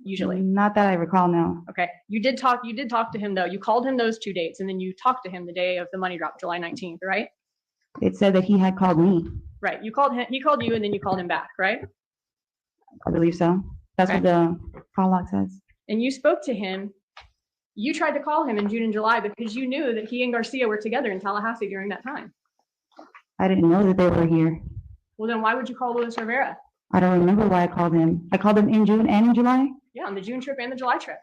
usually. Not that I recall, no. Okay. You did talk to him though. You called him those 2 dates and then you talked to him the day of the money drop, July 19th, right? It said that he had called me. Right. You called him, he called you and then you called him back, right? I believe so. That's Okay. what the call log says. And you spoke to him. You tried to call him in June and July because you knew that he and Garcia were together in Tallahassee during that time. I didn't know that they were here. Well, then why would you call Luis Rivera? I don't remember why I called him. I called him in June and in July. Yeah, on the June trip and the July trip.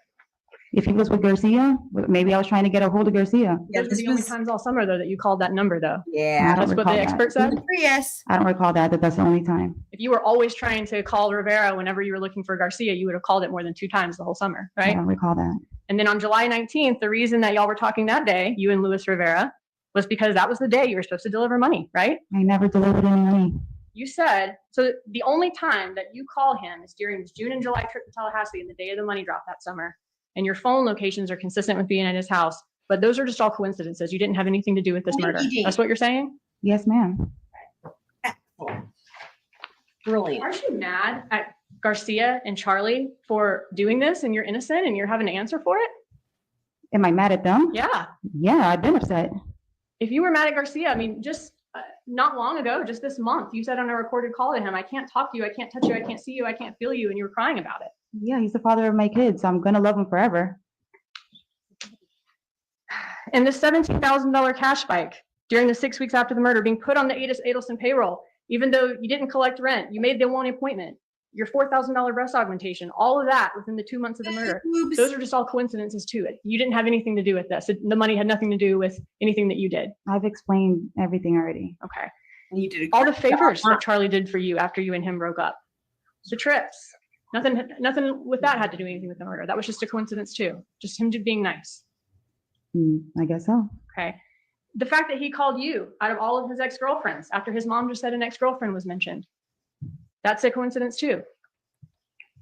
If he was with Garcia, maybe I was trying to get a hold of Garcia. Yeah, Those were this the only was, times all summer though that you called that number though. yeah. I don't That's what recall the that. expert said. Prius. I don't recall that that's the only time. If you were always trying to call Rivera whenever you were looking for Garcia, you would have called it more than 2 times the whole summer, I right? don't recall that. And then on July 19th, the reason that y'all were talking that day, you and Luis Rivera, was because that was the day you were supposed to deliver money, right? I never delivered any money. You said, so the only time that you call him is during his June and July trip to Tallahassee and the day of the money drop that summer. And your phone locations are consistent with being at his house, but those are just all coincidences. You didn't have anything to do with this murder. That's what you're saying? Yes, ma'am. Brilliant. Aren't you mad at Garcia and Charlie for doing this and you're innocent and you're having to answer for it? Am I mad at them? Yeah. Yeah, I've been upset. If you were mad at Garcia, I mean, just not long ago, just this month, you said on a recorded call to him, I can't talk to you, I can't touch you, I can't see you, I can't feel you, and you were crying about it. Yeah, he's the father of my kids. So I'm gonna love him forever. And this $17,000 cash spike during the 6 weeks after the murder being put on the Adelson payroll, even though you didn't collect rent, you made the one appointment, your $4,000 breast augmentation, all of that within the 2 months of the murder. Oops. Those are just all coincidences to it. You didn't have anything to do with this. The money had nothing to do with anything that you did. I've explained everything already. Okay. You did All the favors that Charlie did for you after you and him broke up, the trips, nothing with that had to do anything with the murder. That was just a coincidence too. Just him just being nice. I guess so. Okay. The fact that he called you out of all of his ex-girlfriends after his mom just said an ex-girlfriend was mentioned. That's a coincidence too.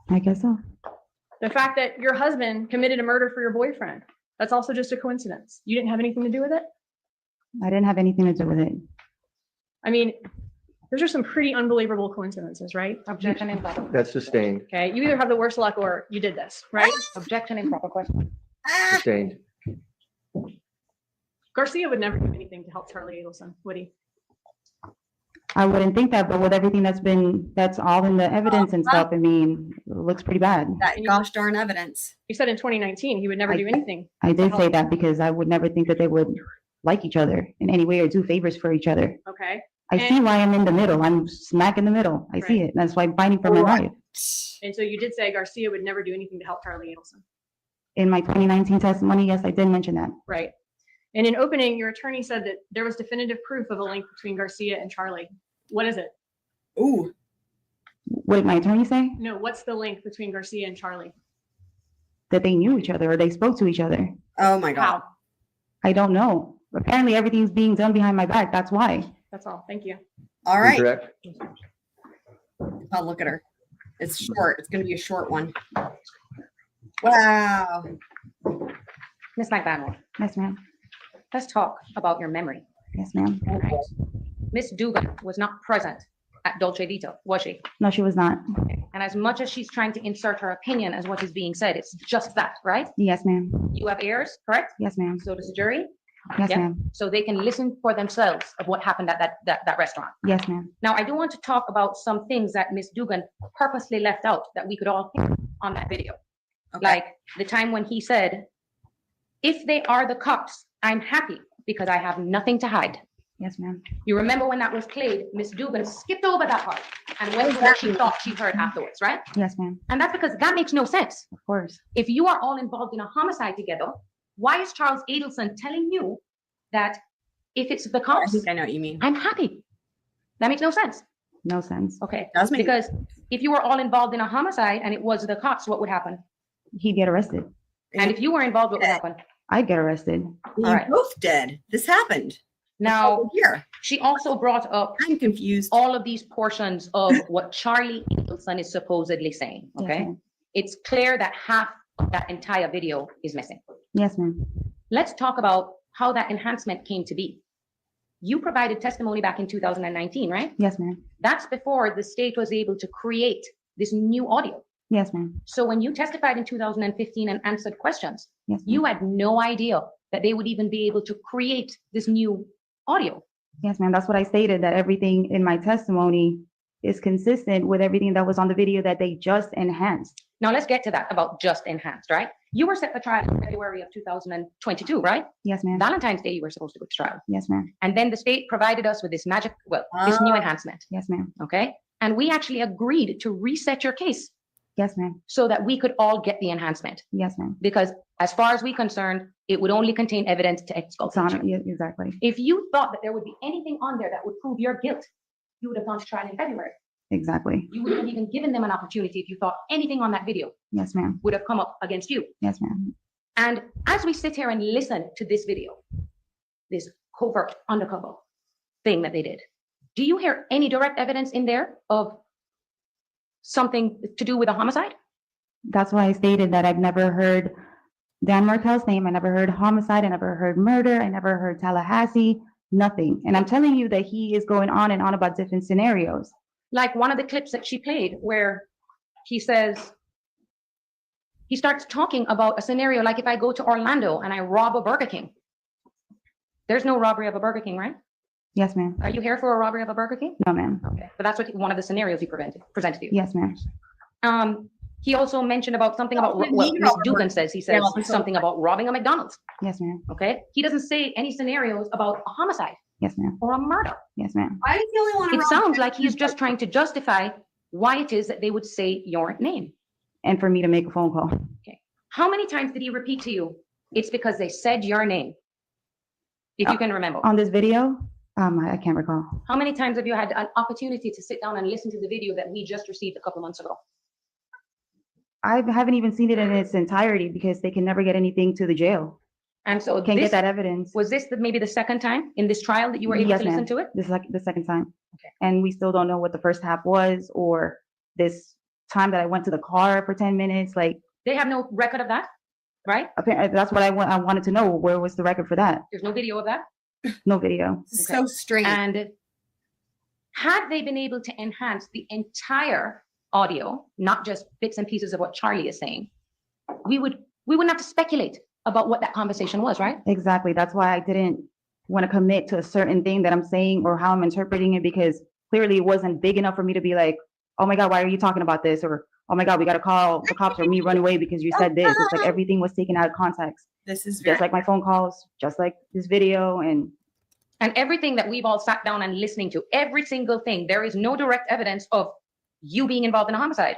I guess so. The fact that your husband committed a murder for your boyfriend. That's also just a coincidence. You didn't have anything to do with it. I didn't have anything to do with it. I mean, those are some pretty unbelievable coincidences, right? Objection improper. That's sustained, Okay. You either have the worst luck or you did this, right? Objection improper question. sustained. Garcia would never do anything to help Charlie Adelson, would he? I wouldn't think that, but with everything that's all in the evidence and stuff, I mean, it looks pretty bad. that gosh darn evidence. You said in 2019 he would never do anything. I did say that because I would never think that they would like each other in any way or do favors for each other. Okay. I see why I'm in the middle. I'm smack in the middle. I see it. That's why I'm fighting for my life. And so you did say Garcia would never do anything to help Charlie Adelson, In my 2019 testimony, yes, I did mention that. right? And in opening, your attorney said that there was definitive proof of a link between Garcia and Charlie. What is it? Ooh. What did my attorney say? No, what's the link between Garcia and Charlie? That they knew each other or they spoke to each other. Oh my God. How? I don't know. Apparently everything's being done behind my back. That's why. That's all. Thank you. All right. Incorrect. Oh, look at her. It's short. It's going to be a short one. Wow. Ms. Magbanua, Yes, ma'am. let's talk about your memory. Yes, ma'am. Miss Dugan was not present at Dolce Vita, was she? No, she was not. And as much as she's trying to insert her opinion as what is being said, it's just that, right? Yes, ma'am. You have ears, correct? Yes, ma'am. So does the jury, Yes, Yeah. ma'am. so they can listen for themselves of what happened at that restaurant. Yes, ma'am. Now, I do want to talk about some things that Miss Dugan purposely left out that we could all hear on that video. Okay. Like the time when he said, if they are the cops, I'm happy because I have nothing to hide. Yes, ma'am. You remember when that was played, Miss Dugan skipped over that part and went to what she thought she heard afterwards, right? Yes, ma'am. And that's because that makes no sense. Of course. If you are all involved in a homicide together, why is Charles Adelson telling you that if it's the I cops, think I know what you mean. I'm happy? That makes no sense. No sense. Okay. Does make Because if you were all involved in a homicide and it was the cops, what would happen? He'd get arrested. And if you were involved, what would happen? I'd get arrested. You all right. both did. This happened. Now, Here. she also brought up I'm confused. all of these portions of what Charlie Adelson is supposedly saying, Yes, okay? ma'am. It's clear that half that entire video is missing. Yes, ma'am. Let's talk about how that enhancement came to be. You provided testimony back in 2019, right? Yes, ma'am. That's before the state was able to create this new audio. Yes, ma'am. So when you testified in 2015 and answered questions, Yes, ma'am. you had no idea that they would even be able to create this new audio. Yes, ma'am. That's what I stated, that everything in my testimony is consistent with everything that was on the video that they just enhanced. Now let's get to that about just enhanced, right? You were set for trial in February of 2022, right? Yes, ma'am. Valentine's Day, you were supposed to go to trial. Yes, ma'am. And then the state provided us with this this new enhancement, Yes, ma'am. okay? And we actually agreed to reset your case Yes, ma'am. so that we could all get the enhancement. Yes, ma'am. Because as far as we're concerned, it would only contain evidence to exculpate you. Yeah, exactly. If you thought that there would be anything on there that would prove your guilt, you would have gone to trial in February. Exactly. You wouldn't have even given them an opportunity if you thought anything on that video Yes, ma'am. would have come up against you. Yes, ma'am. And as we sit here and listen to this video, this covert undercover thing that they did, do you hear any direct evidence in there of something to do with a homicide? That's why I stated that I've never heard Dan Martel's name. I never heard homicide. I never heard murder. I never heard Tallahassee, nothing. And I'm telling you that he is going on and on about different scenarios. Like one of the clips that she played where he says, he starts talking about a scenario like if I go to Orlando and I rob a Burger King. There's no robbery of a Burger King, right? Yes, ma'am. Are you here for a robbery of a Burger King? No, ma'am. Okay, but that's what one of the scenarios he presented to you. Yes, ma'am. He also mentioned about something about, well, Ms. Dugan says, he says something about robbing a McDonald's, Yes, ma'am. okay? He doesn't say any scenarios about a homicide Yes, ma'am. or a murder. Yes, ma'am. I'm the only one It around sounds here. like he's just trying to justify why it is that they would say your name. And for me to make a phone call. How many times did he repeat to you, it's because they said your name? If you can remember. On this video, I can't recall. How many times have you had an opportunity to sit down and listen to the video that we just received a couple months ago? I haven't even seen it in its entirety because they can never get anything to the jail. And so Can't this, get that evidence. was this maybe the second time in this trial that you were able Yes, to listen ma'am. to it? This is like the second time. Okay. And we still don't know what the first half was, or this time that I went to the car for 10 minutes. Like, They have no record of that, right? apparently, that's what I wanted to know. Where was the record for that? There's no video of that. No video. This is Okay. so strange. And had they been able to enhance the entire audio, not just bits and pieces of what Charlie is saying, we wouldn't have to speculate about what that conversation was, right? Exactly. That's why I didn't want to commit to a certain thing that I'm saying or how I'm interpreting it, because clearly it wasn't big enough for me to be like, oh my God, why are you talking about this? Or, oh my God, we got to call the cops or me run away because you said this. It's like everything was taken out of context. This is very Just like my phone calls, just like this video. And everything that we've all sat down and listening to, every single thing, there is no direct evidence of you being involved in a homicide.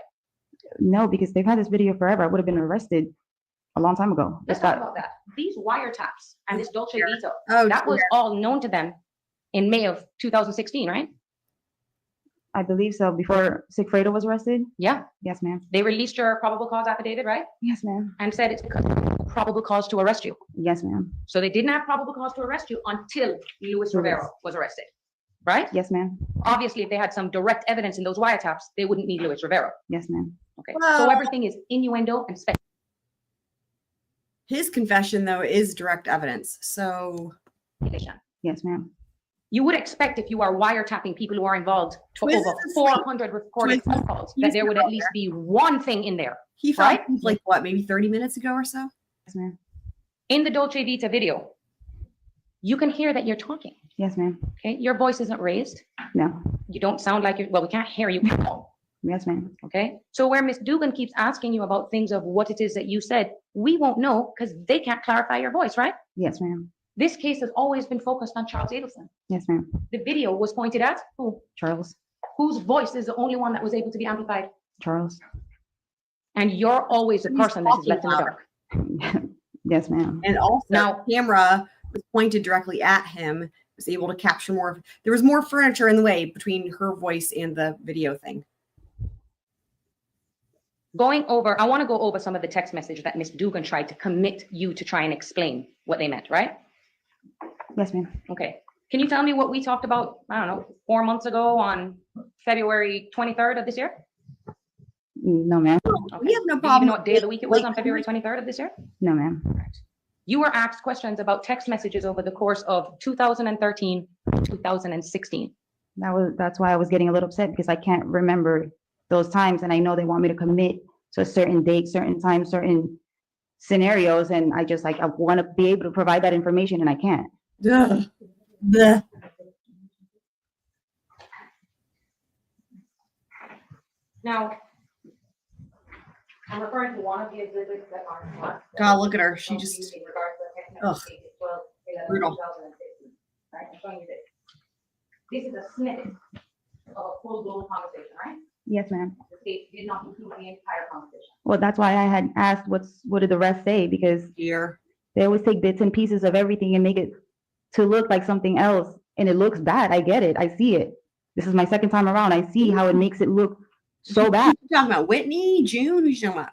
no, because they've had this video forever. I would have been arrested a long time ago. Let's It's talk got, about that. These wiretaps and this Dolce Vita, oh, that was all known to them in May of 2016, right? I believe so. Before Alfredo was arrested? Yeah, Yes, ma'am. they released your probable cause affidavit, right? Yes, ma'am. And said it's because of probable cause to arrest you. Yes, ma'am. So they didn't have probable cause to arrest you until Luis Rivera was arrested, right? Yes, ma'am. Obviously, if they had some direct evidence in those wiretaps, they wouldn't need Luis Rivera. Yes, ma'am. Okay, Well- so everything is innuendo and speculation. His confession, though, is direct evidence. So Yes, ma'am. You would expect if you are wiretapping people who are involved for Twist over is 400 recorded Twist phone calls, he's that there would not at least be one thing in there. he filed Right? like what, maybe 30 minutes ago or so? Yes, ma'am. In the Dolce Vita video, you can hear that you're talking, Yes, ma'am. okay? Your voice isn't raised. No. You don't sound like well, we can't hear you at all, Yes, ma'am. okay? So where Ms. Dugan keeps asking you about things of what it is that you said, we won't know because they can't clarify your voice, right? Yes, ma'am. This case has always been focused on Charles Adelson. Yes, ma'am. The video was pointed at who? Charles. Whose voice is the only one that was able to be amplified? Charles. And you're always the He's person that is left in the talking dark. Yes, ma'am. And also, Now- the camera was pointed directly at him, was able to capture more of, there was more furniture in the way between her voice and the video thing. I want to go over some of the text message that Ms. Dugan tried to commit you to try and explain what they meant, right? Yes, ma'am. Okay. Can you tell me what we talked about, I don't know, 4 months ago on February 23rd of this year? No, ma'am. We have no Do you even problem. know what day of the week it was on February 23rd of this year? No, ma'am. You were asked questions about text messages over the course of 2013, 2016. That's why I was getting a little upset because I can't remember those times, and I know they want me to commit to a certain date, certain time, certain scenarios, and I just I want to be able to provide that information, and I can't. Ugh. Bleh. Now, I'm referring to one of the exhibits that are not. God, look at her. She just, In regards to the text ugh, message dated 12/11/2016, brutal. right? I'm showing you this. This is a snippet of a full-blown conversation, right? Yes, ma'am. The state did not include the entire conversation. Well, that's why I had asked what did the rest say, because Here. they always take bits and pieces of everything and make it to look like something else, and it looks bad. I get it. I see it. This is my second time around. I see how it makes it look so bad. You talking about Whitney, June? Who's you talking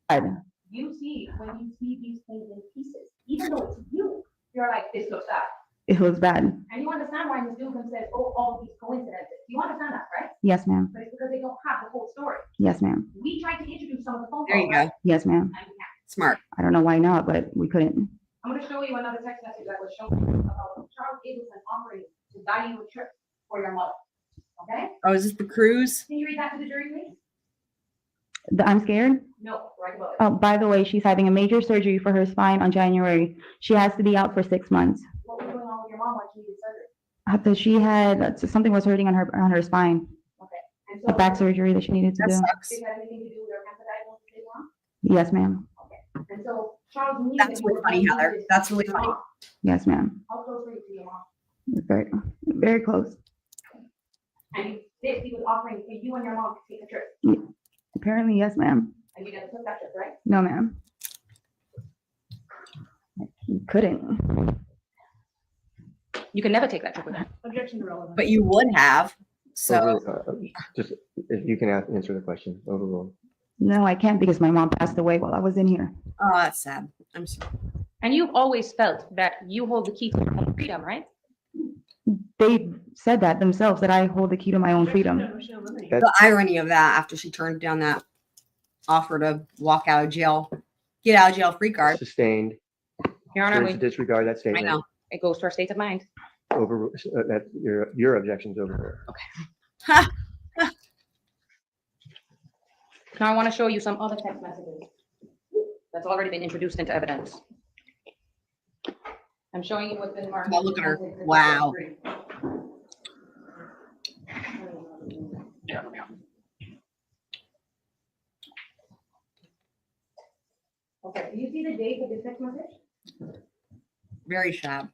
about? You see, when you see these things in pieces, even though it's you, you're like, this looks bad. It looks bad. And you understand why Ms. Dugan says, oh, all of these coincidences. You understand that, right? Yes, ma'am. But it's because they don't have the whole story. Yes, ma'am. We tried to introduce some of the phone calls. There you right? go. Yes, ma'am. And we can't. Smart. I don't know why not, but we couldn't. I'm gonna show you another text message that was shown about Charles Adelson offering to buy you a trip for your mother. Okay? Oh, is this the cruise? Can you read that to the jury, please? I'm scared. No, right above it. Oh, by the way, she's having a major surgery for her spine on January. She has to be out for 6 months. What was going on with your mom when she needed surgery? After she had something was hurting on her spine, Okay. And a so, back surgery that she needed to That do. sucks. did it have anything to do with her cancer diagnosis later on? Yes, ma'am. Okay. And so Charles knew. That's that you really were funny, going to Heather. do this That's to really your funny. mom. Yes, ma'am. How close were you to your mom? Very, very close. And he was offering for you and your mom to take a trip. Apparently, yes, ma'am. And you never took that trip, right? No, ma'am. Couldn't. You can never take that trip with her. Objection to relevance. But you would have. So Just, if you can answer the question, overruled. No, I can't because my mom passed away while I was in here. oh, that's sad. I'm sorry. And you've always felt that you hold the key to your own freedom, right? They said that themselves, that I hold the key to my own freedom. The irony of that after she turned down that offer to walk out of jail, get out of jail free card. Sustained. Your Honor, Choose to disregard that I statement. know. it goes to our state of mind. Over, that your objection's overruled. Now I want to show you some other text messages that's already been introduced into evidence. I'm showing you what's been marked. Oh, look at her. as Exhibit Wow. 3. Okay, do you see the date of this text message? Very sad.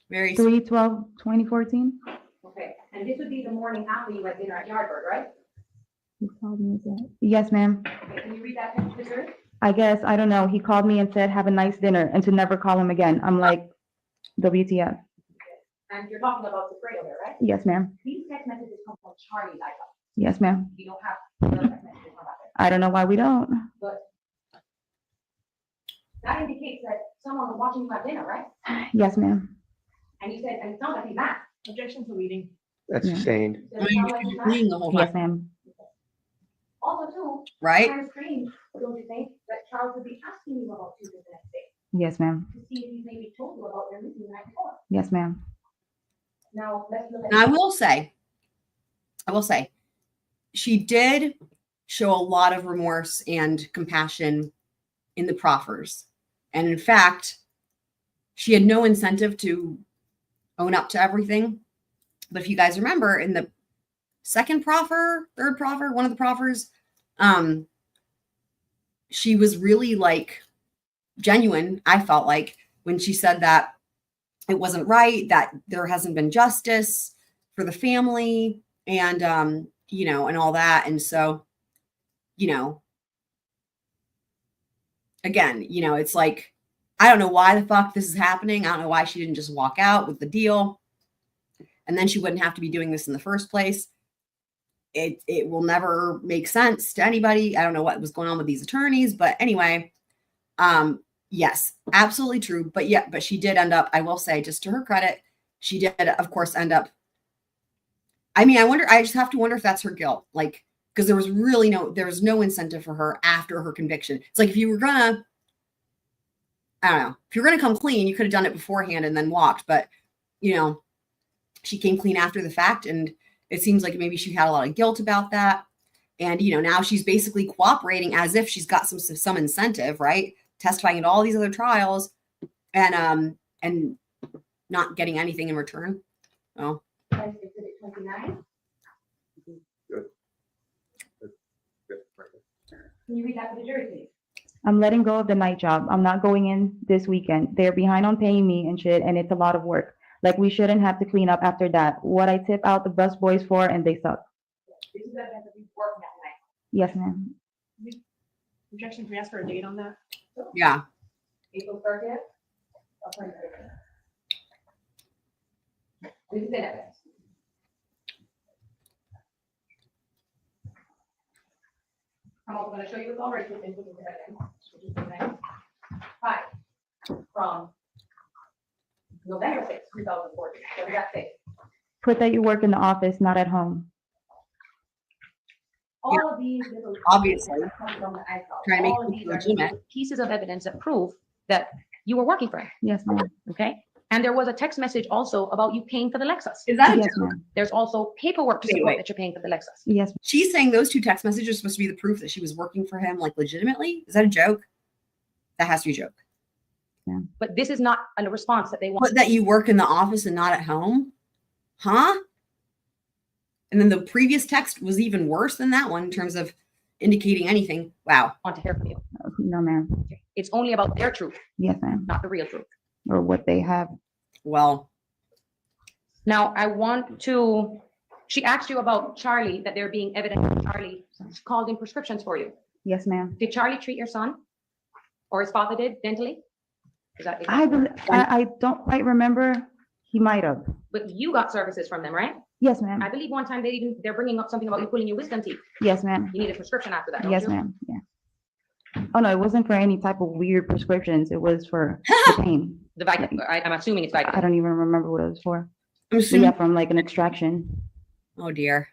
Very 3/12/2014. Okay, and this would be the morning after you had dinner at Yardbird, right? He called me and said, yes, ma'am. Okay, can you read that text to the jury? I guess, I don't know. He called me and said, have a nice dinner, and to never call him again. I'm like, WTF. And you're talking about the Fredo there, right? Yes, ma'am. These text messages come from Charlie's iPhone. Yes, ma'am. You don't have the text messages from that there. I don't know why we don't. But that indicates that someone was watching you have dinner, right? Yes, ma'am. And you said, and it sounds like he's mad. Objection to leading. That's Yeah. sustained. Does it sound like he's mad? Agreeing the whole Yes, time, ma'am. Also too, right? kind of strange, don't you think, that Charles would be asking you about Tuesday the next day Yes, ma'am. to see if he maybe told you about their meeting the night before. Yes, ma'am. Now, let's look at. And I will say, she did show a lot of remorse and compassion in the proffers. And in fact, she had no incentive to own up to everything. But if you guys remember, in the second proffer, third proffer, one of the proffers, she was really like genuine, I felt like, when she said that it wasn't right, that there hasn't been justice for the family and, you know, and all that. And so, you know, again, you know, it's like, I don't know why the fuck this is happening. I don't know why she didn't just walk out with the deal. And then she wouldn't have to be doing this in the first place. It will never make sense to anybody. I don't know what was going on with these attorneys, but anyway, yes, absolutely true. But yeah, but she did end up, I will say, just to her credit, she did, of course, end up. I mean, I just have to wonder if that's her guilt. Like, because there was no incentive for her after her conviction. It's like if you were gonna, I don't know, if you're gonna come clean, you could have done it beforehand and then walked. But you know, she came clean after the fact, and it seems like maybe she had a lot of guilt about that. And you know, now she's basically cooperating as if she's got some incentive, right? Testifying at all these other trials, and not getting anything in return. Oh. Exhibit 29. Can you read that for the jury, please? I'm letting go of the night job. I'm not going in this weekend. They're behind on paying me and shit, and it's a lot of work. Like, we shouldn't have to clean up after that. What I tip out the bus boys for, and they suck. This is evidence that he's working that night. Yes, ma'am. Objection, can we ask for a date on that? Yeah. April 30th. This is in evidence. I'm also going to show you what's already put into the evidence, which is the next 5 from November 6th, 2014. What does that say? Put that you work in the office, not at home. All of these little Obviously. come from the iCloud. Trying to make All of it these are legitimate. Pieces of evidence that prove that you were working for him, Yes, ma'am. okay? And there was a text message also about you paying for the Lexus. Is that a Yes, joke? ma'am. There's also paperwork to Wait, support wait. that you're paying for the Lexus. Yes. She's saying those 2 text messages are supposed to be the proof that she was working for him, like legitimately? Is that a joke? That has to be a joke. But this is not a response that they want. But that you work in the office and not at home? Huh? And then the previous text was even worse than that one in terms of indicating anything. Wow. Want to hear from you. No, ma'am. It's only about their truth, Yes, ma'am. not the real truth. Or what they have. Well, Now, I want to, she asked you about Charlie, that there being evidence that Charlie called in prescriptions for you. Yes, ma'am. Did Charlie treat your son? Or his father did dentally? Is that I don't quite remember. He might have. But you got services from them, right? Yes, ma'am. I believe one time they're bringing up something about you pulling your wisdom teeth. Yes, ma'am. You need a prescription after that, don't Yes, you? ma'am. Yeah. Oh, no, it wasn't for any type of weird prescriptions. It was for the pain. The vitamin, I'm assuming it's I vitamin. don't even remember what it was for. I'm But assuming. yeah, from like an extraction. Oh dear.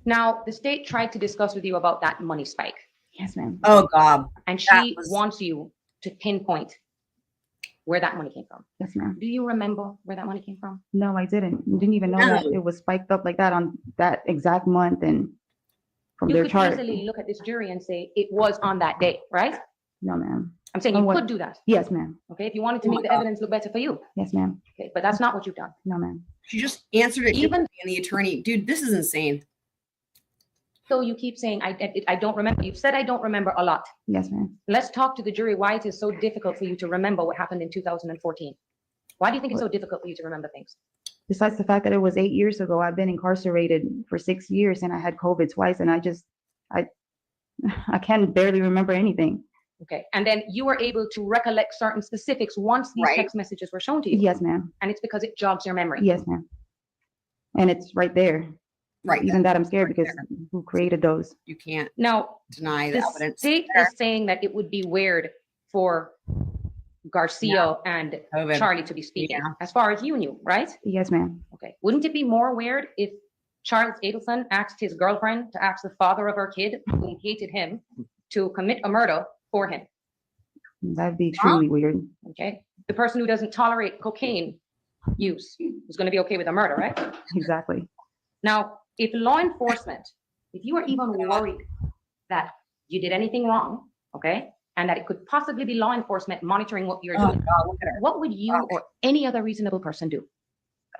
Now, the state tried to discuss with you about that money spike, Yes, ma'am. Oh God. and That she was- wants you to pinpoint where that money came from. Yes, ma'am. Do you remember where that money came from? No, I didn't. Didn't even know that No. it was spiked up like that on that exact month and from You their could chart. easily look at this jury and say it was on that day, right? No, ma'am. I'm saying Oh, you what? could do that, Yes, ma'am. okay? If you wanted to Oh my make the God. evidence look better for you, Yes, ma'am. okay? But that's not what you've done. No, ma'am. She just answered it. Even- Even and the attorney, dude, this is insane. So you keep saying, I don't remember. You've said I don't remember a lot. Yes, ma'am. Let's talk to the jury why it is so difficult for you to remember what happened in 2014. Why do you think it's so difficult for you to remember things? Besides the fact that it was 8 years ago, I've been incarcerated for 6 years and I had COVID twice and I can barely remember anything. Okay, and then you were able to recollect certain specifics once these Right. text messages were shown to you. Yes, ma'am. And it's because it jogs your memory. Yes, ma'am. And it's right there. Right. Even that I'm scared right because who created those? You can't Now, deny the the evidence. state there. is saying that it would be weird for Garcia and COVID. Charlie to be speaking, Yeah. as far as you knew, right? Yes, ma'am. Okay. Wouldn't it be more weird if Charles Adelson asked his girlfriend to ask the father of her kid, who hated him, to commit a murder for him? That'd be extremely weird. Okay. The person who doesn't tolerate cocaine use is going to be okay with a murder, right? Exactly. Now, if law enforcement, if you are even worried that you did anything wrong, okay, and that it could possibly be law enforcement monitoring what you're Oh, doing, God, look at her. what would you or any other reasonable person do?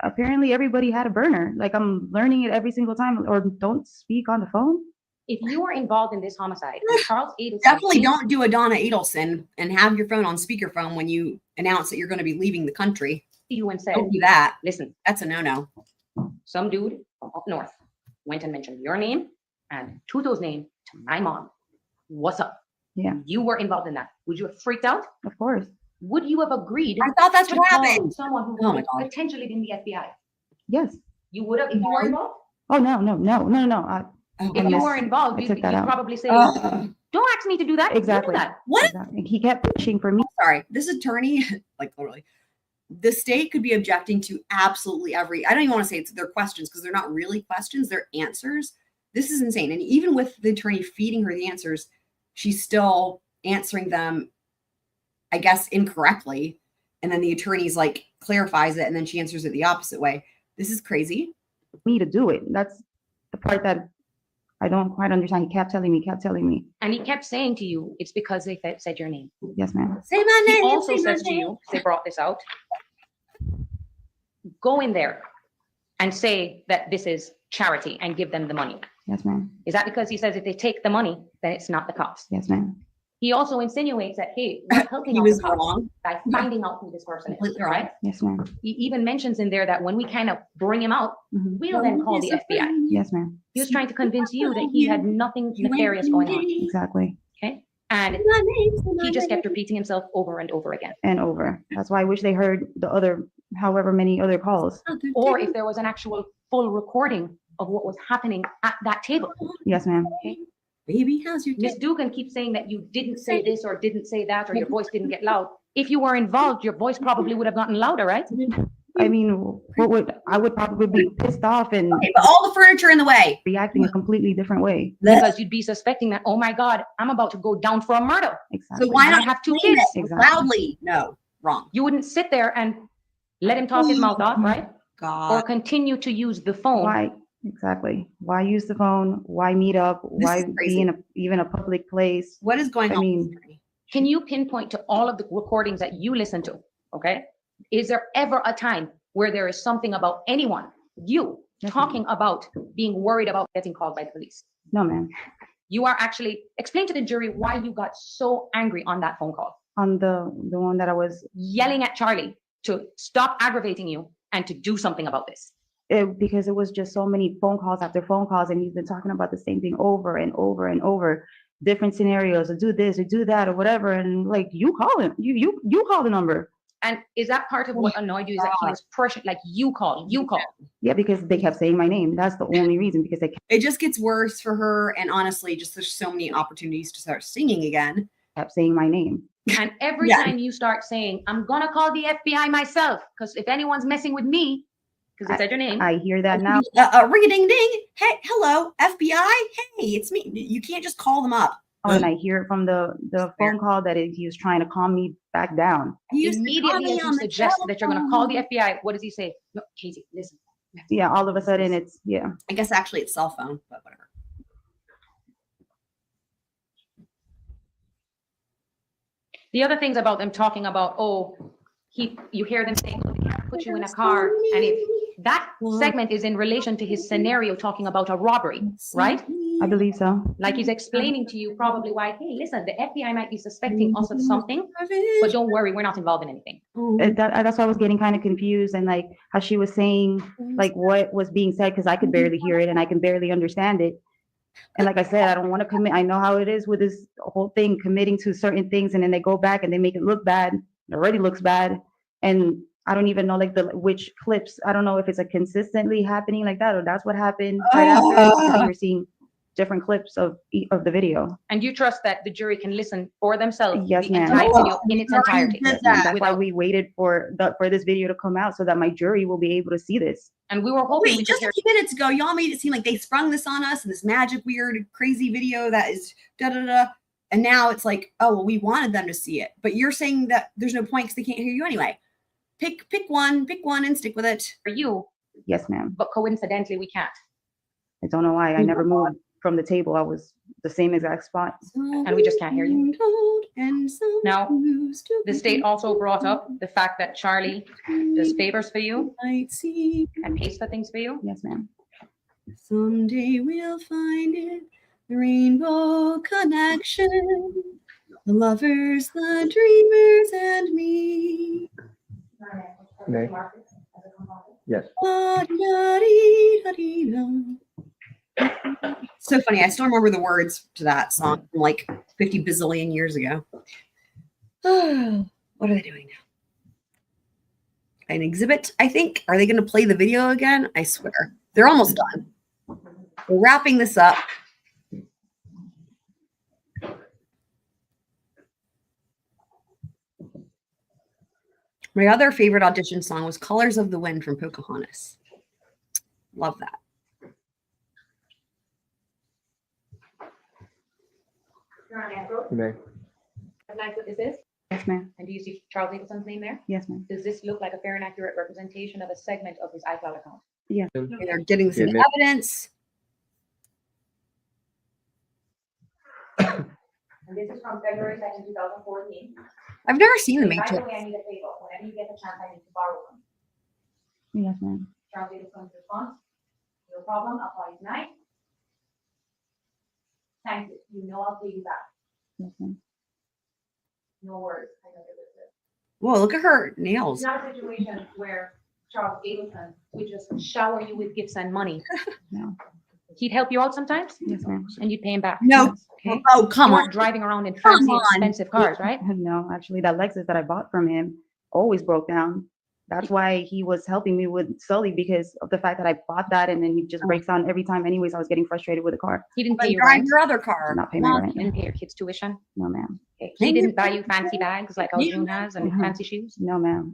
Apparently everybody had a burner. Like I'm learning it every single time or don't speak on the phone. If you were involved in this homicide, and Charles Adelson Definitely came- don't do a Donna Adelson and have your phone on speakerphone when you announce that you're going to be leaving the country. to you and said, Don't do that. listen, That's a no-no. some dude from up north went and mentioned your name and Tuto's name to my mom. What's up? Yeah. You were involved in that. Would you have freaked out? Of course. Would you have agreed I thought that's to what call happened. someone who Oh my would God. potentially been the FBI? Yes. You would have if you were involved? Oh, no. Oh, If you goodness. were involved, I you'd took that out. probably say, Uh, don't ask me to do that. You do Exactly. that. What? Exactly. He kept pushing for me. Sorry, this attorney, like literally, the state could be objecting to absolutely every, I don't even want to say it's their questions because they're not really questions, they're answers. This is insane. And even with the attorney feeding her the answers, she's still answering them, I guess, incorrectly. And then the attorney's like clarifies it and then she answers it the opposite way. This is crazy. Me to do it. That's the part that I don't quite understand. He kept telling me. And he kept saying to you, it's because they said your name. Yes, ma'am. Say my He name. also say my says to name. you, they brought this out, go in there and say that this is charity and give them the money. Yes, ma'am. Is that because he says if they take the money, then it's not the cops? Yes, ma'am. He also insinuates that, hey, we're helping He out was the cops wrong. by finding out who this person is, Completely wrong. right? Yes, ma'am. He even mentions in there that when we kind of bring him out, Mhm. we'll then call the FBI. Yes, ma'am. He was trying to convince you that he had nothing nefarious going on, Exactly. okay? And he just kept repeating himself over and over again. And over. That's why I wish they heard the other, however many other calls. Or if there was an actual full recording of what was happening at that table. Yes, ma'am. Baby, how's your Miss day? Dugan keeps saying that you didn't say this or didn't say that, or your voice didn't get loud. If you were involved, your voice probably would have gotten louder, right? I mean, I would probably be pissed off and Okay, but all the furniture in the way. reacting a completely different way. Because you'd be suspecting that, oh my God, I'm about to go down for a murder. Exactly. So why I not have two explain kids. it Exactly. loudly? No, wrong. You wouldn't sit there and let him talk his mouth off, right? Or God. continue to use the phone. Why? Exactly. Why use the phone? Why meet up? Why is crazy. be in even a public place? What is going I on? mean, Can you pinpoint to all of the recordings that you listen to? Okay. Is there ever a time where there is something about anyone, you, Yes, talking about being worried about getting called by the police? No, ma'am. You are actually, explain to the jury why you got so angry on that phone call, On the one that I was, yelling at Charlie to stop aggravating you and to do something about this. because it was just so many phone calls after phone calls, and he's been talking about the same thing over and over and over, different scenarios, or do this or do that or whatever, and like you call him, you call the number. And is that part of what annoyed you, is that he was pressured, like you call. Yeah, because they kept saying my name. That's the only reason, because they It just gets worse for her. And honestly, just there's so many opportunities to start singing again. kept saying my name. And every Yeah. time you start saying, I'm gonna call the FBI myself, because if anyone's messing with me, because they said your name. I hear that now. Ring a ding ding. Hey, hello, FBI. Hey, it's me. You can't just call them up. And I hear it from the phone call that he was trying to calm me back down. You used to call Immediately me as on you the suggest that you're gonna call the telephone. FBI, what does he say? No, Katie, listen. Yeah, all of a sudden it's, yeah. I guess actually it's cell phone, but whatever. The other things about them talking about, you hear them saying, oh, they can't put you in a car. And if that segment is in relation to his scenario talking about a robbery, right? I believe so. Like he's explaining to you probably why, hey, listen, the FBI might be suspecting us of something, but don't worry, we're not involved in anything. That's why I was getting kind of confused, and like how she was saying like what was being said, because I could barely hear it and I can barely understand it. And like I said, I don't want to commit. I know how it is with this whole thing, committing to certain things, and then they go back and they make it look bad. It already looks bad. And I don't even know like which clips. I don't know if it's a consistently happening like that, or that's what happened right after, because you're seeing different clips of the video. And you trust that the jury can listen for themselves, Yes, the ma'am. entire video in its entirety. That's why we waited for this video to come out, so that my jury will be able to see this. And we were hoping we Wait, could just hear. a few minutes ago, y'all made it seem like they sprung this on us, and this magic, weird, crazy video that is da da da. And now it's like, oh, well, we wanted them to see it, but you're saying that there's no point because they can't hear you anyway. Pick one, and stick with it. For you, Yes, ma'am. but coincidentally, we can't. I don't know why I never moved from the table. I was the same exact spot. And we just can't hear you. Now, the state also brought up the fact that Charlie does favors for you and pays for things for you. Yes, ma'am. Someday we'll find it, the rainbow connection, the lovers, the dreamers, and me. Nay. Yes. So funny. I still remember the words to that song from like 50 bazillion years ago. What are they doing now? An exhibit, I think. Are they going to play the video again? I swear. They're almost done. We're wrapping this up. My other favorite audition song was Colors of the Wind from Pocahontas. Love that. Your Honor, may I approach? You may. Recognize what this is? Yes, ma'am. And do you see Charles Adelson's name there? Yes, ma'am. Does this look like a fair and accurate representation of a segment of his iCloud account? And they're getting some admit- evidence. And this is from February 2nd, 2014. I've never seen The By the Matrix. way, I need a favor. Whenever you get the chance, I need to borrow from you. Yes, ma'am. Charles Adelson's response: no problem, I'll call you tonight. Thank you. You know I'll pay you back. Yes, ma'am. No worries. I know you're with this. Whoa, look at her It's nails. not a situation where Charles Adelson would just shower you with gifts and money. No. He'd help you out sometimes, Yes, ma'am. and you'd pay him back. No. Okay. Oh, come You on. weren't driving around in Come fancy, on. expensive cars, right? No, actually, that Lexus that I bought from him always broke down. That's why he was helping me with Sully, because of the fact that I bought that and then he just breaks down every time. Anyways, I was getting frustrated with the car. He didn't But pay you drive rent. your other car. Not pay Come my on. rent. He didn't pay your kids' tuition. No, ma'am. Okay. He didn't buy you fancy bags like Aljun has and Mhm. fancy shoes. No, ma'am.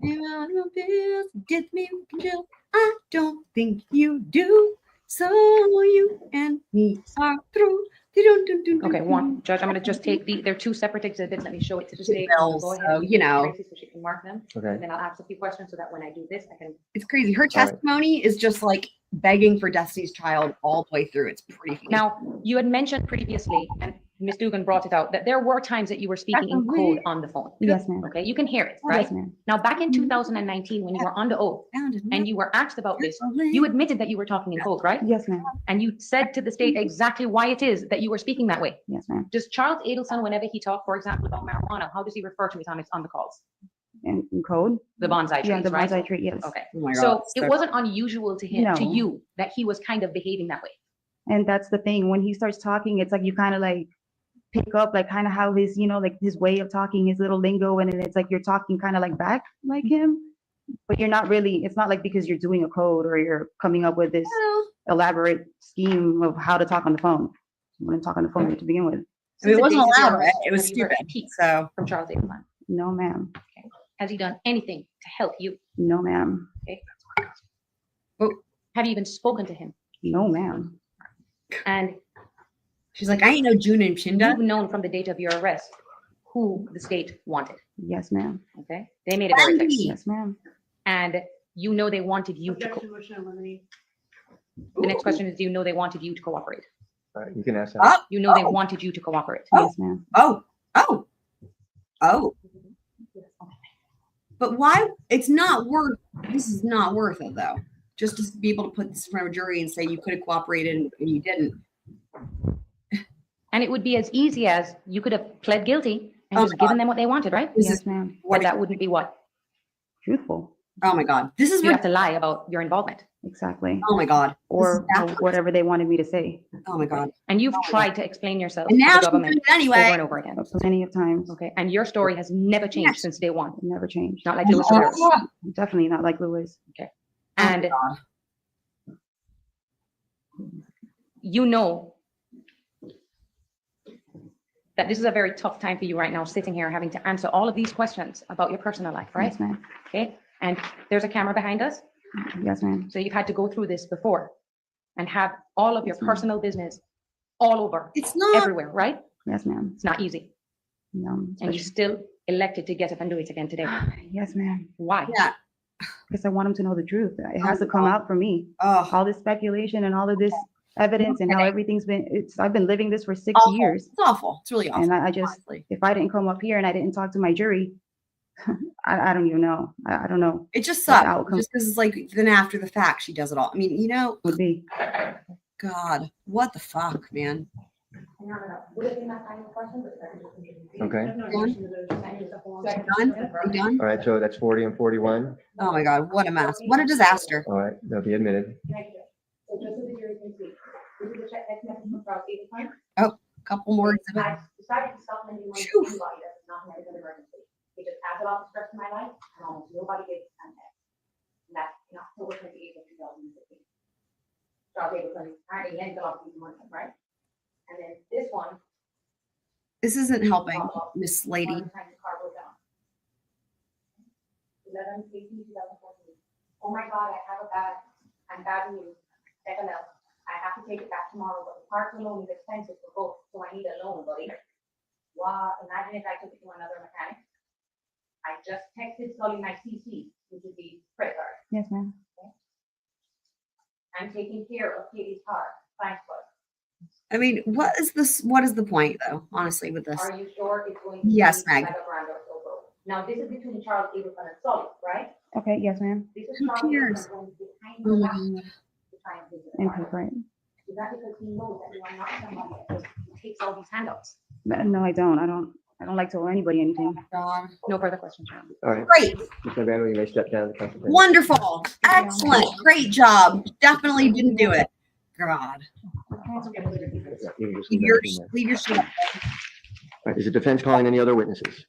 Get me in jail. I don't think you do. So you and me are through. Okay, one, Judge, I'm gonna just take they're two separate exhibits. Let me show it to the Two state. bills, Go ahead. so, you know. Tracy, so she can mark them, Okay. and then I'll ask a few questions so that when I do this, I can. It's crazy. Her right. testimony is just like begging for Destiny's Child all the way through. It's pretty funny. Now, you had mentioned previously, and Ms. Dugan brought it out, that there were times that you were speaking in code on the phone. Yes, ma'am. Okay, you can hear it, right? Yes, ma'am. Now, back in 2019, when you were on the oath and you were asked about this, you admitted that you were talking in code, right? Yes, ma'am. And you said to the state exactly why it is that you were speaking that way. Yes, ma'am. Does Charles Adelson, whenever he talked, for example, about marijuana, how does he refer to it on the calls? And in code? The bonsai trees, Yeah, the right? bonsai tree, yes. Okay, Oh my so God. it wasn't unusual to him, to No. you, that he was kind of behaving that way. And that's the thing. When he starts talking, it's like you kind of like pick up like kind of how his, like his way of talking, his little lingo, and then it's like you're talking kind of like back like him, but you're not really. It's not like because you're doing a code or you're coming up with this elaborate scheme of how to talk on the phone. You wouldn't talk on the phone to begin with. I mean, Since it the wasn't days of your allowed. arrest, It was have you heard stupid. a peep So from Charles Adelson? No, ma'am. Has he done anything to help you? No, ma'am. Have you even spoken to him? No, ma'am. And she's like, I ain't no June and Chinda. you've known from the date of your arrest who the state wanted, Yes, ma'am. okay? They made it very clear. Wendy. Yes, ma'am. And you know they wanted you to, Objection, motion to eliminate. the next question is, do you know they wanted you to cooperate? All right, you can ask that. Oh, You know they Oh. wanted you to cooperate. Yes, ma'am. oh, oh, oh. But why? It's not worth. This is not worth it though. Just to be able to put this in front of a jury and say you could have cooperated and you didn't. And it would be as easy as you could have pled guilty and Oh just my given them what they wanted, right? This Yes, is ma'am. But that wouldn't be what? Truthful. Oh my God. This is You have what. to lie about your involvement. Exactly. Oh my God. Or backwards. whatever they wanted me to say. Oh my God. And you've Oh my tried to explain yourself And to now the she's doing government it anyway. over and over again. Plenty of times. Okay, and your story has never changed Yes. since day one, Never changed. not like Louis Rivera's. Definitely not like Louis. And you know that this is a very tough time for you right now, sitting here having to answer all of these questions about your personal life, right? Yes, ma'am. Okay, and there's a camera behind us, Yes, ma'am. so you've had to go through this before and have all of your Yes, ma'am. personal business all over, It's not. everywhere, right? Yes, ma'am. It's not easy, No. and you still elected to get up and do it again today. Yes, ma'am. Why? Yeah. Because I want him to know the truth. It has to come out for me. Oh, All this speculation and all of this evidence and how everything's been, I've been living this for 6 awful. years. It's awful. It's really awful. And I just, honestly. if I didn't come up here and I didn't talk to my jury, I don't even know. I don't know It just what sucks. the outcome Just because it's like then after the fact she does it all. I mean, would be. God, what the fuck, man? Okay. Done? You done? All right, so that's 40 and 41. Oh my God, what a mess. What a disaster. All right, they'll be admitted. So just so the jury can see, this is a check text message from Charles Adelson. Couple more exhibits. I decided to stop sending money to Phew. anybody that is not in an emergency. It just adds it off the stress of my life, and almost nobody gets contact. And that's in October 28th of 2015. Charles Adelson apparently ended off these money, right? And then this one. This isn't helping, Miss Lady. One time the car broke down. 11 2014. Oh my God, I have a bad, I'm bad news. FML. I have to take it back tomorrow, but the parts alone is expensive for both, so I need a loan, buddy. Wow, imagine if I took it to another mechanic. I just texted Sully my CC, which would be credit card. Yes, ma'am. I'm taking care of Katie's car. Thanks, bud. I mean, what is this? What is the point, though? Honestly, with this. Are you sure it's going to Yes, be Meg. like a grand or so? Now, this is between Charles Adelson and Sully, right? Okay, yes, ma'am. This is Who Charles cares? Adelson going behind Oh your my back God. to try and fix the And car. pay for it. Is that because he knows that you are not somebody that just takes all these handouts? No, I don't. I don't like to owe anybody anything. God. No further questions. All right, Great. Ms. Magbanua, you may step down to the council. table. Wonderful. Excellent. Great job. Definitely didn't do it. God. Yeah, you can just Leave leave your, everything there. leave your shit up. All right, is the defense calling any other witnesses?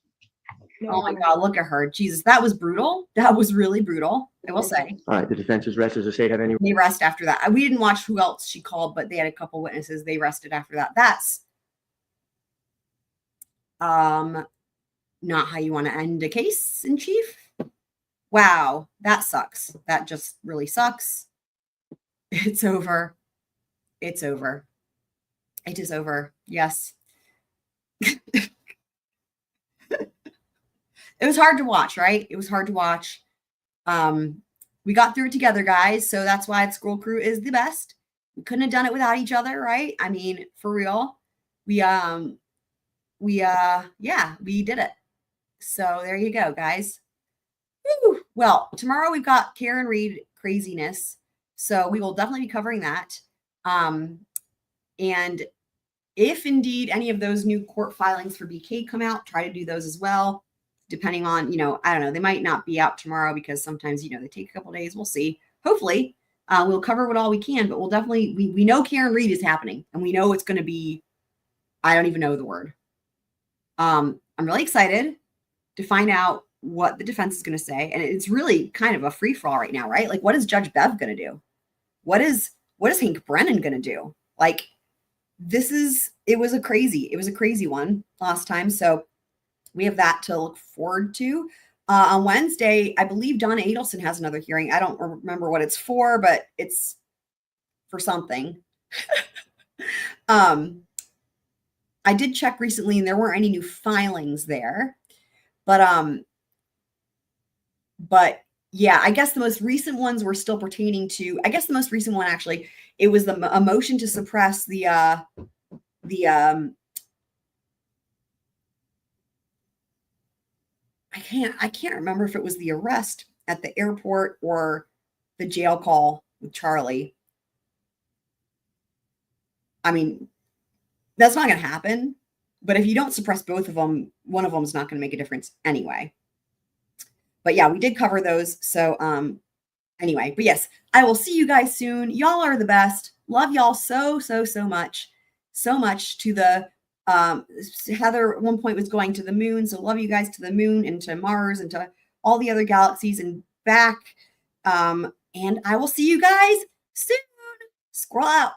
Oh my God. Look at her. Jesus. That was brutal. That was really brutal. I will say. All right, the defense's rest. Does the state have any? They rest after that. We didn't watch who else she called, but they had a couple witnesses. They rested after that. That's not how you want to end a case in chief. Wow, that sucks. That just really sucks. It's over. It's over. It is over. Yes. It was hard to watch, right? It was hard to watch. We got through it together, guys. So that's why the Scroll Crew is the best. We couldn't have done it without each other, right? I mean, for real. We did it. So there you go, guys. Woo. Well, tomorrow we've got Karen Reed craziness. So we will definitely be covering that. And if indeed any of those new court filings for BK come out, try to do those as well. Depending on, I don't know, they might not be out tomorrow because sometimes, they take a couple days. We'll see. Hopefully, we'll cover what all we can, but we'll definitely, we know Karen Reed is happening and we know it's going to be, I don't even know the word. I'm really excited to find out what the defense is going to say. And it's really kind of a free for all right now, right? Like, what is Judge Bev going to do? What is Hank Brennan going to do? Like, it was a crazy one last time. So we have that to look forward to. On Wednesday, I believe Donna Adelson has another hearing. I don't remember what it's for, but it's for something. I did check recently and there weren't any new filings there. But yeah, I guess the most recent ones were still pertaining to, I guess the most recent one actually, it was a motion to suppress I can't remember if it was the arrest at the airport or the jail call with Charlie. I mean, that's not going to happen. But if you don't suppress both of them, one of them is not going to make a difference anyway. But yeah, we did cover those. So anyway, but yes, I will see you guys soon. Y'all are the best. Love y'all so much. So much to the Heather at one point was going to the moon. So love you guys to the moon and to Mars and to all the other galaxies and back. And I will see you guys soon. Scroll out.